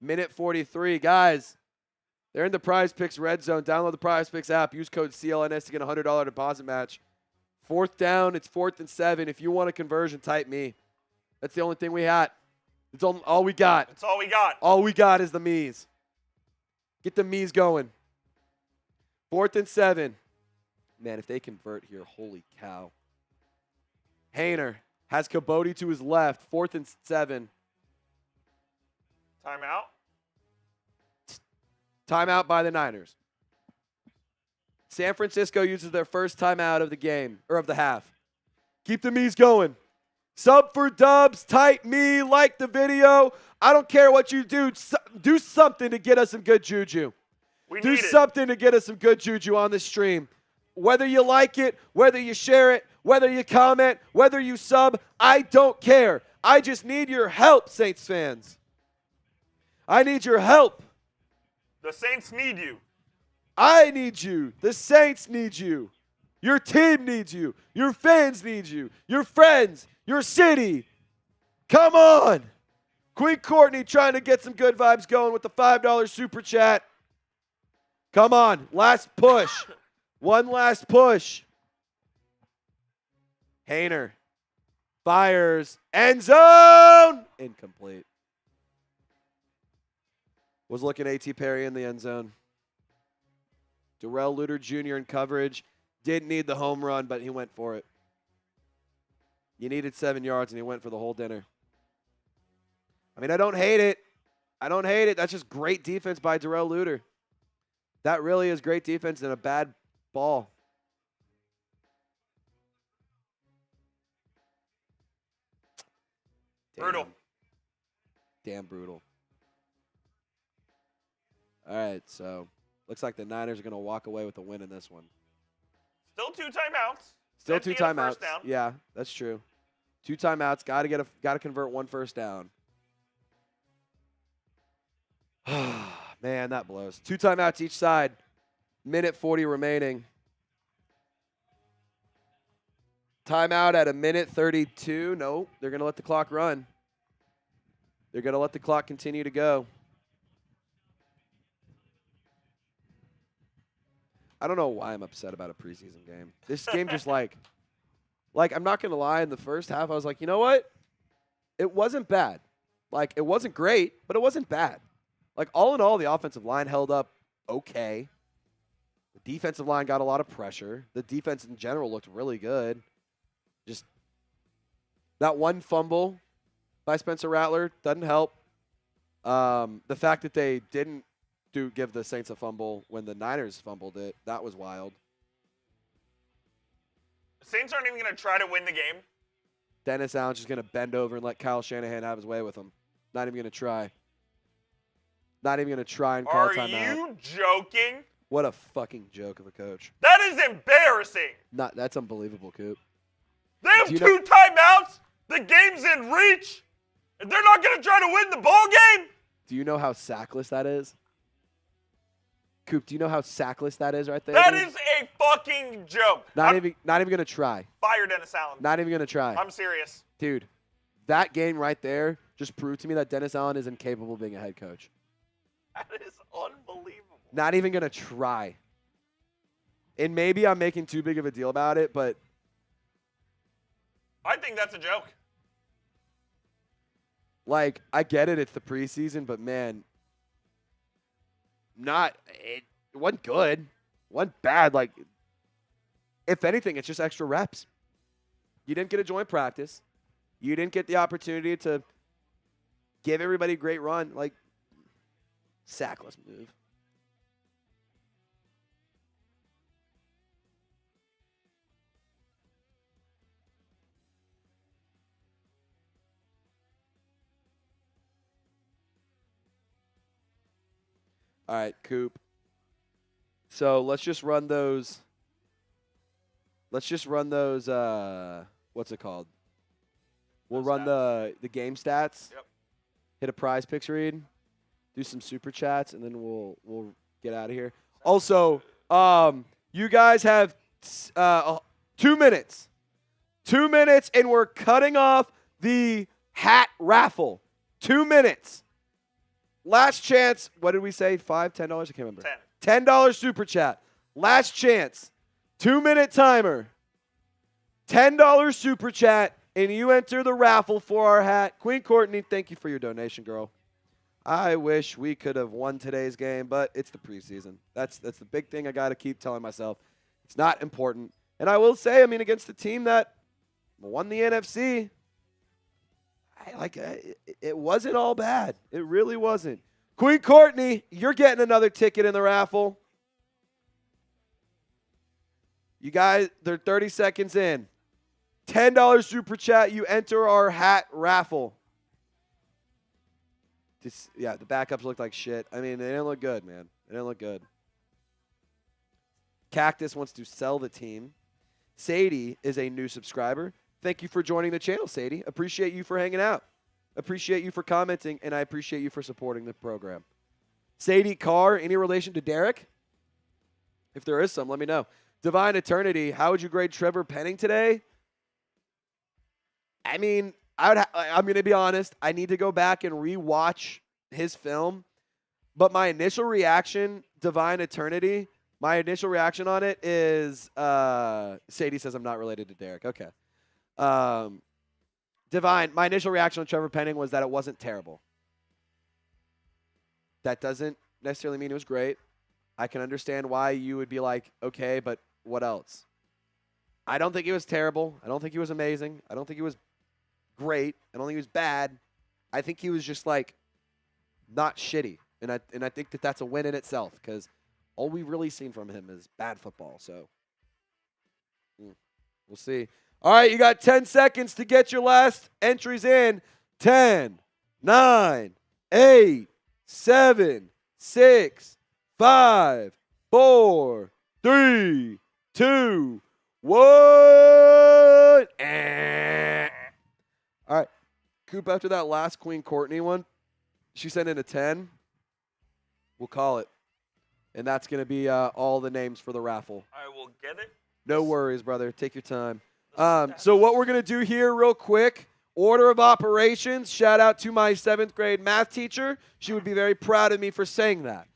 Minute 43. Guys, they're in the Prize Picks red zone. Download the Prize Picks app. Use code CLNS to get a $100 deposit match. 4th down. It's 4th and 7. If you want a conversion, type me. That's the only thing we got. It's all we got. That's all we got. All we got is the me's. Get the me's going. 4th and 7. Man, if they convert here, holy cow. Haener has Cabote to his left. 4th and 7. Timeout. Timeout by the Niners. San Francisco uses their first timeout of the game, or of the half. Keep the me's going. Sub for dubs, type me, like the video. I don't care what you do. Do something to get us some good juju. Do something to get us some good juju on this stream. Whether you like it, whether you share it, whether you comment, whether you sub, I don't care. I just need your help, Saints fans. I need your help. The Saints need you. I need you. The Saints need you. Your team needs you. Your fans need you. Your friends. Your city. Come on. Queen Courtney trying to get some good vibes going with the $5 super chat. Come on. Last push. One last push. Haener fires. End zone. Incomplete. Was looking A.T. Perry in the end zone. Darrell Luter Jr. in coverage. Didn't need the home run, but he went for it. You needed 7 yards, and he went for the whole dinner. I mean, I don't hate it. I don't hate it. That's just great defense by Darrell Luter. That really is great defense and a bad ball. Brutal. Damn brutal. All right, so looks like the Niners are going to walk away with a win in this one. Still 2 timeouts. Still 2 timeouts. Yeah, that's true. 2 timeouts. Got to convert 1 first down. Man, that blows. 2 timeouts each side. Minute 40 remaining. Timeout at a minute 32. No, they're going to let the clock run. They're going to let the clock continue to go. I don't know why I'm upset about a preseason game. This game just like I'm not going to lie, in the first half, I was like, you know what? It wasn't bad. Like, it wasn't great, but it wasn't bad. Like, all in all, the offensive line held up okay. The defensive line got a lot of pressure. The defense in general looked really good. Just that one fumble by Spencer Rattler doesn't help. The fact that they didn't give the Saints a fumble when the Niners fumbled it, that was wild. The Saints aren't even going to try to win the game. Dennis Allen's just going to bend over and let Kyle Shanahan have his way with him. Not even going to try. Not even going to try and call timeout. Are you joking? What a fucking joke of a coach. That is embarrassing. That's unbelievable, Coop. They have 2 timeouts. The game's in reach. And they're not going to try to win the ball game? Do you know how sackless that is? Coop, do you know how sackless that is right there? That is a fucking joke. Not even going to try. Fire Dennis Allen. Not even going to try. I'm serious. Dude, that game right there just proved to me that Dennis Allen is incapable of being a head coach. That is unbelievable. Not even going to try. And maybe I'm making too big of a deal about it, but I think that's a joke. Like, I get it. It's the preseason, but, man, it wasn't good. It wasn't bad. Like, if anything, it's just extra reps. You didn't get a joint practice. You didn't get the opportunity to give everybody a great run. Like, sackless move. All right, Coop. So let's just run those. What's it called? We'll run the game stats. Yep. Hit a prize picks read. Do some super chats, and then we'll get out of here. Also, you guys have 2 minutes. 2 minutes, and we're cutting off the hat raffle. 2 minutes. Last chance. What did we say? $5, $10? I can't remember. $10. Super chat. Last chance. 2-minute timer. $10 super chat, and you enter the raffle for our hat. Queen Courtney, thank you for your donation, girl. I wish we could have won today's game, but it's the preseason. That's the big thing I got to keep telling myself. It's not important. And I will say, against the team that won the NFC, it wasn't all bad. It really wasn't. Queen Courtney, you're getting another ticket in the raffle. You guys, they're 30 seconds in. $10 super chat, you enter our hat raffle. The backups look like shit. They didn't look good, man. They didn't look good. Cactus wants to sell the team. Sadie is a new subscriber. Thank you for joining the channel, Sadie. Appreciate you for hanging out. Appreciate you for commenting, and I appreciate you for supporting the program. Sadie Carr, any relation to Derek? If there is some, let me know. Divine Eternity, how would you grade Trevor Penning today? I'm going to be honest. I need to go back and rewatch his film. But my initial reaction, Divine Eternity, my initial reaction on it is Sadie says I'm not related to Derek. Okay. Divine, my initial reaction on Trevor Penning was that it wasn't terrible. That doesn't necessarily mean it was great. I can understand why you would be like, okay, but what else? I don't think he was terrible. I don't think he was amazing. I don't think he was great. I don't think he was bad. I think he was just not shitty. And I think that that's a win in itself because all we've really seen from him is bad football. So we'll see. All right, you got 10 seconds to get your last entries in. 10, 9, 8, 7, 6, 5, 4, 3, 2, 1. All right. Coop, after that last Queen Courtney one, she sent in a 10. We'll call it. And that's going to be all the names for the raffle. I will get it. No worries, brother. Take your time. So what we're going to do here real quick, order of operations. Shout out to my 7th grade math teacher. She would be very proud of me for saying that.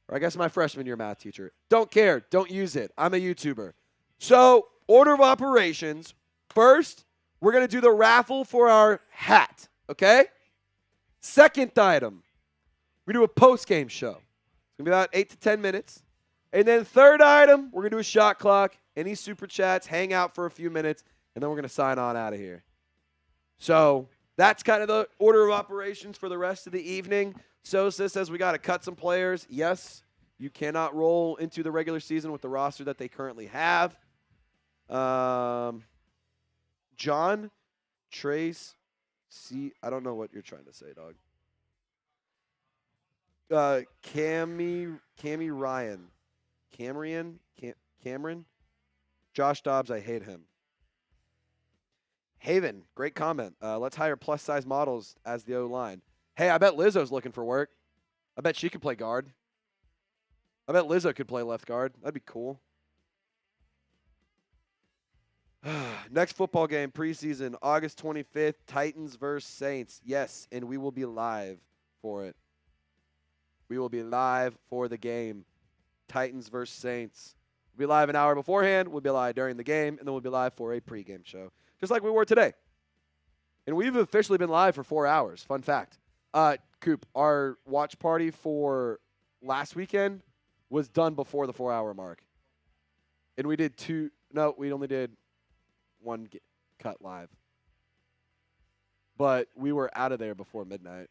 Or I guess my freshman year math teacher. Don't care. Don't use it. I'm a YouTuber. So order of operations. First, we're going to do the raffle for our hat. Okay? Second item, we're going to do a post-game show. It's going to be about 8 to 10 minutes. And then third item, we're going to do a shot clock. Any super chats, hang out for a few minutes, and then we're going to sign on out of here. So that's kind of the order of operations for the rest of the evening. Sosa says we got to cut some players. Yes, you cannot roll into the regular season with the roster that they currently have. John, Trace, I don't know what you're trying to say, dog. Cameron. Josh Dobbs, I hate him. Haven, great comment. Let's hire plus-size models as the O-line. Hey, I bet Lizzo's looking for work. I bet she could play guard. I bet Lizzo could play left guard. That'd be cool. Next football game, preseason, August 25th, Titans versus Saints. Yes, and we will be live for it. We will be live for the game. Titans versus Saints. We'll be live an hour beforehand. We'll be live during the game, and then we'll be live for a pregame show, just like we were today. And we've officially been live for 4 hours. Fun fact. Coop, our watch party for last weekend was done before the 4-hour mark. And we did we only did one cut live. But we were out of there before midnight.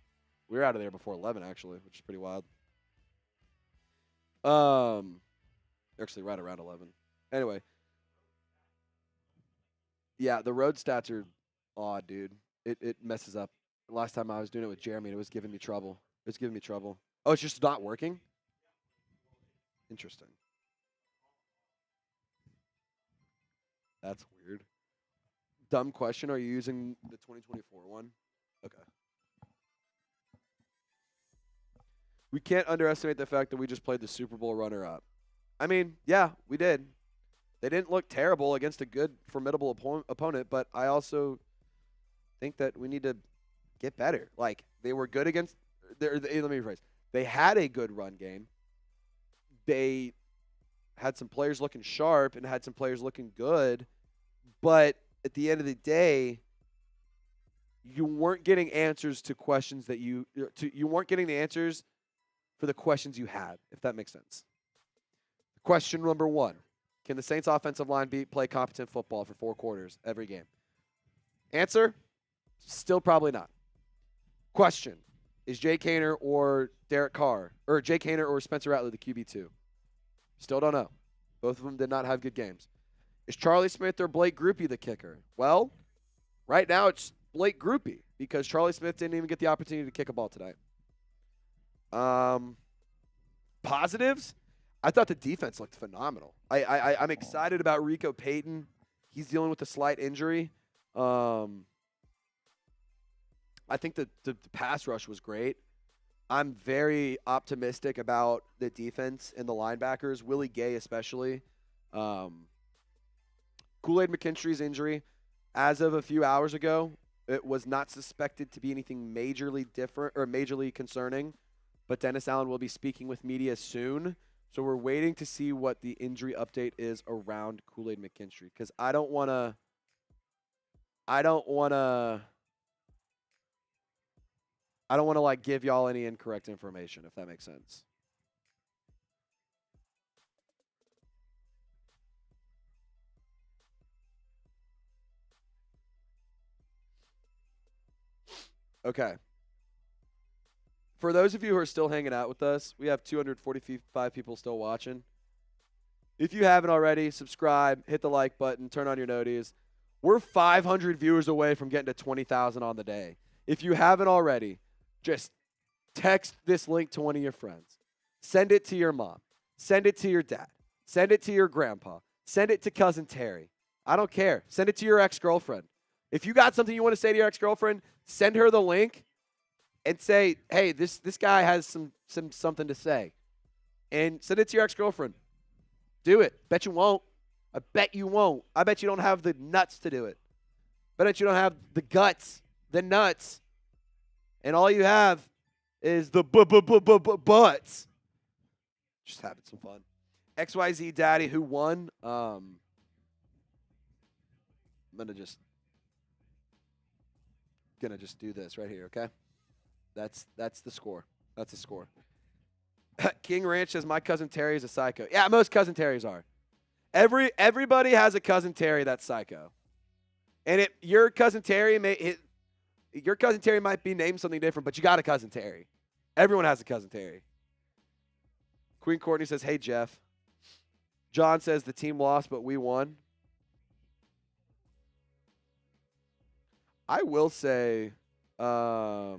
We were out of there before 11, actually, which is pretty wild. Actually, right around 11. Anyway. Yeah, the road stats are odd, dude. It messes up. Last time I was doing it with Jeremy, and it was giving me trouble. Oh, it's just not working? Interesting. That's weird. Dumb question. Are you using the 2024 one? Okay. We can't underestimate the fact that we just played the Super Bowl runner-up. Yeah, we did. They didn't look terrible against a good, formidable opponent, but I also think that we need to get better. They were good against let me rephrase. They had a good run game. They had some players looking sharp and had some players looking good, but at the end of the day, you weren't getting answers to questions that you weren't getting the answers for the questions you had, if that makes sense. Question number 1. Can the Saints offensive line play competent football for 4 quarters every game? Answer, still probably not. Question, is Jake Haener or Derek Carr, or Jake Haener or Spencer Rattler the QB2? Still don't know. Both of them did not have good games. Is Charlie Smith or Blake Grupe the kicker? Well, right now it's Blake Grupe because Charlie Smith didn't even get the opportunity to kick a ball tonight. Positives? I thought the defense looked phenomenal. I'm excited about Rico Payton. He's dealing with a slight injury. I think the pass rush was great. I'm very optimistic about the defense and the linebackers, Willie Gay especially. Kool-Aid McKinstry's injury, as of a few hours ago, it was not suspected to be anything majorly different or majorly concerning, but Dennis Allen will be speaking with media soon. So we're waiting to see what the injury update is around Kool-Aid McKinstry because I don't want to like give y'all any incorrect information, if that makes sense. Okay. For those of you who are still hanging out with us, we have 245 people still watching. If you haven't already, subscribe, hit the like button, turn on your noties. We're 500 viewers away from getting to 20,000 on the day. If you haven't already, just text this link to one of your friends. Send it to your mom. Send it to your dad. Send it to your grandpa. Send it to Cousin Terry. I don't care. Send it to your ex-girlfriend. If you got something you want to say to your ex-girlfriend, send her the link and say, hey, this guy has something to say. And send it to your ex-girlfriend. Do it. Bet you won't. I bet you won't. I bet you don't have the nuts to do it. I bet you don't have the guts, the nuts. And all you have is the butts. Just having some fun. XYZ Daddy, who won? I'm gonna just do this right here, okay? That's the score. That's the score. King Ranch says my cousin Terry is a psycho. Yeah, most cousin Terrys are. Everybody has a cousin Terry that's psycho. And your cousin Terry might be named something different, but you got a cousin Terry. Everyone has a cousin Terry. Queen Courtney says, hey, Jeff. John says the team lost, but we won. I will say, I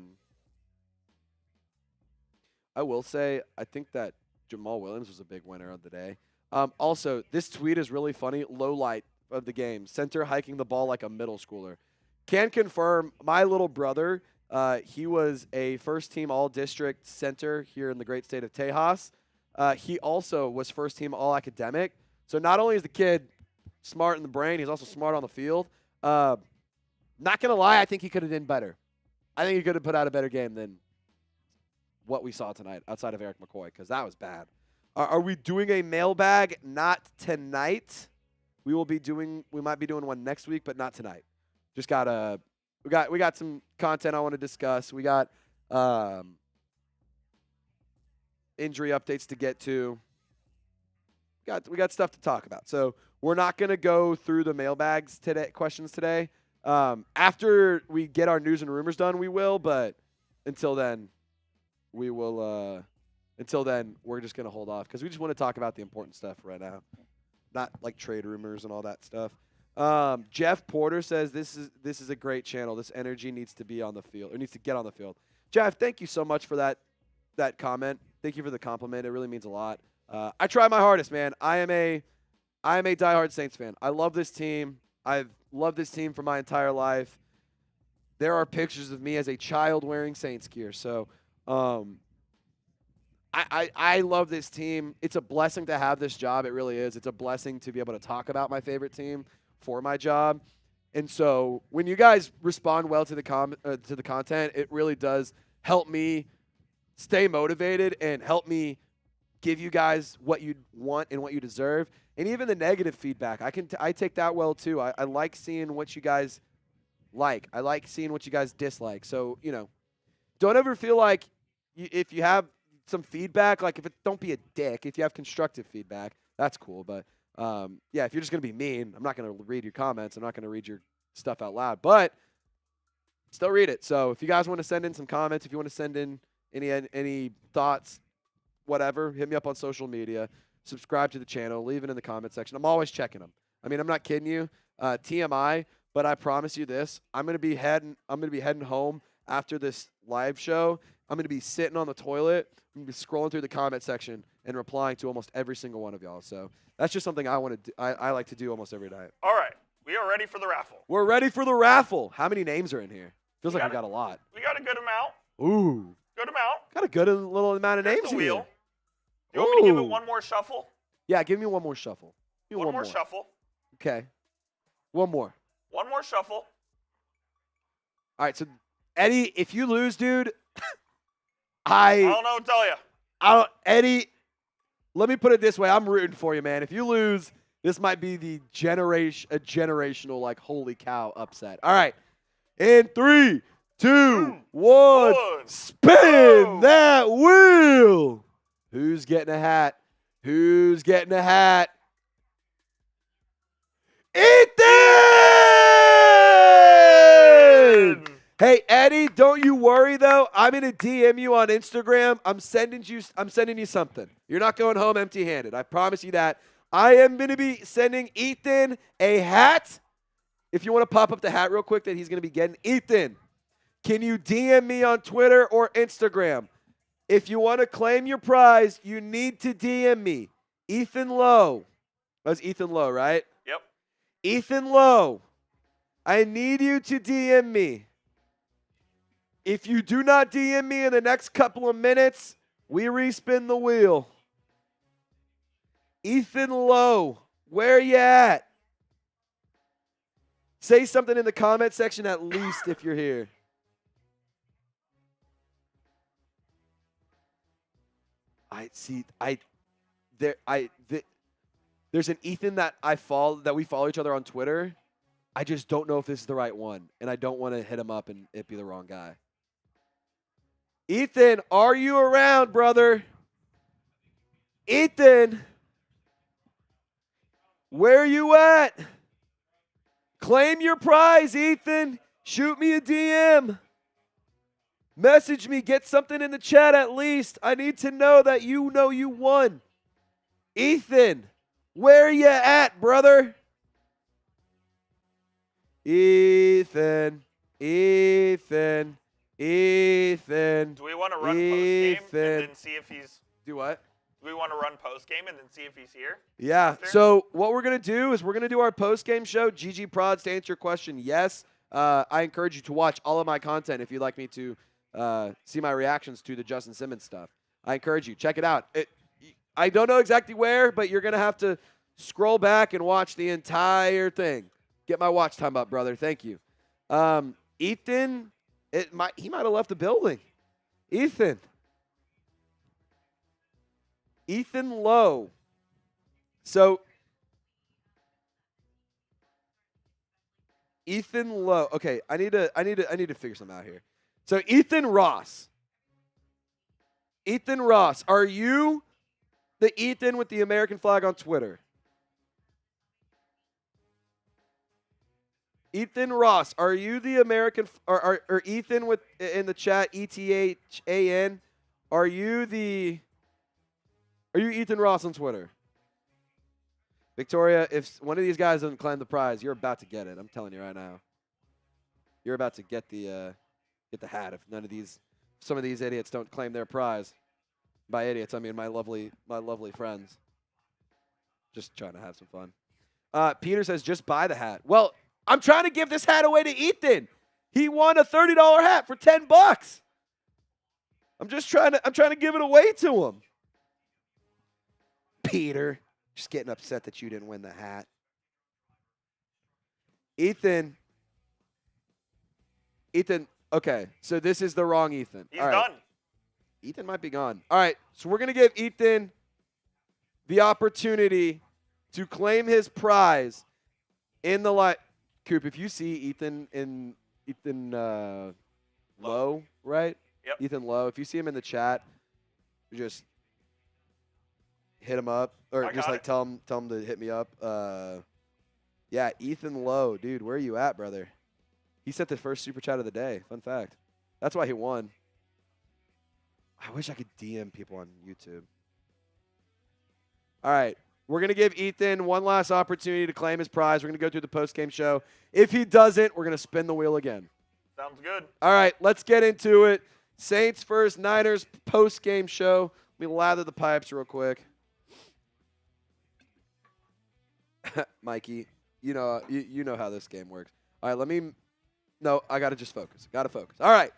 think that Jamal Williams was a big winner of the day. Also, this tweet is really funny. Low light of the game. Center hiking the ball like a middle schooler. Can confirm my little brother, he was a first-team all-district center here in the great state of Tejas. He also was first-team all-academic. So not only is the kid smart in the brain, he's also smart on the field. Not going to lie, I think he could have done better. I think he could have put out a better game than what we saw tonight outside of Eric McCoy because that was bad. Are we doing a mailbag? Not tonight. We might be doing one next week, but not tonight. Just we got some content I want to discuss. We got injury updates to get to. We got stuff to talk about. So we're not going to go through the mailbags questions today. After we get our news and rumors done, we will. But until then, we will. Until then, we're just going to hold off because we just want to talk about the important stuff right now, not like trade rumors and all that stuff. Jeff Porter says this is a great channel. This energy needs to be on the field or needs to get on the field. Jeff, thank you so much for that comment. Thank you for the compliment. It really means a lot. I try my hardest, man. I am a diehard Saints fan. I love this team. I've loved this team for my entire life. There are pictures of me as a child wearing Saints gear. So, I love this team. It's a blessing to have this job. It really is. It's a blessing to be able to talk about my favorite team for my job. And so when you guys respond well to the content, it really does help me stay motivated and help me give you guys what you want and what you deserve. And even the negative feedback, I take that well too. I like seeing what you guys like. I like seeing what you guys dislike. So, don't ever feel like if you have some feedback, like don't be a dick. If you have constructive feedback, that's cool. But yeah, if you're just going to be mean, I'm not going to read your comments. I'm not going to read your stuff out loud, but still read it. So if you guys want to send in some comments, if you want to send in any thoughts, whatever, hit me up on social media. Subscribe to the channel. Leave it in the comment section. I'm always checking them. I mean, I'm not kidding you. TMI, but I promise you this: I'm gonna be heading home after this live show. I'm gonna be sitting on the toilet. I'm gonna be scrolling through the comment section and replying to almost every single one of y'all. So that's just something I want to do. I like to do almost every night. All right, we are ready for the raffle. We're ready for the raffle. How many names are in here? Feels like we got a lot. We got a good amount. Ooh. Good amount. Got a good little amount of Here's names the in wheel. here. You want me to give it one more shuffle? Yeah, give me one more shuffle. One more shuffle. Okay. One more. One more shuffle. All right, so Eddie, if you lose, dude, I don't know what to tell you. Eddie, let me put it this way. I'm rooting for you, man. If you lose, this might be a generational, like, holy cow upset. All right. In 3, 2, 1, spin that wheel. Who's getting a hat? Who's getting a hat? Ethan! Hey, Eddie, don't you worry, though. I'm going to DM you on Instagram. I'm sending you something. You're not going home empty-handed. I promise you that. I am going to be sending Ethan a hat. If you want to pop up the hat real quick that he's going to be getting. Ethan, can you DM me on Twitter or Instagram? If you want to claim your prize, you need to DM me. Ethan Lowe. That was Ethan Lowe, right? Yep. Ethan Lowe, I need you to DM me. If you do not DM me in the next couple of minutes, we respin the wheel. Ethan Lowe, where you at? Say something in the comment section at least if you're here. There's an Ethan that we follow each other on Twitter. I just don't know if this is the right one, and I don't want to hit him up and it be the wrong guy. Ethan, are you around, brother? Ethan, where you at? Claim your prize, Ethan. Shoot me a DM. Message me. Get something in the chat at least. I need to know that you won. Ethan, where you at, brother? Ethan. Do we want to run postgame and then see if he's... Do what? Do we want to run postgame and then see if he's here? Yeah. So what we're going to do is we're going to do our postgame show. GG Prods, to answer your question, yes. I encourage you to watch all of my content if you'd like me to see my reactions to the Justin Simmons stuff. I encourage you. Check it out. I don't know exactly where, but you're going to have to scroll back and watch the entire thing. Get my watch time up, brother. Thank you. Ethan, he might have left the building. Ethan Lowe. So Ethan Lowe. Okay, I need to figure something out here. So Ethan Ross. Are you the Ethan with the American flag on Twitter? Ethan Ross, are you the American or Ethan with in the chat ETHAN? Are you Ethan Ross on Twitter? Victoria, if one of these guys doesn't claim the prize, you're about to get it. I'm telling you right now. You're about to get the hat if some of these idiots don't claim their prize. By idiots, I mean my lovely friends. Just trying to have some fun. Peter says just buy the hat. Well, I'm trying to give this hat away to Ethan. He won a $30 hat for $10. I'm trying to give it away to him. Peter, just getting upset that you didn't win the hat. Ethan, okay, so this is the wrong Ethan. He's done. Ethan might be gone. All right, so we're going to give Ethan the opportunity to claim his prize in the light. Coop, if you see Ethan Lowe, right? Yep. Ethan Lowe. If you see him in the chat, just hit him up, or just like tell him to hit me up. Yeah, Ethan Lowe, dude, where are you at, brother? He sent the first super chat of the day. Fun fact. That's why he won. I wish I could DM people on YouTube. All right. We're going to give Ethan one last opportunity to claim his prize. We're going to go through the post-game show. If he doesn't, we're going to spin the wheel again. Sounds good. All right. Let's get into it. Saints versus Niners post-game show. Let me lather the pipes real quick. Mikey, you know how this game works. All right. No, I got to just focus. Got to focus. All right.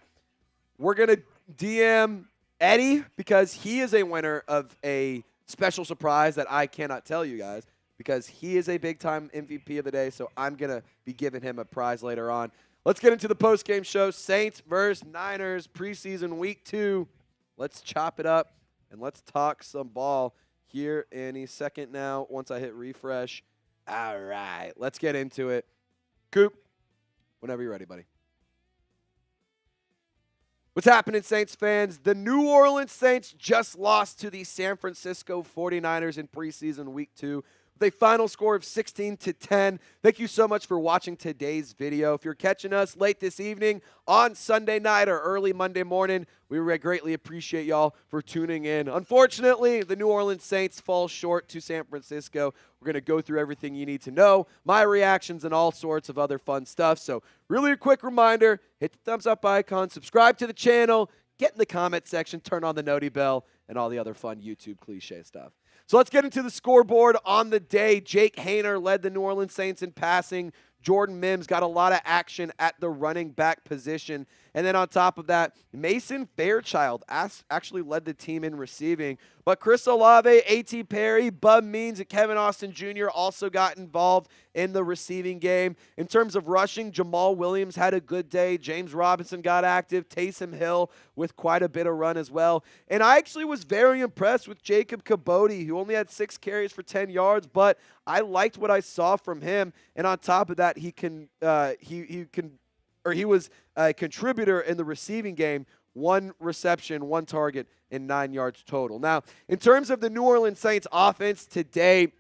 We're going to DM Eddie because he is a winner of a special surprise that I cannot tell you guys because he is a big-time MVP of the day, so I'm going to be giving him a prize later on. Let's get into the post-game show. Saints versus Niners, preseason week 2. Let's chop it up, and let's talk some ball here any second now once I hit refresh. All right, let's get into it. Coop, whenever you're ready, buddy. What's happening, Saints fans? The New Orleans Saints just lost to the San Francisco 49ers in preseason week 2 with a final score of 16-10. Thank you so much for watching today's video. If you're catching us late this evening, on Sunday night, or early Monday morning, we greatly appreciate y'all for tuning in. Unfortunately, the New Orleans Saints fall short to San Francisco. We're going to go through everything you need to know, my reactions, and all sorts of other fun stuff. So really a quick reminder, hit the thumbs up icon, subscribe to the channel, get in the comment section, turn on the noti bell, and all the other fun YouTube cliche stuff. So let's get into the scoreboard on the day. Jake Haener led the New Orleans Saints in passing. Jordan Mims got a lot of action at the running back position. And then on top of that, Mason Fairchild actually led the team in receiving. But Chris Olave, A.T. Perry, Bub Means, and Kevin Austin Jr. also got involved in the receiving game. In terms of rushing, Jamal Williams had a good day. James Robinson got active. Taysom Hill with quite a bit of run as well. And I actually was very impressed with Jacob Kabodi, who only had 6 carries for 10 yards, but I liked what I saw from him. And on top of that, he was a contributor in the receiving game. 1 reception, 1 target, and 9 yards total. Now, in terms of the New Orleans Saints offense today,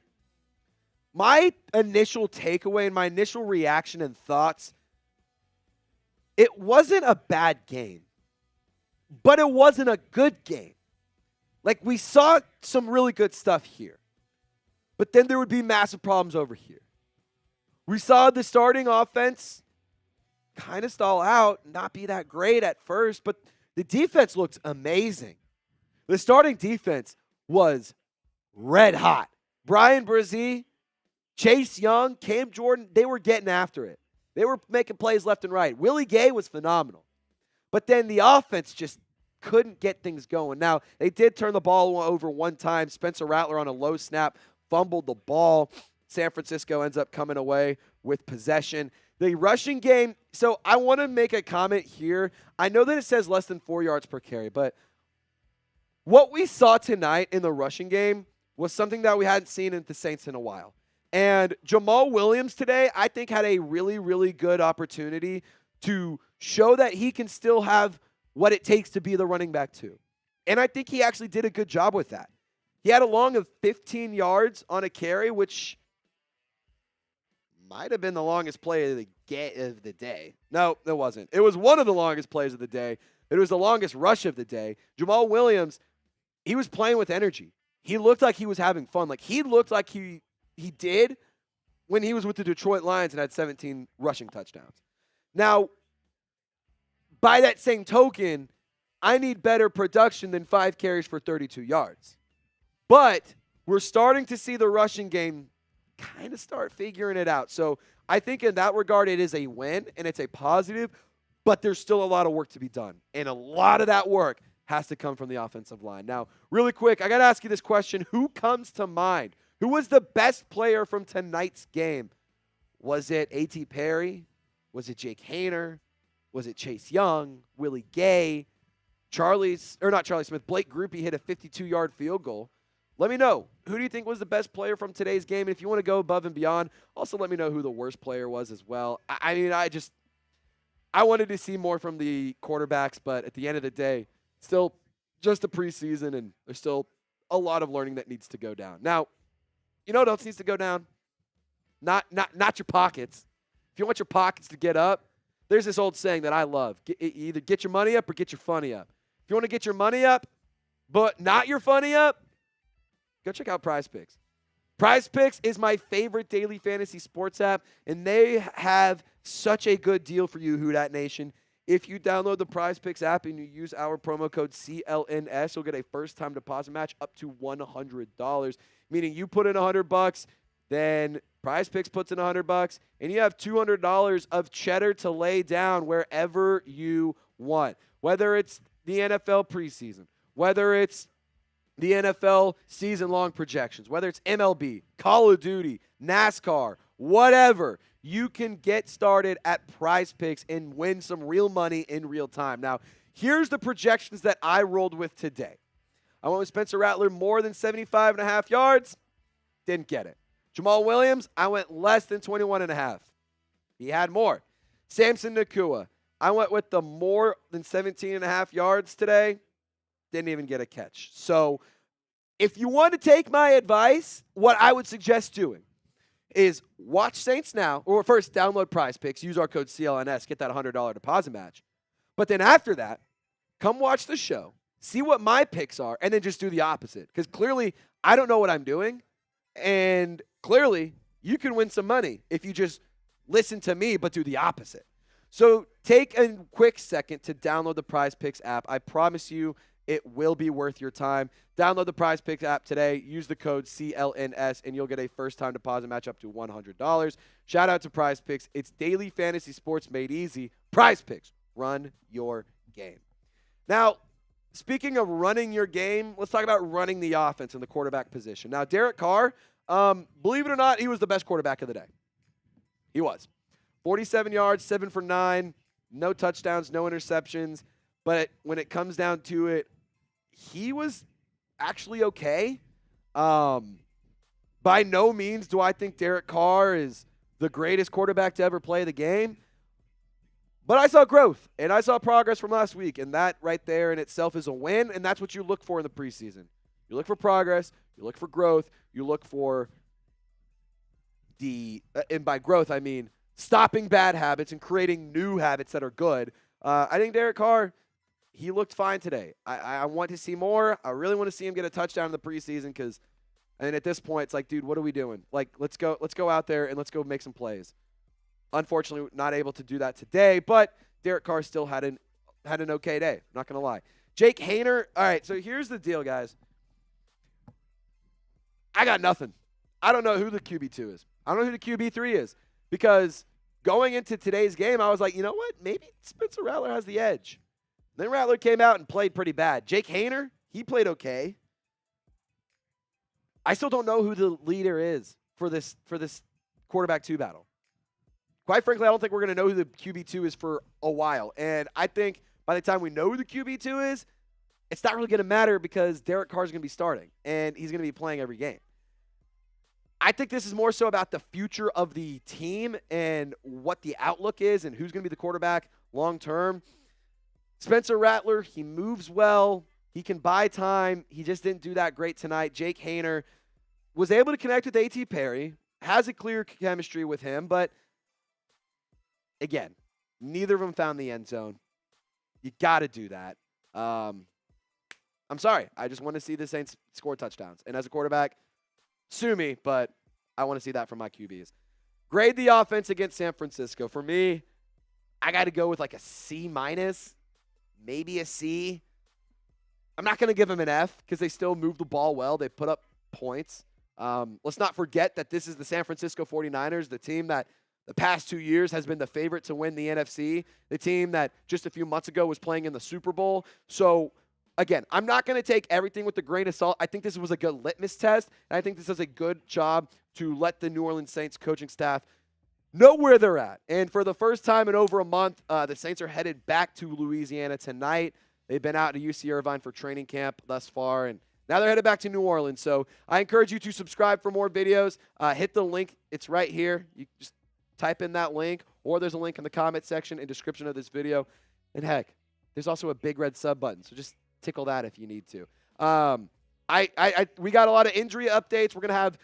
my initial takeaway and my initial reaction and thoughts, it wasn't a bad game, but it wasn't a good game. Like, we saw some really good stuff here, but then there would be massive problems over here. We saw the starting offense kind of stall out, not be that great at first, but the defense looked amazing. The starting defense was red hot. Bryan Bresee, Chase Young, Cam Jordan, they were getting after it. They were making plays left and right. Willie Gay was phenomenal. But then the offense just couldn't get things going. Now, they did turn the ball over one time. Spencer Rattler on a low snap fumbled the ball. San Francisco ends up coming away with possession. The rushing game, so I want to make a comment here. I know that it says less than 4 yards per carry, but what we saw tonight in the rushing game was something that we hadn't seen in the Saints in a while. And Jamal Williams today, I think, had a really, really good opportunity to show that he can still have what it takes to be the running back too. And I think he actually did a good job with that. He had a long of 15 yards on a carry, which might have been the longest play of the day. No, it wasn't. It was one of the longest plays of the day. It was the longest rush of the day. Jamal Williams, he was playing with energy. He looked like he was having fun. Like, he looked like he did when he was with the Detroit Lions and had 17 rushing touchdowns. Now, by that same token, I need better production than 5 carries for 32 yards. But we're starting to see the rushing game kind of start figuring it out. So I think in that regard, it is a win and it's a positive, but there's still a lot of work to be done. And a lot of that work has to come from the offensive line. Now, really quick, I got to ask you this question. Who comes to mind? Who was the best player from tonight's game? Was it A.T. Perry? Was it Jake Haener? Was it Chase Young? Willie Gay? Blake Grupe hit a 52-yard field goal. Let me know, who do you think was the best player from today's game? And if you want to go above and beyond, also let me know who the worst player was as well. I wanted to see more from the quarterbacks, but at the end of the day, still just a preseason, and there's still a lot of learning that needs to go down. Now, you know what else needs to go down? Not your pockets. If you want your pockets to get up, there's this old saying that I love. Either get your money up or get your funny up. If you want to get your money up, but not your funny up, go check out Prize Picks. Prize Picks is my favorite daily fantasy sports app, and they have such a good deal for you, Who Dat Nation. If you download the Prize Picks app and you use our promo code CLNS, you'll get a first-time deposit match up to $100. Meaning you put in $100, then Prize Picks puts in $100, and you have $200 of cheddar to lay down wherever you want. Whether it's the NFL preseason, whether it's the NFL season-long projections, whether it's MLB, Call of Duty, NASCAR, whatever, you can get started at Prize Picks and win some real money in real time. Now, here's the projections that I rolled with today. I went with Spencer Rattler more than 75.5 yards. Didn't get it. Jamal Williams, I went less than 21.5. He had more. Samson Nakua, I went with the more than 17.5 yards today. Didn't even get a catch. So if you want to take my advice, what I would suggest doing is watch Saints now, or first download Prize Picks, use our code CLNS, get that $100 deposit match. But then after that, come watch the show, see what my picks are, and then just do the opposite. Because clearly, I don't know what I'm doing, and clearly, you can win some money if you just listen to me but do the opposite. So take a quick second to download the Prize Picks app. I promise you, it will be worth your time. Download the Prize Picks app today. Use the code CLNS, and you'll get a first-time deposit match up to $100. Shout out to Prize Picks. It's daily fantasy sports made easy. Prize Picks. Run your game. Now, speaking of running your game, let's talk about running the offense in the quarterback position. Now, Derek Carr, believe it or not, he was the best quarterback of the day. He was. 47 yards, 7 for 9, no touchdowns, no interceptions. But when it comes down to it, he was actually okay. By no means do I think Derek Carr is the greatest quarterback to ever play the game. But I saw growth, and I saw progress from last week, and that right there in itself is a win, and that's what you look for in the preseason. You look for progress, you look for growth, you look for and by growth I mean stopping bad habits and creating new habits that are good. I think Derek Carr, he looked fine today. I want to see more. I really want to see him get a touchdown in the preseason because, at this point, it's like, dude, what are we doing? Like, let's go out there and let's go make some plays. Unfortunately, not able to do that today, but Derek Carr still had an okay day. I'm not going to lie. Jake Haener, all right, so here's the deal, guys. I got nothing. I don't know who the QB2 is. I don't know who the QB3 is because going into today's game, I was like, you know what? Maybe Spencer Rattler has the edge. Then Rattler came out and played pretty bad. Jake Haener, he played okay. I still don't know who the leader is for this quarterback 2 battle. Quite frankly, I don't think we're going to know who the QB2 is for a while. And I think by the time we know who the QB2 is, it's not really going to matter because Derek Carr is going to be starting, and he's going to be playing every game. I think this is more so about the future of the team and what the outlook is and who's going to be the quarterback long term. Spencer Rattler, he moves well. He can buy time. He just didn't do that great tonight. Jake Haener was able to connect with A.T. Perry, has a clear chemistry with him, but again, neither of them found the end zone. You got to do that. I'm sorry. I just want to see the Saints score touchdowns. And as a quarterback, sue me, but I want to see that from my QBs. Grade the offense against San Francisco. For me, I got to go with like a C-, maybe a C. I'm not going to give them an F because they still move the ball well. They put up points. Let's not forget that this is the San Francisco 49ers, the team that the past 2 years has been the favorite to win the NFC, the team that just a few months ago was playing in the Super Bowl. So, again, I'm not going to take everything with a grain of salt. I think this was a good litmus test, and I think this is a good job to let the New Orleans Saints coaching staff know where they're at. And for the first time in over a month, the Saints are headed back to Louisiana tonight. They've been out to UC Irvine for training camp thus far, and now they're headed back to New Orleans. So I encourage you to subscribe for more videos. Hit the link. It's right here. You just type in that link, or there's a link in the comment section and description of this video. And heck, there's also a big red sub button, so just tickle that if you need to. We got a lot of injury updates. We're going to have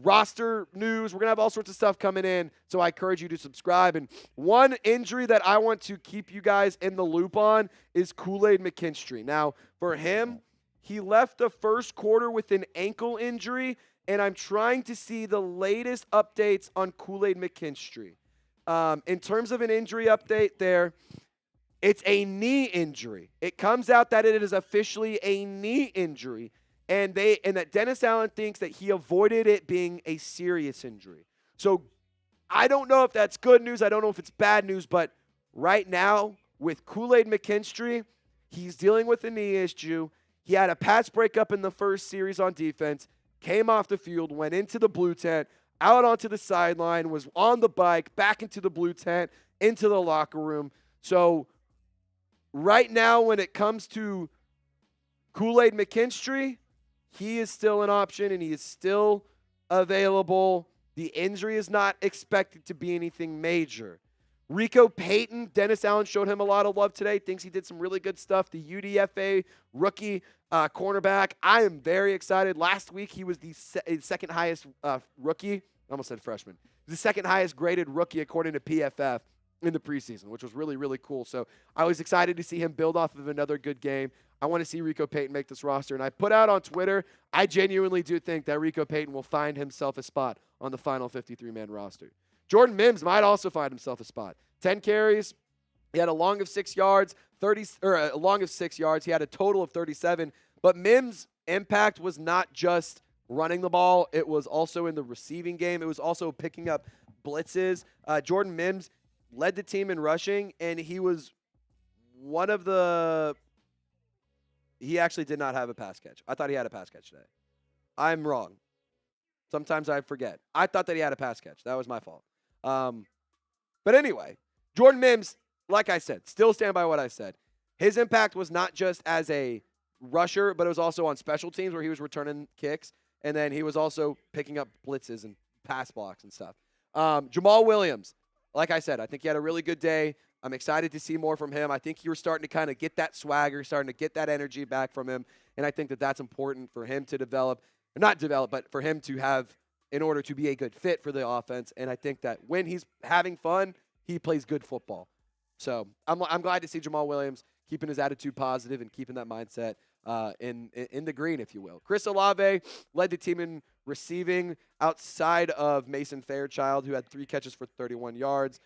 roster news. We're going to have all sorts of stuff coming in, so I encourage you to subscribe. And one injury that I want to keep you guys in the loop on is Kool-Aid McKinstry. Now, for him, he left the first quarter with an ankle injury, and I'm trying to see the latest updates on Kool-Aid McKinstry. In terms of an injury update there, it's a knee injury. It comes out that it is officially a knee injury, and that Dennis Allen thinks that he avoided it being a serious injury. So I don't know if that's good news. I don't know if it's bad news, but right now with Kool-Aid McKinstry, he's dealing with a knee issue. He had a pass breakup in the first series on defense, came off the field, went into the blue tent, out onto the sideline, was on the bike, back into the blue tent, into the locker room. So right now when it comes to Kool-Aid McKinstry, he is still an option and he is still available. The injury is not expected to be anything major. Rico Payton, Dennis Allen showed him a lot of love today. Thinks he did some really good stuff. The UDFA rookie cornerback. I am very excited. Last week, he was the second highest rookie. I almost said freshman. The second highest graded rookie according to PFF in the preseason, which was really, really cool. So I was excited to see him build off of another good game. I want to see Rico Payton make this roster. And I put out on Twitter, I genuinely do think that Rico Payton will find himself a spot on the final 53-man roster. Jordan Mims might also find himself a spot. 10 carries. He had a long of 6 yards, a long of 6 yards. He had a total of 37. But Mims' impact was not just running the ball. It was also in the receiving game. It was also picking up blitzes. Jordan Mims led the team in rushing, and he was one of the – he actually did not have a pass catch. I thought he had a pass catch today. I'm wrong. Sometimes I forget. I thought that he had a pass catch. That was my fault. But anyway, Jordan Mims, like I said, still stand by what I said. His impact was not just as a rusher, but it was also on special teams where he was returning kicks, and then he was also picking up blitzes and pass blocks and stuff. Jamal Williams, like I said, I think he had a really good day. I'm excited to see more from him. I think you were starting to kind of get that swagger, starting to get that energy back from him, and I think that that's important for him to develop. Not develop, but for him to have in order to be a good fit for the offense. And I think that when he's having fun, he plays good football. So I'm glad to see Jamal Williams keeping his attitude positive and keeping that mindset in the green, if you will. Chris Olave led the team in receiving outside of Mason Fairchild, who had 3 catches for 31 yards.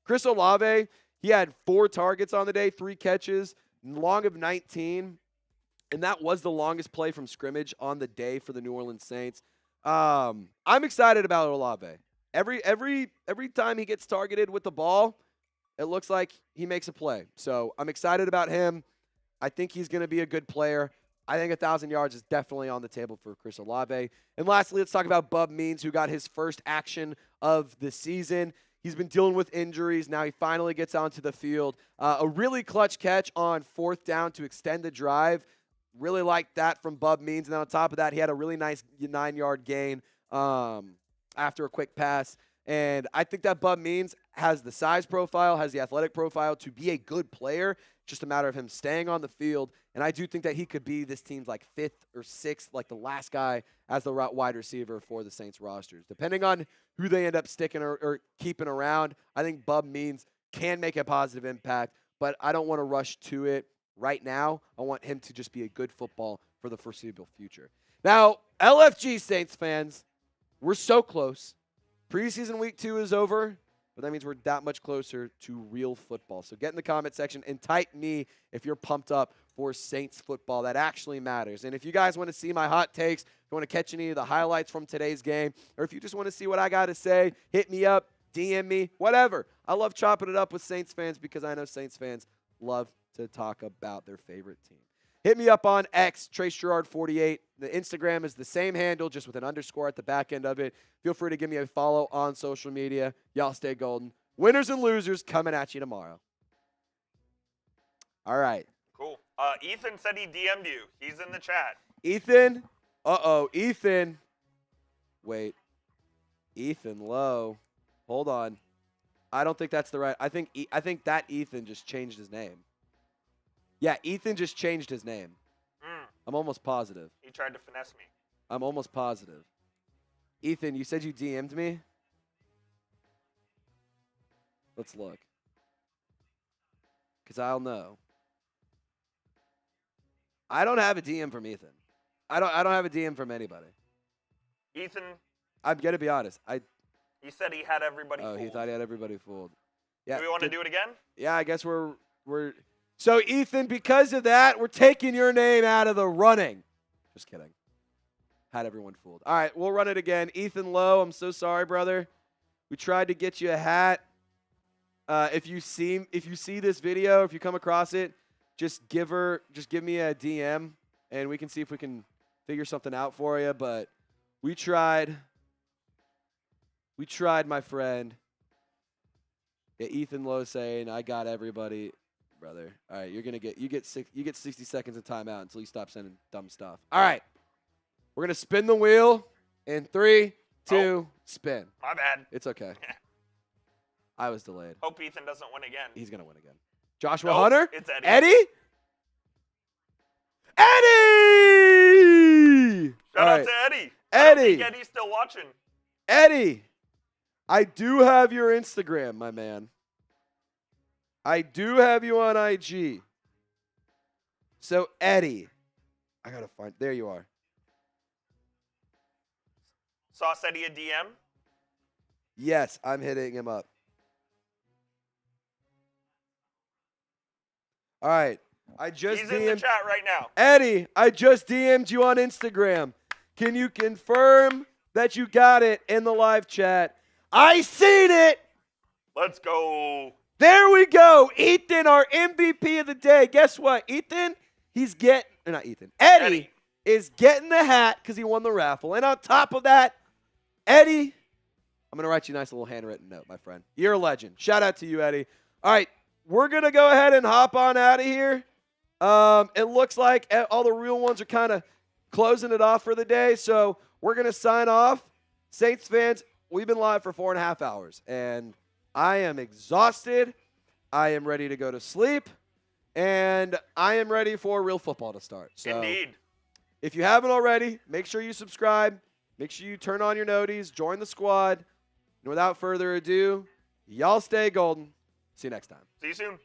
Chris Olave, he had 4 targets on the day, 3 catches, long of 19. And that was the longest play from scrimmage on the day for the New Orleans Saints. I'm excited about Olave. Every time he gets targeted with the ball, it looks like he makes a play. So I'm excited about him. I think he's going to be a good player. I think 1,000 yards is definitely on the table for Chris Olave. And lastly, let's talk about Bub Means, who got his first action of the season. He's been dealing with injuries. Now he finally gets onto the field. A really clutch catch on 4th down to extend the drive. Really liked that from Bub Means. And then on top of that, he had a really nice 9-yard gain after a quick pass. And I think that Bub Means has the size profile, has the athletic profile to be a good player. Just a matter of him staying on the field. And I do think that he could be this team's like 5th or 6th, like the last guy as the wide receiver for the Saints rosters. Depending on who they end up sticking or keeping around, I think Bub Means can make a positive impact. But I don't want to rush to it. Right now, I want him to just be a good football for the foreseeable future. Now, LFG Saints fans, we're so close. Preseason week 2 is over, but that means we're that much closer to real football. So get in the comment section and type me if you're pumped up for Saints football. That actually matters. And if you guys want to see my hot takes, if you want to catch any of the highlights from today's game, or if you just want to see what I got to say, hit me up, DM me, whatever. I love chopping it up with Saints fans because I know Saints fans love to talk about their favorite team. Hit me up on X, Trace Girouard 48. The Instagram is the same handle, just with an underscore at the back end of it. Feel free to give me a follow on social media. Y'all stay golden. Winners and losers coming at you tomorrow. All right. Cool. Ethan said he DM'd you. He's in the chat. Ethan? Uh-oh, Ethan. Wait. Ethan Lowe. Hold on. I don't think that's the right. I think that Ethan just changed his name. Yeah, Ethan just changed his name. I'm almost positive. He tried to finesse me. I'm almost positive. Ethan, you said you DM'd me? Let's look. Because I'll know. I don't have a DM from Ethan. I don't have a DM from anybody. Ethan. I'm going to be honest. He said he had everybody fooled. Oh, he thought he had everybody fooled. Yeah. Do we want to do it again? Yeah, I guess we're So Ethan, because of that, we're taking your name out of the running. Just kidding. Had everyone fooled. All right, we'll run it again. Ethan Lowe, I'm so sorry, brother. We tried to get you a hat. If you see this video, if you come across it, just give me a DM and we can see if we can figure something out for you. But we tried, my friend. Yeah, Ethan Lowe saying, I got everybody, brother. All right, you get 60 seconds of timeout until you stop sending dumb stuff. All right, we're gonna spin the wheel in 3, 2, spin. My bad. It's okay. I was delayed. Hope Ethan doesn't win again. He's gonna win again. Joshua Hunter. It's Eddie. Eddie. Shout out to Eddie. Eddie. I think Eddie's still watching. Eddie. I do have your Instagram, my man. I do have you on IG. So, Eddie. I got to find. There you are. Sauce Eddie a DM? Yes, I'm hitting him up. All right. He's in the chat right now. Eddie, I just DM'd you on Instagram. Can you confirm that you got it in the live chat? I seen it. Let's go. There we go. Ethan, our MVP of the day. Guess what? Eddie is getting the hat because he won the raffle. And on top of that, Eddie, I'm going to write you a nice little handwritten note, my friend. You're a legend. Shout out to you, Eddie. All right, we're going to go ahead and hop on out of here. It looks like all the real ones are kind of closing it off for the day. So we're going to sign off. Saints fans, we've been live for 4.5 hours, and I am exhausted. I am ready to go to sleep, and I am ready for real football to start. So Indeed. If you haven't already, make sure you subscribe. Make sure you turn on your noties. Join the squad. And without further ado, y'all stay golden. See you next time. See you soon.